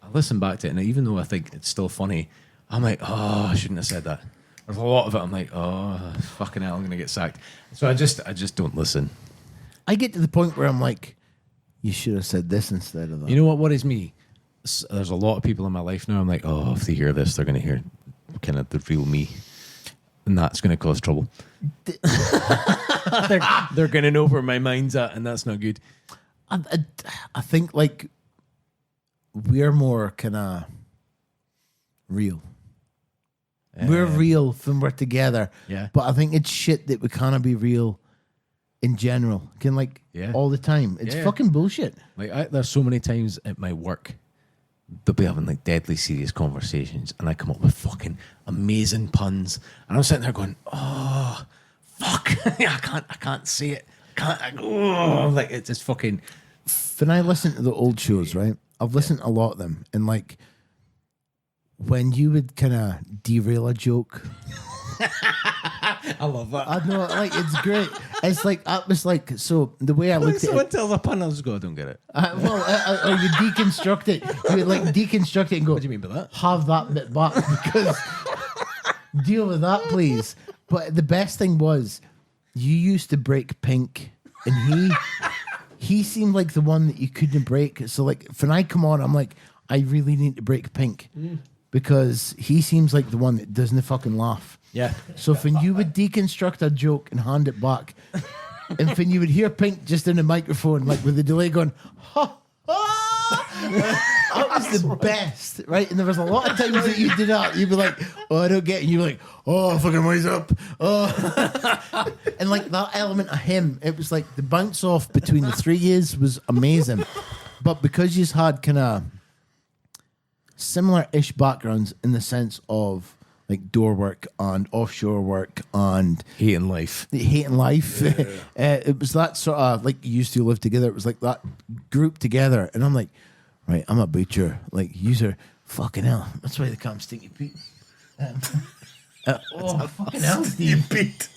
I listen back to it, and even though I think it's still funny, I'm like, oh, I shouldn't have said that. There's a lot of it. I'm like, oh, fucking hell, I'm gonna get sacked. So I just don't listen. I get to the point where I'm like, you should have said this instead of that. You know what worries me? There's a lot of people in my life now. I'm like, oh, if they hear this, they're going to hear kind of the real me, and that's going to cause trouble. They're going to know where my mind's at, and that's not good. I think like we're more kind of real. We're real when we're together. Yeah. But I think it's shit that we can't be real in general. All the time. It's fucking bullshit. Like there's so many times at my work they'll be having like deadly serious conversations, and I come up with fucking amazing puns, and I'm sitting there going, oh fuck. I can't say it. Like it's just fucking. When I listen to the old shows, right, I've listened to a lot of them, and like when you would kind of derail a joke. I love that. I know, like it's great. It's like I was like, so the way I looked at someone it, tells a pun, I just go, I don't get it. Or you deconstruct it. You would like deconstruct it and go, what do you mean by that? Have that bit back because deal with that, please. But the best thing was, you used to break Pink, and he seemed like the one that you couldn't break. So like, when I come on, I'm like, I really need to break Pink because he seems like the one that doesn't fucking laugh. Yeah. So when you would deconstruct a joke and hand it back, and when you would hear Pink just in the microphone, like with the delay going, ha, ha, that was the best, right? And there was a lot of times that you did that. You'd be like, oh, I don't get it. And you'd be like, oh, fucking wise up. Oh. And like that element of him, it was like the bounce off between the 3 years was amazing. But because you had kind of similar-ish backgrounds in the sense of like door work and offshore work and hating life. Yeah. It was that sort of like you used to live together. It was like that group together. And I'm like, right, I'm a butcher. Like, you're fucking hell. That's why they can't stink your feet. Fucking hell, Steve. Beat.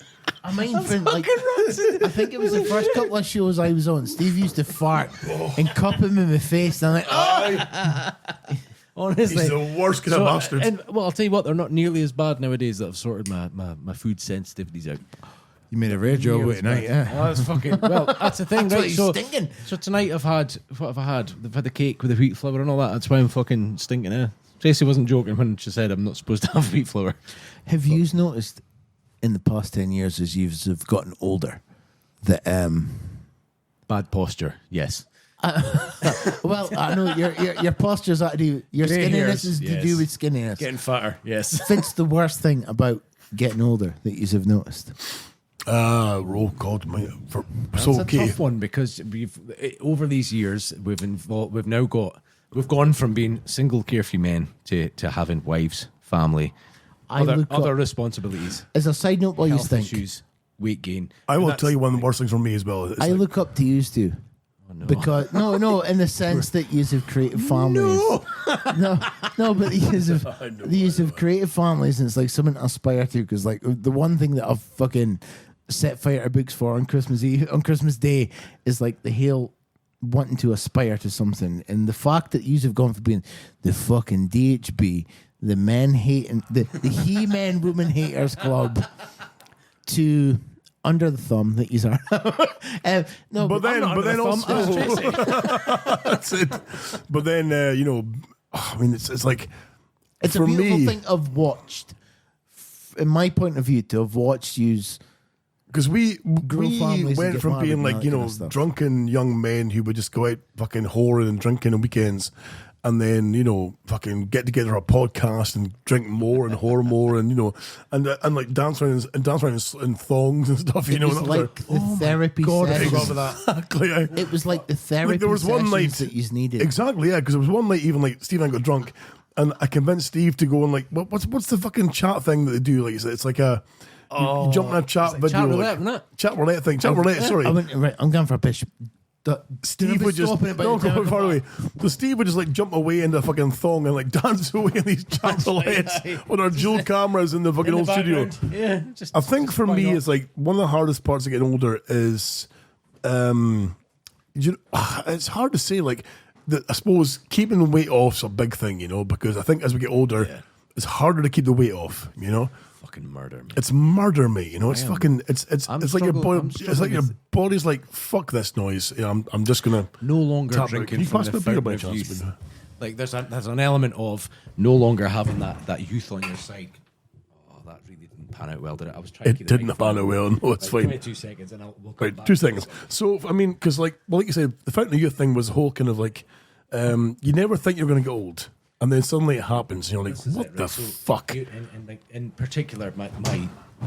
I mean, like, I think it was the first couple of shows I was on. Steve used to fart and cup him in the face. And I'm like, oh. Honestly, he's the worst kind of bastard. And well, I'll tell you what, they're not nearly as bad nowadays that I've sorted my food sensitivities out. You made a rare job with it tonight, yeah. Oh, that's fucking well. That's the thing, that's right? Stinking. So tonight I've had what have I had? I've had the cake with the wheat flour and all that. That's why I'm fucking stinking. Tracy wasn't joking when she said I'm not supposed to have wheat flour. Have you noticed in the past 10 years as you've gotten older that bad posture? Yes. Well, I know your posture's that to do. Your Grey skinniness hairs, is to yes. do with skinniness. Getting fatter, yes. What's the worst thing about getting older that you have noticed? Oh God, for That's so a okay. tough one because over these years we've gone from being single carefree men to having wives, family, other responsibilities. As a side note, what you health think? issues, weight gain. I will tell you one of the worst things for me as well. It's I like, look up to you two. Because no, in the sense that you have created families. No, but these have created families, and it's like something to aspire to. Because like the one thing that I've fucking set fire to books for on Christmas Day is like the whole wanting to aspire to something, and the fact that you have gone from being the fucking DHB, the men hating the He-Man Woman Haters Club, to under the thumb that you are. No, but then also that's it. But then I mean, it's like it's for a beautiful me, thing I've watched. In my point of view, to have watched yous. Because we families and went get from married being and like, all that you kind know, of stuff. drunken young men who would just go out fucking whoring and drinking on weekends, and then, you know, fucking get together a podcast and drink more and whore more, and, you know, and like dance around in thongs and stuff, you It know. was and like the therapy sessions. Exactly. It was like the therapy Like, there was one night sessions that you needed. Exactly, yeah, because there was one night even like Steve and I got drunk, and I convinced Steve to go and like, what's the fucking chat thing that they do? Like it's like a you jump in a chat video, chat roulette, isn't it? Chat roulette thing. Chat roulette. Sorry, I'm going for a pitch. Steve would just don't go far away. So Steve would just like jump away into a fucking thong and like dance away in these chat roulettes on our dual cameras in the fucking old studio. Yeah, I think for me, it's like one of the hardest parts of getting older is, it's hard to say. Like, I suppose keeping the weight off's a big thing, you know, because I think as we get older, it's harder to keep the weight off, you know. Fucking murder, mate. It's murder, mate. You know, it's fucking. It's like your body. It's like your with- body's like, fuck this noise. You know, I'm just gonna no longer tap it. drinking Can you from pass the me a beer fountain by of chance? youth. Like there's an element of no longer having that youth on your side. Oh, that really didn't pan out well, did it? I was trying. It didn't pan out well. No, it's Give fine. me 2 seconds, and we'll come Right, back. 2 seconds. So, I mean, because like you said, the fountain of youth thing was the whole kind of like, you never think you're going to get old, and then suddenly it happens. You're like, what the fuck? And like in particular, my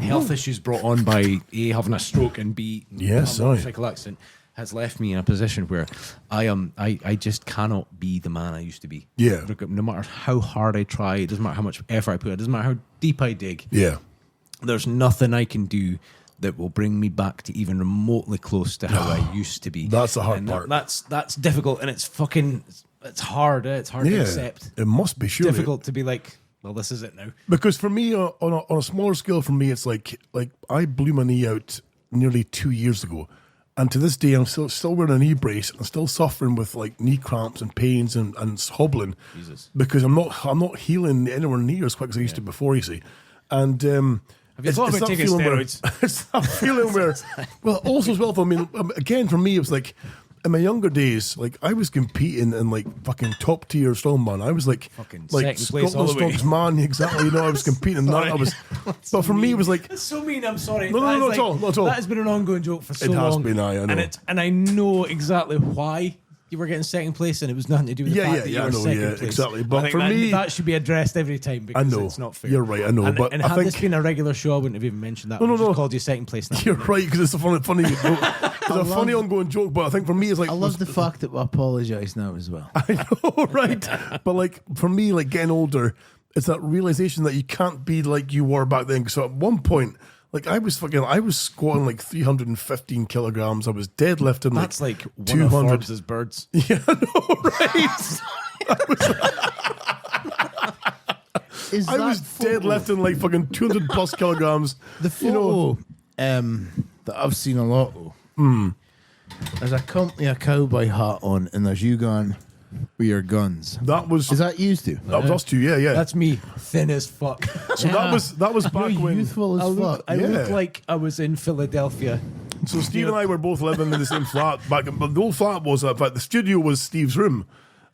health issues brought on by A, having a stroke, and B, Yes, a aye. motorcycle accident has left me in a position where I just cannot be the man I used to be. Yeah. No matter how hard I try, it doesn't matter how much effort I put, it doesn't matter how deep I dig. Yeah. There's nothing I can do that will bring me back to even remotely close to how I used to be. That's the hard And part. That's difficult, and it's fucking it's hard. It's hard to accept. It must be surely. Difficult to be like, well, this is it now. Because for me, on a smaller scale, for me, it's like I blew my knee out nearly 2 years ago, and to this day, I'm still wearing a knee brace. I'm still suffering with like knee cramps and pains and hobbling. Jesus. Because I'm not healing anywhere near as quick as I used to before. You see, and Have you thought about taking steroids? It's that feeling where, well, also as well. I mean, again, for me, it was like. In my younger days, like I was competing in like fucking top tier strongman. I was like Fucking like second place all Scotland the way. Strongest man, exactly. You know, I was competing in that. I was, but for me, it was like That's so mean. I'm sorry. No, That is not at all, not at all. That has been an ongoing joke for so It has long. been, I know. And I know exactly why you were getting second place, and it was nothing to do with the fact that you were I know, second yeah, place. exactly. I But think for me, that should be addressed every time because know. it's not fair. You're right, I know, And, but and I had think- this been a regular show, I wouldn't have even mentioned that. No, I no, would have no. called you second place now. you're right because it's a funny joke. It's a funny ongoing joke, but I think for me, it's like I love the fact that we apologise now as well. I know, right? But like for me, like getting older, it's that realization that you can't be like you were back then. So at one point, like I was squatting like 315 kilograms. I was deadlifting like That's like one 200. of Forbes' birds. Yeah, I know, right? I was deadlifting like fucking 200 plus kilograms. The photo that I've seen a lot of. There's a company a cowboy hat on, and there's you going with your guns. That was Is that used to? that was us two, yeah. That's me, thin as fuck. So that was back when. Youthful as fuck. I look like I was in Philadelphia. So Steve and I were both living in the same flat back. But the old flat was, in fact, the studio was Steve's room,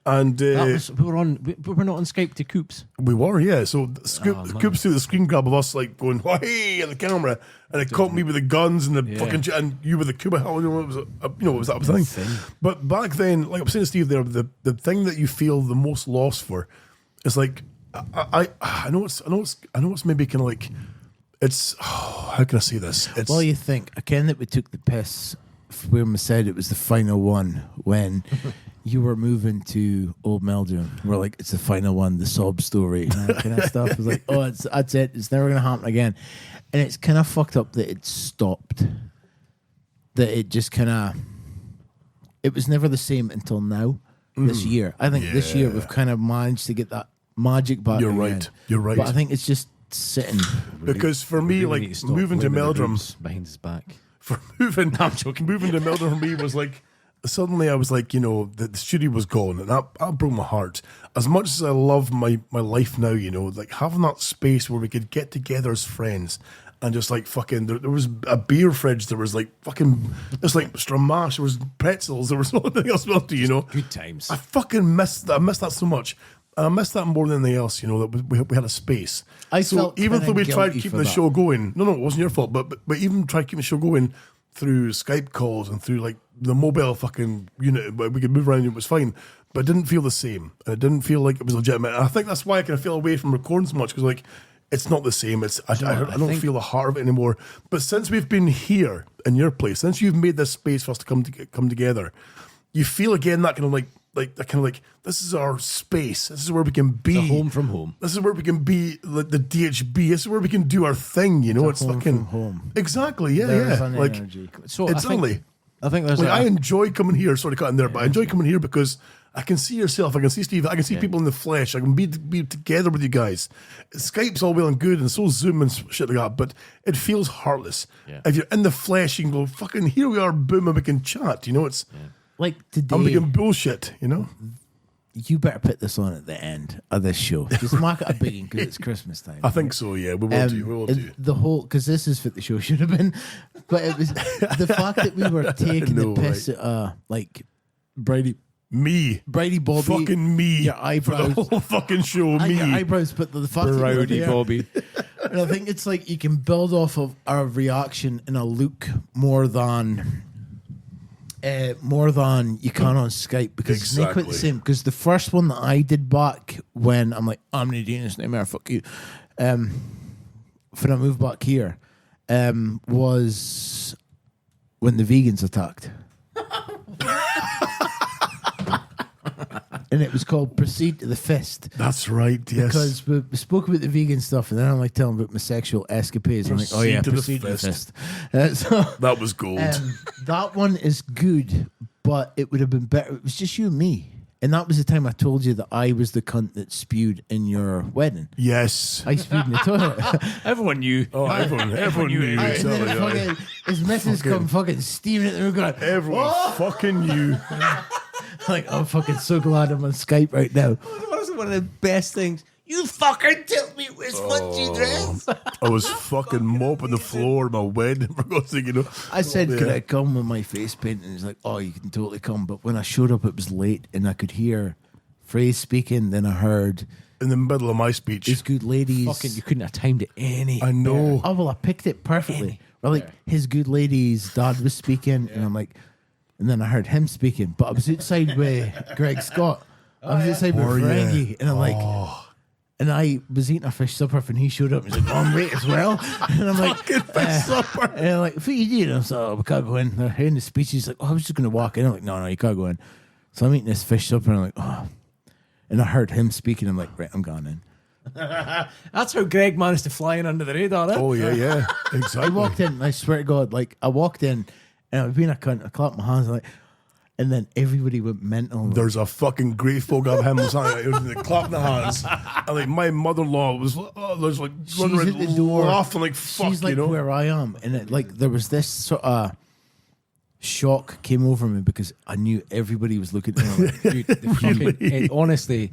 And we were not on Skype to Coops. we were, yeah. So Coops threw the screen grab of us like going, hey, at the camera, and it caught me with the guns and the fucking and you with the Cuba helmet. What was that thing? But back then, like I'm saying to Steve there, the thing that you feel the most loss for is like I know it's maybe kind of like it's how can I say this? It's well, you think again that we took the piss when we said it was the final one when you were moving to Old Meldrum. We're like, it's the final one, the sob story, and that kind of stuff. It was like, oh, that's it. It's never going to happen again. And it's kind of fucked up that it stopped. That it just kind of, it was never the same until now, this year. I think this year we've kind of managed to get that magic back. You're again. right. You're right. But I think it's just sitting. Because for me, like moving to Meldrum behind his back. For moving, no, I'm joking. Moving to Meldrum for me was like suddenly I was like, the studio was gone, and that broke my heart. As much as I love my life now, like having that space where we could get together as friends and just like fucking. There was a beer fridge. There was like fucking. There's like stramash. There was pretzels. There was nothing else to do. Good times. I fucking missed that. I missed that so much. And I missed that more than anything else, that we had a space. So even though we tried keeping the show going, no, it wasn't your fault, but even tried keeping the show going through Skype calls and through like the mobile fucking unit, we could move around and it was fine, but it didn't feel the same. And it didn't feel like it was legitimate. And I think that's why I kind of feel away from recording so much, because like, it's not the same. I don't feel the heart of it anymore. But since we've been here in your place, since you've made this space for us to come together, you feel again that kind of like this is our space. This is where we can be. It's a home from home. This is where we can be like the DHB. This is where we can do our thing. It's home fucking from home. Exactly. Yeah, There's yeah. an Like energy. So it's only. I think there's. I enjoy coming here. Sorry, cutting there, but I enjoy coming here because I can see yourself. I can see Steve. I can see people in the flesh. I can be together with you guys. Skype's all well and good, and so Zoom and shit like that, but it feels heartless. Yeah. If you're in the flesh, you can go fucking. Here we are, boom, and we can chat. It's like today. I'm making bullshit. You better put this on at the end of this show. Just mark it a big because it's Christmas time. I think so, yeah. We will do. We will do. The whole, because this is what the show should have been. But it was the fact that we were taking the piss at, like, Bridie, Boaby. Fucking me. Your eyebrows. For the whole fucking show, me. Your eyebrows, but the fact that you were there. Boaby. And I think it's like you can build off of our reaction in a look more than you can on Skype, because it's not quite the same. Because the first one that I did back when I'm like, I'm gonna do this nightmare, fuck you. When I moved back here, was when the vegans attacked. And it was called Proceed to the Fist. That's right, yes. Because we spoke about the vegan stuff, and then I'm like telling about my sexual escapades. I'm like, oh yeah, Proceed to the Fist. So, that was gold. That one is good, but it would have been better. It was just you and me. And that was the time I told you that I was the cunt that spewed in your wedding. Yes. I spewed in the toilet. Everyone knew. Oh, everyone knew. His missus come fucking steaming at the room going, everyone fucking knew. Like, I'm fucking so glad I'm on Skype right now. What is one of the best things? You fucking tilt me with funky dress. I was fucking mopping the floor of my wedding, for God's sake, I said, could I come with my face paint? And he's like, oh, you can totally come. But when I showed up, it was late, and I could hear Phrase speaking. Then I heard in the middle of my speech, his good ladies. Fucking, you couldn't have timed it any. I know. Oh well, I picked it perfectly. Well, like his good ladies' dad was speaking, and I'm like, and then I heard him speaking, but I was outside with Greg Scott. I was outside with Ferengi, and I'm like. And I was eating a fish supper when he showed up. He's like, I'm late as well. And I'm like, fish supper. And I'm like, what are you doing? I was like, oh, we can't go in. They're hearing the speech. He's like, oh, I was just going to walk in. I'm like, no, you can't go in. So I'm eating this fish supper, and I'm like, oh. And I heard him speaking. I'm like, right, I'm going in. That's how Greg managed to fly in under the radar. Oh, yeah, exactly. I walked in, and I swear to God, like, I walked in, and I was being a cunt. I clapped my hands, and then everybody went mental. There's a fucking great folk of him clapping the hands. And like my mother-in-law was like running around the door, laughing like fuck. She's like where I am, and there was this sort of shock came over me because I knew everybody was looking at me. Like, dude, honestly,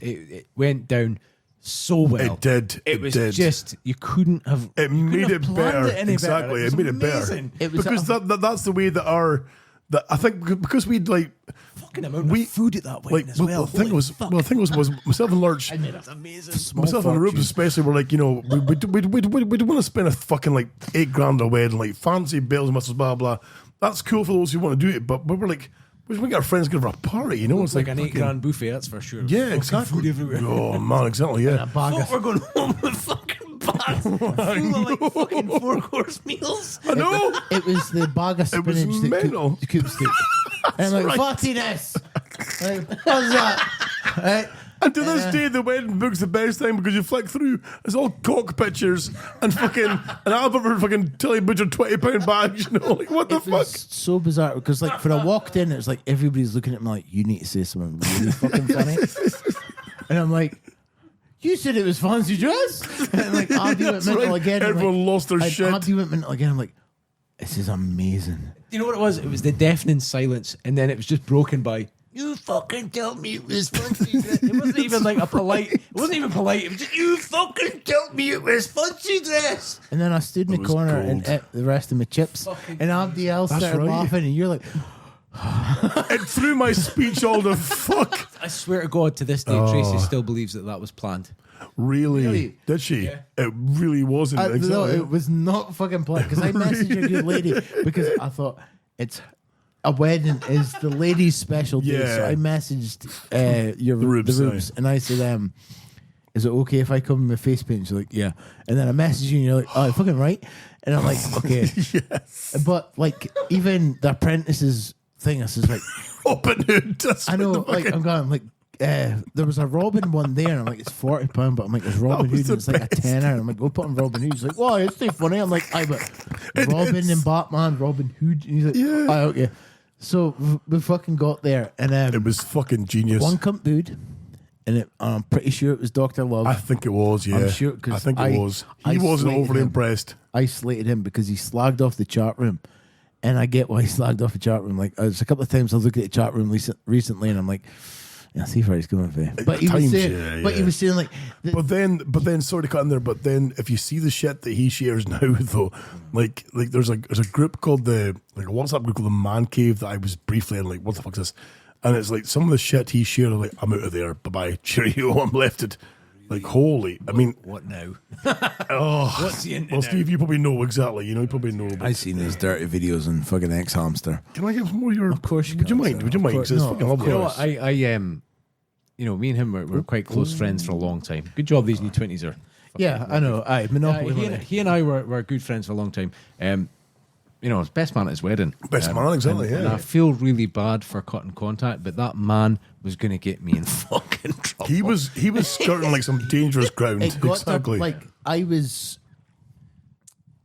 it went down so well. It did. It was just you couldn't have. It made it better. Exactly. It made it better. It was because that's the way that I think because we'd like fucking amount of food at that wedding as well. The thing was myself and Lurch. I mean, it's amazing. Myself and Rubes especially were like, we don't want to spend a fucking like $8,000 a wedding, like fancy bells and whistles, blah blah. That's cool for those who want to do it, but we're like, we get our friends give her a party, It's like an $8,000 buffet, that's for sure. Yeah, exactly. Food everywhere. Oh man, exactly. Yeah. We're going home with fucking bags full of like fucking 4-course meals. I know. It was the bag of spinach that Coop stick. And like, fantastic-ness. Like, what's that? And to this day, the wedding book's the best time because you flick through, it's all cock pictures and fucking an album for fucking Tilly Butcher £20 bags, Like, what the fuck? So bizarre because, like, when I walked in, it was like everybody's looking at me like, you need to say something really fucking funny. And I'm like, you said it was fancy dress? And like, Abby went mental again. Everyone lost their shit. Abby went mental again. I'm like, this is amazing. You know what it was? It was the deafening silence, and then it was just broken by, you fucking told me it was fancy dress. It wasn't even like a polite. It wasn't even polite. It was just, you fucking told me it was fancy dress. And then I stood in the corner and ate the rest of my chips, and everybody else started laughing, and you're like, it threw my speech all the fuck. I swear to God, to this day, Tracy still believes that was planned. Really? Did she? Yeah. It really wasn't. Exactly. No, it was not fucking planned because I messaged a good lady because I thought a wedding is the ladies' special day. Yeah. So I messaged the Rubes and I said, is it okay if I come in my face paint? She's like, yeah. And then I messaged you and you're like, oh, fucking right. And I'm like, okay. Yes. But like, even the apprentices thing, I was like, Robin Hood. I know, like, I'm going, like, there was a Robin one there, and I'm like, it's £40, but I'm like, it's Robin Hood, and it's like a tenner. And I'm like, go put on Robin Hood. He's like, wow, it's too funny. I'm like, but Robin and Batman, Robin Hood. And he's like, yeah, okay. So we fucking got there, and it was fucking genius. One cup dude, and I'm pretty sure it was Dr. Love. I think it was, yeah. I'm sure, I think it was. He wasn't overly impressed. I slated him because he slagged off the chat room. And I get why he slagged off the chat room. Like, there's a couple of times I looked at the chat room recently, and I'm like, yeah, see where he's coming from. But he was saying, he was saying like, but then, sorry to cut in there. But then, if you see the shit that he shares now, though, like there's a group called a WhatsApp group called the Man Cave that I was briefly in. Like, what the fuck is this? And it's like some of the shit he shared. I'm like, I'm out of there. Bye bye. Cheerio. I'm lifted. Like, holy, I mean, what now? What's the internet? Well, Steve, you probably know exactly. You probably know. I seen those dirty videos on fucking X Hamster. Can I get some more of your? Of course, would you mind? Would you mind? Course, it's no, fucking lovely. You know what? Me and him were quite close friends for a long time. Good job, these new 20s are. Yeah, I know. Monopoly. He and I were good friends for a long time. Best man at his wedding. Best man, exactly. And I feel really bad for cutting contact, but that man was going to get me in fucking trouble. He was skirting like some dangerous ground. Exactly. I was.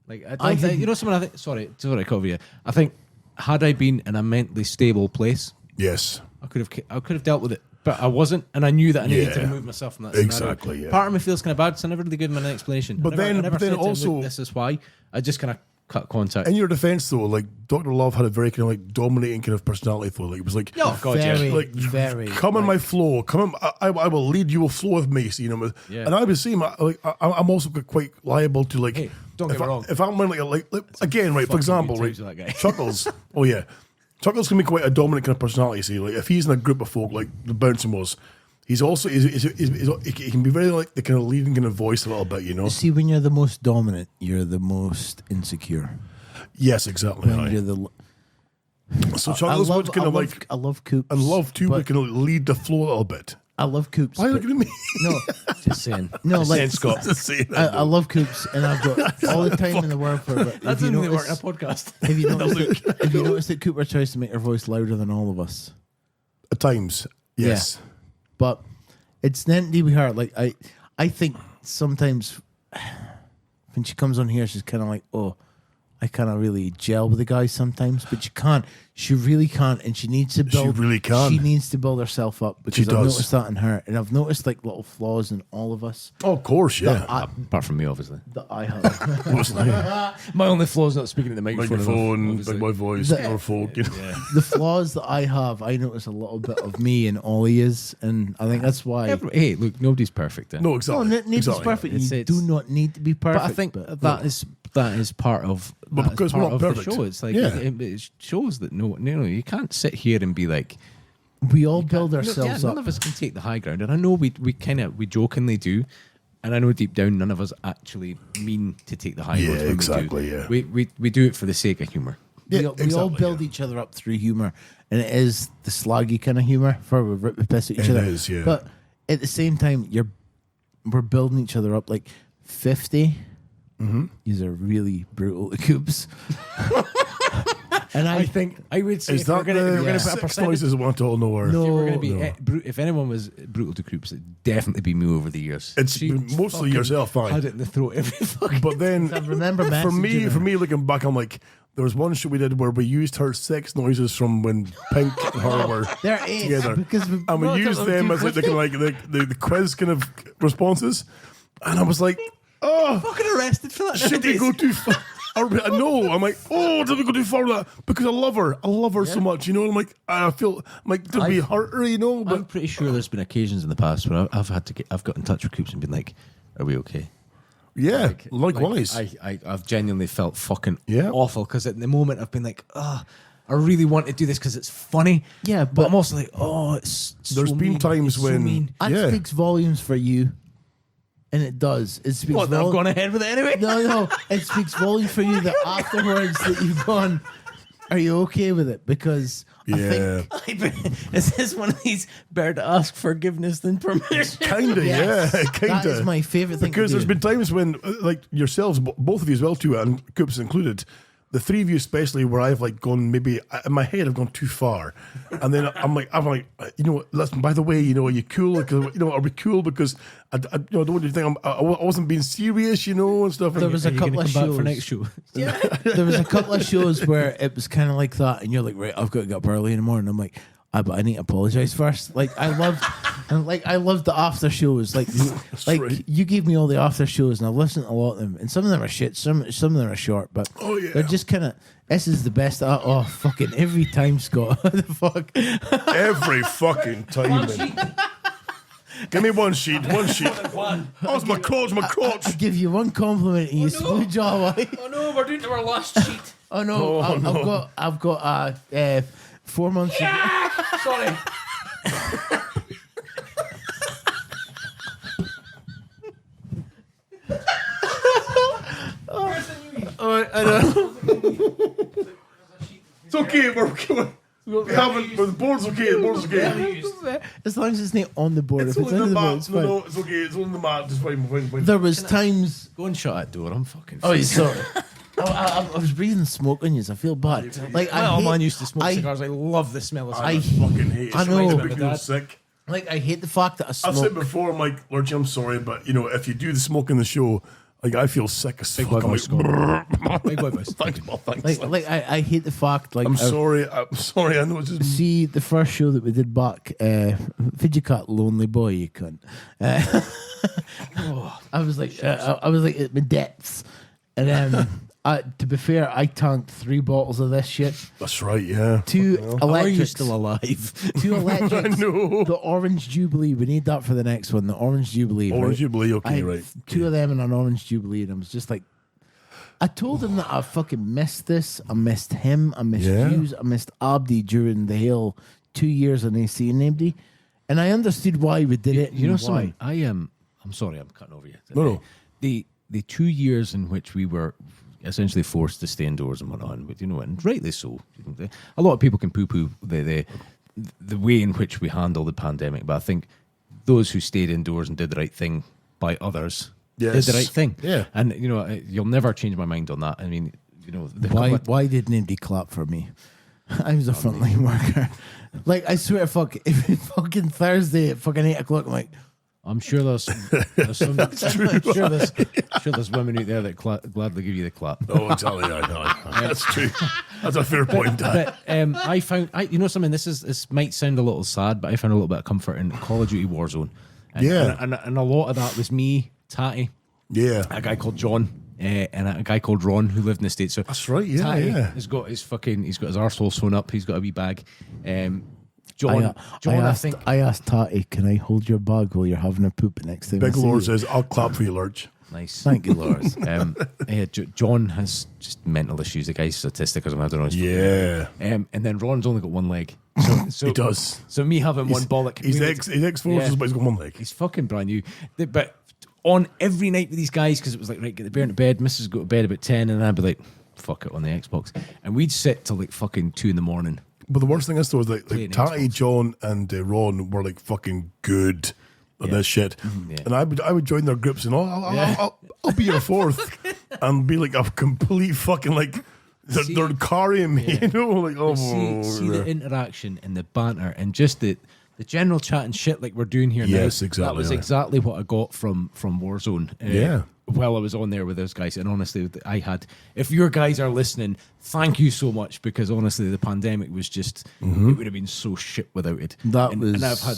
Like I think someone. I think sorry to cover you. I think had I been in a mentally stable place, yes, I could have dealt with it. But I wasn't, and I knew that I needed to remove myself from that scenario. Exactly. Yeah. Part of me feels kind of bad, so I never really gave him an explanation. But I never then said to him, also, "Look, this is why." I just kind of cut contact. In your defense, though, like Dr. Love had a very kind of like dominating kind of personality. Though, like it was like, oh god, very, come in my flow. Come in, I will lead. You will flow with me. So, and I was saying, I'm also quite liable to like. Hey, don't get me wrong. If I'm wearing like again, right? For example, right, Chuckles. Oh yeah, Chuckles can be quite a dominant kind of personality. See, like if he's in a group of folk, like the bouncing was. He's also he can be very like the kind of leading kind of voice a little bit, See, when you're the most dominant, you're the most insecure. Yes, exactly. When you're the so Chuckles would kind of like I love Coops and Love too, but can lead the flow a little bit. I love Coops. Why are you looking at me? No, just saying. No, just like saying, Scott. Just saying I love Coops, and I've got all the time in the world for it. That doesn't really work in a podcast. Have you noticed that Cooper tries to make her voice louder than all of us? At times, yes. Yeah. But it's meant to be her. Like I think sometimes when she comes on here, she's kind of like, oh, I kind of really gel with the guys sometimes, but she can't. She really can't, and she needs to build. She really can. She needs to build herself up because I've noticed that in her, and I've noticed like little flaws in all of us. Oh, of course, yeah. Apart from me, obviously. That I have. My only flaw is not speaking in the microphone. Like my voice, or folk. The flaws that I have, I notice a little bit of me in Ollie is, and I think that's why. Hey, look, nobody's perfect. No, exactly. No, nobody's perfect. You do not need to be perfect. But I think that is part of. But because we're not perfect. The show, it's like it shows that you can't sit here and be like, We all build ourselves None up. of us can take the high ground, and I know we jokingly do, and I know deep down none of us actually mean to take the high Yeah, ground. when exactly, yeah. We do it for the sake of humor. We all build each other up through humor, and it is the slaggy kind of humor for we rip the piss at each It other. is, yeah. But at the same time, we're building each other up. Like 50, these are really brutal coops. And I think I would say Is if we're that gonna, if we're gonna the put a six percentage, noises I want to all know? Or? if we're gonna No. be if anyone was brutal to groups, it'd definitely be me over the years. It's She mostly fucking yourself, fine. Had it in the throat every fucking. But then, I remember for me, messaging her. looking back, I'm like, there was one show we did where we used her sex noises from when Pink and her were They're eight together, because we and we brought used up them two as like the kind of like the quiz kind of responses, and I was like, oh, fucking arrested for that. should we nowadays. go too far? I know. I'm like, oh, did we go too far with that? Because I love her. I love her so much, you know. I'm like, I'm like, did we hurt her, you know? But I'm pretty sure there's been occasions in the past where I've got in touch with Coops and been like, "Are we okay?" yeah, likewise. I've genuinely felt fucking Yeah. awful because at the moment I've been like, I really want to do this because it's funny. Yeah, but I'm also like, oh, it's There's so been mean. times It's so when- mean. That Yeah. speaks volumes for you. And it does. It speaks What, that I've vol- gone ahead with it anyway? No. It speaks volumes for you that afterwards that you've gone, are you okay with it? Because yeah, I think Is this one of these better to ask forgiveness than permission? kinda, Yes. yeah, kinda. that is my favourite thing Because to there's do. been times when, like yourselves, both of you as well too, and Coops included, the three of you especially, where I've like gone maybe in my head I've gone too far, and then I'm like, you know, listen. By the way, you know, are you cool? 'Cause, you know, are we cool? Because I don't want you to think I wasn't being serious, you know, and stuff. There was a Are you couple gonna of come back shows. for next show. There was a couple of shows where it was kind of like that, and you're like, right, I've got to get up early in the morning. I'm like, but I need to apologize first. Like I loved the after shows. Like right. you gave me all the after shows, and I've listened to a lot of them, and some of them are shit. Some of them are short, but Oh, yeah. they're just kind of. This is the best. Oh, fucking every time, Scott. What the fuck? Every fucking time. Man. Give me one sheet. Oh, it's my crotch, I give you one compliment and you splooge all away. Oh no, we're doing to our last sheet. Oh no, Oh, no. I've got 4 months. Sorry. Oh, I know. It's okay. We haven't. But the board's okay. The board's okay. As long as it's not on the board. It's If it's on under the the board, mat. it's No, fine. no, it's okay. It's on the mat. Just fine. There was times. Go and shut that door. I'm fucking. Oh, you sorry. I was breathing smoke on you. So I feel bad. Like My old hate- man used to smoke I- cigars. I love the smell of I cigars. fucking hate it. I It know. makes me My feel dad. sick. Like I hate the fact that I I've smoke. said before, I'm like, Lord, I'm sorry, but you know, if you do the smoke in the show, like I feel sick as Big fuck. white I'm voice, like, Scott. Big white voice. thanks, Bob. Thanks. Like I hate the fact. Like I'm sorry. I know it's just. See the first show that we did back, Fidget Cat, Lonely Boy, you cunt. I was like at my depths, and to be fair, I tanked 3 bottles of this shit. That's right. Yeah. 2 How are you electrics. still alive? 2 electrics. I know. The Orange Jubilee. We need that for the next one. The Orange Jubilee. Orange right? Jubilee. I Okay, had right. 2 of them and an Orange Jubilee, and I was just like, I told him that I fucking missed this. I missed him. I missed Yeah. Hughes. I missed Abdi during the whole 2 years and I seen anybody. And I understood why we did it. You know and something? why. I'm sorry, I'm cutting over you. No. The 2 years in which we were essentially forced to stay indoors and whatnot, but you know, and rightly so. A lot of people can poo-poo the way in which we handle the pandemic, but I think those who stayed indoors and did the right thing by others did Yes. the right thing. Yeah. And you know, you'll never change my mind on that. I mean, you know, Why did nobody clap for me? I was a frontline worker. Like, I swear to fuck, every fucking Thursday at fucking 8 o'clock, I'm like, I'm sure there's some. I'm sure there's women out there that gladly give you the clap. Oh, exactly. I know. That's true. That's a fair point. Dad. But I found, you know, something. This might sound a little sad, but I found a little bit of comfort in Call of Duty Warzone. And, Yeah. and a lot of that was me, Tatty, Yeah. a guy called John, and a guy called Ron who lived in the States. So That's right. Yeah. Tatty Yeah. has got his arsehole sewn up. He's got a wee bag. John, I think I asked Tati, can I hold your bag while you're having a poop next time? I Big see Lord you?" says, "I'll clap for you, Lurch." Nice. Thank you, Lars. John has just mental issues. The guy's autistic or something. I don't know. Yeah. And then Ron's only got one leg. So He does. So me having one bollock. He's ex-forces, but he's got one leg. He's fucking brand new. But on every night with these guys, because it was like, right, get the bear into bed. Mrs. go to bed about 10, and I'd be like, fuck it, on the Xbox. And we'd sit till like fucking 2 a.m. But the worst thing is, though, is like Playing Tatty, John, and Ron were like fucking good at this shit. And I would join their groups and I'll be your fourth and be like a complete fucking like they're carrying me, you know, like see the interaction and the banter and just the general chat and shit like we're doing here now. Yes, exactly. That was exactly what I got from Warzone. While I was on there with those guys, and honestly, I had. If your guys are listening, thank you so much, because honestly, the pandemic was just it would have been so shit without it. And I've had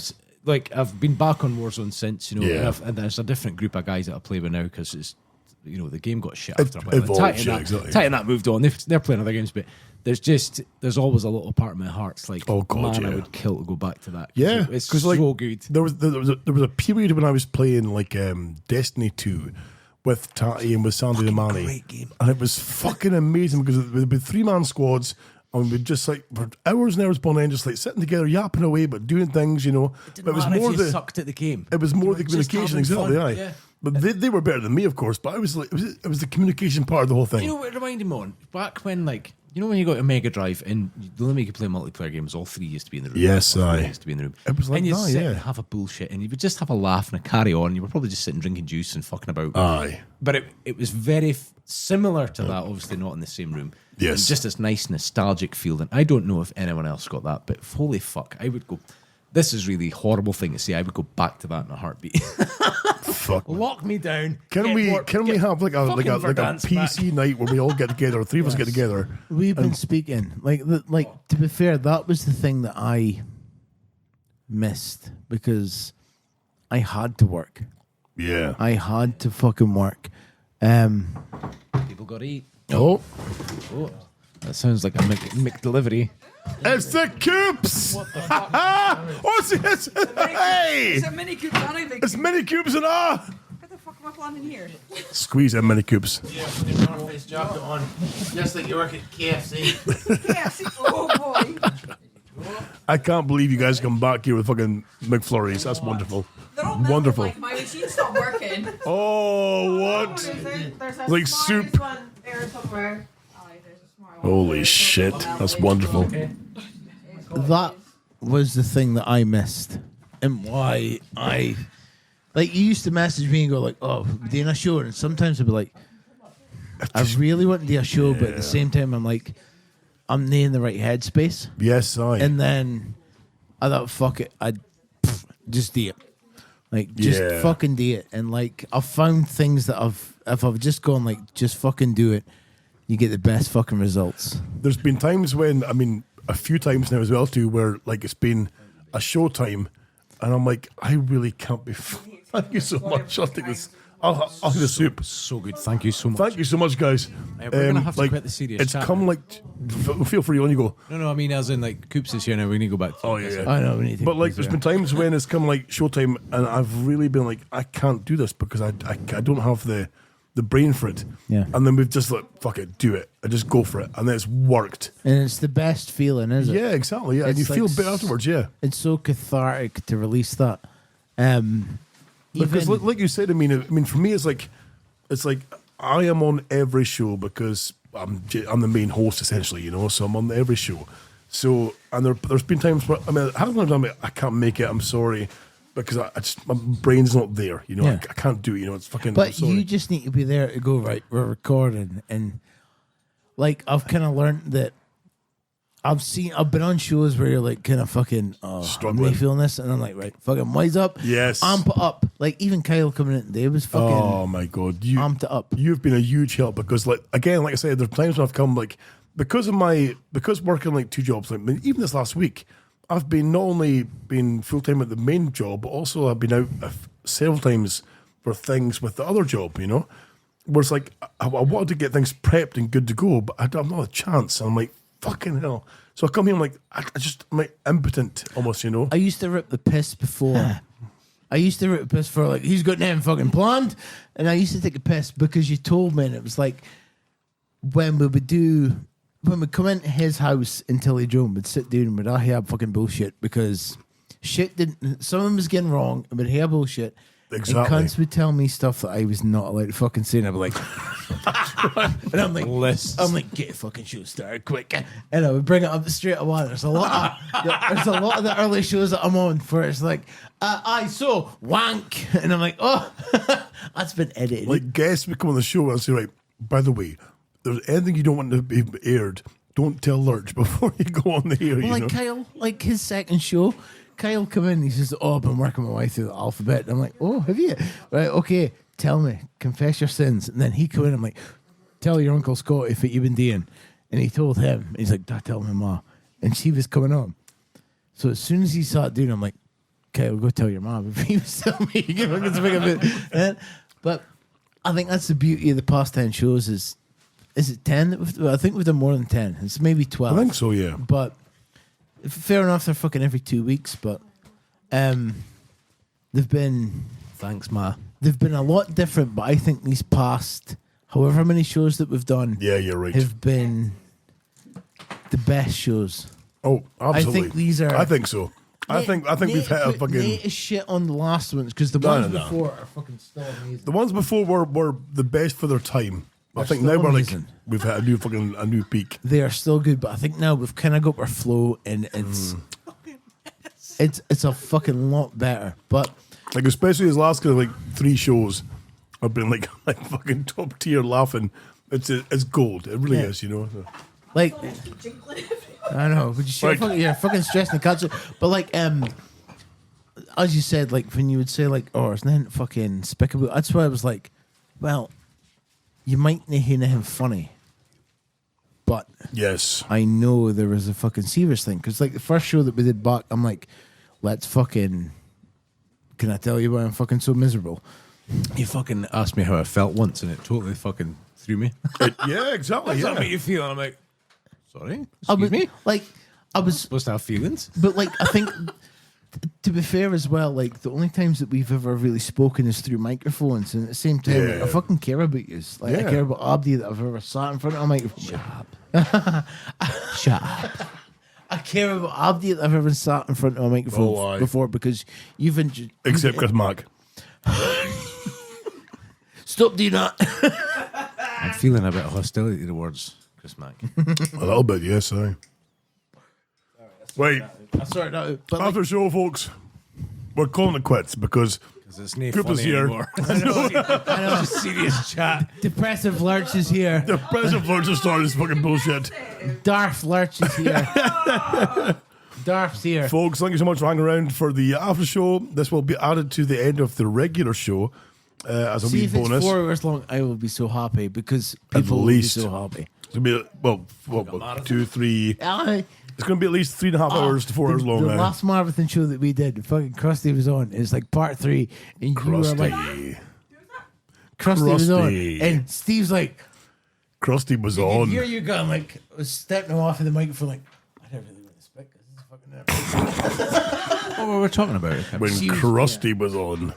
I've been back on Warzone since, you know, and there's a different group of guys that I play with now because it's, you know, the game got shit after a while. Titan that moved on. They're playing other games, but there's always a little part of my heart. It's like, I would kill to go back to that. Yeah, it's so good. There was a period when I was playing like Destiny 2 with Tatty and with Sandy the Manny. Great game. And it was fucking amazing because there'd be 3-man squads and we'd just like for hours and hours upon end just like sitting together, yapping away but doing things, you know. It was more sucked at the game. It was more the communication, exactly, fun, aye. yeah. But they were better than me, of course, but it was the communication part of the whole thing. You know what it reminded me on? Back when, like, you know when you got a Mega Drive and the only way you could play multiplayer games, all three used to be in the room. Yes, all aye. three used to be in the room. It was like and you'd that, sit yeah. and have a bullshit and you would just have a laugh and a carry on. You were probably just sitting drinking juice and fucking about. Aye. But it was very similar to that, obviously not in the same room. Yes. And just this nice nostalgic feeling. I don't know if anyone else got that, but holy fuck, I would go. This is really horrible thing to say. I would go back to that in a heartbeat. Fuck. Lock me down. Can we have like a PC night where we all get together, three of us get together? We've been speaking like to be fair, that was the thing that I missed because I had to work. Yeah, I had to fucking work. People got to eat. Oh, that sounds like a McDelivery. It's the cubes! What the fuck? It's hey! Is it mini cubes or anything? It's mini cubes and What the fuck am I planning here? Squeeze in mini cubes. Yeah, put the North Face jacket on, just like you work at KFC. KFC? Oh boy. I can't believe you guys come back here with fucking McFlurries. That's wonderful. They're all Wonderful. Like, my machine stopped working. Oh, what? There's a Like Smarties soup. one there somewhere. Holy shit. That's wonderful. That was the thing that I missed, and why I like. You used to message me and go like, "Oh, doing a show," and sometimes I'd be like, "I really want to do a show," but at the same time, I'm like, "I'm not in the right headspace." Yes, I. And then I thought, "Fuck it, I'd just do it." Like, just fucking do it. And like, I've found things that if I've just gone like, just fucking do it, you get the best fucking results. There's been times when, I mean, a few times now as well too, where like it's been a show time, and I'm like, I really can't be. Thank you so much. I'll take this. I'll have the soup. So good. Thank you so much. Thank you so much, guys. We're gonna have to quit the serious It's chat come now. like. Feel free when you go. No, I mean, as in like Coops is here now. We need to go back. Oh yeah. I know we need to. But like, there's been times when it's come like showtime, and I've really been like, I can't do this because I don't have the brain for it. Yeah. And then we've just like, fuck it, do it, and just go for it, and then it's worked. And it's the best feeling, isn't it? Yeah, exactly. Yeah, and you It's feel like better afterwards. Yeah. It's so cathartic to release that. Because like you said, I mean, for me, it's like I am on every show because I'm the main host essentially, you know. So I'm on every show. So and there's been times where I can't make it. I'm sorry because I just my brain's not there, you know. Yeah. I can't do it, you know. It's fucking. But I'm sorry. you just need to be there to go, right, we're recording. And like, I've kind of learned that I've been on shows where you're like kind of fucking I'm really feeling this, and I'm like, right, fucking wise up, Yes. amp it up. Like even Kyle coming in today was fucking Oh my god, you amped it up. You've been a huge help because, like, again, like I said, there's times when I've come like because working like two jobs. Like even this last week, I've been not only been full time at the main job, but also I've been out several times for things with the other job. You know, where it's like I wanted to get things prepped and good to go, but I don't have a chance. And I'm like, fucking hell. So I come here, I'm like, I'm like impotent almost, you know. I used to rip the piss before. I used to take a piss for like, he's got nothing fucking planned. And I used to take a piss because you told me, and it was like, when we come into his house in Tillydrome, we'd sit down and we'd hear fucking bullshit because some of them was getting wrong, and we'd hear bullshit. Exactly. And cunts would tell me stuff that I was not allowed to fucking say, and I'd be like, and I'm like, get a fucking show started quick, and I would bring it up straight away. There's a lot of the early shows that I'm on where it's like, so wank, and I'm like, oh, that's been edited. Like guests would come on the show and say, right, by the way, there's anything you don't want to be aired, don't tell Lurch before you go on the air. Well, like Kyle, like his second show, Kyle come in, he says, I've been working my way through the alphabet. And I'm like, oh, have you? Right, okay, tell me, confess your sins. And then he come in, I'm like, tell your Uncle Scott if you've been doing. And he told him, he's like, tell my ma. And she was coming on. So as soon as he sat down, I'm like, Kyle, go tell your mom. If he was telling me, you know, it's a bit. But I think that's the beauty of the past 10 shows is it 10? I think we've done more than 10. It's maybe 12. I think so, yeah. But fair enough, they're fucking every 2 weeks. But they've been... Thanks, Ma. They've been a lot different, but I think these past, however many shows that we've done... Yeah, you're right. ...have been the best shows. Oh, absolutely. I think these are... I think so. I think we've hit a fucking... Nate is shit on the last ones, because the ones before are fucking still amazing. The ones before were the best for their time. I think still now amazing. we've hit a new peak. They are still good, but I think now we've kind of got our flow, and it's a fucking lot better. But like especially his last kind of like 3 shows, I've been like fucking top tier laughing. It's gold. It really is, you know. Like I know, but you're fucking stressing the culture. But like as you said, like when you would say like, oh, it's nothing fucking spickable. That's why I was like, well, you might not hear nothing funny, but yes, I know there was a fucking serious thing. Because like the first show that we did back, I'm like, let's fucking, can I tell you why I'm fucking so miserable? You fucking asked me how I felt once, and it totally fucking threw me. Yeah, exactly. Does Yeah. that make you feel? And I'm like, sorry, I excuse was, me. Like I was supposed to have feelings, but like I think. To be fair as well, like the only times that we've ever really spoken is through microphones, and at the same time, like, I fucking care about you. Like I care about Abdi that I've ever sat in front of a microphone. Shut up. Shut up. I care about Abdi that I've ever sat in front of a microphone before because you've except Chris Mack. Stop doing that. I'm feeling a bit of hostility towards Chris Mack. A little bit, yes, I. Wait. I sorted that out. But After show, folks, we're calling it quits because it's not Group is funny here. anymore. I know. It's a serious chat. Depressive Lurch is here. Depressive Lurch is starting this fucking bullshit. Darth Lurch is here. Darth's here. Folks, thank you so much for hanging around for the after show. This will be added to the end of the regular show as a wee if bonus. It's 4 hours long, I will be so happy because people will be so happy. It's going to be, 2, 3... It's going to be at least 3.5 hours to 4 hours long The now. last marathon show that we did, fucking Krusty was on. It's like part 3. And you were like, Krusty was on. And Steve's like, Krusty was you on. hear you going like, I was stepping off of the microphone like, I don't really want to speak because this is fucking What were we talking about? When Krusty was on.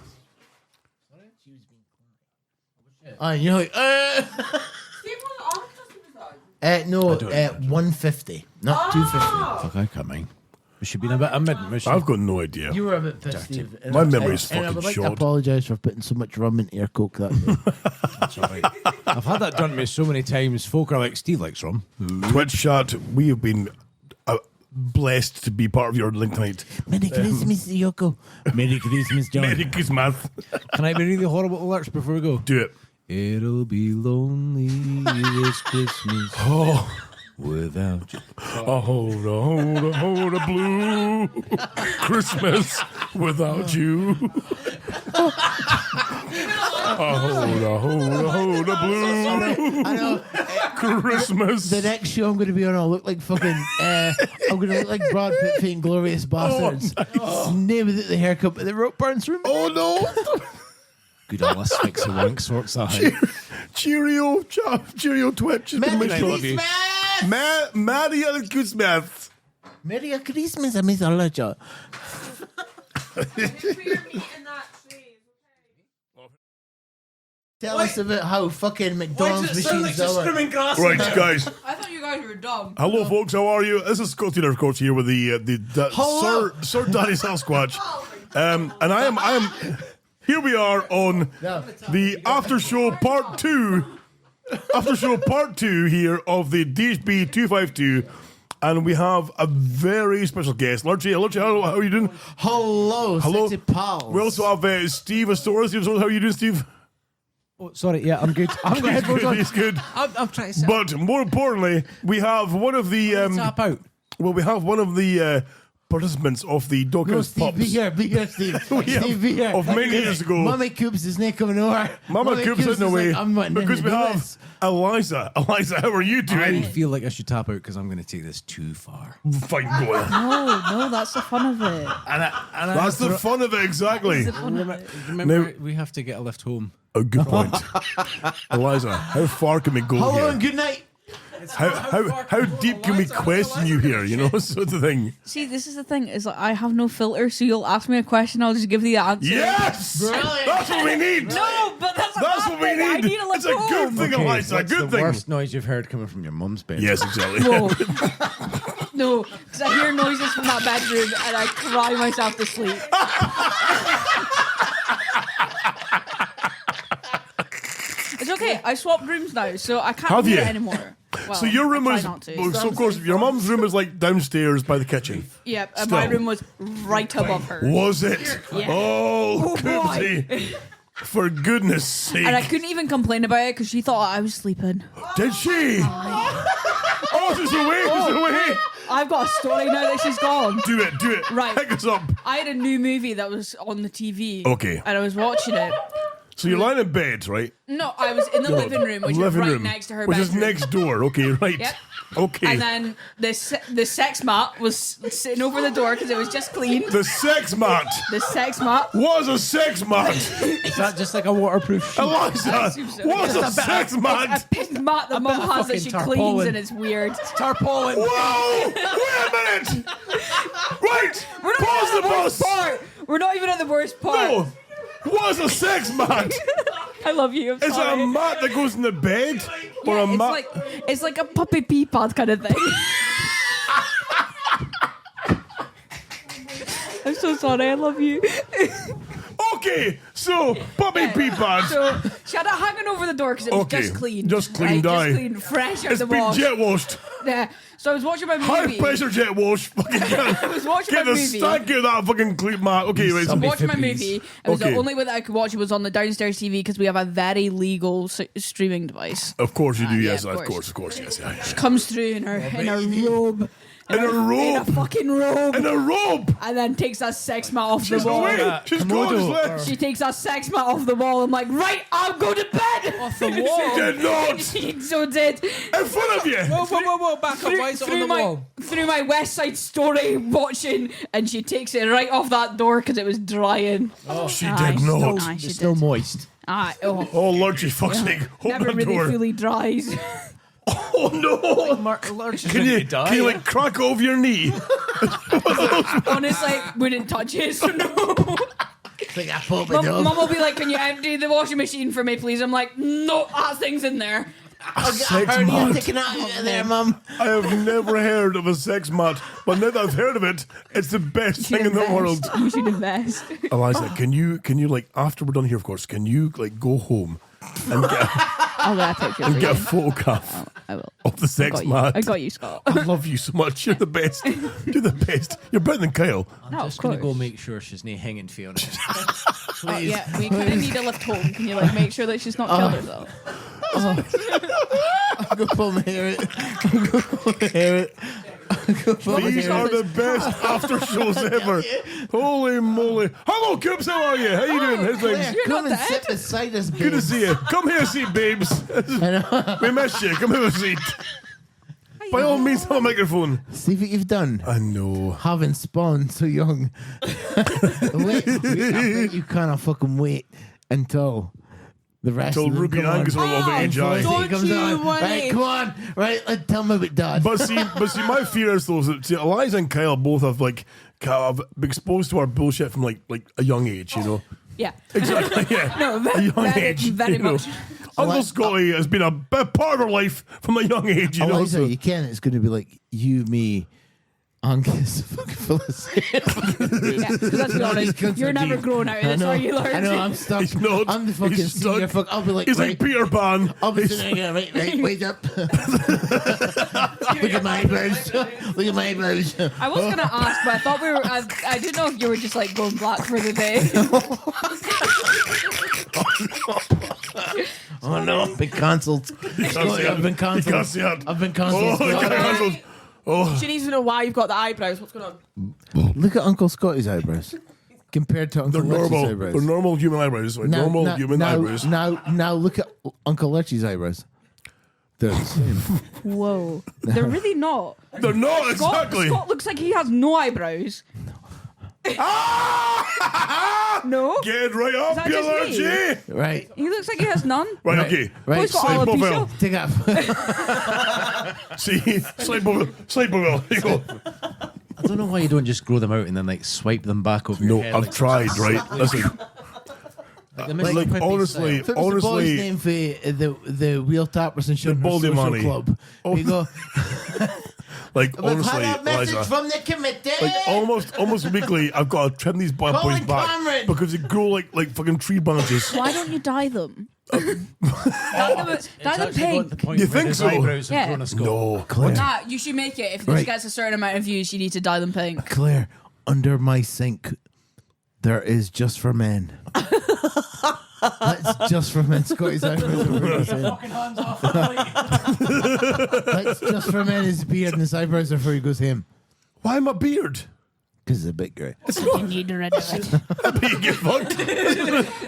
And you're like, no, 150, not 250. Fuck, I can't mind. We should be in a bit of mid-mission. I've got no idea. You were a bit pissed, Steve. My memory's and I fucking would like to short. apologise for putting so much rum into your Coke that day. That's all right. I've had that done to me so many times. Folk are like, Steve likes rum. Twitch chat, we have been blessed to be part of your link tonight. Merry Christmas, Yoko. Merry Christmas, John. Merry Christmas. Can I be really horrible alerts before we go? Do it. It'll be lonely this Christmas without you. Hold a blue Christmas without you. Hold a blue I know. Christmas. The next show I'm going to be on, I'll look like fucking. I'm going to look like Brad Pitt in Glorious Bastards. Name of the haircut, but the rope burns room. Oh no! Good old Asphyx and Wink sorts that. Cheerio Twitch. Merry Christmas! Merry Christmas. Merry Christmas, I miss all of you. Tell us about how fucking McDonald's machines are. Right, guys. I thought you guys were dumb. Hello, folks. How are you? This is Scott Taylor, of course, here with Sir Daddy Sasquatch, and I am. Here we are on the after show part 2. After show part 2 here of the DHB 252, and we have a very special guest. Lurchy, how are you doing? Hello, sexy pals. We also have Steve Astora. Steve Astora, how are you doing, Steve? Oh, sorry, yeah, I'm good. I haven't got headphones on. He's good. I'm trying to. But more importantly, we have one of the tap out. Well, we have one of the participants of the Doghouse Steve, Pups. be here, Steve. Steve, be here. Of many years ago. Mummy Coops is not coming over. Mama Coops is in the way because we have this. Eliza. Eliza, how are you doing? I feel like I should tap out because I'm going to take this too far. Fine, go on. No, that's the fun of it. That's the fun of it, exactly. Remember, we have to get a lift home. A good point. Eliza, how far can we go Hello here? and good night. How deep can we question you here? You know, sort of thing. See, this is the thing, is like I have no filter, so you'll ask me a question, I'll just give you the answer. Yes! Brilliant. That's what we need! No, but that's what we need! I need a lift It's a good home. thing, Eliza, a What's good the thing. worst noise you've heard coming from your mum's bed? Yes, exactly. No, because I hear noises from that bedroom and I cry myself to sleep. It's okay, I swapped rooms now, so I can't Have do you? it anymore. Well, So your room I was, try not to. well, so of course, your mum's room is like downstairs by the kitchen. Yep, and my Still. room was right above hers. Was it? Yeah. Oh, Oh, boy. Coopsy. For goodness sake. And I couldn't even complain about it because she thought I was sleeping. Did she? Oh, she's away, she's away. I've got a story now that she's gone. Do it. Right. Pick us up. I had a new movie that was on the TV. Okay. And I was watching it. So you're lying in bed, right? No, I was in the living room, which is Living right room, next to her which bedroom. is next door. Okay, right. Yep. Okay. And then the sex mat was sitting over the door because it was just clean. The sex mat. The sex mat. Was a sex mat. Is that just like a waterproof sheet? Eliza, was a sex mat. A pink mat that mum has that she cleans and it's weird. Tarpaulin. Whoa! Wait a minute. Right. We're not Pause even the at the bus. worst part. We're not even at the worst part. No. Was a sex mat. I love you. I'm Is it sorry. a mat that goes in the bed? Or Yeah, a mat? it's like a puppy pee pad kind of thing. I'm so sorry. I love you. Okay, so puppy pee pads. So she had it hanging over the door because it was just clean. Just clean, right? die. Just clean, fresh out It's the been wash. jet washed. Yeah. So I was watching my High movie. pressure jet wash. Fucking I was watching get my the movie. stank of that fucking clean mat. Okay, wait. I was watching my movie. It was Okay. the only way that I could watch it was on the downstairs TV because we have a very legal streaming device. Of course you do, yes. yeah, Of of course, yes. Yeah. She comes through in her robe. In a robe. In a fucking robe. In a robe. And then takes that sex mat off She's the wall. away. She's gone. She's left. She takes that sex mat off the wall. I'm like, right, I'll go to bed. Off the wall? She did not. She so did. In front of you. Whoa, back up. Why is it on the wall? Through my West Side Story watching, and she takes it right off that door because it was drying. Oh, she Aye, did not. Aye, she It's still did. moist. Aye, oh. Oh, Lord, she fuck's sake. Open Never the really door. fully dries. Oh, no. Can you like crack over your knee? Honestly, wouldn't touch it, so no. Like a puppy Mum dog. will be like, can you empty the washing machine for me, please? I'm like, no, that thing's in there. Sex How are you mat. taking out of there, Mum? I have never heard of a sex mat, but now that I've heard of it, it's the best thing in the world. You should invest. Eliza, can you like after we're done here, of course, can you like go home and get a photograph of the sex mat? I got you, Scott. I love you so much. You're the best. You're the best. You're better than Kyle. No, I'm just going to go make sure she's not hanging Fiona. Oh, yeah, we kind of need a lift home. Can you like make sure that she's not killed herself? I'll go pull my hair out. I'll go pull my hair out. These are the best after shows ever. Holy moly. Hello, Coops. How are you? How you doing? How's things? Come and sit beside us, babe. Good to see you. Come here, seat, babes. We missed you. Come have a seat. By all means, have a microphone. See what you've done. I know. Having spawned so young. wait, I bet you can't fucking wait until The rest Till of them Ruby come and on. Angus are all of age. Felicity Aye. comes on. Right, come on. Right, tell me about Dad. But see, my fear is though that see, Eliza and Kyle both have have been exposed to our bullshit from like a young age, you know. Yeah. Exactly. Yeah. No, a young very, age. very you know. much. Uncle Scotty has been a part of our life from a young age, you know. Eliza, So. you can. It's going to be like you, me, Angus, fucking Felicity. Yeah, 'cause let's be honest, you're never grown out of this, are you, Lord? I know, I'm stuck. He's not. I'm the fucking He's senior stuck. I'll be like, He's right, like Peter Pan. I'll be sitting here, right, wait up. Look at my eyebrows. Look at my eyebrows. I was gonna ask, but I thought we were. I didn't know if you were just like going black for the day. Oh no, I've been cancelled. I've been cancelled. I've been cancelled. Oh. She needs to know why you've got the eyebrows. What's going on? Look at Uncle Scotty's eyebrows compared to Uncle Lurch's eyebrows. They're normal human eyebrows. Right? Normal human eyebrows. Now look at Uncle Lurch's eyebrows. They're the same. Whoa, they're really not. They're not exactly. Scott looks like he has no eyebrows. No. Get right up, you Lurchy. Right. He looks like he has none. Right, okay. Right. Oh, he's got alopecia. Take that. See, slide over. There you go. I don't know why you don't just grow them out and then like swipe them back over your head. I've tried, right? Listen. Like honestly, What was the boy's name for the wheel tappers and shit? Baldy social Money. club. Oh. You go. Like We've honestly, had a message Eliza, from the committee. like almost weekly, I've got to trim these bad boys Colin back Cameron. because they grow like fucking tree branches. Why don't you dye them? Dye them pink. You think so? Yeah. No, Claire. Nah, you should make it. If this Right. gets a certain amount of views, you need to dye them pink. Claire, under my sink, there is just for men. That's just for men. Scotty's eyebrows. That's just for men. His beard and his eyebrows are before he goes him. why my beard? Because it's a bit grey. You need rid of it. You get fucked.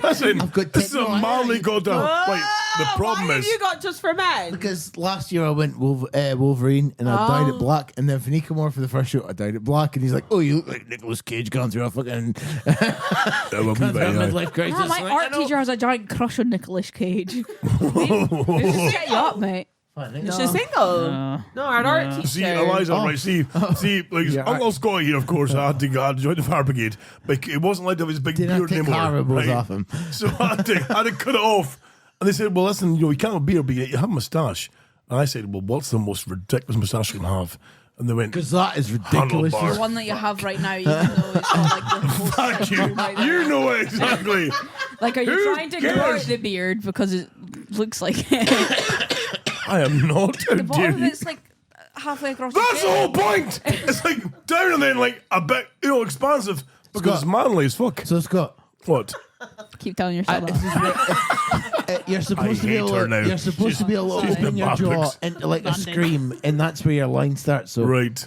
Listen, this is a manly goddamn. Like the problem why is, have you got just for men? Because last year I went Wolverine and I dyed it black, and then when he came over for the first show, I dyed it black, and he's like, "Oh, you look like Nicolas Cage going through a fucking midlife crisis." Yeah, my Like, art teacher has a giant crush on Nicolas Cage. Just get you up, mate. Is she single? No, our art teacher. see, Eliza, right? See, like Yeah, Uncle Scotty here, of course. I had to join the fire brigade, but it wasn't like there was a big Didn't beard take anymore. horribles off him. So I had to cut it off. And they said, "Well, listen, you can't have a beard, but you have a moustache." And I said, "Well, what's the most ridiculous moustache you can have?" And they went, Because that is ridiculous. Handlebar. The one that you have right now, even though it's got like the whole "Thank you, spectrum right there. you know it exactly." Like, are you Who trying to grow out cares? the beard because it looks like it? I am not. How The dare bottom of you? it's like halfway across. That's the chin. whole point. It's like down and then like a bit, expansive because it's manly as fuck. So Scott, What? Keep telling yourself that. you're supposed to be hate able. her now. You're supposed to be able to she's open been your bad jaw pics. into like a scream, and that's where your line starts. So Right.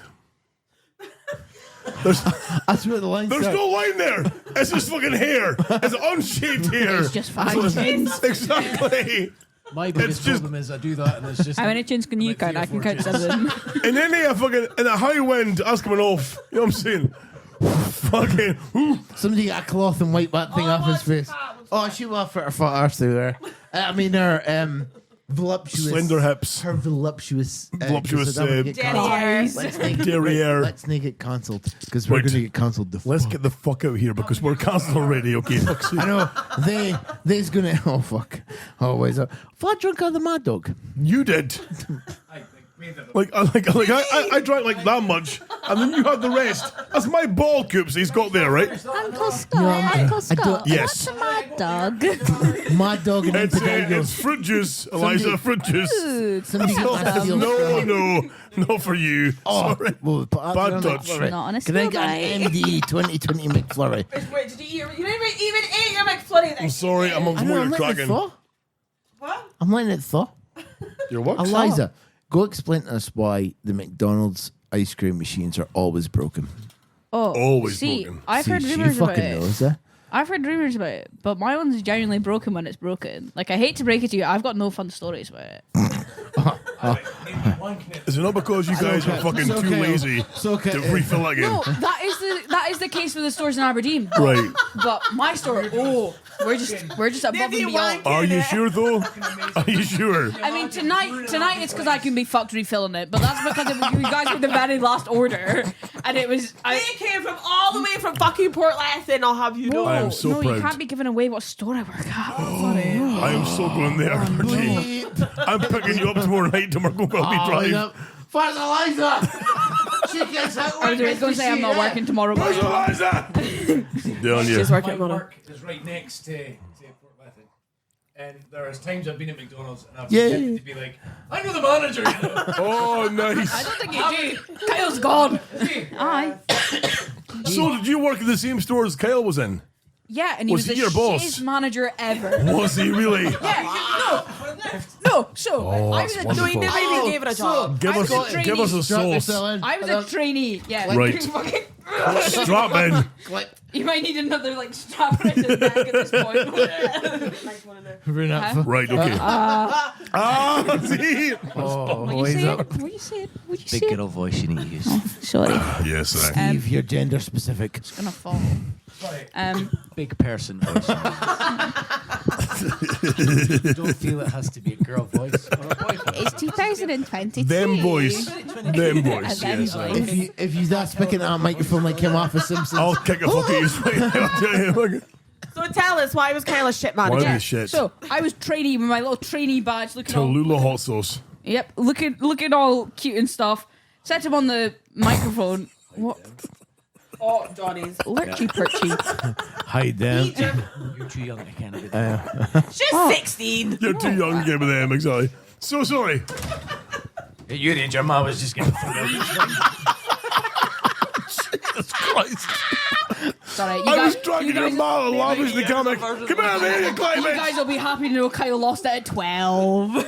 There's that's where the line There's starts. no line there. It's just fucking hair. It's unshaved hair. It's just fine. Exactly. My biggest problem is I do that and it's just. How many chins can you count? I can count 7. And then they have in a high wind, that's coming off. You know what I'm saying? Fucking. Somebody got a cloth and wiped that thing off his face. Oh, she laughed at her fat arse through there. I mean, her voluptuous, Slender hips. Her voluptuous, Voluptuous, Derrieres. Let's not get cancelled because we're Right. going to get cancelled. Let's get the fuck out of here because we're cancelled already. Okay, fuck's sake. I know they's gonna. Oh fuck! Always. Flat drunk on the Mad Dog. You did. I drank like that much, and then you had the rest. That's my ball coops he's got there, right? Uncle Scott, Uncle Scott. Yes. What's a mad dog? Mad Dog and It's Impedagos. fruit juice, Eliza. Fruit juice. Somebody get my steel straw. No, not for you. Oh, Sorry. well, Bad touch. Not on a Can I get an MD 2020 McFlurry? Wait, did you even eat your McFlurry I'm sorry, I'm I know, more I'm letting it cracking. thaw. What? I'm letting it thaw. Your what? Eliza, go explain to us why the McDonald's ice cream machines are always broken. Oh, Always see, broken. I've heard she rumors about fucking it. knows, eh? I've heard rumors about it, but my one's genuinely broken when it's broken. Like, I hate to break it to you, I've got no fun stories about it. Is it not because you guys are fucking too lazy to refill again? No, that is the case for the stores in Aberdeen. Right. But my store, we're just above and beyond. Are you sure though? Are you sure? I mean, tonight it's because I can be fucked refilling it, but that's because you guys were the very last order, and it was. They came from all the way from fucking Portland. I'll have you know. I am so no, proud. you can't be giving away what store I work at. Sorry. I am so going there, Archie. I'm picking you up tomorrow night to Marco Welby Drive. Where's Eliza? She gets out. I was going to say I'm not working tomorrow. Where's Eliza? Down you. She's working tomorrow. Work is right next to Port Lethen. And there's times I've been at McDonald's and I've Yeah. pretended to be like, I know the manager, you know. Oh, nice. I don't think you do. Kyle's gone. Aye. So did you work at the same store as Kyle was in? Yeah, and he Was was he the your boss? shittest manager ever. Was he really? Yeah, no. So Oh, I was that's a wonderful. He never even gave it a job. Give I was a us a sauce. I was a trainee. Yeah. Right. Strap in. You might need another like strap around his neck at this point. Right, okay. See? Oh, What you always saying? up. What you saying? What you Big saying? girl voice you need to use. Sorry. Yes, sir. Steve, you're gender specific. It's gonna fall. Big person voice. Don't feel it has to be a girl voice or a boy voice. It's 2022. Them voice. Them voice. Them Yes, voice. If you start speaking at a microphone like him off of Simpsons, I'll kick a fuck at you straight. I'll tell you. So tell us, why was Kyle a shit Why manager? are you shit? So I was trainee with my little trainee badge, looking all Tallulah hot sauce. Yep, looking all cute and stuff. Set him on the microphone. What? Oh, Johnny's. Lurchy perchy. hide them. You're too young to kind of She's 16. You're too young to get with them, exactly. So sorry. Your age, your mom was just getting thrown out. Jesus Christ. Sorry, you I guys, was dragging you your guys, mom and lavish the comic. Come on, man, you climb you it. guys will be happy to know Kyle lost it at 12.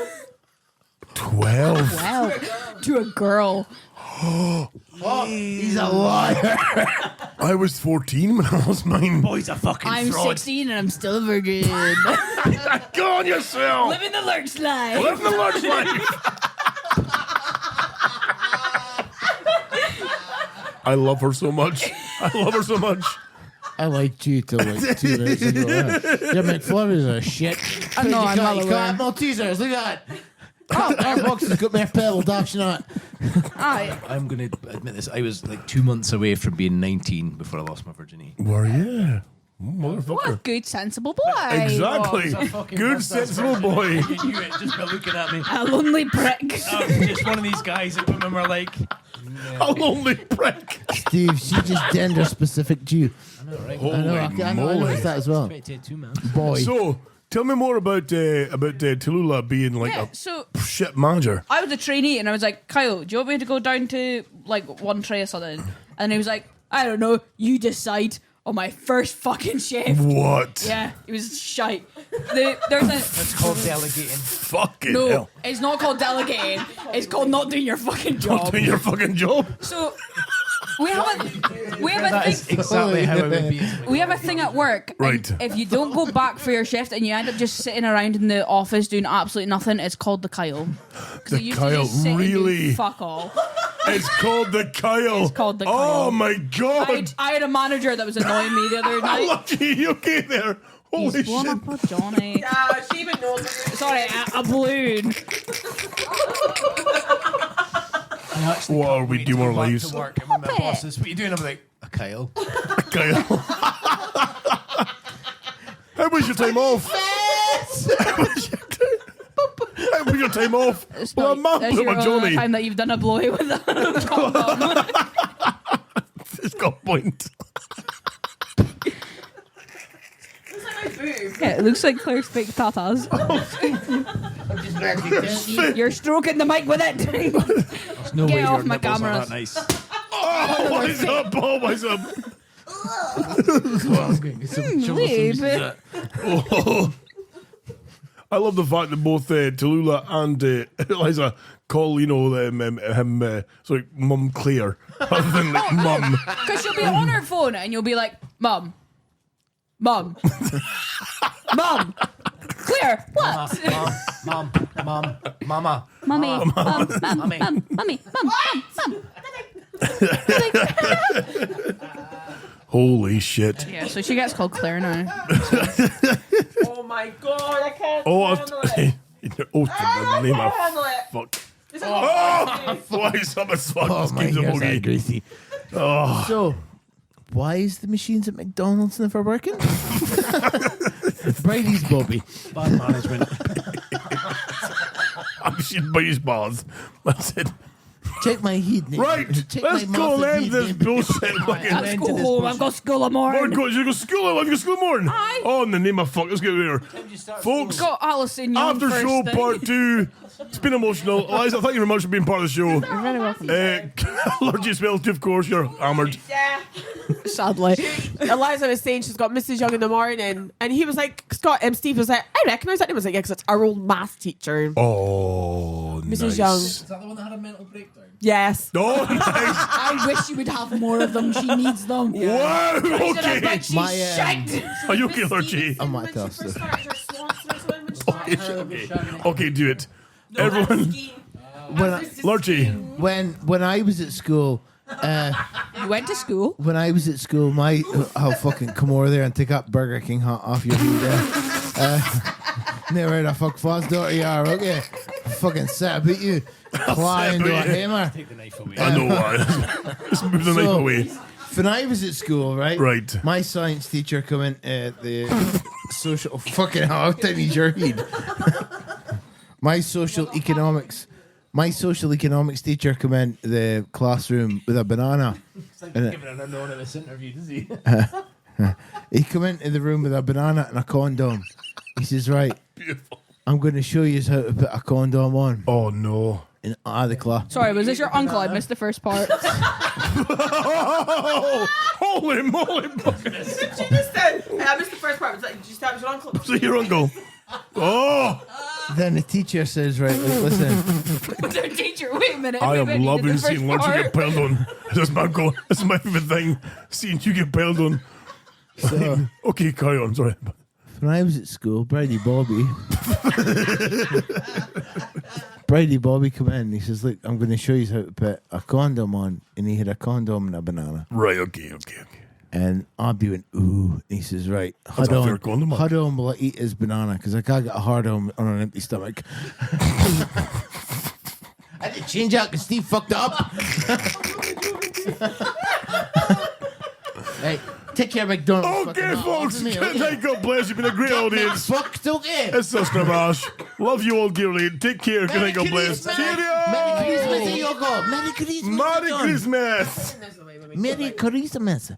12. 12 to a girl. He's a liar. I was 14 when I was mine. Boy's a fucking I'm fraud. 16 and I'm still a virgin. Go on yourself. Living the lurch life. Living the large life. I love her so much. I love her so much. I liked you till like 2 minutes ago. Your McFlurries are shit. I know, I'm well You aware. got Maltesers, look at that. Oh, our box has got more pebble, dash not. Aye. I'm going to admit this. I was like 2 months away from being 19 before I lost my virginity. Were you? What a Motherfucker. good, sensible boy. Exactly. Good, sensible boy. You knew it just by looking at me. A lonely prick. I was just one of these guys that women were like, A lonely prick. Steve, she just gender specific Jew. I know, right? Holy I know, I moly. noticed that as well. 22, man. Boy. So, tell me more about Tallulah being like Yeah, a so shit manager. I was a trainee and I was like, Kyle, do you want me to go down to like one tray or something? And he was like, I don't know, you decide. On my first fucking shift. What? Yeah, it was shite. There's a It's called delegating. Fucking no, hell. it's not called delegating. It's called not doing your fucking job. Not doing your fucking job. So we have a That is thing. exactly how it would be. We have a thing at work. and Right. If you don't go back for your shift and you end up just sitting around in the office doing absolutely nothing, it's called the Kyle. 'Cause The it used to Kyle, just sit and do really? fuck all. It's called the Kyle. It's called the Kyle. Oh my god. I had a manager that was annoying me the other I night. love you. Okay there. Holy He's blown shit. up with Johnny. Yeah, she even knows. Sorry, a balloon. What are we doing our Back lives? to work and when my boss says, what are you doing? I'm like, a Kyle. Kyle. How was your time off? How was your time off? It's Well, not- I'm that's with your my only Johnny. time that you've done a blowy with a condom. It's got a point. Yeah, it looks like Claire's fake tatas. You're stroking the mic with it. There's no Get way off your my nipples are cameras. that nice. Oh, what's up, Paul? What's up? Oh. I love the fact that both Tallulah and Eliza call, sorry, Mum Claire, rather than like Mum. Because she'll be on her phone and you'll be like, Mum. Mum. Mum. Claire, what? Mama. Mummy, mummy. Holy shit. Yeah, so she gets called Claire now. Oh my god, I can't Oh, handle it. oh, the name of handle it. fuck. This is Oh, why some of fuck Oh, this my game's a ears are boogie. greasy. Oh. So, why is the machines at McDonald's never working? Brady's Boaby. Bad management. I'm shit by his balls. That's it. Check my heat. Right, Check let's my go massive end heat, this name. bullshit. Let's go home. I've got school tomorrow. Morning, coach. You go to school. Have you got school tomorrow? Aye. Oh, in the name of fuck, let's get there. Folks, Got Alison Young after first show thing. part 2. It's been emotional. Eliza, thank you very much for being part of the show. You're very welcome. Allergy smells too, of course. You're hammered. Yeah. Sadly. Eliza was saying she's got Mrs. Young in the morning, and he was like, Steve was like, I recognise that name. I was like, yeah, because it's our old maths teacher. Oh, Mrs. nice. Young. Is that the one that had a mental breakdown? Yes. Oh, nice. I wish you would have more of them. She needs them. Wow, okay. But she's shite. Are you okay, Lurchy? I might tell stuff. Okay, do it. Everyone. Lurchy. When I was at school, You went to school? when I was at school, I'll fucking come over there and take up Burger King hat off your head there. Never the fuck fast daughter you are, okay? Fucking set about you. Claw into a hammer. Take the knife away. I know why. Just move the knife away. When I was at school, right? Right. My science teacher come in the social fucking hell, how tiny is your head? My social economics teacher come in the classroom with a banana. It's like giving an anonymous interview, does he? He come into the room with a banana and a condom. He says, right, Beautiful. I'm going to show you how to put a condom on. Oh, no. And out of the class. Sorry, was this your uncle? I missed the first part. Oh, holy moly. She just said, I missed the first part. It's like, did you start with your uncle? So your uncle. Oh. Then the teacher says, right, listen. Their teacher, wait a minute. I am wait, you did loving the first seeing Lurchy part. get piled on. This is my goal. This is my favorite thing. Seeing you get piled on. So, Okay, carry on. Sorry. when I was at school, Brady Boaby come in and he says, look, I'm going to show you how to put a condom on. And he had a condom and a banana. Right, okay. And Abby went, ooh. And he says, right, That's a fair condom, man. how on will I eat his banana? Because I can't get a hard on an empty stomach. I did change out because Steve fucked up. Hey, take care, McDonald's. Okay, folks. Me, Good night. God bless. You've been a great audience. Fucked, okay. It's Sister Mash. Love you all dearly. Take care. Good night. God bless. Cheerio. Merry Christmas, Yoko. Merry Christmas. Merry Christmas. Merry Christmas.